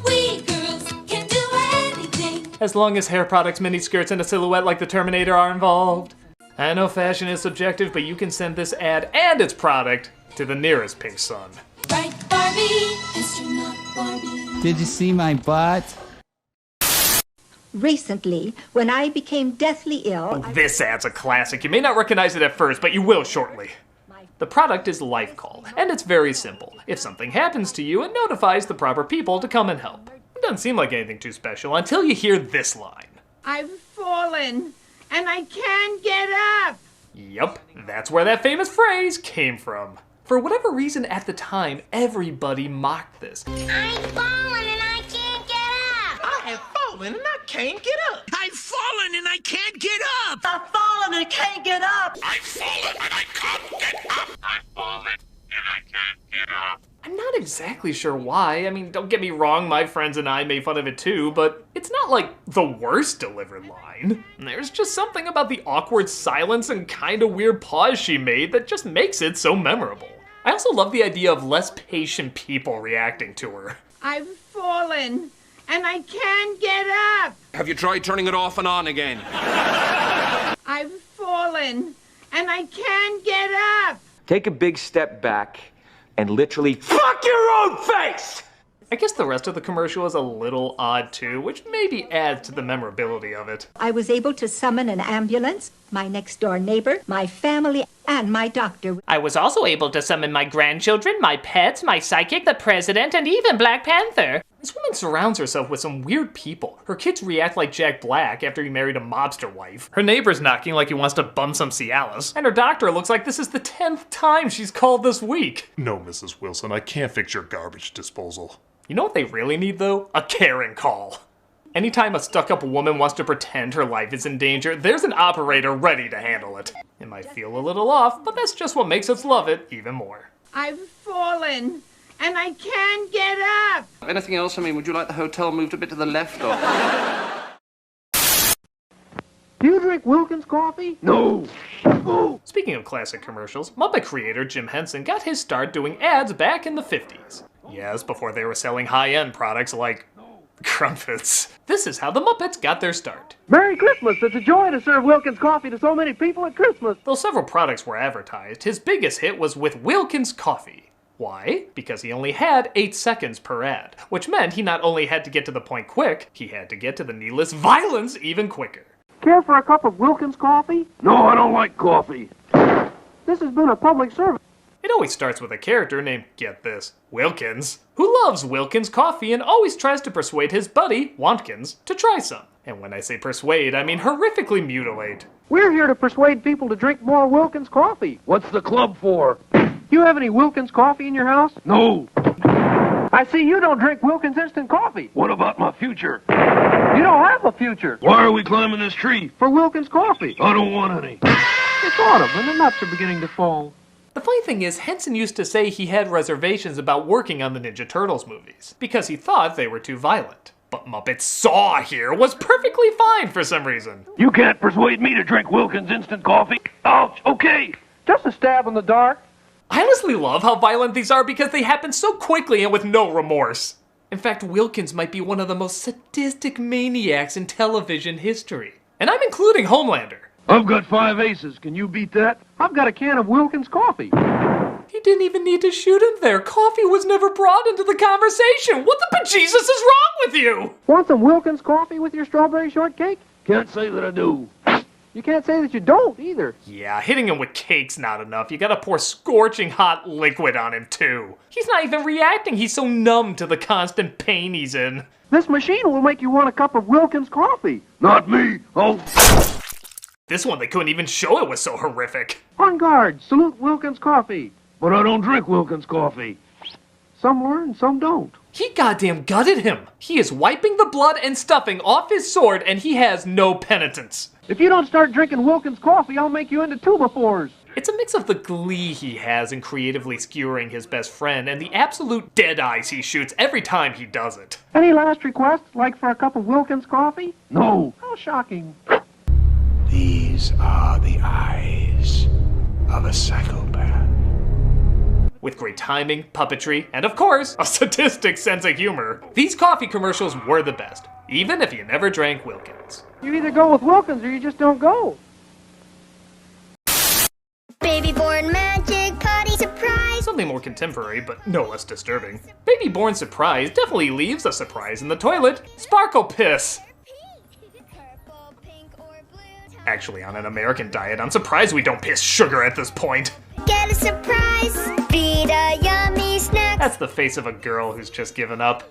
We girls can do anything. As long as hair products, miniskirts, and a silhouette like the Terminator are involved. I know fashion is subjective, but you can send this ad and its product to the nearest pink sun. Right, Barbie, astronaut Barbie. Did you see my butt? Recently, when I became deathly ill... This ad's a classic. You may not recognize it at first, but you will shortly. The product is Life Call, and it's very simple. If something happens to you, it notifies the proper people to come and help. It doesn't seem like anything too special until you hear this line. I've fallen, and I can't get up. Yup, that's where that famous phrase came from. For whatever reason at the time, everybody mocked this. I've fallen and I can't get up. I have fallen and I can't get up. I've fallen and I can't get up. I've fallen and I can't get up. I've fallen and I can't get up. I've fallen and I can't get up. I'm not exactly sure why. I mean, don't get me wrong, my friends and I made fun of it too, but it's not like the worst delivered line. There's just something about the awkward silence and kinda weird pause she made that just makes it so memorable. I also love the idea of less patient people reacting to her. I've fallen and I can't get up. Have you tried turning it off and on again? I've fallen and I can't get up. Take a big step back and literally fuck your own face! I guess the rest of the commercial is a little odd too, which maybe adds to the memorability of it. I was able to summon an ambulance, my next-door neighbor, my family, and my doctor. I was also able to summon my grandchildren, my pets, my psychic, the president, and even Black Panther. This woman surrounds herself with some weird people. Her kids react like Jack Black after he married a mobster wife. Her neighbor's knocking like he wants to bum some Cialis. And her doctor looks like this is the 10th time she's called this week. No, Mrs. Wilson, I can't fix your garbage disposal. You know what they really need, though? A Karen call. Anytime a stuck-up woman wants to pretend her life is in danger, there's an operator ready to handle it. It might feel a little off, but that's just what makes us love it even more. I've fallen and I can't get up. Anything else? I mean, would you like the hotel moved a bit to the left or... Do you drink Wilkins coffee? No. Oh. Speaking of classic commercials, Muppet creator Jim Henson got his start doing ads back in the 50s. Yes, before they were selling high-end products like crumpets. This is how the Muppets got their start. Merry Christmas! It's a joy to serve Wilkins coffee to so many people at Christmas. Though several products were advertised, his biggest hit was with Wilkins Coffee. Why? Because he only had 8 seconds per ad, which meant he not only had to get to the point quick, he had to get to the needless violence even quicker. Care for a cup of Wilkins coffee? No, I don't like coffee. This has been a public service. It always starts with a character named, get this, Wilkins, who loves Wilkins coffee and always tries to persuade his buddy, Wantkins, to try some. And when I say persuade, I mean horrifically mutilate. We're here to persuade people to drink more Wilkins coffee. What's the club for? You have any Wilkins coffee in your house? No. I see you don't drink Wilkins instant coffee. What about my future? You don't have a future. Why are we climbing this tree? For Wilkins coffee. I don't want any. It's autumn and the nuts are beginning to fall. The funny thing is, Henson used to say he had reservations about working on the Ninja Turtles movies, because he thought they were too violent. But Muppet Saw here was perfectly fine for some reason. You can't persuade me to drink Wilkins instant coffee. Ouch, okay. Just a stab in the dark. I honestly love how violent these are because they happen so quickly and with no remorse. In fact, Wilkins might be one of the most sadistic maniacs in television history. And I'm including Homelander. I've got 5 aces. Can you beat that? I've got a can of Wilkins coffee. He didn't even need to shoot him there. Coffee was never brought into the conversation. What the bejesus is wrong with you? Want some Wilkins coffee with your strawberry shortcake? Can't say that I do. You can't say that you don't either. Yeah, hitting him with cake's not enough. You gotta pour scorching hot liquid on him too. He's not even reacting. He's so numb to the constant pain he's in. This machine will make you want a cup of Wilkins coffee. Not me. Oh. This one, they couldn't even show it was so horrific. On guard, salute Wilkins coffee. But I don't drink Wilkins coffee. Some learn, some don't. He goddamn gutted him. He is wiping the blood and stuffing off his sword, and he has no penitence. If you don't start drinking Wilkins coffee, I'll make you into 2x4s. It's a mix of the glee he has in creatively skewering his best friend and the absolute dead eyes he shoots every time he does it. Any last requests, like for a cup of Wilkins coffee? No. How shocking. These are the eyes of a psychopath. With great timing, puppetry, and of course, a sadistic sense of humor, these coffee commercials were the best, even if you never drank Wilkins. You either go with Wilkins or you just don't go. Baby born magic party surprise. Something more contemporary, but no less disturbing. Baby born surprise definitely leaves a surprise in the toilet. Sparkle piss! Actually, on an American diet, I'm surprised we don't piss sugar at this point. Get a surprise, feed a yummy snack. That's the face of a girl who's just given up.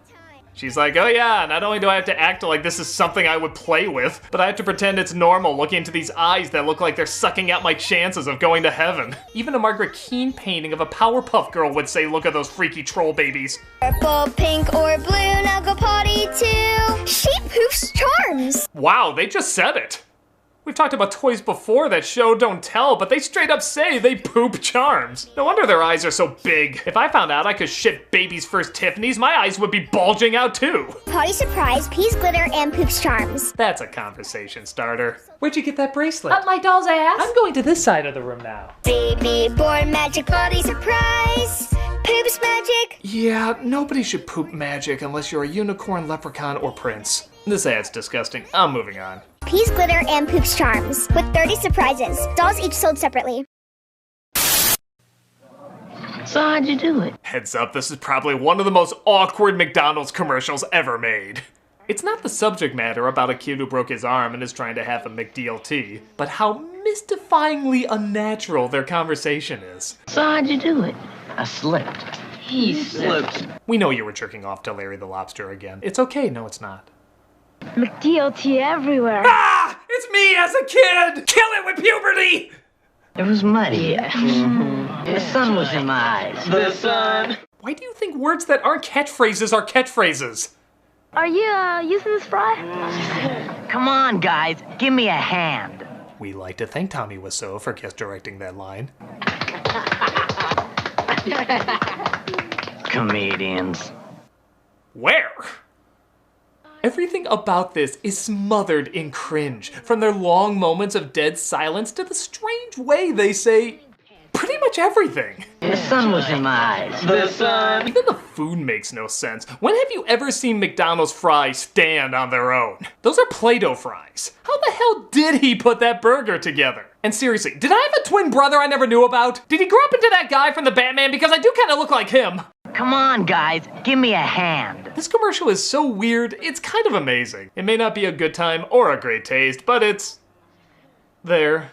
She's like, oh yeah, not only do I have to act like this is something I would play with, but I have to pretend it's normal looking into these eyes that look like they're sucking out my chances of going to heaven. Even a Margaret Keane painting of a Powerpuff Girl would say, look at those freaky troll babies. Purple, pink, or blue, now go potty too. She poofs charms. Wow, they just said it. We've talked about toys before that show don't tell, but they straight up say they poop charms. No wonder their eyes are so big. If I found out I could ship baby's first Tiffany's, my eyes would be bulging out too. Potty surprise, peas glitter, and poops charms. That's a conversation starter. Where'd you get that bracelet? Up my doll's ass. I'm going to this side of the room now. Baby born magic potty surprise, poops magic. Yeah, nobody should poop magic unless you're a unicorn, leprechaun, or prince. This ad's disgusting. I'm moving on. Peas glitter and poops charms with 30 surprises. Dolls each sold separately. So how'd you do it? Heads up, this is probably one of the most awkward McDonald's commercials ever made. It's not the subject matter about a kid who broke his arm and is trying to have a McDLT, but how mystifyingly unnatural their conversation is. So how'd you do it? I slipped. He slipped. We know you were jerking off to Larry the Lobster again. It's okay, no it's not. McDLT everywhere. Ah! It's me as a kid! Kill it with puberty! It was muddy. The sun was in my eyes. The sun. Why do you think words that aren't catchphrases are catchphrases? Are you, using this fry? Come on, guys. Give me a hand. We like to thank Tommy Wiseau for guest directing that line. Comedians. Where? Everything about this is smothered in cringe, from their long moments of dead silence to the strange way they say pretty much everything. The sun was in my eyes. The sun. Even the food makes no sense. When have you ever seen McDonald's fries stand on their own? Those are Play-Doh fries. How the hell did he put that burger together? And seriously, did I have a twin brother I never knew about? Did he grow up into that guy from the Batman? Because I do kind of look like him. Come on, guys. Give me a hand. This commercial is so weird, it's kind of amazing. It may not be a good time or a great taste, but it's there.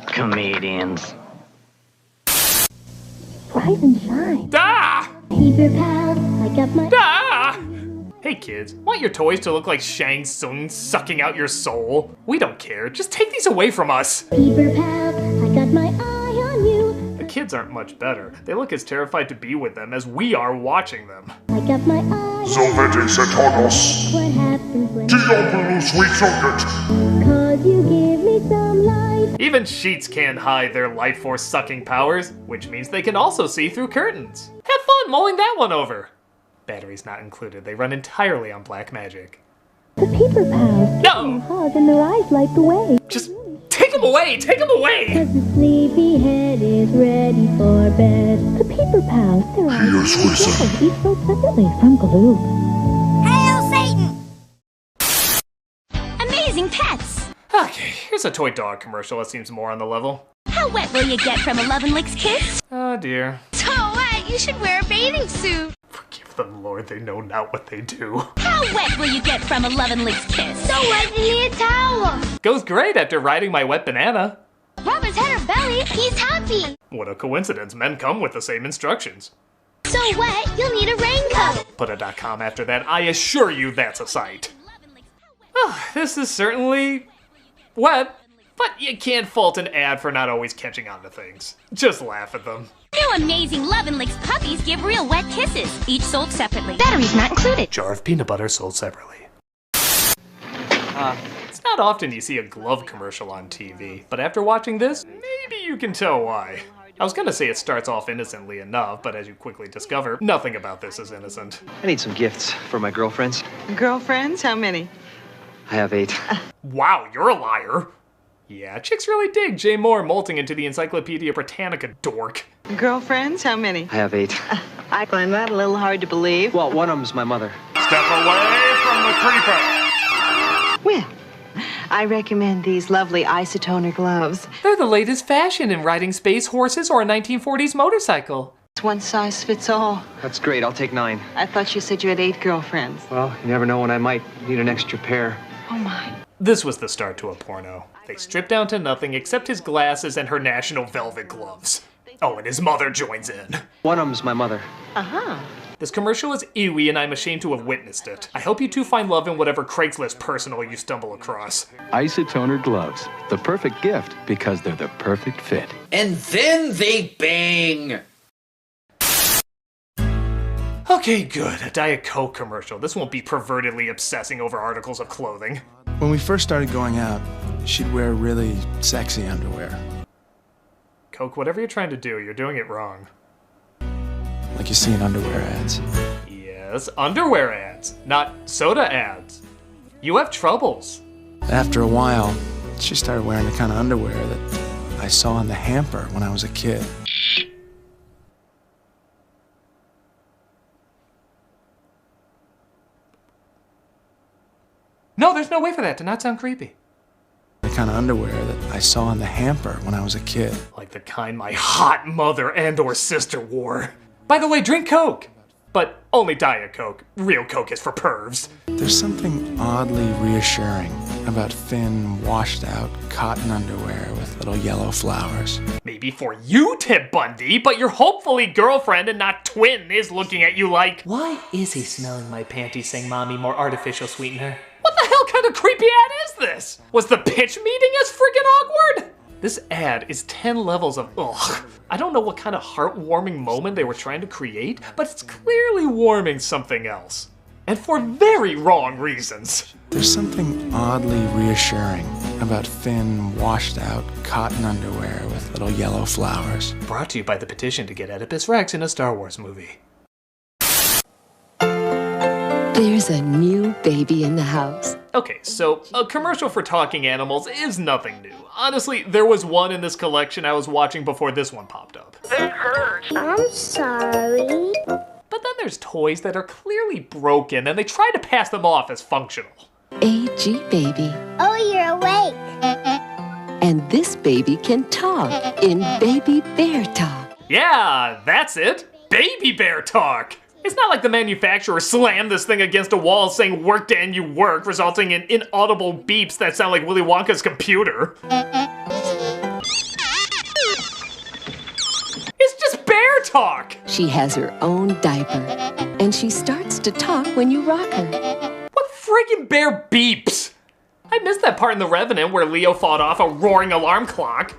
Comedians. Rise and shine. Ah! Paper pals, I got my... Ah! Hey kids, want your toys to look like Shang Tsung sucking out your soul? We don't care, just take these away from us. Paper pals, I got my eye on you. The kids aren't much better. They look as terrified to be with them as we are watching them. I got my eye. Sylvete Satanos. What happens when... Diablo sweet socket. Cause you give me some light. Even sheets can't hide their life force sucking powers, which means they can also see through curtains. Have fun mulling that one over. Batteries not included. They run entirely on black magic. The paper pals. No! Hug and their eyes light the way. Just take them away! Take them away! Cause the sleepy head is ready for bed. The paper pals, their eyes each sold separately from glue. Hail Satan! Amazing pets! Okay, here's a toy dog commercial that seems more on the level. How wet will you get from a Love and Licks kiss? Oh dear. So wet, you should wear a bathing suit. Forgive them, Lord, they know not what they do. How wet will you get from a Love and Licks kiss? So wet you need a towel. Goes great after riding my wet banana. Rub his head or belly, he's happy. What a coincidence, men come with the same instructions. So wet, you'll need a raincoat. Put a .com after that, I assure you that's a sight. Oh, this is certainly wet, but you can't fault an ad for not always catching on to things. Just laugh at them. New amazing Love and Licks puppies give real wet kisses, each sold separately. Batteries not included. Jar of peanut butter sold separately. It's not often you see a glove commercial on TV, but after watching this, maybe you can tell why. I was gonna say it starts off innocently enough, but as you quickly discover, nothing about this is innocent. I need some gifts for my girlfriends. Girlfriends? How many? I have 8. Wow, you're a liar. Yeah, chicks really dig Jay Moore molting into the Encyclopedia Britannica dork. Girlfriends? How many? I have 8. I find that a little hard to believe. Well, one of them's my mother. Step away from the creeper. Well, I recommend these lovely isotoner gloves. They're the latest fashion in riding space horses or a 1940s motorcycle. It's one size fits all. That's great. I'll take 9. I thought you said you had 8 girlfriends. Well, you never know when I might need an extra pair. Oh, my. This was the start to a porno. They stripped down to nothing except his glasses and her national velvet gloves. Oh, and his mother joins in. One of them's my mother. Uh-huh. This commercial is ewy and I'm ashamed to have witnessed it. I hope you two find love in whatever Craigslist personal you stumble across. Isotoner gloves. The perfect gift because they're the perfect fit. And then they bang! Okay, good. A Diet Coke commercial. This won't be pervertedly obsessing over articles of clothing. When we first started going out, she'd wear really sexy underwear. Coke, whatever you're trying to do, you're doing it wrong. Like you see in underwear ads. Yes, underwear ads, not soda ads. You have troubles. After a while, she started wearing the kind of underwear that I saw in the hamper when I was a kid. No, there's no way for that to not sound creepy. The kind of underwear that I saw in the hamper when I was a kid. Like the kind my hot mother and or sister wore. By the way, drink Coke. But only Diet Coke. Real Coke is for pervs. There's something oddly reassuring about thin, washed-out cotton underwear with little yellow flowers. Maybe for you, Ted Bundy, but your hopefully girlfriend and not twin is looking at you like, why is he smelling my panties saying mommy more artificial sweetener? What the hell kind of creepy ad is this? Was the pitch meeting as friggin' awkward? This ad is 10 levels of ugh. I don't know what kind of heartwarming moment they were trying to create, but it's clearly warming something else. And for very wrong reasons. There's something oddly reassuring about thin, washed-out cotton underwear with little yellow flowers. Brought to you by the petition to get Oedipus Rex in a Star Wars movie. There's a new baby in the house. Okay, so a commercial for talking animals is nothing new. Honestly, there was one in this collection I was watching before this one popped up. It hurts. I'm sorry. But then there's toys that are clearly broken and they try to pass them off as functional. AG baby. Oh, you're awake. And this baby can talk in Baby Bear Talk. Yeah, that's it. Baby Bear Talk. It's not like the manufacturer slammed this thing against a wall saying work Dan, you work, resulting in inaudible beeps that sound like Willy Wonka's computer. It's just bear talk! She has her own diaper, and she starts to talk when you rock her. What friggin' bear beeps? I missed that part in The Revenant where Leo fought off a roaring alarm clock.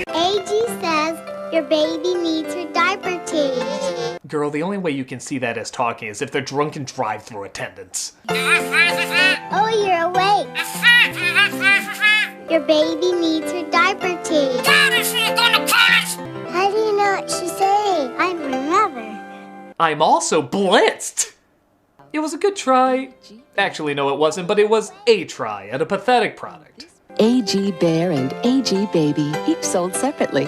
AG says your baby needs her diaper changed. Girl, the only way you can see that as talking is if they're drunken drive-thru attendants. Oh, you're awake. Your baby needs her diaper changed. How do you know what she's saying? I'm her mother. I'm also blitzed! It was a good try. Actually, no, it wasn't, but it was a try at a pathetic product. AG Bear and AG Baby, each sold separately.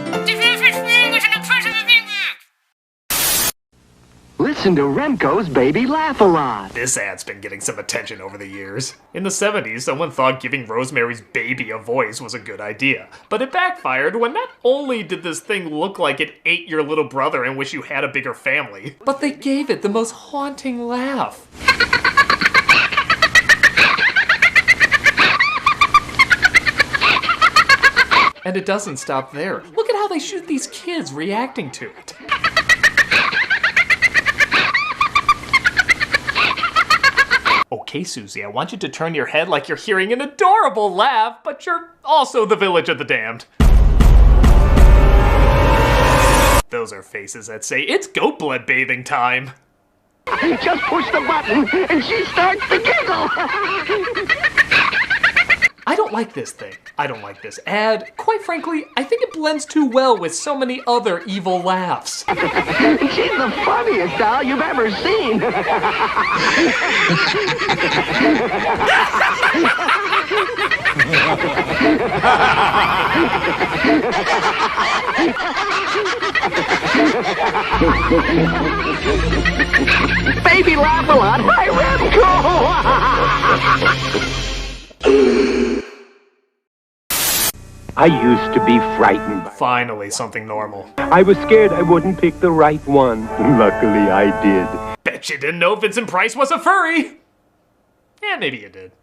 Listen to Remco's Baby Laugh-A-Lot. This ad's been getting some attention over the years. In the 70s, someone thought giving Rosemary's Baby a voice was a good idea. But it backfired when not only did this thing look like it ate your little brother and wish you had a bigger family, but they gave it the most haunting laugh. And it doesn't stop there. Look at how they shoot these kids reacting to it. Okay, Susie, I want you to turn your head like you're hearing an adorable laugh, but you're also the village of the damned. Those are faces that say, it's goat blood bathing time. Just push the button and she starts to giggle. I don't like this thing. I don't like this ad. Quite frankly, I think it blends too well with so many other evil laughs. She's the funniest doll you've ever seen. Baby laugh a lot. Hi, Remco. I used to be frightened. Finally, something normal. I was scared I wouldn't pick the right one. Luckily, I did. Bet you didn't know Vincent Price was a furry! Yeah, maybe you did.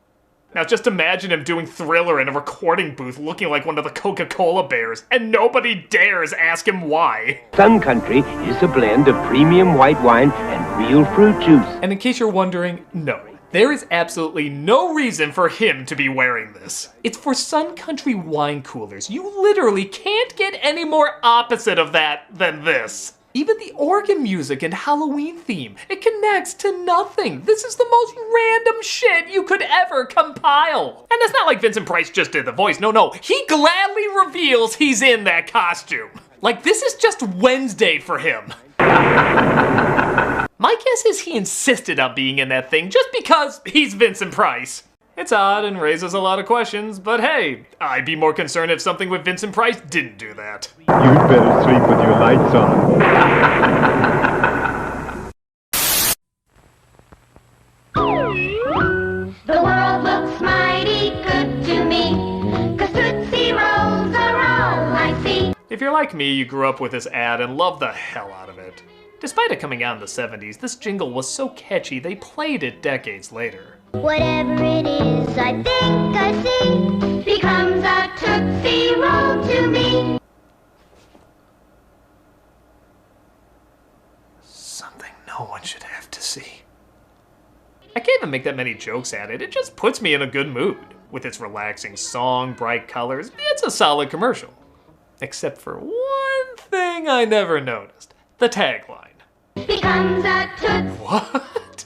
Now just imagine him doing Thriller in a recording booth looking like one of the Coca-Cola bears, and nobody dares ask him why. Sun Country is a blend of premium white wine and real fruit juice. And in case you're wondering, no. There is absolutely no reason for him to be wearing this. It's for Sun Country wine coolers. You literally can't get any more opposite of that than this. Even the organ music and Halloween theme, it connects to nothing. This is the most random shit you could ever compile. And it's not like Vincent Price just did the voice. No, he gladly reveals he's in that costume. Like, this is just Wednesday for him. My guess is he insisted on being in that thing just because he's Vincent Price. It's odd and raises a lot of questions, but hey, I'd be more concerned if something with Vincent Price didn't do that. You'd better sleep with your lights on. The world looks mighty good to me, 'cause Tootsie Rolls are all I see. If you're like me, you grew up with this ad and loved the hell out of it. Despite it coming out in the 70s, this jingle was so catchy they played it decades later. Whatever it is, I think I see, becomes a Tootsie Roll to me. Something no one should have to see. I can't even make that many jokes at it, it just puts me in a good mood. With its relaxing song, bright colors, it's a solid commercial. Except for one thing I never noticed. The tagline. Becomes a Tootsie. What?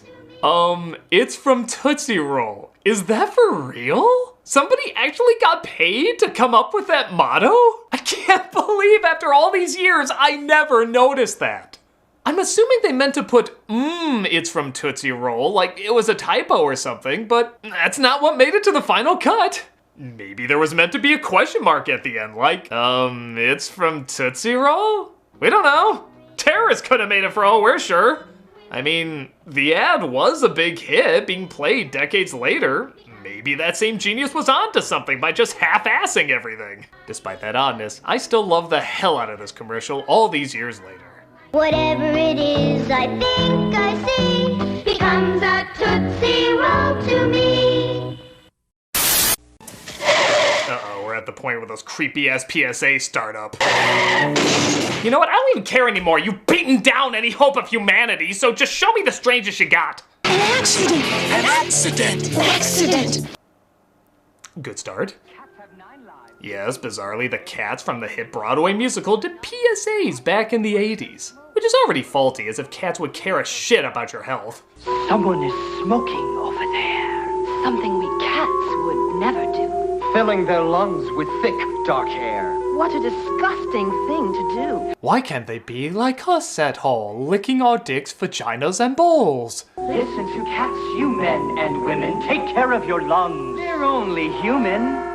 It's from Tootsie Roll. Is that for real? Somebody actually got paid to come up with that motto? I can't believe after all these years I never noticed that. I'm assuming they meant to put, it's from Tootsie Roll, like it was a typo or something, but that's not what made it to the final cut. Maybe there was meant to be a question mark at the end, like, it's from Tootsie Roll? We don't know. Terrorists could have made it for all we're sure. I mean, the ad was a big hit, being played decades later. Maybe that same genius was onto something by just half-assing everything. Despite that oddness, I still love the hell out of this commercial all these years later. Whatever it is, I think I see, becomes a Tootsie Roll to me. Uh-oh, we're at the point where those creepy-ass PSAs start up. You know what? I don't even care anymore. You've beaten down any hope of humanity, so just show me the strangest you got. An accident! An accident! An accident! Good start. Yes, bizarrely, the cats from the hit Broadway musical did PSAs back in the 80s. Which is already faulty, as if cats would care a shit about your health. Someone is smoking over there. Something we cats would never do. Filling their lungs with thick, dark hair. What a disgusting thing to do. Why can't they be like us at all, licking our dicks, vaginas, and balls? Listen to cats, you men and women. Take care of your lungs. They're only human.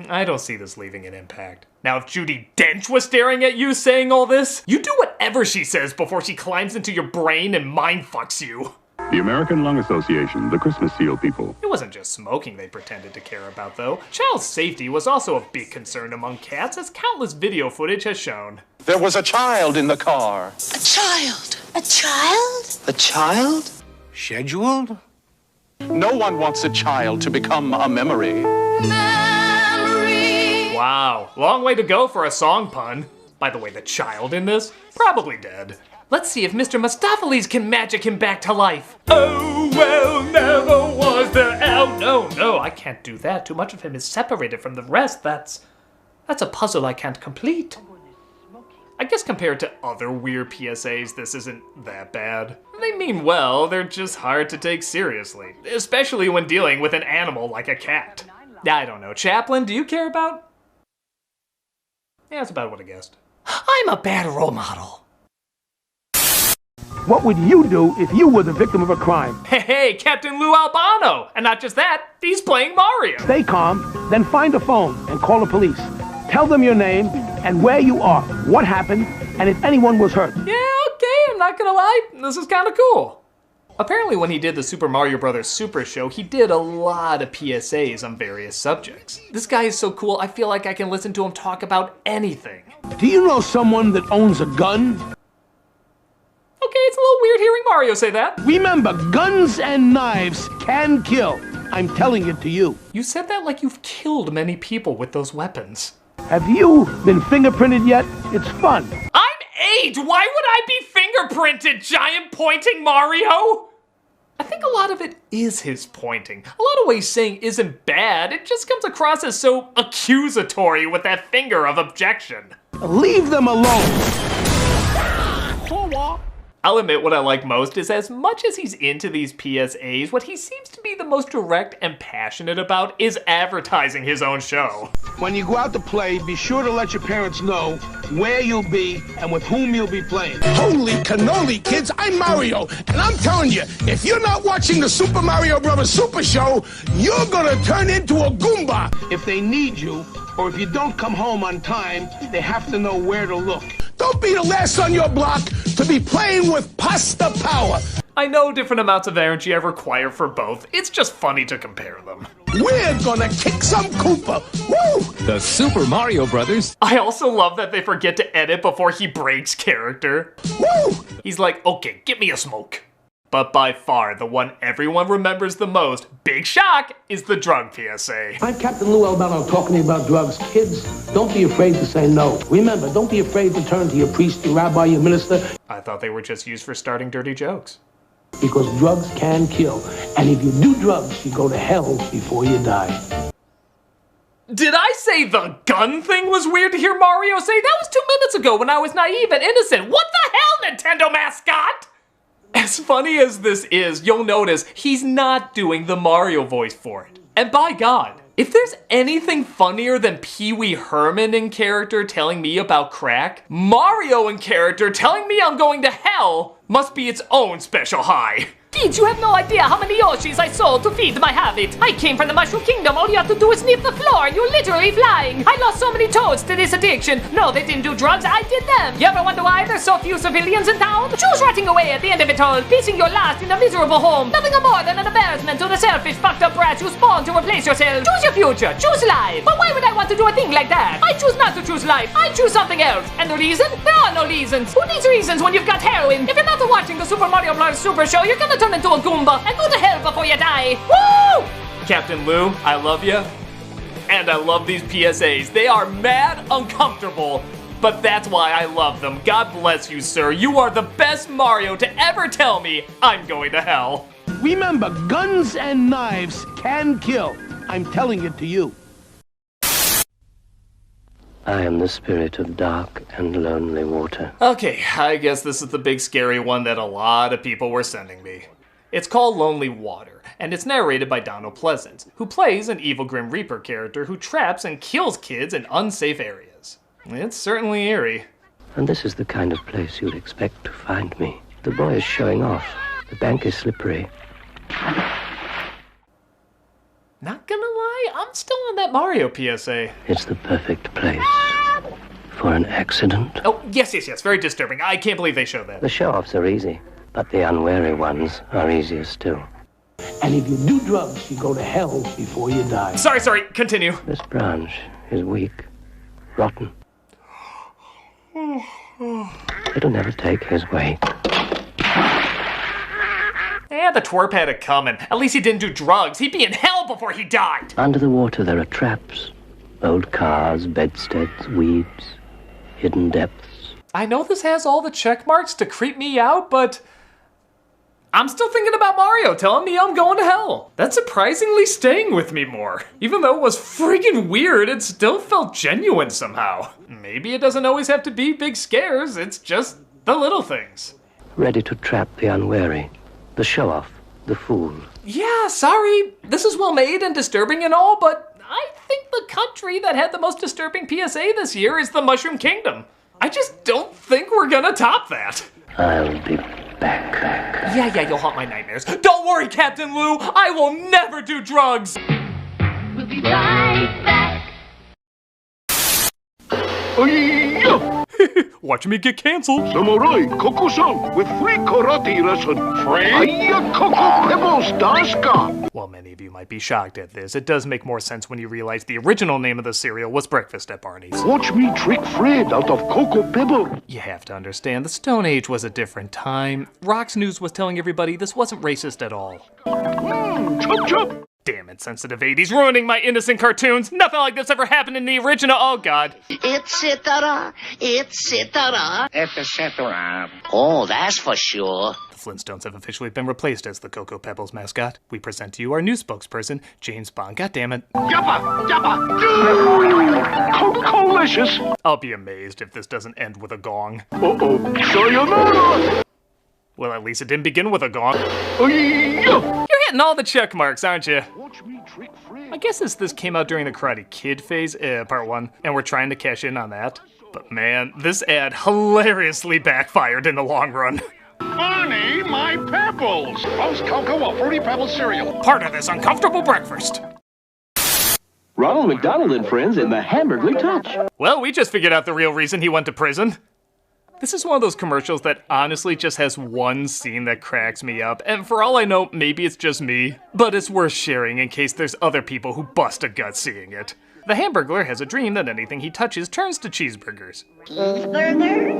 I don't see this leaving an impact. Now, if Judi Dench was staring at you saying all this, you do whatever she says before she climbs into your brain and mind-fucks you. The American Lung Association, the Christmas Seal people. It wasn't just smoking they pretended to care about, though. Child safety was also a big concern among cats, as countless video footage has shown. There was a child in the car. A child? A child? A child? Scheduled? No one wants a child to become a memory. Wow, long way to go for a song pun. By the way, the child in this? Probably dead. Let's see if Mr. Mustopheles can magic him back to life. Oh, well, never was there out. No, I can't do that. Too much of him is separated from the rest. That's a puzzle I can't complete. I guess compared to other weird PSAs, this isn't that bad. They mean well, they're just hard to take seriously. Especially when dealing with an animal like a cat. I don't know. Chaplin, do you care about? Yeah, that's about what I guessed. I'm a bad role model. What would you do if you were the victim of a crime? Hey, Captain Lou Albano! And not just that, he's playing Mario. Stay calm, then find a phone and call the police. Tell them your name and where you are, what happened, and if anyone was hurt. Yeah, okay, I'm not gonna lie. This is kinda cool. Apparently when he did the Super Mario Bros. Super Show, he did a lot of PSAs on various subjects. This guy is so cool, I feel like I can listen to him talk about anything. Do you know someone that owns a gun? Okay, it's a little weird hearing Mario say that. Remember, guns and knives can kill. I'm telling it to you. You said that like you've killed many people with those weapons. Have you been fingerprinted yet? It's fun. I'm 8! Why would I be fingerprinted, giant pointing Mario? I think a lot of it is his pointing. A lot of what he's saying isn't bad, it just comes across as so accusatory with that finger of objection. Leave them alone. I'll admit what I like most is as much as he's into these PSAs, what he seems to be the most direct and passionate about is advertising his own show. When you go out to play, be sure to let your parents know where you'll be and with whom you'll be playing. Holy cannoli, kids, I'm Mario, and I'm telling you, if you're not watching the Super Mario Bros. Super Show, you're gonna turn into a Goomba. If they need you, or if you don't come home on time, they have to know where to look. Don't be the last on your block to be playing with pasta power. I know different amounts of energy I require for both. It's just funny to compare them. We're gonna kick some Koopa. Woo! The Super Mario Brothers. I also love that they forget to edit before he breaks character. Woo! He's like, okay, get me a smoke. But by far, the one everyone remembers the most, big shock, is the drug PSA. I'm Captain Lou Albano talking about drugs. Kids, don't be afraid to say no. Remember, don't be afraid to turn to your priest, your rabbi, your minister. I thought they were just used for starting dirty jokes. Because drugs can kill. And if you do drugs, you go to hell before you die. Did I say the gun thing was weird to hear Mario say? That was 2 minutes ago when I was naive and innocent. What the hell, Nintendo mascot? As funny as this is, you'll notice he's not doing the Mario voice for it. And by God, if there's anything funnier than Pee Wee Herman in character telling me about crack, Mario in character telling me I'm going to hell must be its own special high. Kids, you have no idea how many Yoshis I sold to feed my habit. I came from the Mushroom Kingdom. All you have to do is sniff the floor and you're literally flying. I lost so many toads to this addiction. No, they didn't do drugs. I did them. You ever wonder why there's so few civilians in town? Choose rotting away at the end of it all, piecing your last in a miserable home. Nothing more than an embarrassment to the selfish, fucked up brats who spawn to replace yourself. Choose your future. Choose life. But why would I want to do a thing like that? I choose not to choose life. I choose something else. And the reason? There are no reasons. Who needs reasons when you've got heroin? If you're not watching the Super Mario Bros. Super Show, you're gonna turn into a Goomba and go to hell before you die. Woo! Captain Lou, I love you. And I love these PSAs. They are mad uncomfortable, but that's why I love them. God bless you, sir. You are the best Mario to ever tell me I'm going to hell. Remember, guns and knives can kill. I'm telling it to you. I am the spirit of dark and lonely water. Okay, I guess this is the big scary one that a lot of people were sending me. It's called Lonely Water, and it's narrated by Donald Pleasance, who plays an evil Grim Reaper character who traps and kills kids in unsafe areas. It's certainly eerie. And this is the kind of place you'd expect to find me. The boy is showing off. The bank is slippery. Not gonna lie, I'm still on that Mario PSA. It's the perfect place for an accident. Oh, yes, very disturbing. I can't believe they showed that. The show-offs are easy, but the unwary ones are easier still. And if you do drugs, you go to hell before you die. Sorry, continue. This branch is weak, rotten. It'll never take his weight. Yeah, the twerp had it coming. At least he didn't do drugs. He'd be in hell before he died. Under the water there are traps. Old cars, bedsteads, weeds, hidden depths. I know this has all the check marks to creep me out, but I'm still thinking about Mario telling me I'm going to hell. That's surprisingly staying with me more. Even though it was freaking weird, it still felt genuine somehow. Maybe it doesn't always have to be big scares, it's just the little things. Ready to trap the unwary, the show-off, the fool. Yeah, sorry. This is well made and disturbing and all, but I think the country that had the most disturbing PSA this year is the Mushroom Kingdom. I just don't think we're gonna top that. I'll be back. Yeah, you'll haunt my nightmares. Don't worry, Captain Lou, I will never do drugs. We'll be right back. Watch me get canceled. Samurai Koko-san with free karate lesson. Free? Hiya, Koko Pebbles Daska. While many of you might be shocked at this, it does make more sense when you realize the original name of the cereal was Breakfast at Barney's. Watch me trick Fred out of Cocoa Pebble. You have to understand, the Stone Age was a different time. Rox News was telling everybody this wasn't racist at all. Chop chop. Damn it, sensitive 80s, ruining my innocent cartoons. Nothing like this ever happened in the original. Oh, God. Etc. Oh, that's for sure. The Flintstones have officially been replaced as the Cocoa Pebbles mascot. We present to you our new spokesperson, James Bond. God damn it. Yappa. Coco-licious. I'll be amazed if this doesn't end with a gong. Uh-oh. Sayonara. Well, at least it didn't begin with a gong. You're hitting all the check marks, aren't you? Watch me trick Fred. I guess this came out during the Karate Kid phase, part 1, and we're trying to cash in on that. But man, this ad hilariously backfired in the long run. Honey, my pebbles. Roast cocoa or fruity pebble cereal. Part of this uncomfortable breakfast. Ronald McDonald and friends in the Hamburglar Touch. Well, we just figured out the real reason he went to prison. This is one of those commercials that honestly just has one scene that cracks me up, and for all I know, maybe it's just me, but it's worth sharing in case there's other people who bust a gut seeing it. The Hamburglar has a dream that anything he touches turns to cheeseburgers. Cheeseburger?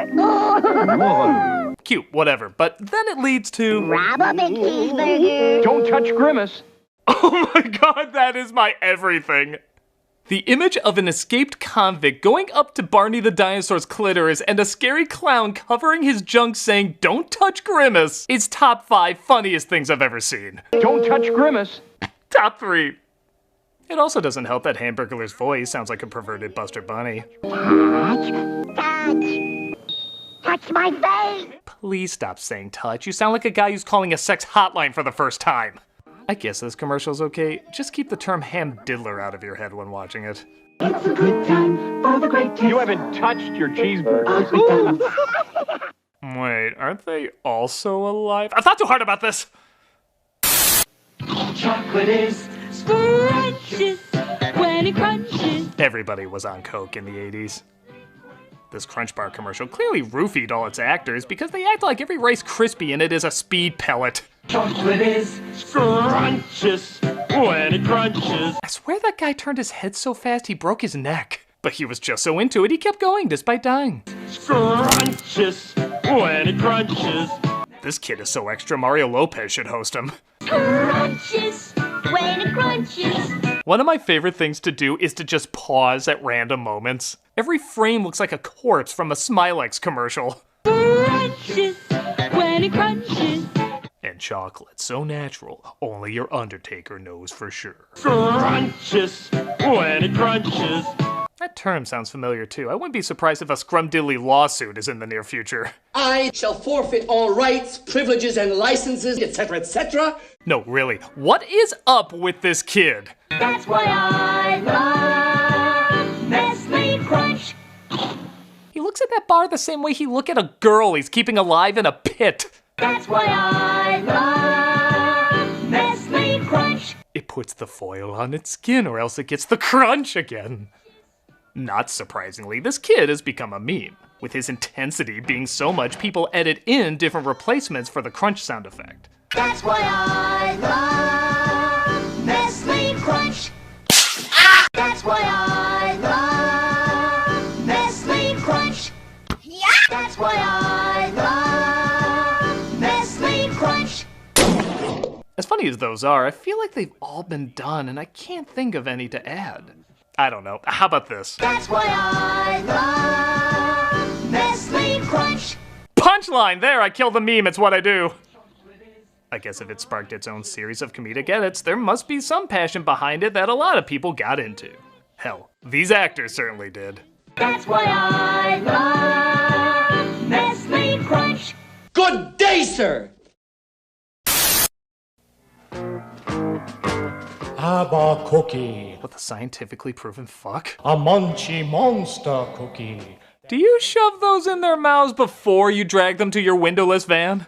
Cheeseburger. Cute, whatever, but then it leads to... Grab a big cheeseburger. Don't touch Grimace. Oh my god, that is my everything. The image of an escaped convict going up to Barney the dinosaur's clitoris and a scary clown covering his junk saying, "Don't touch Grimace," is top 5 funniest things I've ever seen. Don't touch Grimace. Top 3. It also doesn't help that Hamburglar's voice sounds like a perverted Buster Bunny. Touch my face. Please stop saying touch. You sound like a guy who's calling a sex hotline for the first time. I guess this commercial's okay. Just keep the term ham diddler out of your head when watching it. It's a good time for the great taste. You haven't touched your cheeseburger. Wait, aren't they also alive? I thought too hard about this! Chocolate is Scrunches when it crunches. Everybody was on coke in the 80s. This Crunch Bar commercial clearly roofied all its actors because they act like every Rice Krispie in it is a speed pellet. chocolate is Scrunches when it crunches. I swear that guy turned his head so fast he broke his neck. But he was just so into it he kept going despite dying. Scrunches when it crunches. This kid is so extra Mario Lopez should host him. Crunches when it crunches. One of my favorite things to do is to just pause at random moments. Every frame looks like a corpse from a Smilex commercial. Crunches when it crunches. And chocolate so natural, only your Undertaker knows for sure. Crunches when it crunches. That term sounds familiar too. I wouldn't be surprised if a scrumdiddly lawsuit is in the near future. I shall forfeit all rights, privileges, and licenses, etc., etc. No, really, what is up with this kid? That's why I love Nestle Crunch. He looks at that bar the same way he look at a girl he's keeping alive in a pit. That's why I love Nestle Crunch. It puts the foil on its skin or else it gets the crunch again. Not surprisingly, this kid has become a meme, with his intensity being so much people edit in different replacements for the crunch sound effect. That's why I love Nestle Crunch. That's why I love Nestle Crunch. Yeah. That's why I love Nestle Crunch. As funny as those are, I feel like they've all been done and I can't think of any to add. I don't know. How about this? That's why I love Nestle Crunch. Punchline! There, I killed the meme. It's what I do. I guess if it sparked its own series of comedic edits, there must be some passion behind it that a lot of people got into. Hell, these actors certainly did. That's why I love Nestle Crunch. Good day, sir! Have a cookie. What, the scientifically proven fuck? A munchy monster cookie. Do you shove those in their mouths before you drag them to your windowless van?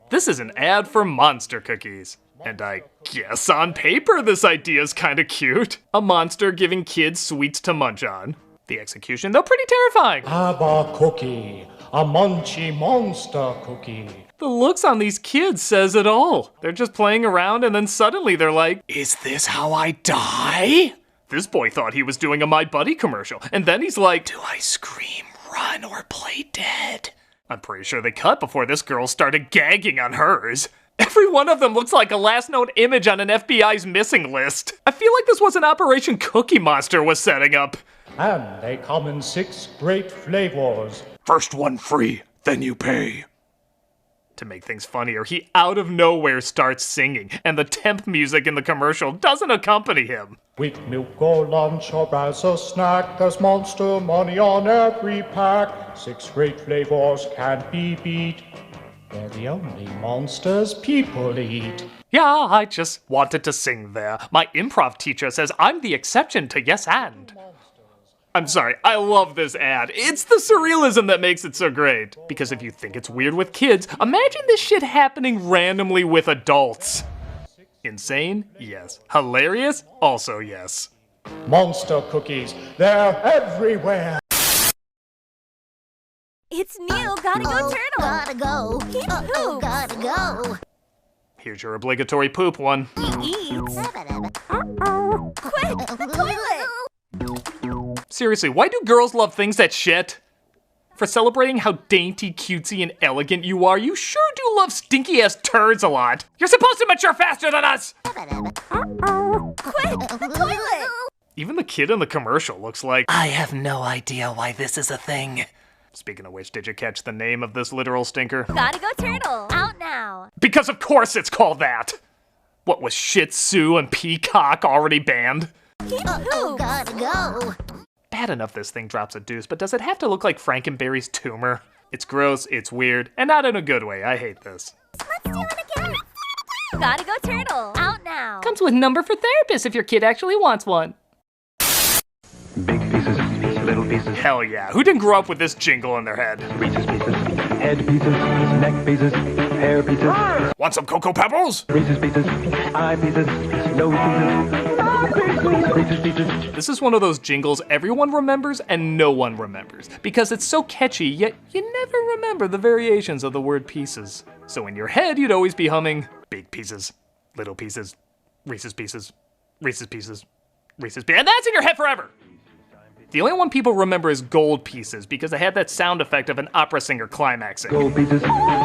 This is an ad for monster cookies. And I guess on paper this idea's kinda cute. A monster giving kids sweets to munch on. The execution, though, pretty terrifying. Have a cookie. A munchy monster cookie. The looks on these kids says it all. They're just playing around and then suddenly they're like, is this how I die? This boy thought he was doing a My Buddy commercial, and then he's like, do I scream, run, or play dead? I'm pretty sure they cut before this girl started gagging on hers. Every one of them looks like a last known image on an FBI's missing list. I feel like this was an Operation Cookie Monster was setting up. And they come in 6 great flavors. First one free, then you pay. To make things funnier, he out of nowhere starts singing, and the temp music in the commercial doesn't accompany him. With milk or lunch or as a snack, there's monster money on every pack. 6 great flavors can't be beat. They're the only monsters people eat. Yeah, I just wanted to sing there. My improv teacher says I'm the exception to yes and. I'm sorry, I love this ad. It's the surrealism that makes it so great. Because if you think it's weird with kids, imagine this shit happening randomly with adults. Insane? Yes. Hilarious? Also yes. Monster cookies, they're everywhere. It's Neil, gotta go turtle. Gotta go. He poops. Gotta go. Here's your obligatory poop one. He eats. Quick, toilet. Seriously, why do girls love things that shit? For celebrating how dainty, cutesy, and elegant you are, you sure do love stinky-ass turds a lot. You're supposed to mature faster than us! Quick, toilet. Even the kid in the commercial looks like, I have no idea why this is a thing. Speaking of which, did you catch the name of this literal stinker? Gotta go turtle. Out now. Because of course it's called that! What, was Shih Tzu and Peacock already banned? Gotta go. Bad enough this thing drops a deuce, but does it have to look like Frankenberry's tumor? It's gross, it's weird, and not in a good way. I hate this. Let's do it again. Gotta go turtle. Out now. Comes with number for therapists if your kid actually wants one. Big pieces, little pieces. Hell yeah. Who didn't grow up with this jingle in their head? Reese's pieces, head pieces, neck pieces, hair pieces. Want some Cocoa Pebbles? Reese's pieces, eye pieces, nose pieces, Reese's pieces. This is one of those jingles everyone remembers and no one remembers. Because it's so catchy, yet you never remember the variations of the word pieces. So in your head, you'd always be humming, big pieces, little pieces, Reese's pieces, Reese's pieces, Reese's pieces. And that's in your head forever! The only one people remember is gold pieces because it had that sound effect of an opera singer climaxing. Gold pieces,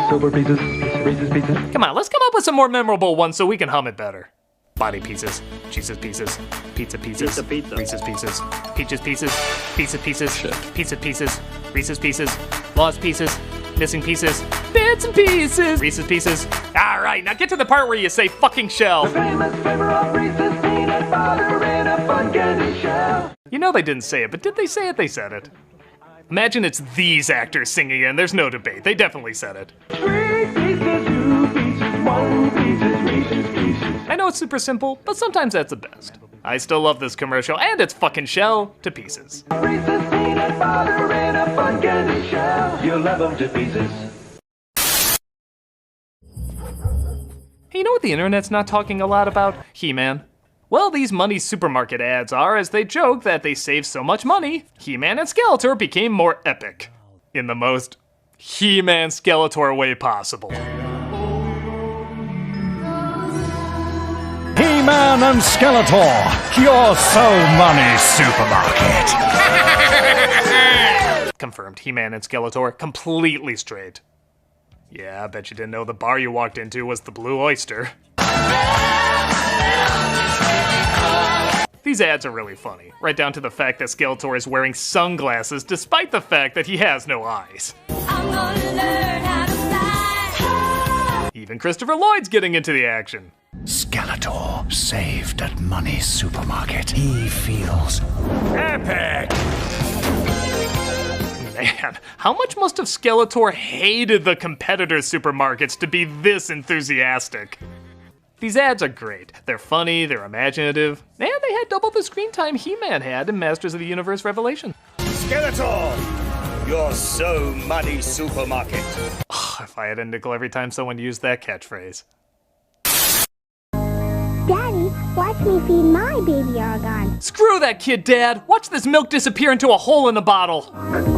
silver pieces, Reese's pieces. Come on, let's come up with some more memorable ones so we can hum it better. Body pieces, Jesus pieces, pizza pieces, Reese's pieces, peaches pieces, pizza pieces, pizza pieces, Reese's pieces, lost pieces, missing pieces, bits and pieces, Reese's pieces. All right, now get to the part where you say fucking shell. The famous flavor of Reese's peanut butter in a fun candy shell. You know they didn't say it, but did they say it? They said it. Imagine it's these actors singing it, and there's no debate. They definitely said it. 3 pieces, 2 pieces, 1 pieces, Reese's pieces. I know it's super simple, but sometimes that's the best. I still love this commercial, and its fucking shell to pieces. Reese's peanut butter in a fun candy shell. You'll love them to pieces. Hey, you know what the internet's not talking a lot about? He-Man. Well, these money supermarket ads are, as they joke that they save so much money, He-Man and Skeletor became more epic. In the most He-Man Skeletor way possible. He-Man and Skeletor, your so money supermarket. Confirmed, He-Man and Skeletor, completely straight. Yeah, I bet you didn't know the bar you walked into was the Blue Oyster. These ads are really funny, right down to the fact that Skeletor is wearing sunglasses despite the fact that he has no eyes. I'm gonna learn how to fly. Even Christopher Lloyd's getting into the action. Skeletor saved at money supermarket. He feels epic. Man, how much must have Skeletor hated the competitor supermarkets to be this enthusiastic? These ads are great. They're funny, they're imaginative, and they had double the screen time He-Man had in Masters of the Universe Revelation. Skeletor! You're so money supermarket. If I had a nickel every time someone used that catchphrase. Daddy, watch me feed my baby argon. Screw that kid, Dad! Watch this milk disappear into a hole in the bottle!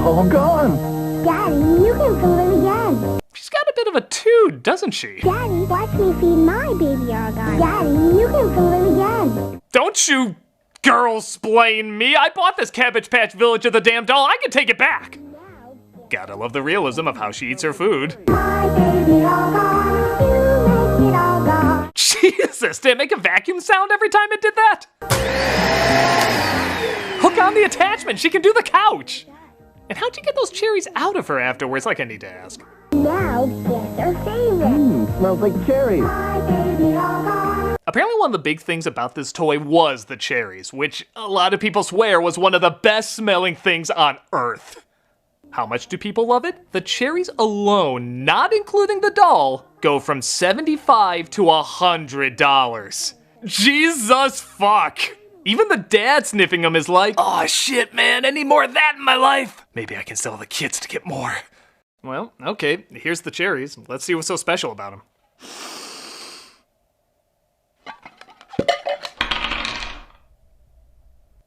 All gone. Daddy, you can fill it again. She's got a bit of a toot, doesn't she? Daddy, watch me feed my baby argon. Daddy, you can fill it again. Don't you girl-splain me! I bought this Cabbage Patch Village of the damn doll, I can take it back! Gotta love the realism of how she eats her food. My baby argon, you make it all gone. Jesus, did it make a vacuum sound every time it did that? Hook on the attachment, she can do the couch! And how'd you get those cherries out of her afterwards, like I need to ask? Now, guess our favorite. Smells like cherries. My baby argon. Apparently one of the big things about this toy was the cherries, which a lot of people swear was one of the best smelling things on Earth. How much do people love it? The cherries alone, not including the doll, go from $75 to $100. Jesus fuck! Even the dad sniffing them is like, oh shit man, I need more of that in my life! Maybe I can sell the kids to get more. Well, okay, here's the cherries. Let's see what's so special about them.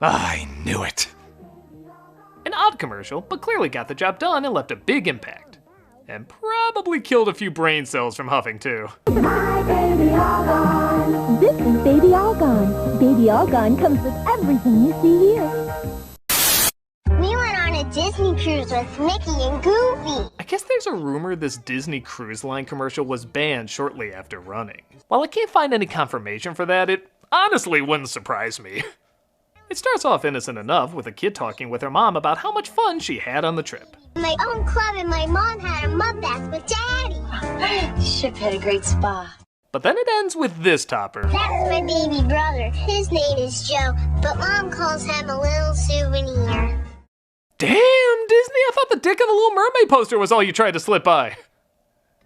I knew it. An odd commercial, but clearly got the job done and left a big impact. And probably killed a few brain cells from huffing too. My baby argon. This is Baby Argon. Baby Argon comes with everything you see here. We went on a Disney cruise with Mickey and Goofy. I guess there's a rumor this Disney Cruise Line commercial was banned shortly after running. While I can't find any confirmation for that, it honestly wouldn't surprise me. It starts off innocent enough, with a kid talking with her mom about how much fun she had on the trip. My own club and my mom had a mud bath with Daddy. Ship had a great spa. But then it ends with this topper. That's my baby brother. His name is Joe, but Mom calls him a little souvenir. Damn, Disney, I thought the dick on the Little Mermaid poster was all you tried to slip by.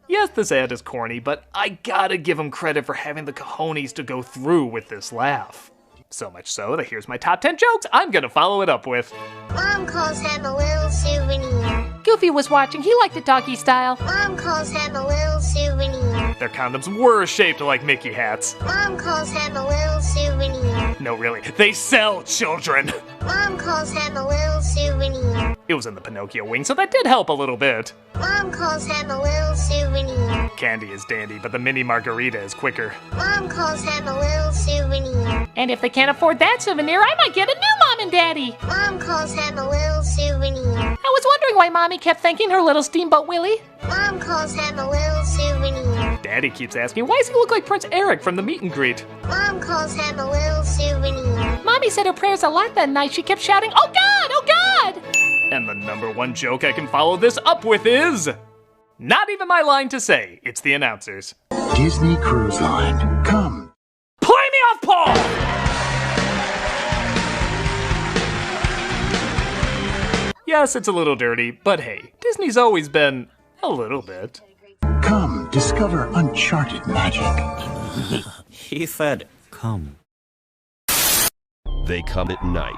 Yes, this ad is corny, but I gotta give them credit for having the cojones to go through with this laugh. So much so that here's my top 10 jokes I'm gonna follow it up with. Mom calls him a little souvenir. Goofy was watching, he liked it doggy style. Mom calls him a little souvenir. Their condoms were shaped like Mickey hats. Mom calls him a little souvenir. No, really, they sell children. Mom calls him a little souvenir. It was in the Pinocchio wing, so that did help a little bit. Mom calls him a little souvenir. Candy is dandy, but the mini margarita is quicker. Mom calls him a little souvenir. And if they can't afford that souvenir, I might get a new mom and daddy. Mom calls him a little souvenir. I was wondering why Mommy kept thanking her little steamboat Willie. Mom calls him a little souvenir. Daddy keeps asking, why does he look like Prince Eric from the meet and greet? Mom calls him a little souvenir. Mommy said her prayers a lot that night. She kept shouting, oh God, oh God! And the number one joke I can follow this up with is... not even my line to say, it's the announcers. Disney Cruise Line, come. Play me off, Paul! Yes, it's a little dirty, but hey, Disney's always been a little bit. Come, discover uncharted magic. He said, come. They come at night.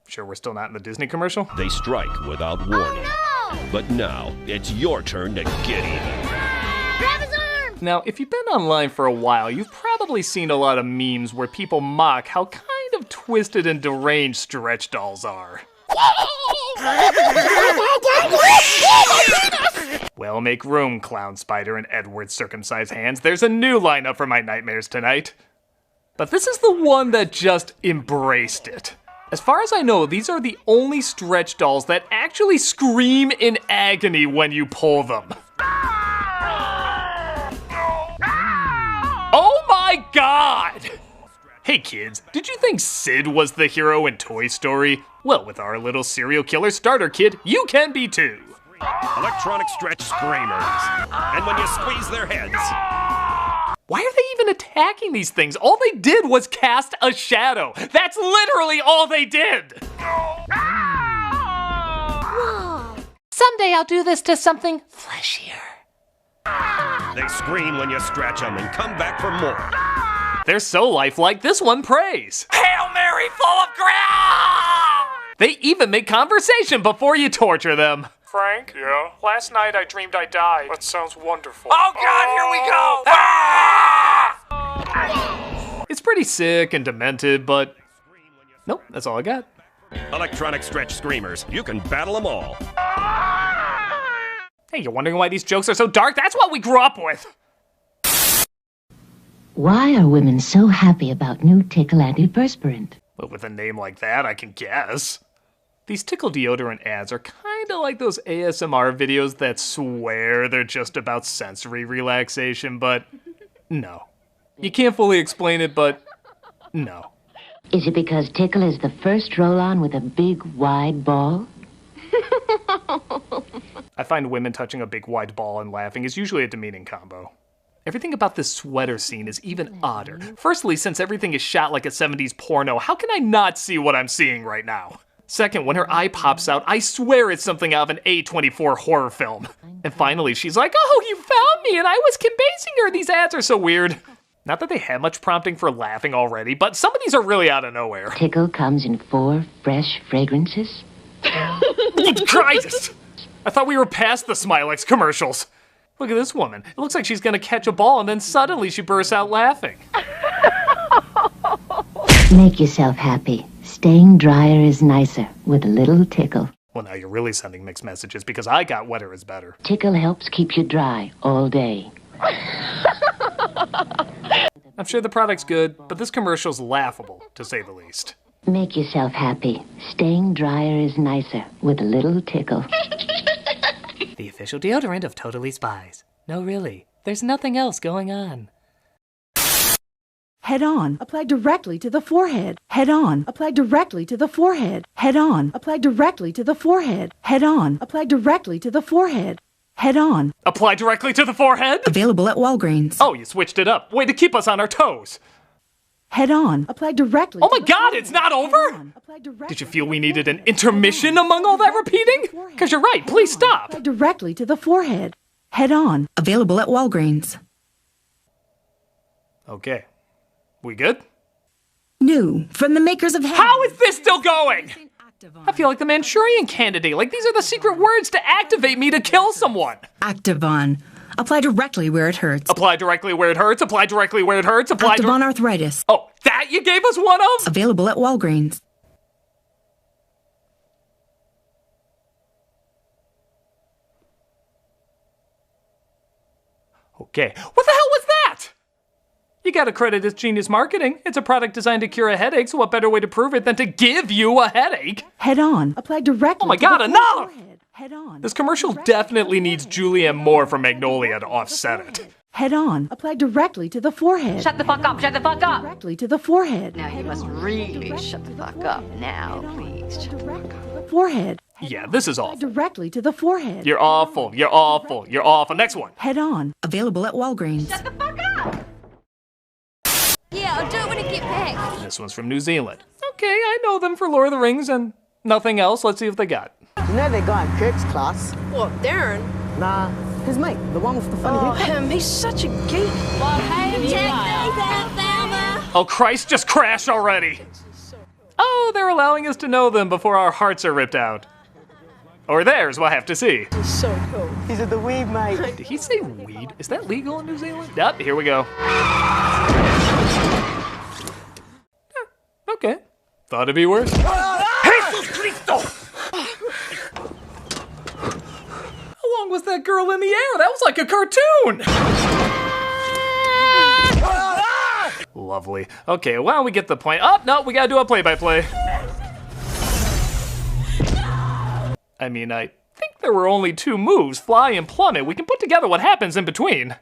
Sure we're still not in the Disney commercial? They strike without warning. Oh, no! But now, it's your turn to get even. Grab his arm! Now, if you've been online for a while, you've probably seen a lot of memes where people mock how kind of twisted and deranged stretch dolls are. Well, make room, Clown Spider and Edward's circumcised hands. There's a new lineup for my nightmares tonight. But this is the one that just embraced it. As far as I know, these are the only stretch dolls that actually scream in agony when you pull them. Oh my God! Hey kids, did you think Sid was the hero in Toy Story? Well, with our little serial killer starter kit, you can be too. Electronic stretch screamers. And when you squeeze their heads... Why are they even attacking these things? All they did was cast a shadow. That's literally all they did. Someday I'll do this to something fleshier. They scream when you scratch them and come back for more. They're so lifelike, this one prays. Hail Mary, full of grace! They even make conversation before you torture them. Frank? Yeah? Last night I dreamed I died. That sounds wonderful. Oh God, here we go! Ah! It's pretty sick and demented, but nope, that's all I got. Electronic stretch screamers. You can battle them all. Hey, you're wondering why these jokes are so dark? That's what we grew up with. Why are women so happy about new Tickle antiperspirant? Well, with a name like that, I can guess. These Tickle deodorant ads are kind of like those ASMR videos that swear they're just about sensory relaxation, but no. You can't fully explain it, but no. Is it because Tickle is the first roll-on with a big, wide ball? I find women touching a big, wide ball and laughing is usually a demeaning combo. Everything about this sweater scene is even odder. Firstly, since everything is shot like a 70s porno, how can I not see what I'm seeing right now? Second, when her eye pops out, I swear it's something out of an A24 horror film. And finally, she's like, oh, you found me, and I was convincing her. These ads are so weird. Not that they have much prompting for laughing already, but some of these are really out of nowhere. Tickle comes in 4 fresh fragrances. Christ! I thought we were past the Smilex commercials. Look at this woman. It looks like she's gonna catch a ball and then suddenly she bursts out laughing. Make yourself happy. Staying drier is nicer with a little Tickle. Well, now you're really sending mixed messages because I got wetter is better. Tickle helps keep you dry all day. I'm sure the product's good, but this commercial's laughable, to say the least. Make yourself happy. Staying drier is nicer with a little Tickle. The official deodorant of Totally Spies. No, really. There's nothing else going on. Head on, apply directly to the forehead. Head on, apply directly to the forehead. Head on, apply directly to the forehead. Head on, apply directly to the forehead. Head on. Apply directly to the forehead? Available at Walgreens. Oh, you switched it up. Way to keep us on our toes. Head on, apply directly. Oh my God, it's not over? Did you feel we needed an intermission among all that repeating? Because you're right, please stop. Apply directly to the forehead. Head on. Available at Walgreens. Okay. We good? New, from the makers of Head. How is this still going? I feel like the Manchurian Candidate. Like these are the secret words to activate me to kill someone. Activon. Apply directly where it hurts. Apply directly where it hurts. Apply directly where it hurts. Apply Activon arthritis. Oh, that you gave us one of? Available at Walgreens. Okay. What the hell was that? You gotta credit this genius marketing. It's a product designed to cure a headache, so what better way to prove it than to give you a headache? Head on. Apply directly. Oh my God, enough! Head on. This commercial definitely needs Julianne Moore from Magnolia to offset it. Head on. Apply directly to the forehead. Shut the fuck up, shut the fuck up! Directly to the forehead. Now you must really shut the fuck up now, please. Forehead. Yeah, this is awful. Directly to the forehead. You're awful, you're awful, you're awful. Next one. Head on. Available at Walgreens. Shut the fuck up! Yeah, I'll do it when I get back. This one's from New Zealand. Okay, I know them for Lord of the Rings and nothing else. Let's see if they got. You know that guy in Kirk's class? What, Darren? Nah, his mate, the one with the funny haircut. Him, he's such a geek. Well, hey, Oh, Christ, just crash already. Oh, they're allowing us to know them before our hearts are ripped out. Or theirs, we'll have to see. He's so cool. He's at the weed, mate. Did he say weed? Is that legal in New Zealand? Yep, here we go. Okay. Thought it'd be worse. Jesus Cristo! How long was that girl in the air? That was like a cartoon! Lovely. Okay, well, we get the point. Oh, no, we gotta do a play-by-play. I mean, I think there were only 2 moves, fly and plummet. We can put together what happens in between.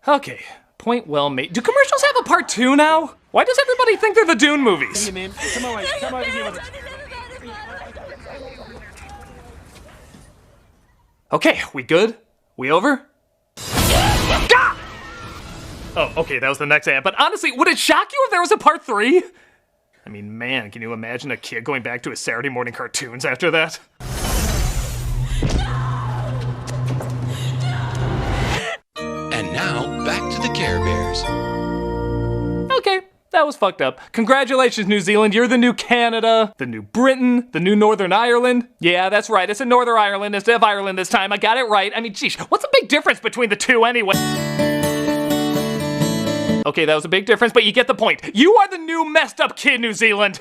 Okay, point well made. Do commercials have a part 2 now? Why does everybody think they're the Dune movies? Come over here with it. Okay, we good? We over? Ah! Oh, okay, that was the next ad. But honestly, would it shock you if there was a part 3? I mean, man, can you imagine a kid going back to his Saturday morning cartoons after that? years. Okay, that was fucked up. Congratulations, New Zealand. You're the new Canada, the new Britain, the new Northern Ireland. Yeah, that's right. It's a Northern Ireland instead of Ireland this time. I got it right. I mean, geez, what's the big difference between the two anyway? Okay, that was a big difference, but you get the point. You are the new messed up kid, New Zealand.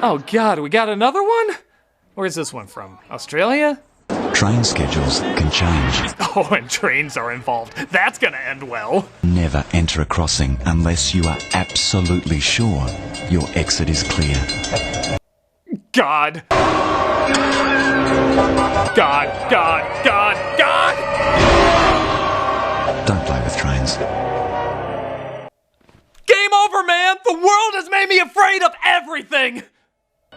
Oh God, we got another one? Where's this one from? Australia? Train schedules can change. Oh, and trains are involved. That's gonna end well. Never enter a crossing unless you are absolutely sure your exit is clear. God. God, God, God, God! Don't play with trains. Game over, man! The world has made me afraid of everything!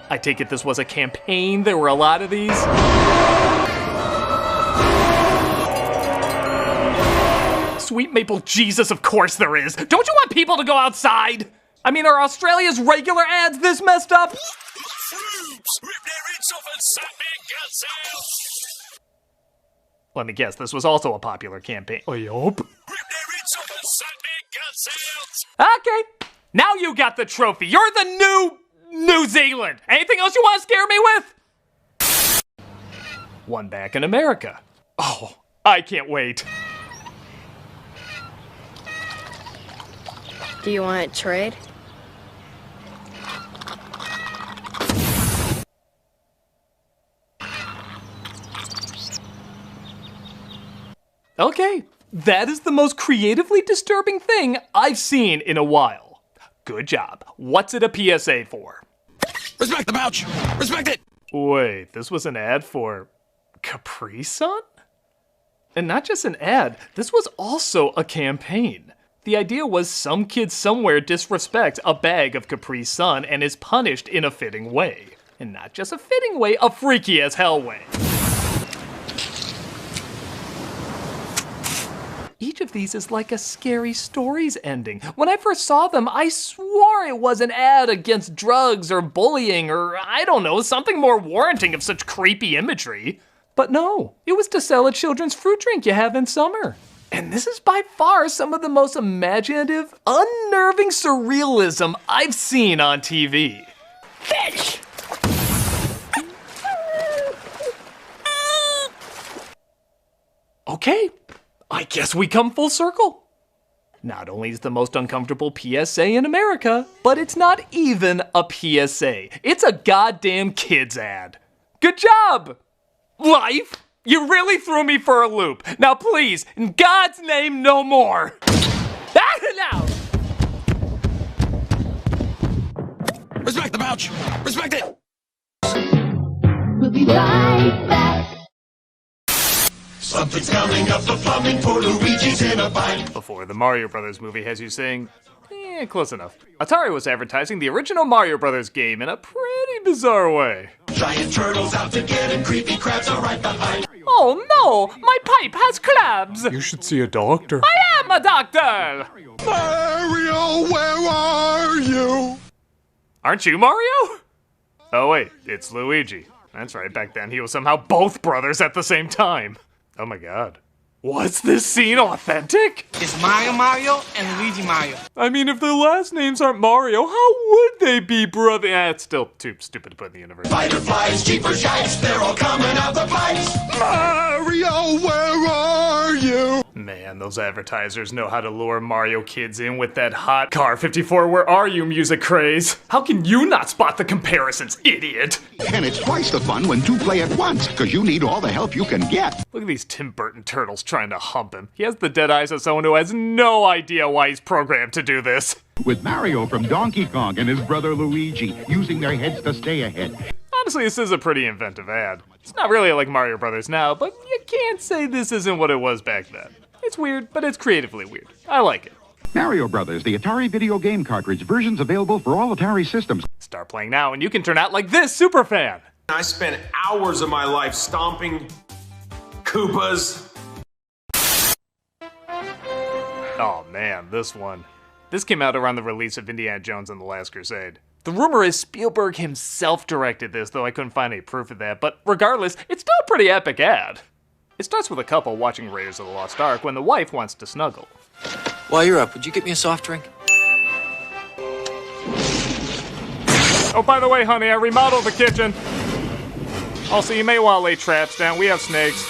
I take it this was a campaign. There were a lot of these. Sweet maple Jesus, of course there is. Don't you want people to go outside? I mean, are Australia's regular ads this messed up? Let me guess, this was also a popular campaign. I hope. Okay, now you got the trophy. You're the new New Zealand. Anything else you want to scare me with? One back in America. Oh, I can't wait. Do you want to trade? Okay, that is the most creatively disturbing thing I've seen in a while. Good job. What's it a PSA for? Respect the pouch! Respect it! Wait, this was an ad for Capri Sun? And not just an ad, this was also a campaign. The idea was some kid somewhere disrespects a bag of Capri Sun and is punished in a fitting way. And not just a fitting way, a freaky as hell way. Each of these is like a Scary Stories ending. When I first saw them, I swore it was an ad against drugs or bullying or, I don't know, something more warranting of such creepy imagery. But no, it was to sell a children's fruit drink you have in summer. And this is by far some of the most imaginative, unnerving surrealism I've seen on TV. Bitch! Okay, I guess we come full circle. Not only is the most uncomfortable PSA in America, but it's not even a PSA. It's a goddamn kids ad. Good job, life. You really threw me for a loop. Now please, in God's name, no more. Now. Respect the pouch! Respect it! We'll be right back. Something's coming up the plumbing for Luigi's in a bite. Before the Mario Brothers movie has you saying, close enough. Atari was advertising the original Mario Brothers game in a pretty bizarre way. Giant turtles out to get him, creepy crabs are right behind. Oh no, my pipe has crabs. You should see a doctor. I am a doctor. Mario, where are you? Aren't you Mario? Oh wait, it's Luigi. That's right, back then he was somehow both brothers at the same time. Oh my god. Was this scene authentic? It's Mario and Luigi Mario. I mean, if their last names aren't Mario, how would they be brother? It's still too stupid to put in the universe. Fireflies, jeepers, yikes, they're all coming out the pipes. Mario, where are you? Man, those advertisers know how to lure Mario kids in with that hot Car 54 Where Are You music craze. How can you not spot the comparisons, idiot? And it's twice the fun when two play at once, because you need all the help you can get. Look at these Tim Burton turtles trying to hump him. He has the dead eyes of someone who has no idea why he's programmed to do this. With Mario from Donkey Kong and his brother Luigi, using their heads to stay ahead. Honestly, this is a pretty inventive ad. It's not really like Mario Brothers now, but you can't say this isn't what it was back then. It's weird, but it's creatively weird. I like it. Mario Brothers, the Atari video game cartridge. Versions available for all Atari systems. Start playing now and you can turn out like this superfan. I spent hours of my life stomping Koopas. Oh man, this one. This came out around the release of Indiana Jones and the Last Crusade. The rumor is Spielberg himself directed this, though I couldn't find any proof of that, but regardless, it's still a pretty epic ad. It starts with a couple watching Raiders of the Lost Ark when the wife wants to snuggle. While you're up, would you get me a soft drink? Oh, by the way, honey, I remodeled the kitchen. Also, you may want to lay traps down. We have snakes.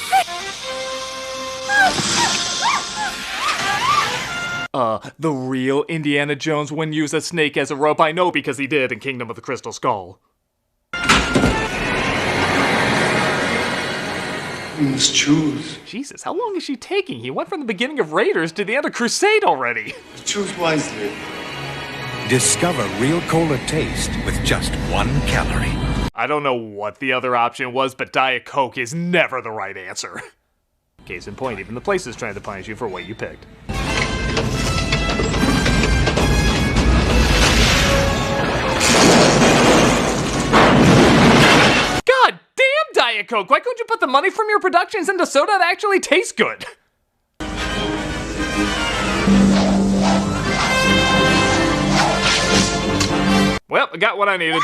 The real Indiana Jones wouldn't use a snake as a rope. I know because he did in Kingdom of the Crystal Skull. You must choose. Jesus, how long is she taking? He went from the beginning of Raiders to the end of Crusade already. Choose wisely. Discover real cola taste with just 1 calorie. I don't know what the other option was, but Diet Coke is never the right answer. Case in point, even the place is trying to punish you for what you picked. God damn, Diet Coke! Why couldn't you put the money from your productions into soda that actually tastes good? Well, I got what I needed.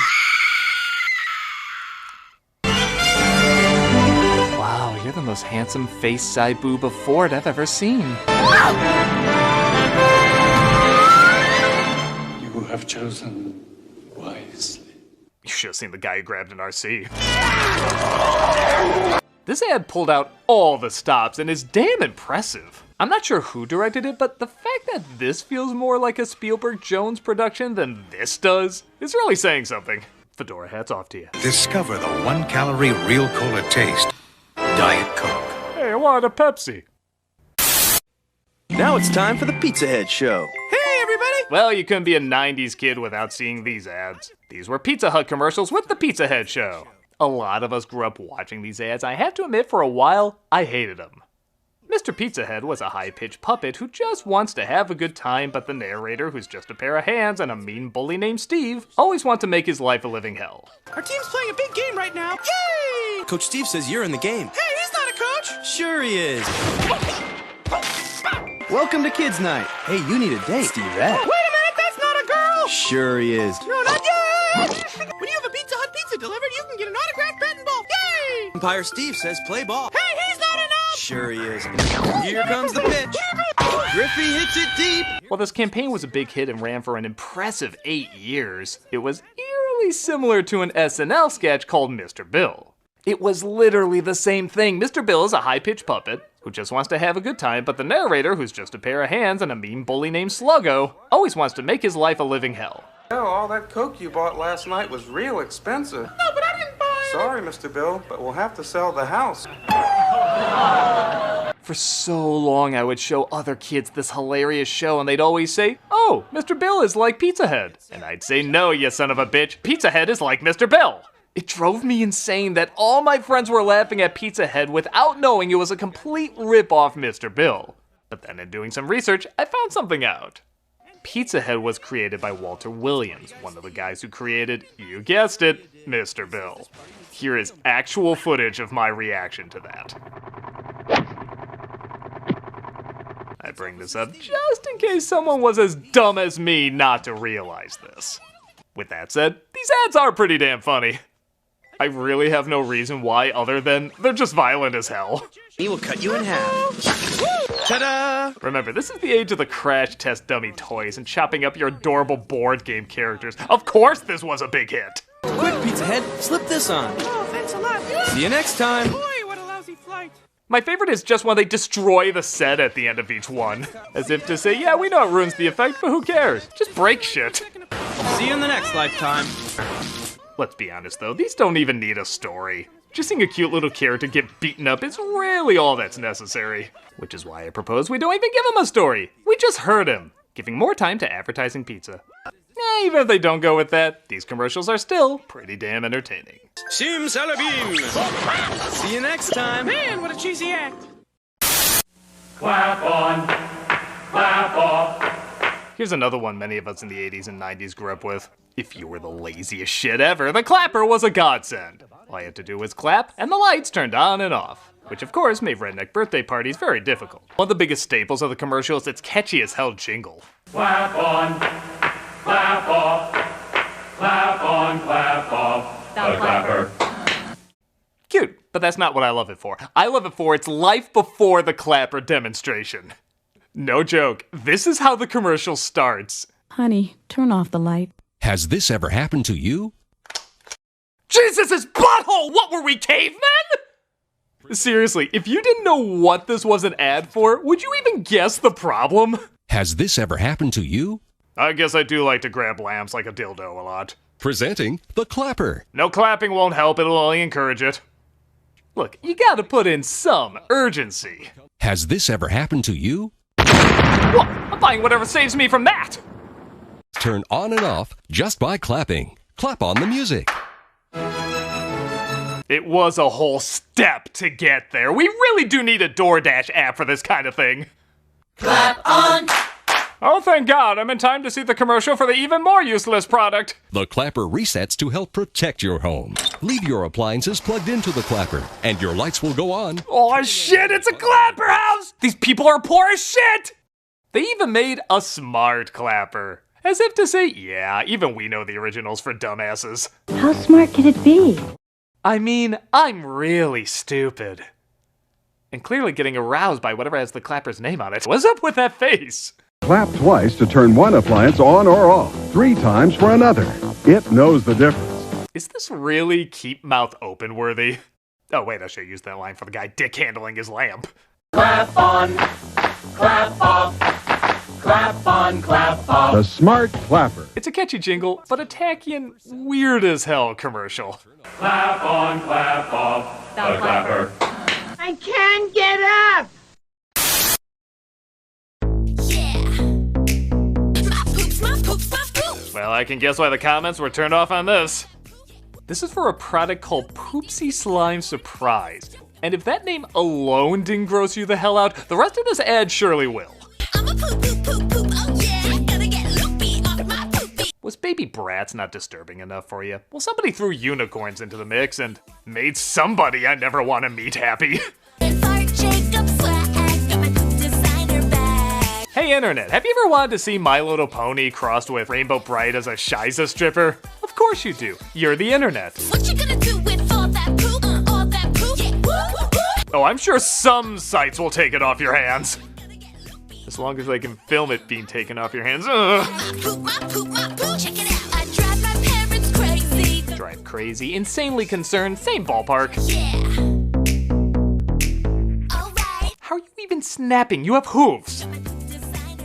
Wow, you're the most handsome face side boob of Ford I've ever seen. You have chosen wisely. You should have seen the guy who grabbed an RC. This ad pulled out all the stops and is damn impressive. I'm not sure who directed it, but the fact that this feels more like a Spielberg-Jones production than this does is really saying something. Fedora, hats off to you. Discover the 1 calorie real cola taste. Diet Coke. Hey, I wanted a Pepsi. Now it's time for the Pizza Head Show. Hey, everybody! Well, you couldn't be a 90s kid without seeing these ads. These were Pizza Hut commercials with the Pizza Head Show. A lot of us grew up watching these ads. I have to admit, for a while, I hated them. Mr. Pizza Head was a high-pitched puppet who just wants to have a good time, but the narrator, who's just a pair of hands and a mean bully named Steve, always wants to make his life a living hell. Our team's playing a big game right now. Yay! Coach Steve says you're in the game. Hey, he's not a coach. Sure he is. Welcome to Kids Night. Hey, you need a date, Steve Rat. Wait a minute, that's not a girl. Sure he is. No, not yet. When you have a Pizza Hut pizza delivered, you can get an autographed bat and ball. Yay! Umpire Steve says play ball. Hey, he's not enough. Sure he is. Here comes the pitch. Griffey hits it deep. While this campaign was a big hit and ran for an impressive 8 years, it was eerily similar to an SNL sketch called Mr. Bill. It was literally the same thing. Mr. Bill is a high-pitched puppet who just wants to have a good time, but the narrator, who's just a pair of hands and a mean bully named Sluggo, always wants to make his life a living hell. Oh, all that Coke you bought last night was real expensive. No, but I didn't buy it. Sorry, Mr. Bill, but we'll have to sell the house. For so long, I would show other kids this hilarious show, and they'd always say, "Oh, Mr. Bill is like Pizza Head." And I'd say, "No, you son of a bitch, Pizza Head is like Mr. Bill." It drove me insane that all my friends were laughing at Pizza Head without knowing it was a complete rip-off Mr. Bill. But then in doing some research, I found something out. Pizza Head was created by Walter Williams, one of the guys who created, you guessed it, Mr. Bill. Here is actual footage of my reaction to that. I bring this up just in case someone was as dumb as me not to realize this. With that said, these ads are pretty damn funny. I really have no reason why other than they're just violent as hell. He will cut you in half. Ta-da! Remember, this is the age of the crash test dummy toys and chopping up your adorable board game characters. Of course this was a big hit! Quick, Pizza Head, slip this on. Oh, thanks a lot. See you next time. Boy, what a lousy flight. My favorite is just when they destroy the set at the end of each one. As if to say, yeah, we know it ruins the effect, but who cares? Just break shit. See you in the next lifetime. Let's be honest though, these don't even need a story. Just seeing a cute little character get beaten up is really all that's necessary. Which is why I propose we don't even give him a story. We just hurt him, giving more time to advertising pizza. Even if they don't go with that, these commercials are still pretty damn entertaining. Sim Salabim! See you next time. Man, what a cheesy act. Clap on, clap off. Here's another one many of us in the 80s and 90s grew up with. If you were the laziest shit ever, the clapper was a godsend. All you had to do was clap, and the lights turned on and off. Which of course made redneck birthday parties very difficult. One of the biggest staples of the commercial is its catchy as hell jingle. Clap on, clap off, clap on, clap off, the clapper. Cute, but but that's not what I love it for. I love it for its life before the clapper demonstration. No joke, this is how the commercial starts. Honey, turn off the light. Has this ever happened to you? Jesus' butthole! What were we, cavemen? Seriously, if you didn't know what this was an ad for, would you even guess the problem? Has this ever happened to you? I guess I do like to grab lambs like a dildo a lot. Presenting the clapper. No clapping won't help, it'll only encourage it. Look, you gotta put in some urgency. Has this ever happened to you? Well, I'm buying whatever saves me from that. Turn on and off just by clapping. Clap on the music. It was a whole step to get there. We really do need a DoorDash app for this kind of thing. Clap on. Oh, thank God, I'm in time to see the commercial for the even more useless product. The clapper resets to help protect your home. Leave your appliances plugged into the clapper, and your lights will go on. Oh shit, it's a clapper house! These people are poor as shit! They even made a smart clapper. As if to say, yeah, even we know the originals for dumbasses. How smart can it be? I mean, I'm really stupid. And clearly getting aroused by whatever has the clapper's name on it. What's up with that face? Clap twice to turn one appliance on or off. 3 times for another. It knows the difference. Is this really keep mouth open worthy? Oh wait, I should use that line for the guy dick handling his lamp. Clap on. Clap off. Clap on, clap off. The smart clapper. It's a catchy jingle, but a tacky and weird as hell commercial. Clap on, clap off. The clapper. I can't get up! Well, I can guess why the comments were turned off on this. This is for a product called Poopsie Slime Surprise. And if that name alone didn't gross you the hell out, the rest of this ad surely will. Was Baby Bratz not disturbing enough for you? Well, somebody threw unicorns into the mix and made somebody I never want to meet happy. Hey internet, have you ever wanted to see My Little Pony crossed with Rainbow Bright as a Shiza stripper? Of course you do. You're the internet. What you gonna do with all that poop? All that poop? Yeah. Oh, I'm sure some sites will take it off your hands. As long as they can film it being taken off your hands. My poop, check it out. I drive my parents crazy. Drive crazy, insanely concerned, same ballpark. Yeah. How are you even snapping? You have hooves.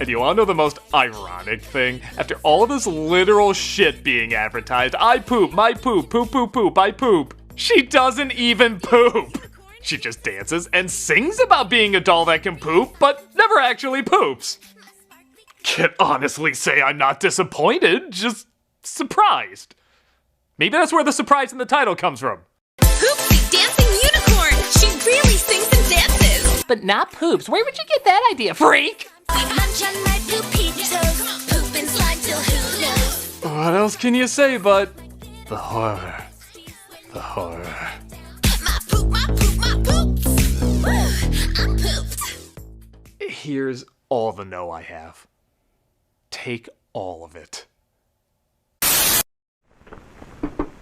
And you wanna know the most ironic thing? After all this literal shit being advertised, I poop, my poop, poop, poop, poop, I poop. She doesn't even poop. She just dances and sings about being a doll that can poop, but never actually poops. Can't honestly say I'm not disappointed, just surprised. Maybe that's where the surprise in the title comes from. Poopsie dancing unicorn. She really sings and dances. But not poops. Where would you get that idea, freak? We munch on my poopy toes. Poop and slide till who knows. What else can you say but the horror? The horror. My poop, my poop, my poops. Woo, I pooped. Here's all the no I have. Take all of it.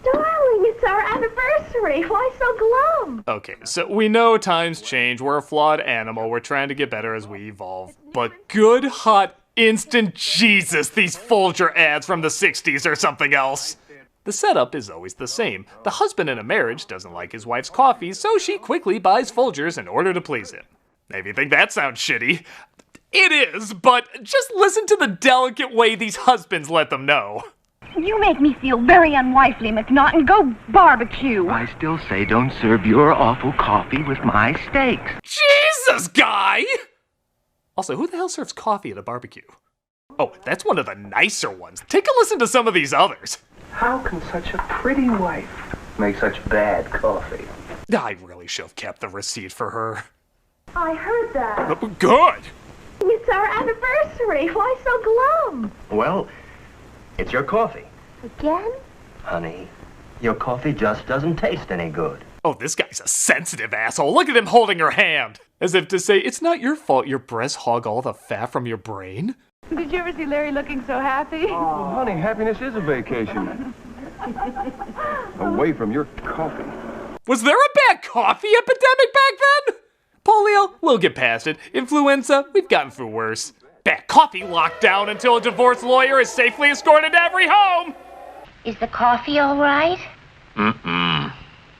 Darling, it's our anniversary. Why so glum? Okay, so we know times change. We're a flawed animal. We're trying to get better as we evolve. But good, hot, instant Jesus, these Folger ads from the 60s or something else. The setup is always the same. The husband in a marriage doesn't like his wife's coffee, so she quickly buys Folgers in order to please him. Maybe you think that sounds shitty. It is, but just listen to the delicate way these husbands let them know. You make me feel very unwifely, McNaughton. Go barbecue. I still say don't serve your awful coffee with my steaks. Jesus, guy! Also, who the hell serves coffee at a barbecue? Oh, that's one of the nicer ones. Take a listen to some of these others. How can such a pretty wife make such bad coffee? I really should have kept the receipt for her. I heard that. Good! It's our anniversary. Why so glum? Well, it's your coffee. Again? Honey, your coffee just doesn't taste any good. Oh, this guy's a sensitive asshole. Look at him holding her hand. As if to say, it's not your fault your breasts hog all the fat from your brain. Did you ever see Larry looking so happy? Oh, honey, happiness is a vacation. Away from your coffee. Was there a bad coffee epidemic back then? Polio, we'll get past it. Influenza, we've gotten through worse. Bad coffee locked down until a divorce lawyer is safely escorted to every home. Is the coffee all right? Mm-mm.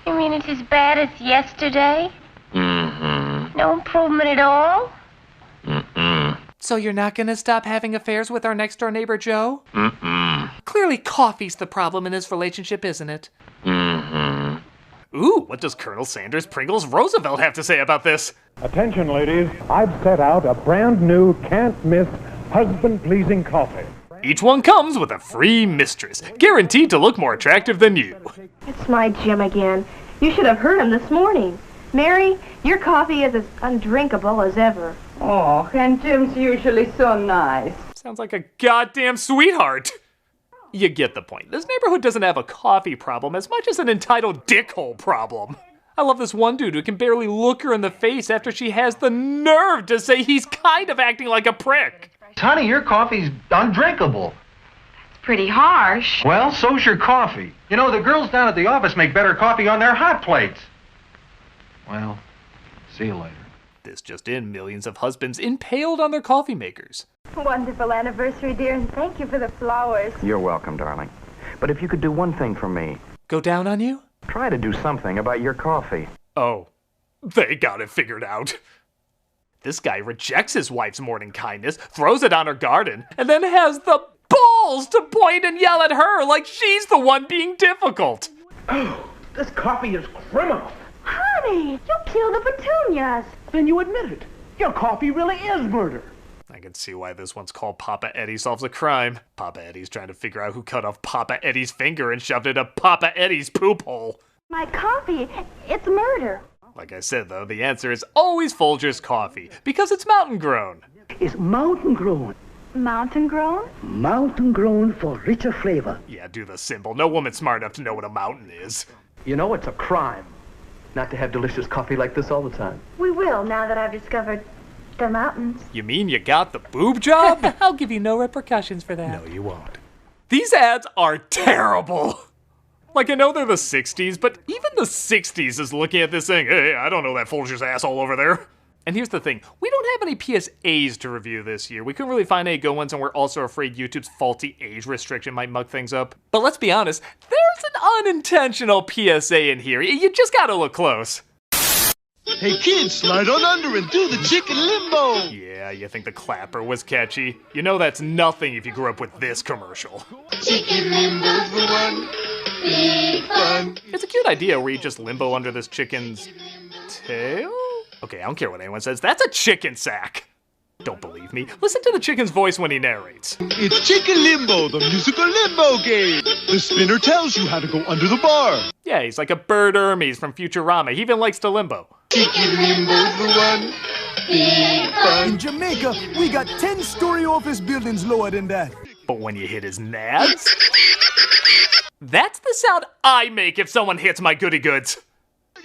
You mean it's as bad as yesterday? Mm-hmm. No improvement at all? Mm-mm. So you're not gonna stop having affairs with our next door neighbor Joe? Mm-mm. Clearly coffee's the problem in this relationship, isn't it? Mm-hmm. Ooh, what does Colonel Sanders Pringles Roosevelt have to say about this? Attention, ladies. I've set out a brand new, can't-miss, husband-pleasing coffee. Each one comes with a free mistress, guaranteed to look more attractive than you. It's my Jim again. You should have heard him this morning. Mary, your coffee is as undrinkable as ever. Oh, and Jim's usually so nice. Sounds like a goddamn sweetheart. You get the point. This neighborhood doesn't have a coffee problem as much as an entitled dickhole problem. I love this one dude who can barely look her in the face after she has the nerve to say he's kind of acting like a prick. Honey, your coffee's undrinkable. Pretty harsh. Well, so's your coffee. You know, the girls down at the office make better coffee on their hot plates. Well, see you later. This just in, millions of husbands impaled on their coffee makers. Wonderful anniversary, dear, and thank you for the flowers. You're welcome, darling. But if you could do one thing for me, Go down on you? try to do something about your coffee. Oh, they got it figured out. This guy rejects his wife's morning kindness, throws it on her garden, and then has the balls to point and yell at her like she's the one being difficult. Oh, this coffee is criminal. Honey, you killed the petunias. Then you admit it. Your coffee really is murder. I can see why this one's called Papa Eddie Solves a Crime. Papa Eddie's trying to figure out who cut off Papa Eddie's finger and shoved it up Papa Eddie's poop hole. My coffee, it's murder. Like I said, though, the answer is always Folger's coffee, because it's mountain grown. It's mountain grown. Mountain grown? Mountain grown for richer flavor. Yeah, do the symbol. No woman's smart enough to know what a mountain is. You know, it's a crime not to have delicious coffee like this all the time. We will, now that I've discovered the mountains. You mean you got the boob job? I'll give you no repercussions for that. No, you won't. These ads are terrible. Like, I know they're the 60s, but even the 60s is looking at this saying, hey, I don't know that Folger's asshole over there. And here's the thing, we don't have any PSAs to review this year. We couldn't really find any good ones, and we're also afraid YouTube's faulty age restriction might mug things up. But let's be honest, there's an unintentional PSA in here. You just gotta look close. Hey kids, slide on under and do the chicken limbo. Yeah, you think the clapper was catchy? You know that's nothing if you grew up with this commercial. Chicken limbo's the one. Big fun. It's a cute idea where you just limbo under this chicken's tail? Okay, I don't care what anyone says. That's a chicken sack. Don't believe me? Listen to the chicken's voice when he narrates. It's Chicken Limbo, the musical limbo game. The spinner tells you how to go under the bar. Yeah, he's like a bird Hermes from Futurama. He even likes to limbo. Chicken Limbo's the one. Big fun. In Jamaica, we got 10-story office buildings lower than that. But when you hit his nads, that's the sound I make if someone hits my goody goods.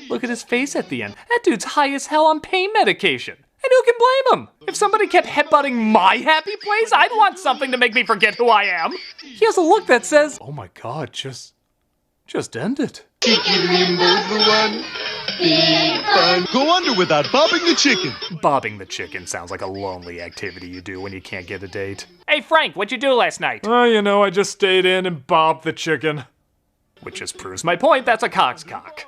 Look at his face at the end. That dude's high as hell on pain medication. And who can blame him? If somebody kept headbutting my happy place, I'd want something to make me forget who I am. He has a look that says, oh my god, just end it. Chicken Limbo's the one. Big fun. Go under without bobbing the chicken. Bobbing the chicken sounds like a lonely activity you do when you can't get a date. Hey Frank, what'd you do last night? Oh, you know, I just stayed in and bobbed the chicken. Which just proves my point, that's a cock's cock.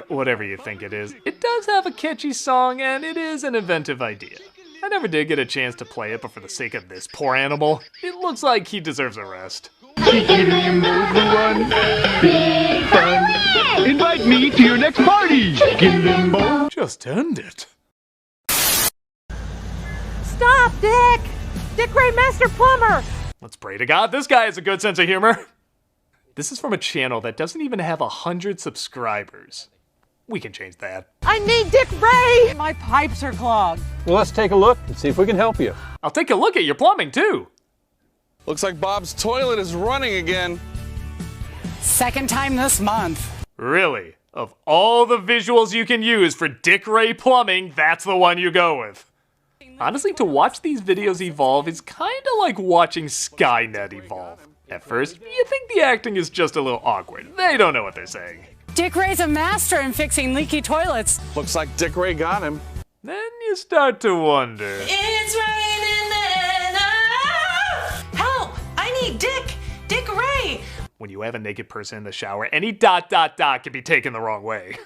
Whatever you think it is, it does have a catchy song and it is an inventive idea. I never did get a chance to play it, but for the sake of this poor animal, it looks like he deserves a rest. Chicken Limbo's the one. Big fun. Invite me to your next party. Chicken Limbo. Just end it. Stop, Dick! Dick Ray Master Plumber! Let's pray to God this guy has a good sense of humor. This is from a channel that doesn't even have 100 subscribers. We can change that. I need Dick Ray! My pipes are clogged. Well, let's take a look and see if we can help you. I'll take a look at your plumbing, too. Looks like Bob's toilet is running again. Second time this month. Really? Of all the visuals you can use for Dick Ray Plumbing, that's the one you go with. Honestly, to watch these videos evolve is kinda like watching Skynet evolve. At first, you think the acting is just a little awkward. They don't know what they're saying. Dick Ray's a master in fixing leaky toilets. Looks like Dick Ray got him. Then you start to wonder. It's raining men. Help! I need Dick Ray. When you have a naked person in the shower, any ... can be taken the wrong way.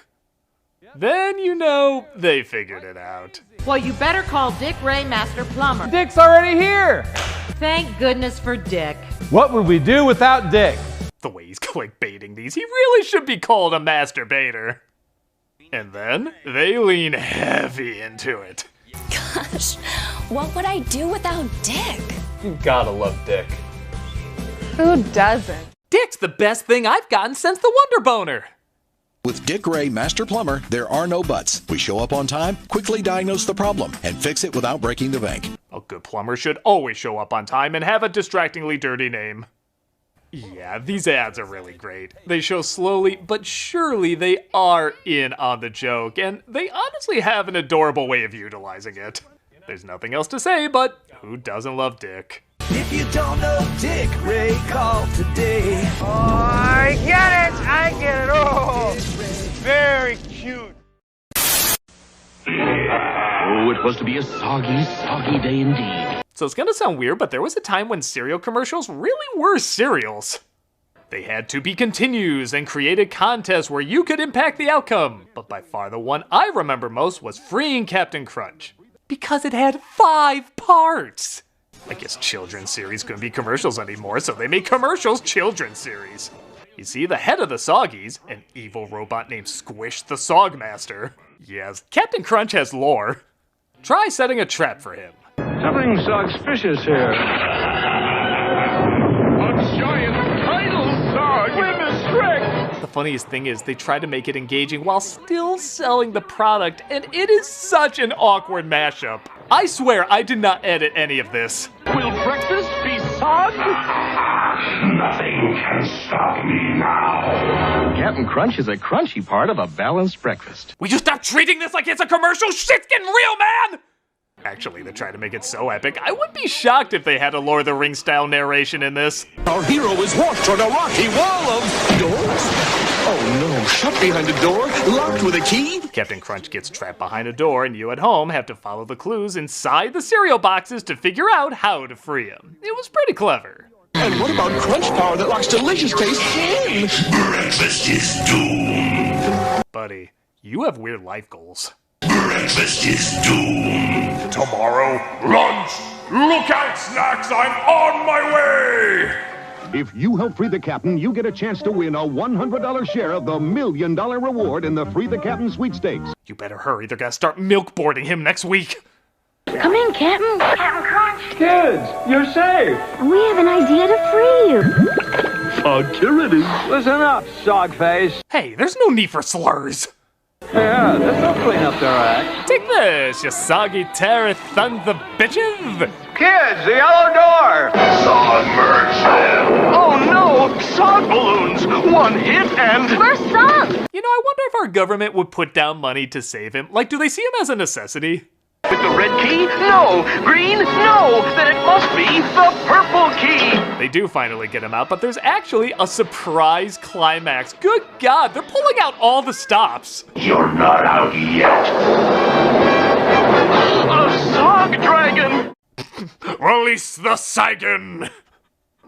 Then you know they figured it out. Well, you better call Dick Ray Master Plumber. Dick's already here! Thank goodness for Dick. What would we do without Dick? The way he's clickbaiting these, he really should be called a masturbator. And then they lean heavy into it. Gosh, what would I do without Dick? You gotta love Dick. Who doesn't? Dick's the best thing I've gotten since the Wonder Boner. With Dick Ray Master Plumber, there are no buts. We show up on time, quickly diagnose the problem, and fix it without breaking the bank. A good plumber should always show up on time and have a distractingly dirty name. Yeah, these ads are really great. They show slowly but surely they are in on the joke, and they honestly have an adorable way of utilizing it. There's nothing else to say, but who doesn't love Dick? If you don't know Dick Ray, call today. Oh, I get it! Oh, very cute. Oh, it was to be a soggy day indeed. So it's gonna sound weird, but there was a time when cereal commercials really were cereals. They had to be continues and created contests where you could impact the outcome. But by far the one I remember most was Freeing Captain Crunch. Because it had 5 parts. I guess children's series couldn't be commercials anymore, so they made commercials children's series. You see, the head of the Soggies, an evil robot named Squish the Sogmaster. Yes, Captain Crunch has lore. Try setting a trap for him. Something suspicious here. A giant tidal sog with a Shrek. The funniest thing is they try to make it engaging while still selling the product, and it is such an awkward mashup. I swear I did not edit any of this. Will breakfast be sog? Nothing can stop me now. Captain Crunch is a crunchy part of a balanced breakfast. Will you stop treating this like it's a commercial? Shit's getting real, man! Actually, they're trying to make it so epic, I wouldn't be shocked if they had a Lord of the Rings style narration in this. Our hero is washed on a rocky wall of doors. Oh no, shut behind a door, locked with a key. Captain Crunch gets trapped behind a door, and you at home have to follow the clues inside the cereal boxes to figure out how to free him. It was pretty clever. And what about crunch power that locks delicious taste in? Breakfast is doomed. Buddy, you have weird life goals. Breakfast is doomed. Tomorrow, lunch. Look out, snacks, I'm on my way. If you help free the captain, you get a chance to win a $100 share of the $1 million reward in the Free the Captain sweepstakes. You better hurry, they're gonna start milkboarding him next week. Come in, Captain. Captain Crunch. Kids, you're safe. We have an idea to free you. Tyranny. Listen up, Sogface. Hey, there's no need for slurs. Yeah, this'll clean up their act. Take this, you soggy terror thunder bitches. Kids, the yellow door! Submerge them. Oh no! Sog balloons! One hit and... We're sunk! You know, I wonder if our government would put down money to save him. Like, do they see him as a necessity? With the red key? No! Green? No! Then it must be the purple key! They do finally get him out, but there's actually a surprise climax. Good God, they're pulling out all the stops. You're not out yet. A Sog dragon! Release the Saigon!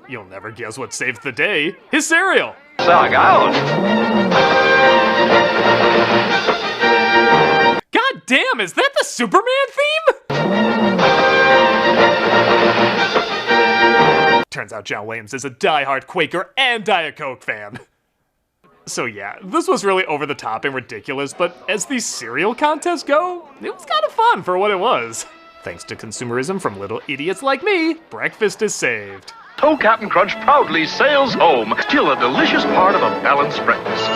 You'll never guess what saved the day. His cereal! Sog out! God damn, is that the Superman theme? Turns out John Williams is a diehard Quaker and Diet Coke fan. So yeah, this was really over the top and ridiculous, but as these cereal contests go, it was kind of fun for what it was. Thanks to consumerism from little idiots like me, breakfast is saved. So Captain Crunch proudly sails home, still a delicious part of a balanced breakfast.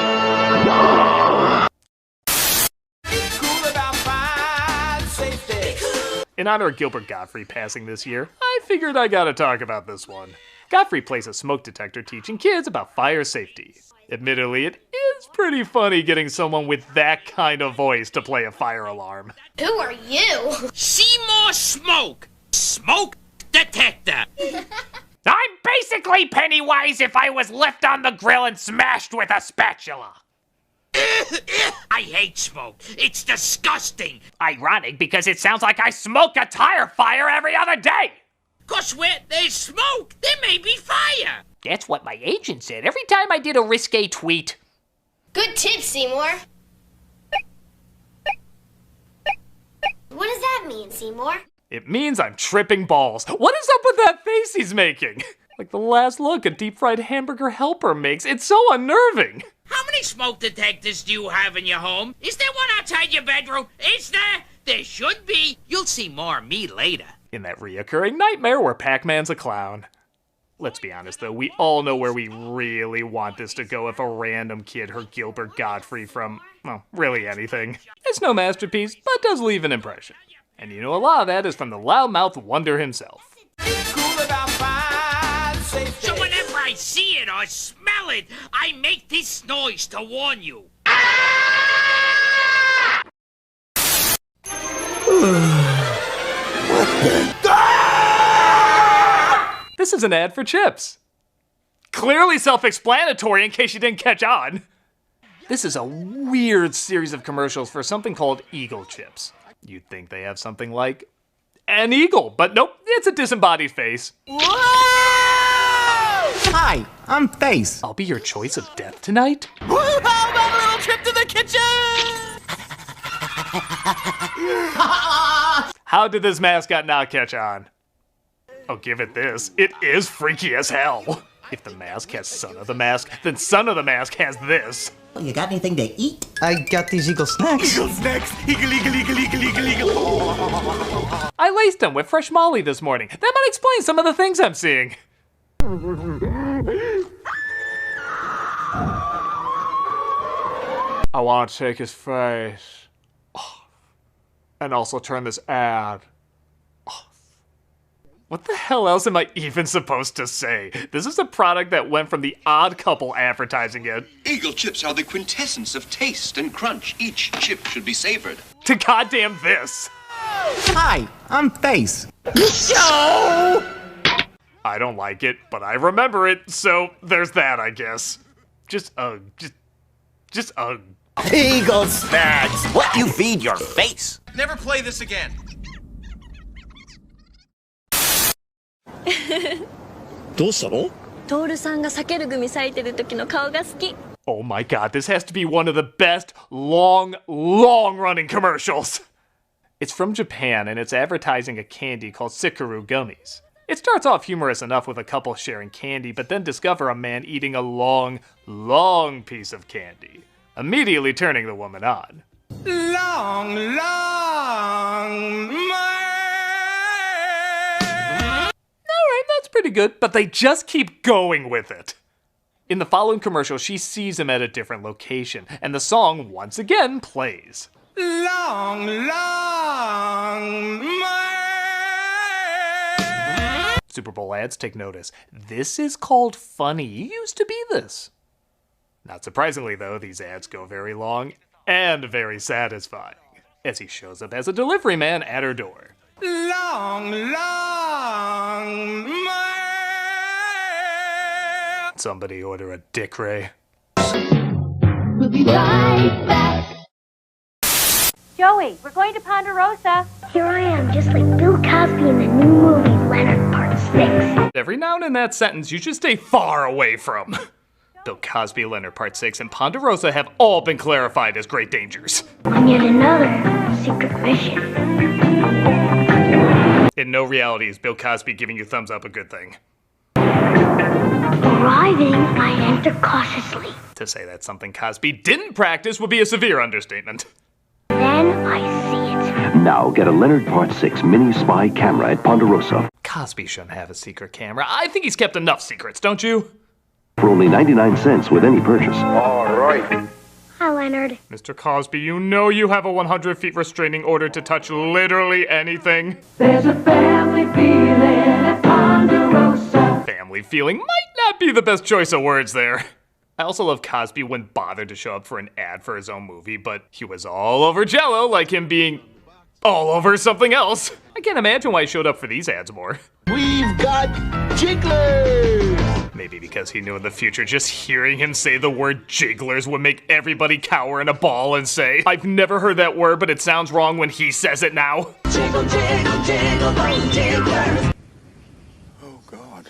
In honor of Gilbert Gottfried passing this year, I figured I gotta talk about this one. Gottfried plays a smoke detector teaching kids about fire safety. Admittedly, it is pretty funny getting someone with that kind of voice to play a fire alarm. Who are you? Seymour Smoke! Smoke detector! I'm basically Pennywise if I was left on the grill and smashed with a spatula. I hate smoke. It's disgusting. Ironic, because it sounds like I smoke a tire fire every other day. 'Cause where there's smoke, there may be fire. That's what my agent said every time I did a risque tweet. Good tip, Seymour. What does that mean, Seymour? It means I'm tripping balls. What is up with that face he's making? Like the last look a deep-fried hamburger helper makes. It's so unnerving. How many smoke detectors do you have in your home? Is there one outside your bedroom? Is there? There should be. You'll see more of me later. In that reoccurring nightmare where Pac-Man's a clown. Let's be honest though, we all know where we really want this to go if a random kid heard Gilbert Gottfried from, well, really anything. It's no masterpiece, but does leave an impression. And you know a lot of that is from the loudmouth wonder himself. So whenever I see it or smell it, I make this noise to warn you. This is an ad for chips. Clearly self-explanatory in case you didn't catch on. This is a weird series of commercials for something called Eagle Chips. You'd think they have something like an eagle, but nope, it's a disembodied face. Whoa! Hi, I'm Face. I'll be your choice of death tonight. Woo! How about a little trip to the kitchen? How did this mascot not catch on? Oh, give it this. It is freaky as hell. If the mask has Son of the Mask, then Son of the Mask has this. You got anything to eat? I got these Eagle snacks. Eagle snacks. Eagle, eagle, eagle, eagle, eagle, eagle. I laced them with fresh Molly this morning. That might explain some of the things I'm seeing. I want to take his face off. And also turn this ad off. What the hell else am I even supposed to say? This is a product that went from the Odd Couple advertising it. Eagle chips are the quintessence of taste and crunch. Each chip should be savored. To goddamn this. Hi, I'm Face. Show! I don't like it, but I remember it, so there's that, I guess. Just ugh. Eagle snacks. What you feed your face? Never play this again. どうしたの? トールさんが避ける組咲いてる時の顔が好き。 Oh my god, this has to be one of the best long-running commercials. It's from Japan, and it's advertising a candy called Sikaru gummies. It starts off humorous enough with a couple sharing candy, but then discover a man eating a long piece of candy, immediately turning the woman on. Long. Alright, that's pretty good, but they just keep going with it. In the following commercial, she sees him at a different location, and the song once again plays. Long. Super Bowl ads take notice. This is called funny. You used to be this. Not surprisingly, though, these ads go very long and very satisfying, as he shows up as a delivery man at her door. Long. Somebody order a Dick Ray. We'll be right back. Joey, we're going to Ponderosa. Here I am, just like Bill Cosby in the new movie Leonard Part 6. Every now and in that sentence, you should stay far away from. Bill Cosby, Leonard Part 6, and Ponderosa have all been clarified as great dangers. On yet another secret mission. In no reality is Bill Cosby giving you thumbs up a good thing. Arriving, I enter cautiously. To say that's something Cosby didn't practice would be a severe understatement. Then I see it. Now get a Leonard Part 6 mini spy camera at Ponderosa. Cosby shouldn't have a secret camera. I think he's kept enough secrets, don't you? For only 99 cents with any purchase. All right. Hi, Leonard. Mr. Cosby, you know you have a 100 feet restraining order to touch literally anything. There's a family feeling at Ponderosa. Family feeling might not be the best choice of words there. I also love Cosby wouldn't bother to show up for an ad for his own movie, but he was all over Jell-O like him being all over something else. I can't imagine why he showed up for these ads more. We've got Skitless. Maybe because he knew in the future just hearing him say the word jigglers would make everybody cower in a ball and say, I've never heard that word, but it sounds wrong when he says it now. Jiggle, jiggle, jiggle, those jigglers. Oh, God.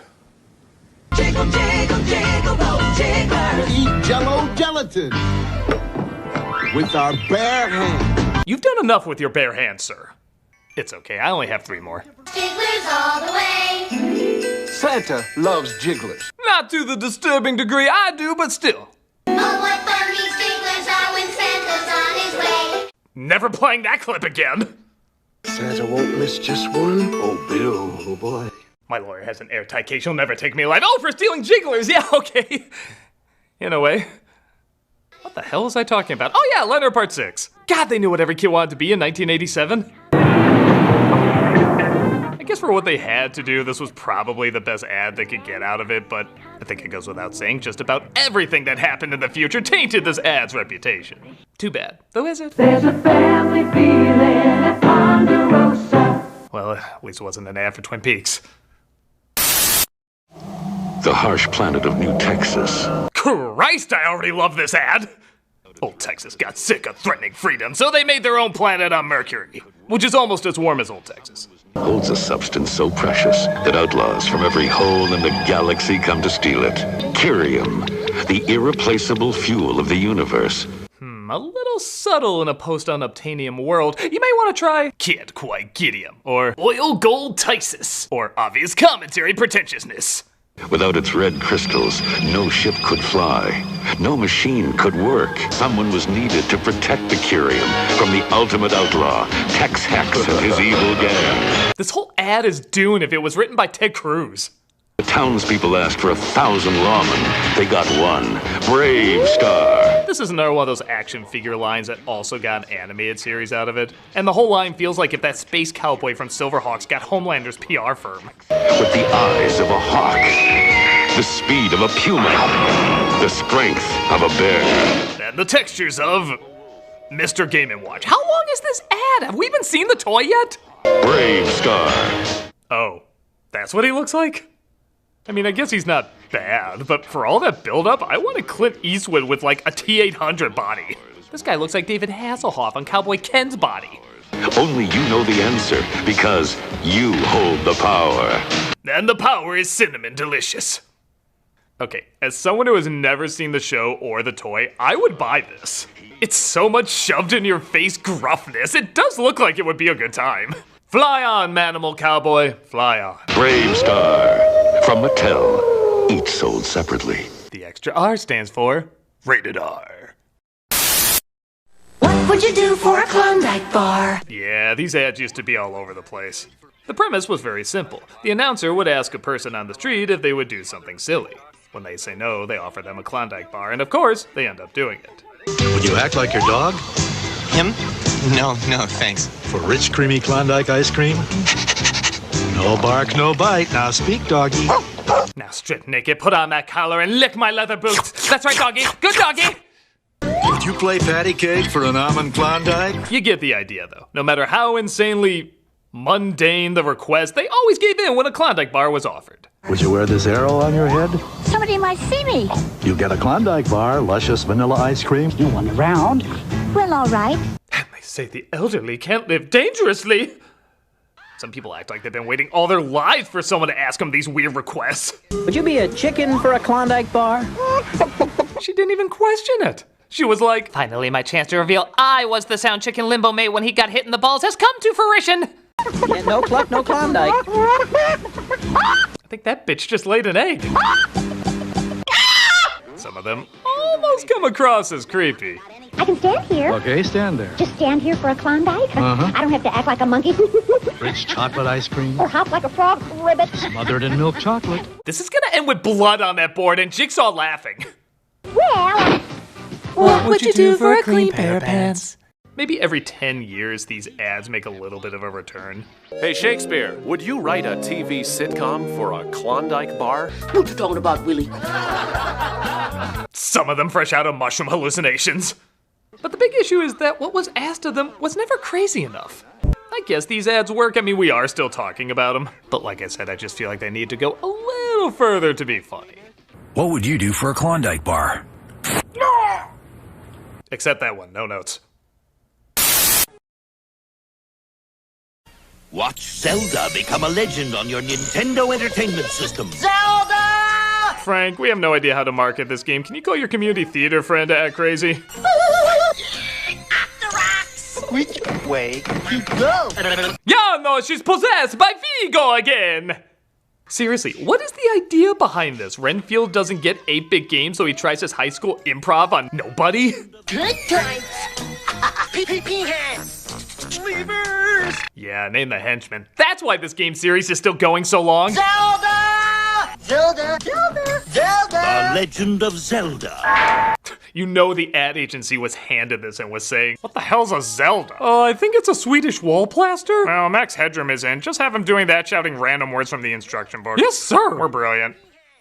Jiggle, jiggle, jiggle, those jigglers. Eat Jell-O gelatin with our bare hands. You've done enough with your bare hands, sir. It's okay, I only have 3 more. Jigglers all the way. Santa loves jigglers. Not to the disturbing degree I do, but still. Oh, what fun these jigglers are when Santa's on his way. Never playing that clip again. Santa won't miss just one. Oh, Bill, oh boy. My lawyer has an airtight case, he'll never take me alive. Oh, for stealing jigglers, yeah, okay. In a way. What the hell was I talking about? Oh yeah, Leonard Part 6. God, they knew what every kid wanted to be in 1987. I guess for what they had to do, this was probably the best ad they could get out of it, but I think it goes without saying just about everything that happened in the future tainted this ad's reputation. Too bad. Though is it? There's a family feeling at Ponderosa. Well, at least it wasn't an ad for Twin Peaks. The harsh planet of New Texas. Christ, I already love this ad! Old Texas got sick of threatening freedom, so they made their own planet on Mercury, which is almost as warm as Old Texas. Holds a substance so precious that outlaws from every hole in the galaxy come to steal it. Curium, the irreplaceable fuel of the universe. A little subtle in a post-unobtainium world. You may want to try Can't Quite Get Him, or Oil Gold Tysis, or Obvious Commentary Pretentiousness. Without its red crystals, no ship could fly. No machine could work. Someone was needed to protect the curium from the ultimate outlaw, Tex Hex and his evil gang. This whole ad is Dune if it was written by Ted Cruz. The townspeople asked for 1,000 lawmen. They got one. Brave Star. This is another one of those action figure lines that also got an animated series out of it. And the whole line feels like if that space cowboy from Silverhawks got Homelander's PR firm. With the eyes of a hawk, the speed of a puma, the strength of a bear. And the textures of Mr. Game & Watch. How long is this ad? Have we even seen the toy yet? Brave Star. Oh, that's what he looks like? I mean, I guess he's not bad, but for all that build-up, I wanted Clint Eastwood with, like, a T-800 body. This guy looks like David Hasselhoff on Cowboy Ken's body. Only you know the answer, because you hold the power. And the power is cinnamon delicious. Okay, as someone who has never seen the show or the toy, I would buy this. It's so much shoved in your face gruffness, it does look like it would be a good time. Fly on, Manimal Cowboy, fly on. Brave Star. From Mattel, each sold separately. The extra R stands for Rated R. What would you do for a Klondike bar? Yeah, these ads used to be all over the place. The premise was very simple. The announcer would ask a person on the street if they would do something silly. When they say no, they offer them a Klondike bar, and of course, they end up doing it. Would you act like your dog? Him? No, thanks. For rich, creamy Klondike ice cream? No bark, no bite. Now speak, doggy. Now strip naked, put on that collar, and lick my leather boots. That's right, doggy. Good doggy. Would you play patty cake for an almond Klondike? You get the idea, though. No matter how insanely mundane the request, they always gave in when a Klondike bar was offered. Would you wear this arrow on your head? Somebody might see me. You get a Klondike bar, luscious vanilla ice cream. You want around? Well, all right. And they say the elderly can't live dangerously. Some people act like they've been waiting all their lives for someone to ask them these weird requests. Would you be a chicken for a Klondike bar? She didn't even question it. She was like, finally my chance to reveal I was the sound chicken limbo mate when he got hit in the balls has come to fruition. Yeah, no cluck, no Klondike. I think that bitch just laid an egg. Some of them almost come across as creepy. I can stand here. Okay, stand there. Just stand here for a Klondike? Uh-huh. I don't have to act like a monkey. Rich chocolate ice cream. Or hop like a frog ribbit. Smothered in milk chocolate. This is gonna end with blood on that board and Jigsaw laughing. Well, what would you do for a clean pair of pants? Maybe every 10 years these ads make a little bit of a return. Hey Shakespeare, would you write a TV sitcom for a Klondike bar? What you talking about, Willie? Some of them fresh out of mushroom hallucinations. But the big issue is that what was asked of them was never crazy enough. I guess these ads work. I mean, we are still talking about them. But like I said, I just feel like they need to go a little further to be funny. What would you do for a Klondike bar? Except that one, no notes. Watch Zelda become a legend on your Nintendo Entertainment System. Zelda! Frank, we have no idea how to market this game. Can you call your community theater friend to act crazy? Which way to go? Yeah, no, she's possessed by Vigo again! Seriously, what is the idea behind this? Renfield doesn't get 8-bit games, so he tries his high school improv on nobody? Good times. PPP hands. Levers. Yeah, name the henchman. That's why this game series is still going so long. Zelda! Zelda! Zelda! Zelda! The Legend of Zelda. You know the ad agency was handed this and was saying, what the hell's a Zelda? I think it's a Swedish wall plaster. Well, Max Headroom is in. Just have him doing that, shouting random words from the instruction book. Yes, sir! We're brilliant.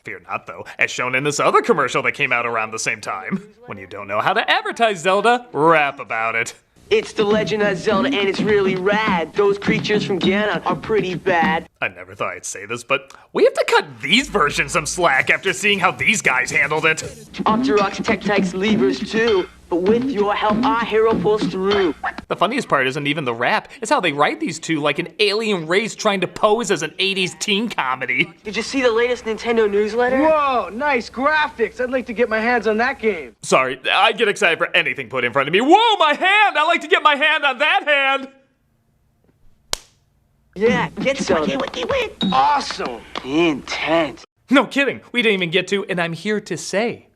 Fear not, though, as shown in this other commercial that came out around the same time. When you don't know how to advertise Zelda, rap about it. It's the Legend of Zelda, and it's really rad. Those creatures from Ganon are pretty bad. I never thought I'd say this, but we have to cut these versions some slack after seeing how these guys handled it. Octorock's Tech takes levers too, but with your help, our hero pulls through. The funniest part isn't even the rap, it's how they write these two like an alien race trying to pose as an 80s teen comedy. Did you see the latest Nintendo newsletter? Whoa, nice graphics. I'd like to get my hands on that game. Sorry, I get excited for anything put in front of me. Whoa, my hand! I like to get my hand on that hand! Yeah, get Zelda. Awesome. Intense. No kidding, we didn't even get to, and I'm here to say.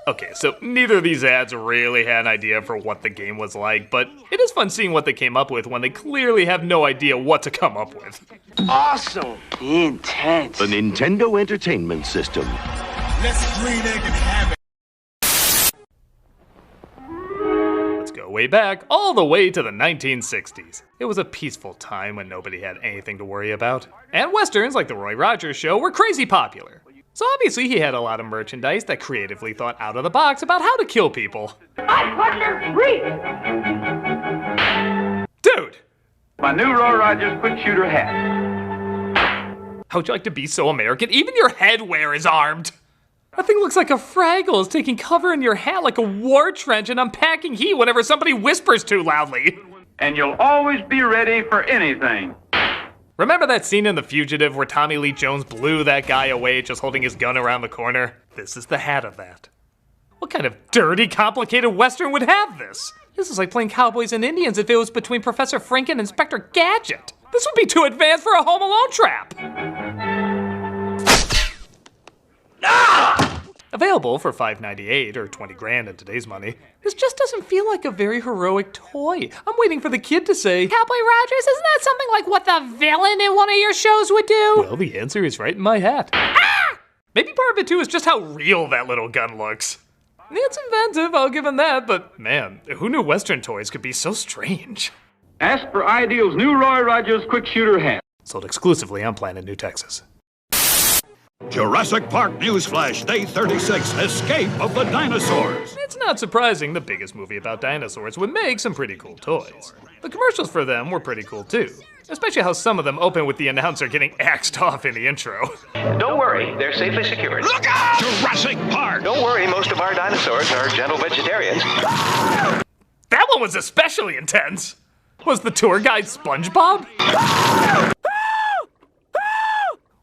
Okay, so neither of these ads really had an idea for what the game was like, but it is fun seeing what they came up with when they clearly have no idea what to come up with. Awesome. Intense. The Nintendo Entertainment System. Let's green egg and have it. Let's go way back, all the way to the 1960s. It was a peaceful time when nobody had anything to worry about. And westerns, like the Roy Rogers Show, were crazy popular. So obviously he had a lot of merchandise that creatively thought out of the box about how to kill people. My partner, Reese! Dude! My new Roy Rogers quick shooter hat. How'd you like to be so American? Even your headwear is armed! That thing looks like a Fraggle is taking cover in your hat like a war trench and unpacking heat whenever somebody whispers too loudly. And you'll always be ready for anything. Remember that scene in The Fugitive where Tommy Lee Jones blew that guy away just holding his gun around the corner? This is the hat of that. What kind of dirty, complicated Western would have this? This is like playing Cowboys and Indians if it was between Professor Frink and Inspector Gadget. This would be too advanced for a Home Alone trap. Available for $5.98 or 20 grand in today's money, this just doesn't feel like a very heroic toy. I'm waiting for the kid to say, Cowboy Rogers, isn't that something like what the villain in one of your shows would do? Well, the answer is right in my hat. Ah! Maybe part of it too is just how real that little gun looks. It's inventive, I'll give him that, but man, who knew Western toys could be so strange? Ask for Ideal's new Roy Rogers quick shooter hat. Sold exclusively on Planet New Texas. Jurassic Park Newsflash, Day 36, Escape of the Dinosaurs. It's not surprising the biggest movie about dinosaurs would make some pretty cool toys. The commercials for them were pretty cool too, especially how some of them open with the announcer getting axed off in the intro. Don't worry, they're safely secured. Look out! Jurassic Park! Don't worry, most of our dinosaurs are gentle vegetarians. That one was especially intense. Was the tour guide SpongeBob?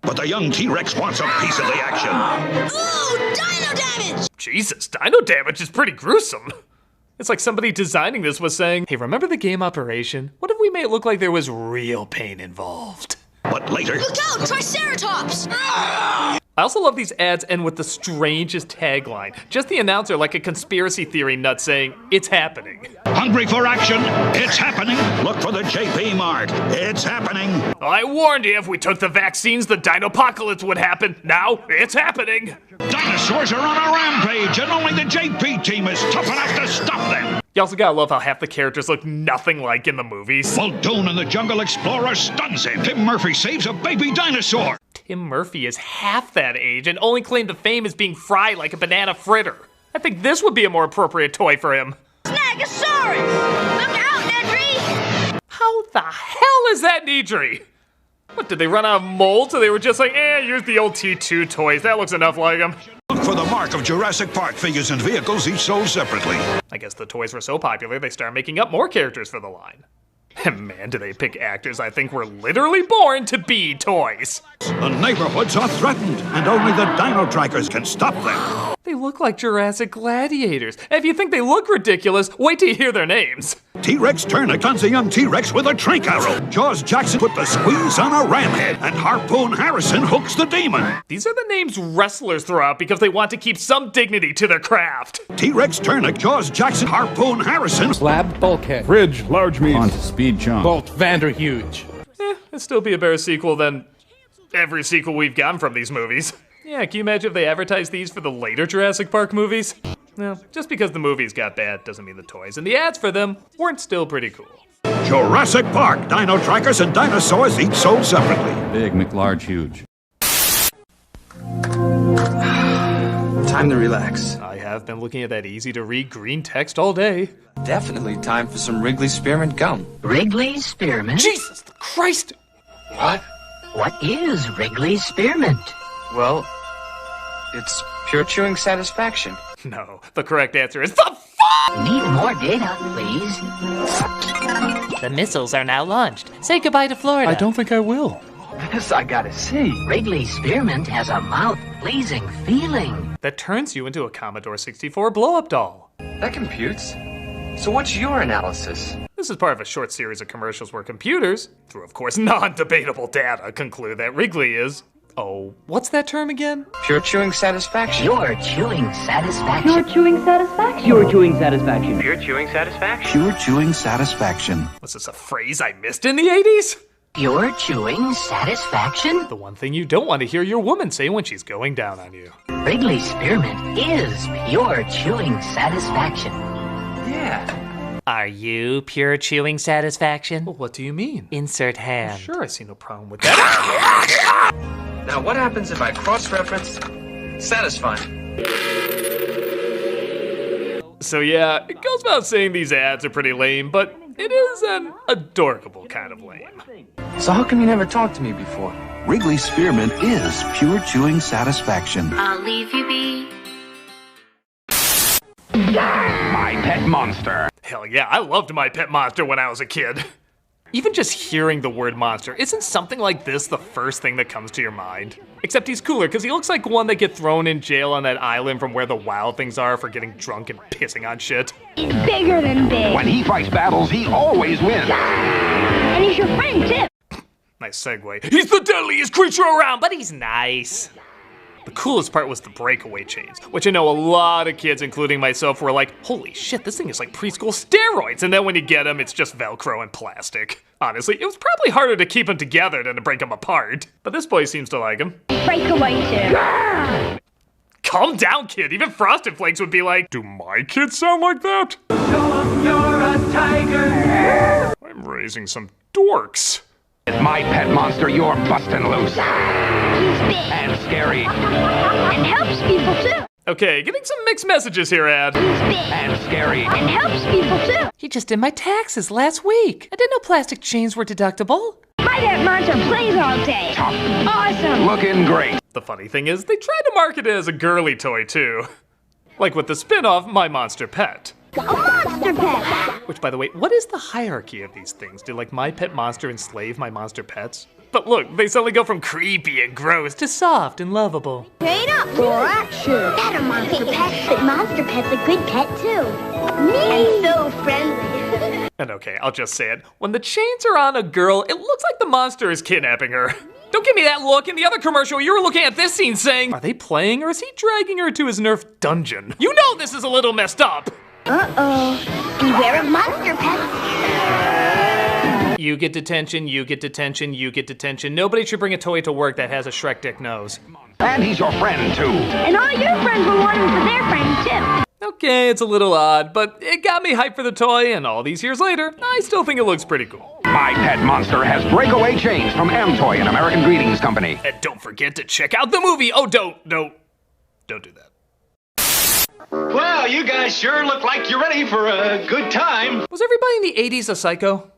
But the young T-Rex wants a piece of the action. Ooh, dino damage! Jesus, dino damage is pretty gruesome. It's like somebody designing this was saying, hey, remember the game Operation? What if we made it look like there was real pain involved? But later... Look out, Triceratops! I also love these ads end with the strangest tagline. Just the announcer like a conspiracy theory nut saying, it's happening. Hungry for action? It's happening. Look for the JP mark. It's happening. I warned you if we took the vaccines, the dinopocalypse would happen. Now, it's happening. Dinosaurs are on a rampage, and only the JP team is tough enough to stop them. You also gotta love how half the characters look nothing like in the movies. Muldoon and the Jungle Explorer stuns him. Tim Murphy saves a baby dinosaur. Tim Murphy is half that age and only claimed to fame as being fried like a banana fritter. I think this would be a more appropriate toy for him. Snagosaurus! Look out, Nedry! How the hell is that Nedry? What, did they run out of molds? So they were just like, here's the old T2 toys. That looks enough like them. Look for the mark of Jurassic Park figures and vehicles, each sold separately. I guess the toys were so popular, they started making up more characters for the line. And man, do they pick actors I think were literally born to be toys. The neighborhoods are threatened, and only the dino trackers can stop them. They look like Jurassic gladiators. And if you think they look ridiculous, wait till you hear their names. T-Rex Turner guns a young T-Rex with a trank arrow. Jaws Jackson put the squeeze on a ram head, and Harpoon Harrison hooks the demon. These are the names wrestlers throw out because they want to keep some dignity to their craft. T-Rex Turner, Jaws Jackson, Harpoon Harrison. Slab bulkhead. Bridge, large meat. Onto speed jump. Bolt, Vanderhuge. It'd still be a better sequel than every sequel we've gotten from these movies. Yeah, can you imagine if they advertised these for the later Jurassic Park movies? No, just because the movies got bad doesn't mean the toys and the ads for them weren't still pretty cool. Jurassic Park, dino trackers and dinosaurs each sold separately. Big, McLarge, huge. Time to relax. I have been looking at that easy-to-read green text all day. Definitely time for some Wrigley's Spearmint Gum. Wrigley's Spearmint? Jesus Christ! What? What is Wrigley's Spearmint? Well, it's pure chewing satisfaction. No, the correct answer is the Need more data, please. The missiles are now launched. Say goodbye to Florida. I don't think I will. This I gotta see. Wrigley's Spearmint has a mouth-pleasing feeling that turns you into a Commodore 64 blow-up doll. That computes. So what's your analysis? This is part of a short series of commercials where computers, through of course non-debatable data, conclude that Wrigley is... Oh, what's that term again? Pure chewing satisfaction. Pure chewing satisfaction. Pure chewing satisfaction. Pure chewing satisfaction. Pure chewing satisfaction. Pure chewing satisfaction. Was this a phrase I missed in the 80s? Pure chewing satisfaction? The one thing you don't want to hear your woman say when she's going down on you. Wrigley's Spearmint is pure chewing satisfaction. Yeah. Are you pure chewing satisfaction? Well, what do you mean? Insert hand. Well, sure, I see no problem with that. Now what happens if I cross-reference satisfying? So yeah, it goes without saying these ads are pretty lame, but it is an adorable kind of lame. So how come you never talked to me before? Wrigley's Spearmint is pure chewing satisfaction. I'll leave you be. My Pet Monster. Hell yeah, I loved My Pet Monster when I was a kid. Even just hearing the word monster, isn't something like this the first thing that comes to your mind? Except he's cooler, because he looks like one that get thrown in jail on that island from where the wild things are for getting drunk and pissing on shit. He's bigger than big. When he fights battles, he always wins. And he's your friend, too. Nice segue. He's the deadliest creature around, but he's nice. The coolest part was the breakaway chains, which I know a lot of kids, including myself, were like, holy shit, this thing is like preschool steroids. And then when you get them, it's just Velcro and plastic. Honestly, it was probably harder to keep them together than to break them apart. But this boy seems to like them. Breakaway too. Calm down, kid. Even Frosted Flakes would be like, do my kids sound like that? You're a tiger. I'm raising some dorks. My Pet Monster, you're busting loose. He's big. And scary. And helps people too. Okay, getting some mixed messages here, Ad. He's big. And scary. And helps people too. He just did my taxes last week. I didn't know plastic chains were deductible. My Pet Monster plays all day. Awesome. Looking great. The funny thing is, they tried to market it as a girly toy too. Like with the spin-off, My Monster Pet. A monster pet. Which, by the way, what is the hierarchy of these things? Did like My Pet Monster enslave my monster pets? But look, they suddenly go from creepy and gross to soft and lovable. Straight up for action. That a monster pet, but monster pet's a good pet too. And so friendly. And okay, I'll just say it. When the chains are on a girl, it looks like the monster is kidnapping her. Don't give me that look. In the other commercial, you were looking at this scene saying, are they playing or is he dragging her to his Nerf dungeon? You know this is a little messed up. Uh-oh. Beware of monster pets. You get detention, you get detention, you get detention. Nobody should bring a toy to work that has a Shrek dick nose. And he's your friend, too. And all your friends will want him for their friends, too. Okay, it's a little odd, but it got me hyped for the toy, and all these years later, I still think it looks pretty cool. My Pet Monster has breakaway chains from M-Toy and American Greetings Company. And don't forget to check out the movie. Oh, don't do that. Well, you guys sure look like you're ready for a good time. Was everybody in the 80s a psycho?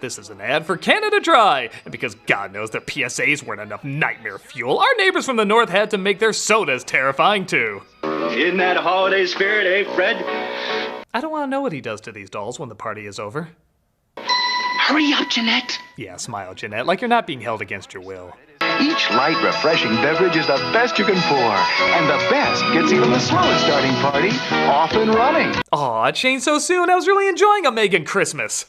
This is an ad for Canada Dry, and because God knows their PSAs weren't enough nightmare fuel, our neighbors from the north had to make their sodas terrifying too. In that holiday spirit, eh, Fred? I don't want to know what he does to these dolls when the party is over. Hurry up, Jeanette. Yeah, smile, Jeanette, like you're not being held against your will. Each light, refreshing beverage is the best you can pour. And the best gets even the slowest starting party off and running. Aw, it changed so soon. I was really enjoying a Megan Christmas.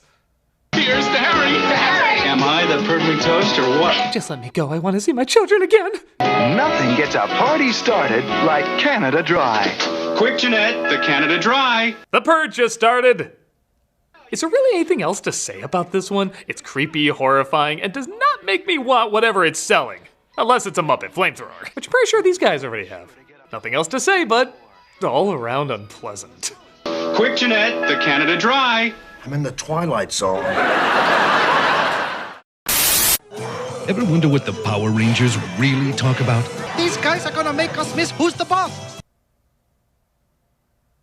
Here's to Harry. Am I the perfect toast or what? Just let me go. I want to see my children again. Nothing gets a party started like Canada Dry. Quick, Jeanette, the Canada Dry. The purge just started. Is there really anything else to say about this one? It's creepy, horrifying, and does not make me want whatever it's selling. Unless it's a Muppet flamethrower, which I'm pretty sure these guys already have. Nothing else to say, but all around unpleasant. Quick, Jeanette, the Canada Dry. I'm in the Twilight Zone. Ever wonder what the Power Rangers really talk about? These guys are gonna make us miss Who's the Boss.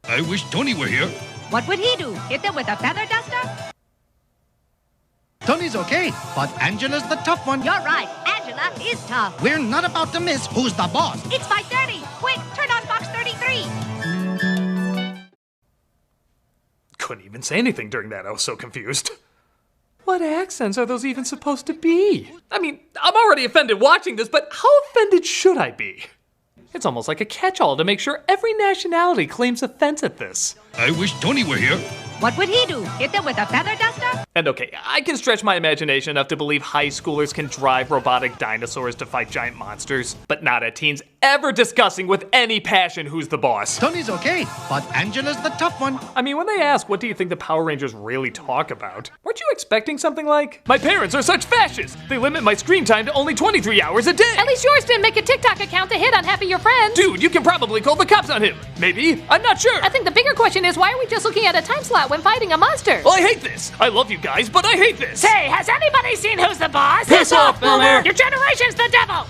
I wish Tony were here. What would he do? Hit them with a feather duster? Tony's okay, but Angela's the tough one. You're right. Angela is tough. We're not about to miss Who's the Boss. It's 5:30. Quick, turn on Fox 33. Couldn't even say anything during that. I was so confused. What accents are those even supposed to be? I mean, I'm already offended watching this, but how offended should I be? It's almost like a catch-all to make sure every nationality claims offense at this. I wish Tony were here. What would he do? Hit them with a feather duster? And okay, I can stretch my imagination enough to believe high schoolers can drive robotic dinosaurs to fight giant monsters, but not a teens ever discussing with any passion who's the boss. Tony's okay, but Angela's the tough one. I mean, when they ask, what do you think the Power Rangers really talk about? Weren't you expecting something like, my parents are such fascists! They limit my screen time to only 23 hours a day! At least yours didn't make a TikTok account to hit on Happy Your Friends. Dude, you can probably call the cops on him. Maybe. I'm not sure. I think the bigger question is, why are we just looking at a time slot when fighting a monster? Well, I hate this. I love you guys, but I hate this. Hey, has anybody seen Who's the Boss? Piss off, Boomer! Your generation's the devil!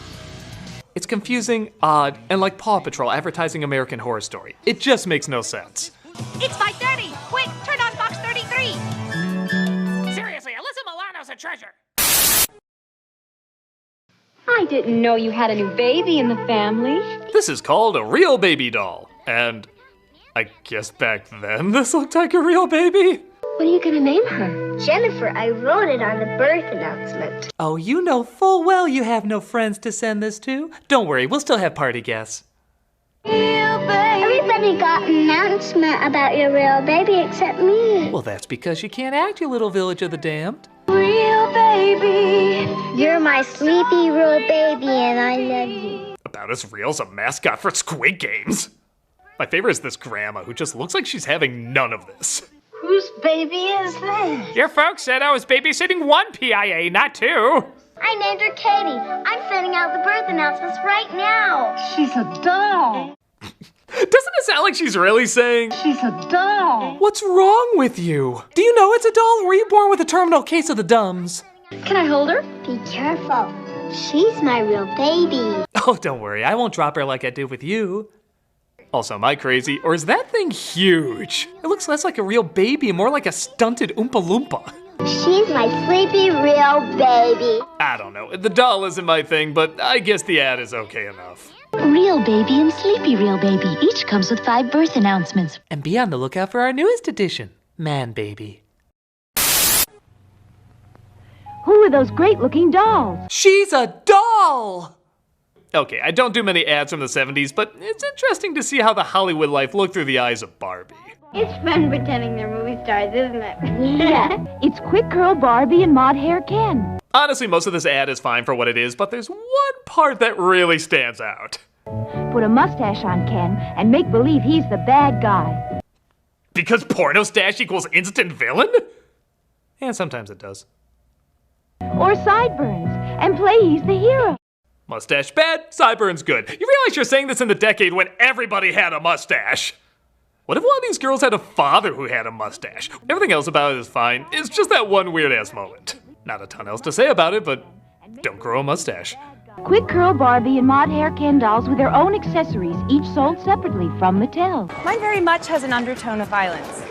It's confusing, odd, and like Paw Patrol advertising American Horror Story. It just makes no sense. It's 5:30. Quick, turn on Fox 33. Seriously, Alyssa Milano's a treasure. I didn't know you had a new baby in the family. This is called a real baby doll. And I guess back then this looked like a real baby. What are you gonna name her? Jennifer, I wrote it on the birth announcement. Oh, you know full well you have no friends to send this to. Don't worry, we'll still have party guests. Everybody got an announcement about your real baby except me. Well, that's because you can't act, you little village of the damned. Real baby. You're my sleepy real baby and I love you. About as real as a mascot for Squid Games. My favorite is this grandma who just looks like she's having none of this. Whose baby is this? Your folks said I was babysitting one PIA, not two. I named her Katie. I'm sending out the birth announcements right now. She's a doll. Doesn't it sound like she's really saying, She's a doll. what's wrong with you? Do you know it's a doll, or were you born with a terminal case of the dumbs? Can I hold her? Be careful. She's my real baby. Oh, don't worry, I won't drop her like I did with you. Also, am I crazy, or is that thing huge? It looks less like a real baby and more like a stunted Oompa Loompa. She's my sleepy real baby. I don't know, the doll isn't my thing, but I guess the ad is okay enough. Real baby and sleepy real baby. Each comes with 5 birth announcements. And be on the lookout for our newest edition, Man Baby. Who are those great-looking dolls? She's a doll! Okay, I don't do many ads from the 70s, but it's interesting to see how the Hollywood life looked through the eyes of Barbie. It's fun pretending they're movie stars, isn't it? Yeah. It's Quick Curl Barbie and Mod Hair Ken. Honestly, most of this ad is fine for what it is, but there's one part that really stands out. Put a mustache on Ken and make believe he's the bad guy. Because porno stash equals instant villain? And sometimes it does. Or sideburns and play he's the hero. Mustache bad, sideburns good. You realize you're saying this in the decade when everybody had a mustache. What if one of these girls had a father who had a mustache? Everything else about it is fine. It's just that one weird-ass moment. Not a ton else to say about it, but don't grow a mustache. Quick Curl Barbie and Mod Hair Ken dolls with their own accessories, each sold separately from Mattel. Mine very much has an undertone of violence.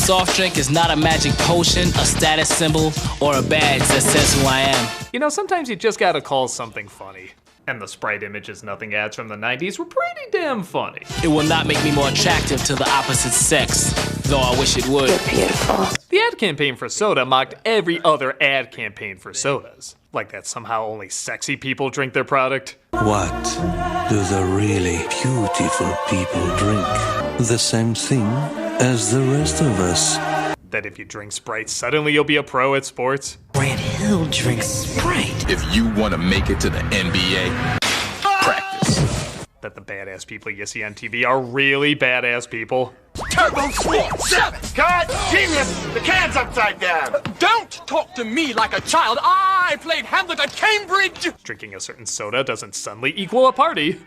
soft drink is not a magic potion, a status symbol, or a badge that says who I am. You know, sometimes you just gotta call something funny. And the Sprite Images Nothing ads from the 90s were pretty damn funny. It will not make me more attractive to the opposite sex, though I wish it would. You're beautiful. The ad campaign for soda mocked every other ad campaign for sodas. Like that somehow only sexy people drink their product. What do the really beautiful people drink? The same thing as the rest of us. That if you drink Sprite, suddenly you'll be a pro at sports. Grant Hill drinks Sprite. If you want to make it to the NBA, practice. That the badass people you see on TV are really badass people. Turbo Sword 7! Cut! Genius! The can's upside down! Don't talk to me like a child! I played Hamlet at Cambridge! Drinking a certain soda doesn't suddenly equal a party.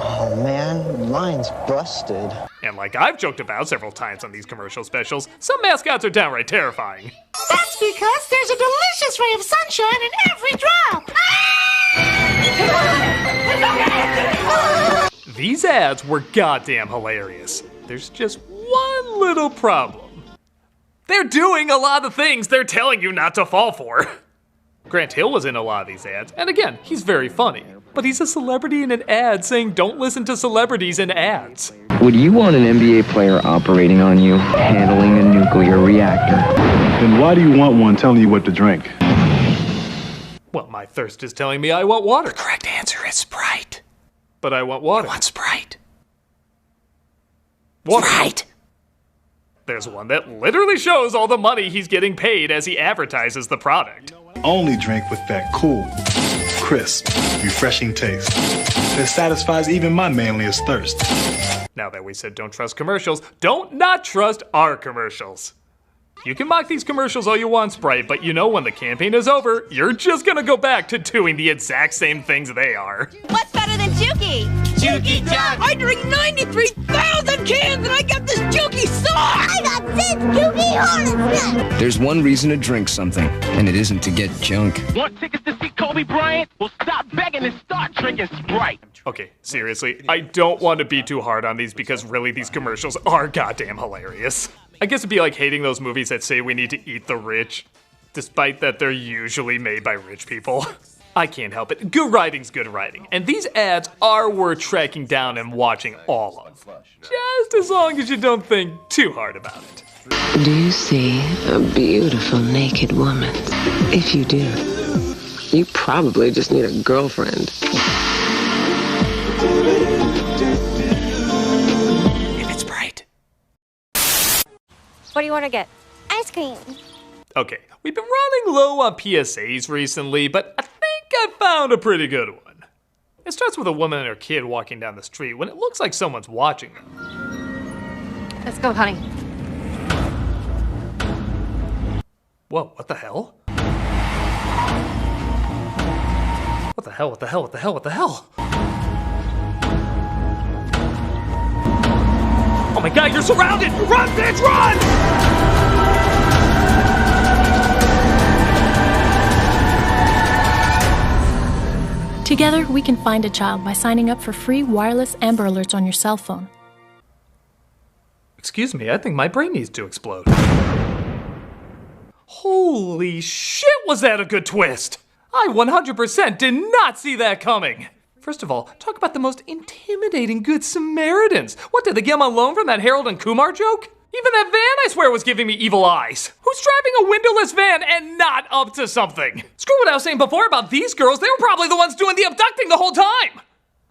Oh man, mine's busted. And like I've joked about several times on these commercial specials, some mascots are downright terrifying. That's because there's a delicious ray of sunshine in every drop! These ads were goddamn hilarious. There's just one little problem. They're doing a lot of things they're telling you not to fall for. Grant Hill was in a lot of these ads, and again, he's very funny. But he's a celebrity in an ad saying don't listen to celebrities in ads. Would you want an NBA player operating on you, handling a nuclear reactor? Then why do you want one telling you what to drink? Well, my thirst is telling me I want water. The correct answer is Sprite. But I want water. I want Sprite. Water. Sprite! There's one that literally shows all the money he's getting paid as he advertises the product. Only drink with that cool, crisp, refreshing taste that satisfies even my manliest thirst. Now that we said don't trust commercials, don't not trust our commercials. You can mock these commercials all you want, Sprite, but you know when the campaign is over, you're just gonna go back to doing the exact same things they are. What's better than Juki? Juki Dog! I drink 93,000 cans and I got this Juki sauce! I got this Juki Hornet! There's one reason to drink something, and it isn't to get junk. Want tickets to see Kobe Bryant? Well, stop begging and start drinking Sprite. Okay, seriously, I don't want to be too hard on these because really these commercials are goddamn hilarious. I guess it'd be like hating those movies that say we need to eat the rich, despite that they're usually made by rich people. I can't help it. Good writing's good writing, and these ads are worth tracking down and watching all of. Just as long as you don't think too hard about it. Do you see a beautiful naked woman? If you do, you probably just need a girlfriend. If it's Sprite. What do you want to get? Ice cream. Okay, we've been running low on PSAs recently, but I think I found a pretty good one. It starts with a woman and her kid walking down the street when it looks like someone's watching them. Let's go, honey. Whoa, what the hell? What the hell, what the hell, what the hell, what the hell? Oh my god, you're surrounded! Run, bitch, run! Together, we can find a child by signing up for free wireless Amber Alerts on your cell phone. Excuse me, I think my brain needs to explode. Holy shit, was that a good twist! I 100% did not see that coming! First of all, talk about the most intimidating Good Samaritans! What, did they get them on loan from that Harold and Kumar joke? Even that van, I swear, was giving me evil eyes. Who's driving a windowless van and not up to something? Screw what I was saying before about these girls, they were probably the ones doing the abducting the whole time!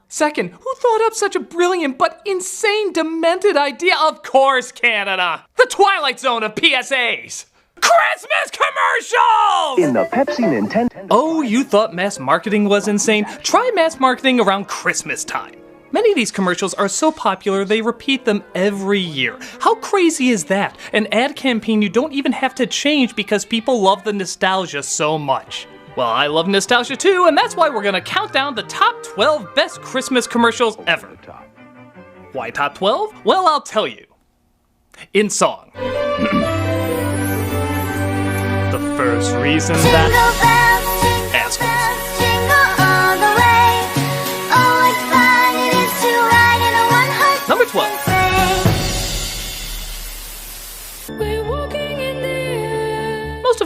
Second, who thought up such a brilliant but insane, demented idea? Of course, Canada! The Twilight Zone of PSAs! Christmas commercials! In the Pepsi Nintendo... Oh, you thought mass marketing was insane? Try mass marketing around Christmas time. Many of these commercials are so popular they repeat them every year. How crazy is that? An ad campaign you don't even have to change because people love the nostalgia so much. Well, I love nostalgia too, and that's why we're gonna count down the top 12 best Christmas commercials ever. Why top 12? Well, I'll tell you. In song. The first reason that... Assholes. Jingle all the way. Oh, it's fun it is to ride in a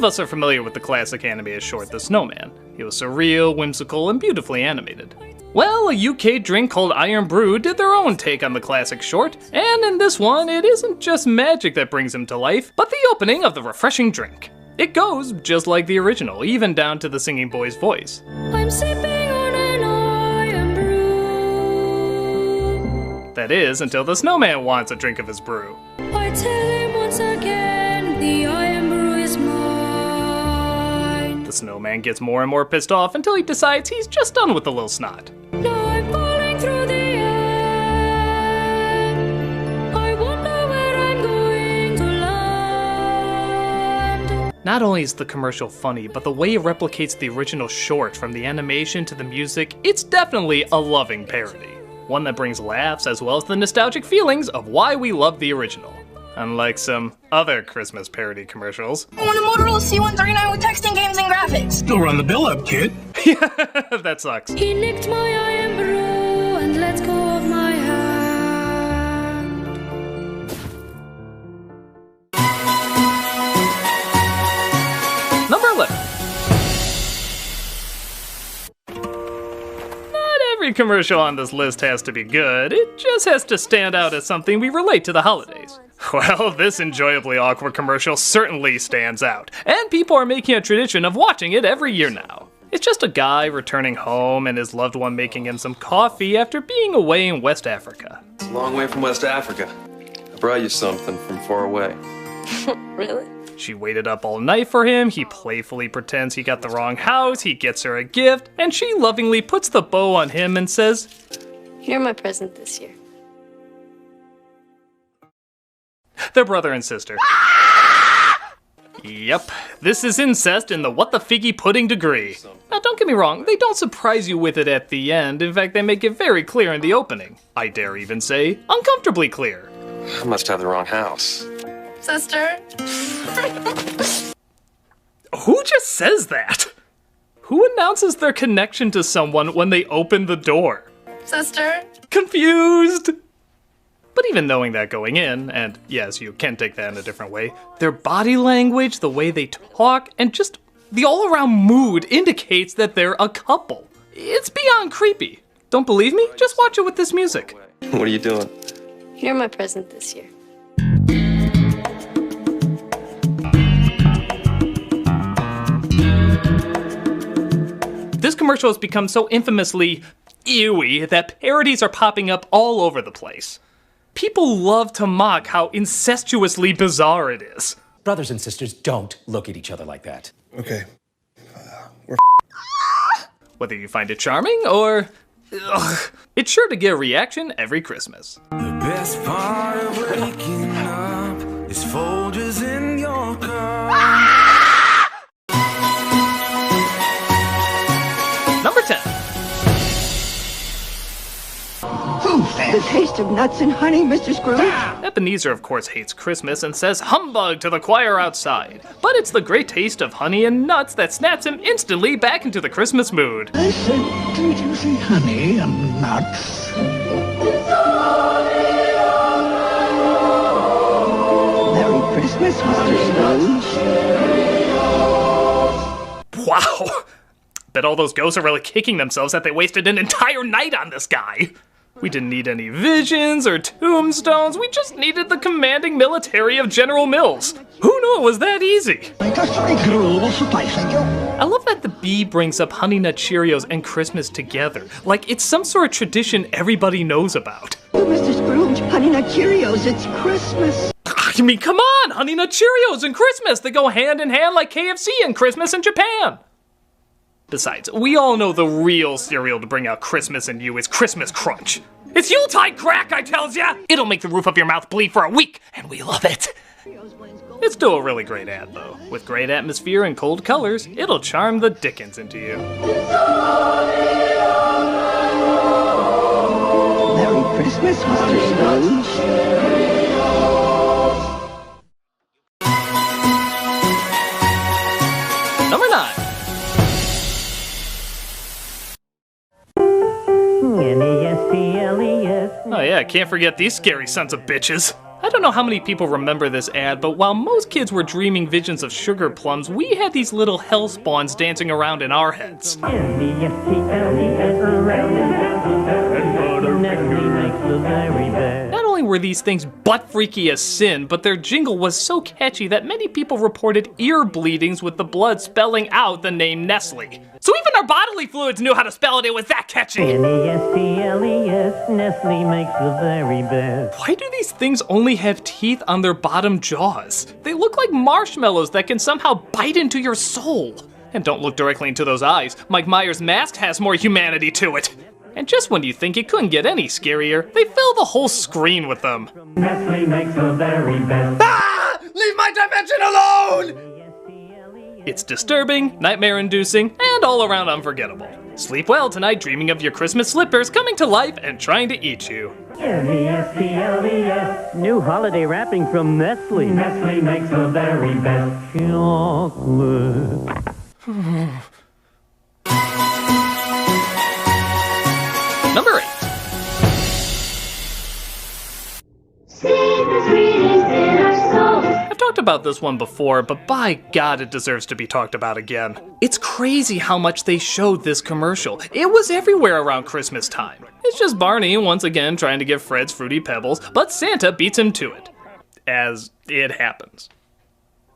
of us are familiar with the classic animated short The Snowman. It was surreal, whimsical, and beautifully animated. Well, a UK drink called Iron Brew did their own take on the classic short, and in this one, it isn't just magic that brings him to life, but the opening of the refreshing drink. It goes just like the original, even down to the singing boy's voice. I'm sipping on an iron brew. That is, until the snowman wants a drink of his brew. I tell him once again, the iron brew is mine. The snowman gets more and more pissed off until he decides he's just done with the little snot. Now I'm falling through the air. I wonder where I'm going to land. Not only is the commercial funny, but the way it replicates the original short, from the animation to the music, it's definitely a loving parody. One that brings laughs as well as the nostalgic feelings of why we love the original. Unlike some other Christmas parody commercials. I want a Motorola C139 with texting, games, and graphics. Still run the bill up, kid. Yeah, that sucks. He nicked my iron brew and let go of my hand. Number 11. Not every commercial on this list has to be good. It just has to stand out as something we relate to the holidays. Well, this enjoyably awkward commercial certainly stands out, and people are making a tradition of watching it every year now. It's just a guy returning home and his loved one making him some coffee after being away in West Africa. It's a long way from West Africa. I brought you something from far away. Really? She waited up all night for him, he playfully pretends he got the wrong house, he gets her a gift, and she lovingly puts the bow on him and says, You're my present this year. They're brother and sister. Yep, this is incest in the what the figgy pudding degree. Now don't get me wrong, they don't surprise you with it at the end. In fact, they make it very clear in the opening. I dare even say, uncomfortably clear. I must have the wrong house. Sister? Who just says that? Who announces their connection to someone when they open the door? Sister? Confused! But even knowing that going in, and yes, you can take that in a different way, their body language, the way they talk, and just the all-around mood indicates that they're a couple. It's beyond creepy. Don't believe me? Just watch it with this music. What are you doing? You're my present this year. This commercial has become so infamously ewy that parodies are popping up all over the place. People love to mock how incestuously bizarre it is. Brothers and sisters, don't look at each other like that. Okay. Whether you find it charming or... it's sure to get a reaction every Christmas. The best part of waking up is Folgers in your car. Number 10. The taste of nuts and honey, Mr. Scrooge. Ebenezer, of course, hates Christmas and says humbug to the choir outside. But it's the great taste of honey and nuts that snaps him instantly back into the Christmas mood. I said, did you say honey and nuts? Merry Christmas, Mr. Scrooge. Wow. Bet all those ghosts are really kicking themselves that they wasted an entire night on this guy. We didn't need any visions or tombstones, we just needed the commanding military of General Mills. Who knew it was that easy? I love that the bee brings up Honey Nut Cheerios and Christmas together, like it's some sort of tradition everybody knows about. Oh, Mr. Scrooge, Honey Nut Cheerios, it's Christmas. I mean, come on, Honey Nut Cheerios and Christmas, they go hand in hand like KFC and Christmas in Japan. Besides, we all know the real cereal to bring out Christmas in you is Christmas Crunch. It's Yuletide crack, I tells ya! It'll make the roof of your mouth bleed for a week, and we love it. It's still a really great ad, though. With great atmosphere and cold colors, it'll charm the dickens into you. Merry Christmas, Mr. Scrooge. Number 9. Oh yeah, can't forget these scary sons of bitches. I don't know how many people remember this ad, but while most kids were dreaming visions of sugar plums, we had these little hell spawns dancing around in our heads. Not only were these things butt-freaky as sin, but their jingle was so catchy that many people reported ear bleedings with the blood spelling out the name Nestle. So even our bodily fluids knew how to spell it, it was that catchy! N-E-S-T-L-E-S, Nestle makes the very best. Why do these things only have teeth on their bottom jaws? They look like marshmallows that can somehow bite into your soul. And don't look directly into those eyes. Mike Myers' mask has more humanity to it. And just when you think it couldn't get any scarier, they fill the whole screen with them. Nestle makes the very best. Ah! Leave my dimension alone! It's disturbing, nightmare-inducing, and all around unforgettable. Sleep well tonight dreaming of your Christmas slippers coming to life and trying to eat you. N-E-S-T-L-E-S, new holiday wrapping from Nestle. Nestle makes the very best chocolate. Number 8. I've talked about this one before, but by God, it deserves to be talked about again. It's crazy how much they showed this commercial. It was everywhere around Christmas time. It's just Barney once again trying to give Fred's Fruity Pebbles, but Santa beats him to it. As it happens.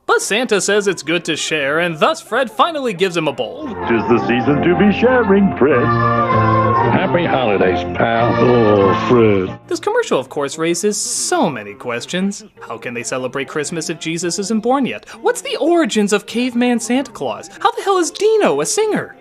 But Santa says it's good to share, and thus Fred finally gives him a bowl. 'Tis the season to be sharing, Fred. Happy holidays, pal. Oh, Fred. This commercial, of course, raises so many questions. How can they celebrate Christmas if Jesus isn't born yet? What's the origins of caveman Santa Claus? How the hell is Dino a singer?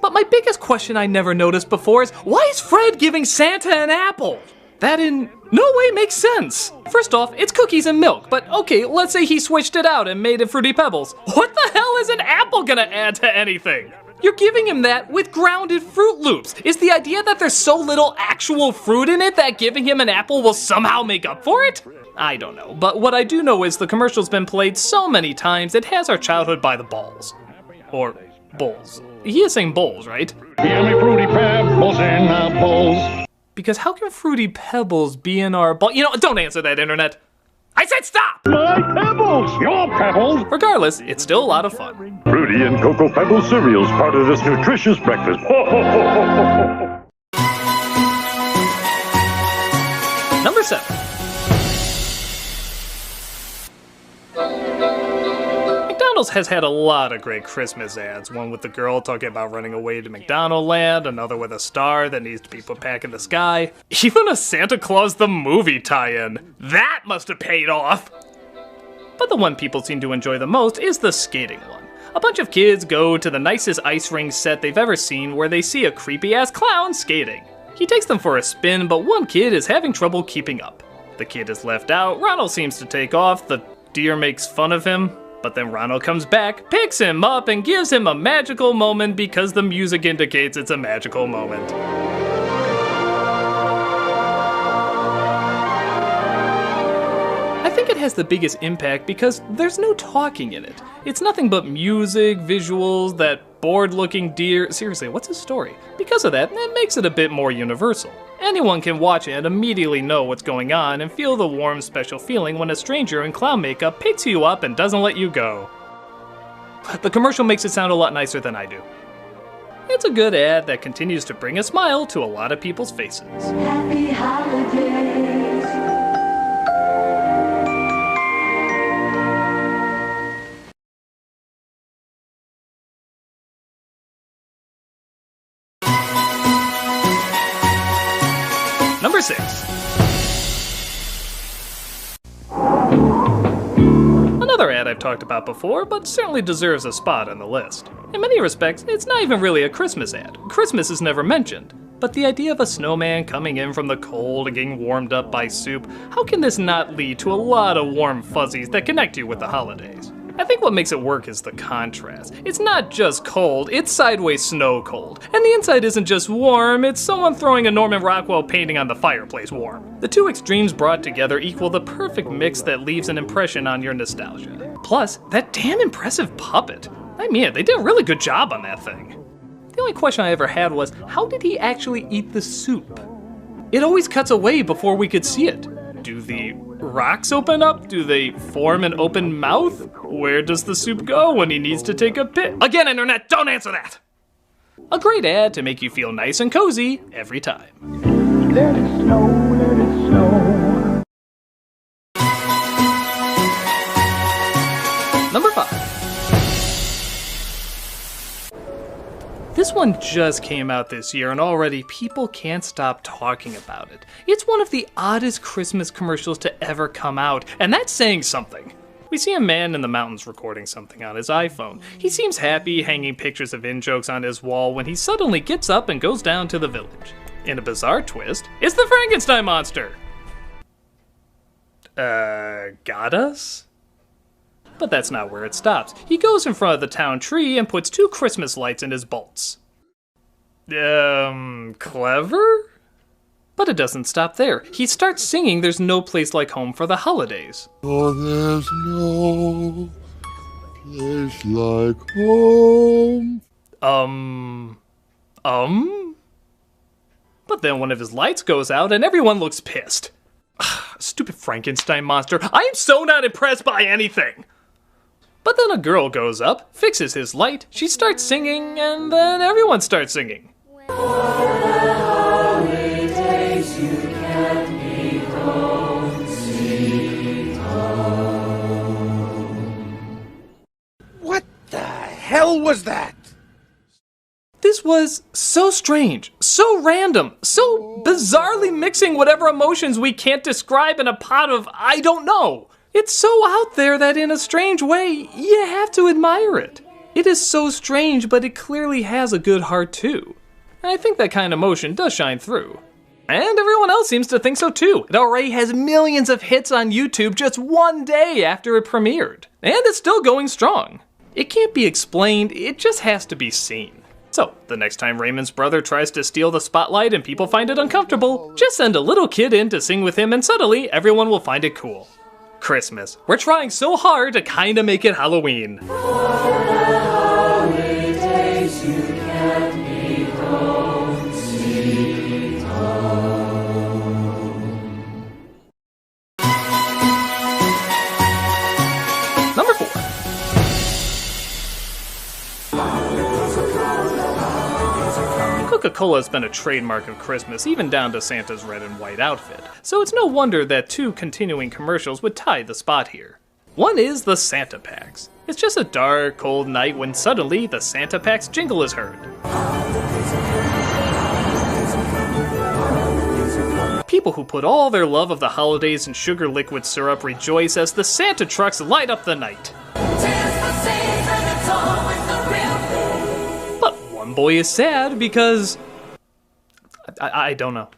But my biggest question I never noticed before is, why is Fred giving Santa an apple? That in no way makes sense. First off, it's cookies and milk, but okay, let's say he switched it out and made it Fruity Pebbles. What the hell is an apple gonna add to anything? You're giving him that with grounded Fruit Loops. Is the idea that there's so little actual fruit in it that giving him an apple will somehow make up for it? I don't know, but what I do know is the commercial's been played so many times it has our childhood by the balls. Or bowls. He is saying bowls, right? Yummy Fruity Pebbles in our bowls. Because how can Fruity Pebbles be in our bowl? You know, don't answer that, internet. I said stop! My pebbles! Your pebbles! Regardless, it's still a lot of fun. Fruity and Cocoa Pebbles cereals, part of this nutritious breakfast. Number 7. McDonald's has had a lot of great Christmas ads. One with the girl talking about running away to McDonald Land, another with a star that needs to be put back in the sky. Even a Santa Claus the Movie tie-in. That must have paid off! But the one people seem to enjoy the most is the skating one. A bunch of kids go to the nicest ice rink set they've ever seen where they see a creepy-ass clown skating. He takes them for a spin, but one kid is having trouble keeping up. The kid is left out, Ronald seems to take off, the deer makes fun of him. But then Ronald comes back, picks him up, and gives him a magical moment because the music indicates it's a magical moment. I think it has the biggest impact because there's no talking in it. It's nothing but music, visuals, that bored-looking deer. Seriously, what's his story? Because of that, it makes it a bit more universal. Anyone can watch it and immediately know what's going on and feel the warm, special feeling when a stranger in clown makeup picks you up and doesn't let you go. The commercial makes it sound a lot nicer than I do. It's a good ad that continues to bring a smile to a lot of people's faces. Happy holidays. Number 6. Another ad I've talked about before, but certainly deserves a spot on the list. In many respects, it's not even really a Christmas ad. Christmas is never mentioned. But the idea of a snowman coming in from the cold and getting warmed up by soup, how can this not lead to a lot of warm fuzzies that connect you with the holidays? I think what makes it work is the contrast. It's not just cold, it's sideways snow cold. And the inside isn't just warm, it's someone throwing a Norman Rockwell painting on the fireplace warm. The two extremes brought together equal the perfect mix that leaves an impression on your nostalgia. Plus, that damn impressive puppet. I mean, they did a really good job on that thing. The only question I ever had was, how did he actually eat the soup? It always cuts away before we could see it. Do the rocks open up? Do they form an open mouth? Where does the soup go when he needs to take a piss? Again, internet, don't answer that! A great ad to make you feel nice and cozy every time. Let it snow, let it snow. Number 5. This one just came out this year and already people can't stop talking about it. It's one of the oddest Christmas commercials to ever come out, and that's saying something. We see a man in the mountains recording something on his iPhone. He seems happy, hanging pictures of in-jokes on his wall when he suddenly gets up and goes down to the village. In a bizarre twist, it's the Frankenstein monster! Got us? But that's not where it stops. He goes in front of the town tree and puts 2 Christmas lights in his bolts. Clever? But it doesn't stop there. He starts singing There's No Place Like Home for the holidays. Oh, there's no place like home. But then one of his lights goes out and everyone looks pissed. Stupid Frankenstein monster. I am so not impressed by anything. But then a girl goes up, fixes his light, she starts singing, and then everyone starts singing. What the hell was that? This was so strange, so random, so bizarrely mixing whatever emotions we can't describe in a pot of I don't know. It's so out there that in a strange way, you have to admire it. It is so strange, but it clearly has a good heart too. And I think that kind of emotion does shine through. And everyone else seems to think so too. It already has millions of hits on YouTube just one day after it premiered. And it's still going strong. It can't be explained, it just has to be seen. So, the next time Raymond's brother tries to steal the spotlight and people find it uncomfortable, just send a little kid in to sing with him and suddenly everyone will find it cool. Christmas. We're trying so hard to kinda make it Halloween. Number 4. Coca-Cola has been a trademark of Christmas, even down to Santa's red and white outfit, so it's no wonder that 2 continuing commercials would tie the spot here. One is the Santa Packs. It's just a dark, cold night when suddenly the Santa Packs jingle is heard. People who put all their love of the holidays in sugar liquid syrup rejoice as the Santa trucks light up the night. But one boy is sad because... I don't know.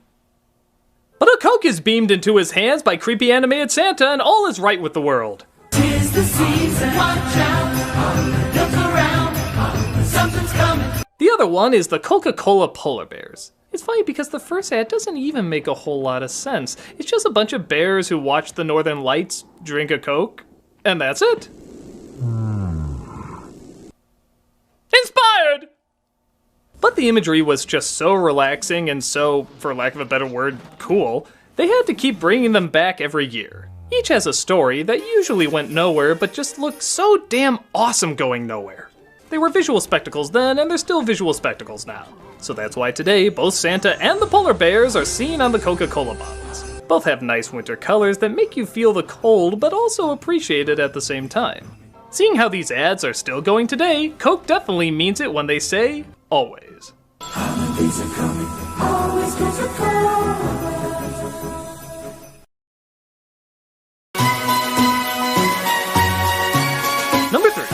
But a Coke is beamed into his hands by creepy animated Santa and all is right with the world. 'Tis the season, watch out, look around, something's coming. The other one is the Coca-Cola Polar Bears. It's funny because the first ad doesn't even make a whole lot of sense. It's just a bunch of bears who watch the Northern Lights, drink a Coke, and that's it. Inspired! But the imagery was just so relaxing and so, for lack of a better word, cool, they had to keep bringing them back every year. Each has a story that usually went nowhere but just looked so damn awesome going nowhere. They were visual spectacles then, and they're still visual spectacles now. So that's why today, both Santa and the polar bears are seen on the Coca-Cola bottles. Both have nice winter colors that make you feel the cold, but also appreciate it at the same time. Seeing how these ads are still going today, Coke definitely means it when they say, always. Holidays are coming, always Coca-Cola. Number 3.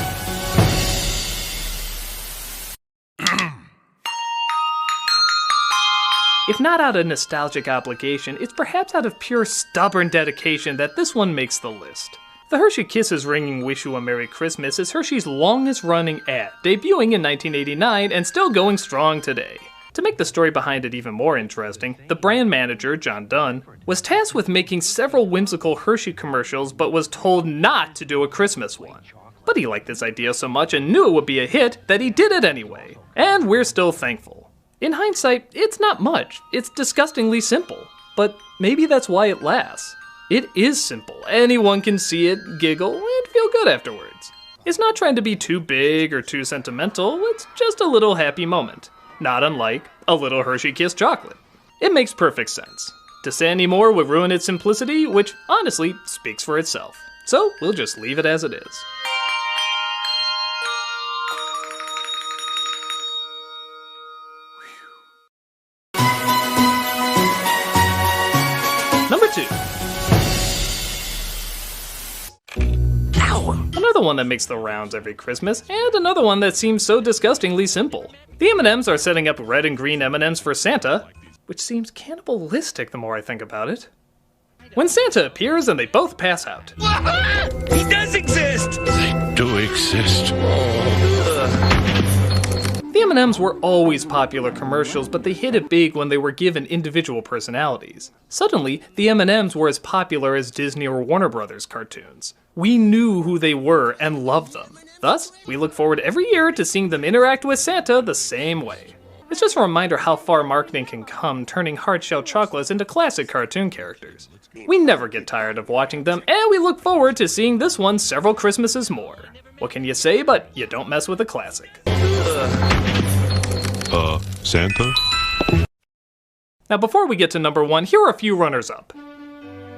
If not out of nostalgic obligation, it's perhaps out of pure stubborn dedication that this one makes the list. The Hershey Kisses Ringing Wish You a Merry Christmas is Hershey's longest running ad, debuting in 1989 and still going strong today. To make the story behind it even more interesting, the brand manager, John Dunn, was tasked with making several whimsical Hershey commercials but was told not to do a Christmas one. But he liked this idea so much and knew it would be a hit that he did it anyway. And we're still thankful. In hindsight, it's not much. It's disgustingly simple. But maybe that's why it lasts. It is simple. Anyone can see it, giggle, and feel good afterwards. It's not trying to be too big or too sentimental, it's just a little happy moment. Not unlike a little Hershey Kiss chocolate. It makes perfect sense. To say any more would ruin its simplicity, which honestly speaks for itself. So we'll just leave it as it is. Number 2. Another one that makes the rounds every Christmas, and another one that seems so disgustingly simple. The M&Ms are setting up red and green M&Ms for Santa, which seems cannibalistic the more I think about it. When Santa appears and they both pass out. He does exist! They do exist. The M&Ms were always popular commercials, but they hit it big when they were given individual personalities. Suddenly, the M&Ms were as popular as Disney or Warner Brothers cartoons. We knew who they were and loved them. Thus, we look forward every year to seeing them interact with Santa the same way. It's just a reminder how far marketing can come, turning hard-shell chocolates into classic cartoon characters. We never get tired of watching them, and we look forward to seeing this one several Christmases more. What can you say, but you don't mess with a classic. Santa? Now before we get to number 1, here are a few runners-up.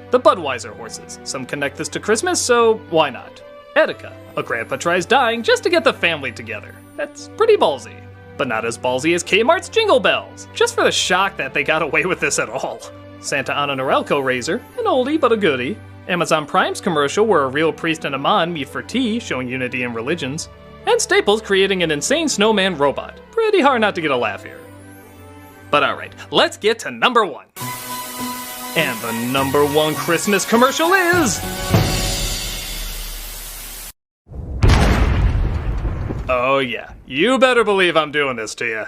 The Budweiser horses. Some connect this to Christmas, so why not? Etika. A grandpa tries dying just to get the family together. That's pretty ballsy. But not as ballsy as Kmart's Jingle Bells, just for the shock that they got away with this at all. Santa on a Norelco razor, an oldie but a goodie. Amazon Prime's commercial where a real priest and a mon meet for tea, showing unity in religions. And Staples creating an insane snowman robot. Pretty hard not to get a laugh here. But alright, let's get to number 1. And the number 1 Christmas commercial is... Oh yeah, you better believe I'm doing this to you.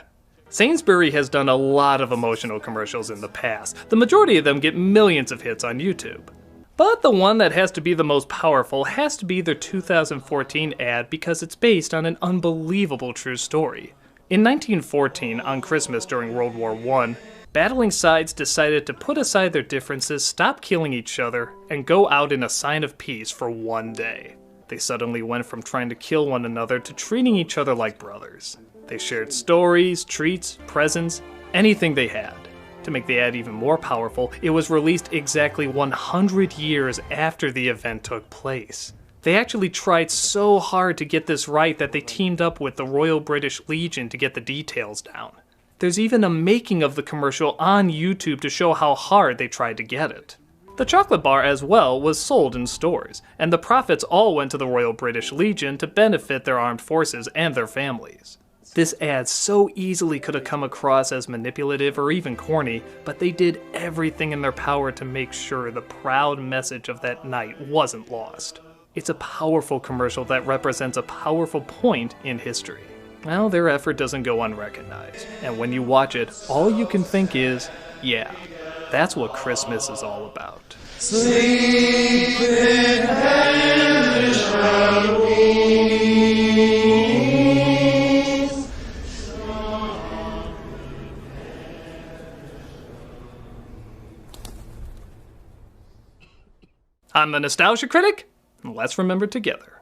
Sainsbury has done a lot of emotional commercials in the past. The majority of them get millions of hits on YouTube. But the one that has to be the most powerful has to be their 2014 ad because it's based on an unbelievable true story. In 1914, on Christmas during World War I, battling sides decided to put aside their differences, stop killing each other, and go out in a sign of peace for one day. They suddenly went from trying to kill one another to treating each other like brothers. They shared stories, treats, presents, anything they had. To make the ad even more powerful, it was released exactly 100 years after the event took place. They actually tried so hard to get this right that they teamed up with the Royal British Legion to get the details down. There's even a making of the commercial on YouTube to show how hard they tried to get it. The chocolate bar as well was sold in stores, and the profits all went to the Royal British Legion to benefit their armed forces and their families. This ad so easily could have come across as manipulative or even corny, but they did everything in their power to make sure the proud message of that night wasn't lost. It's a powerful commercial that represents a powerful point in history. Well, their effort doesn't go unrecognized, and when you watch it, all you can think is, yeah, that's what Christmas is all about. Sleep in heaven shall we. I'm the Nostalgia Critic, and let's remember together.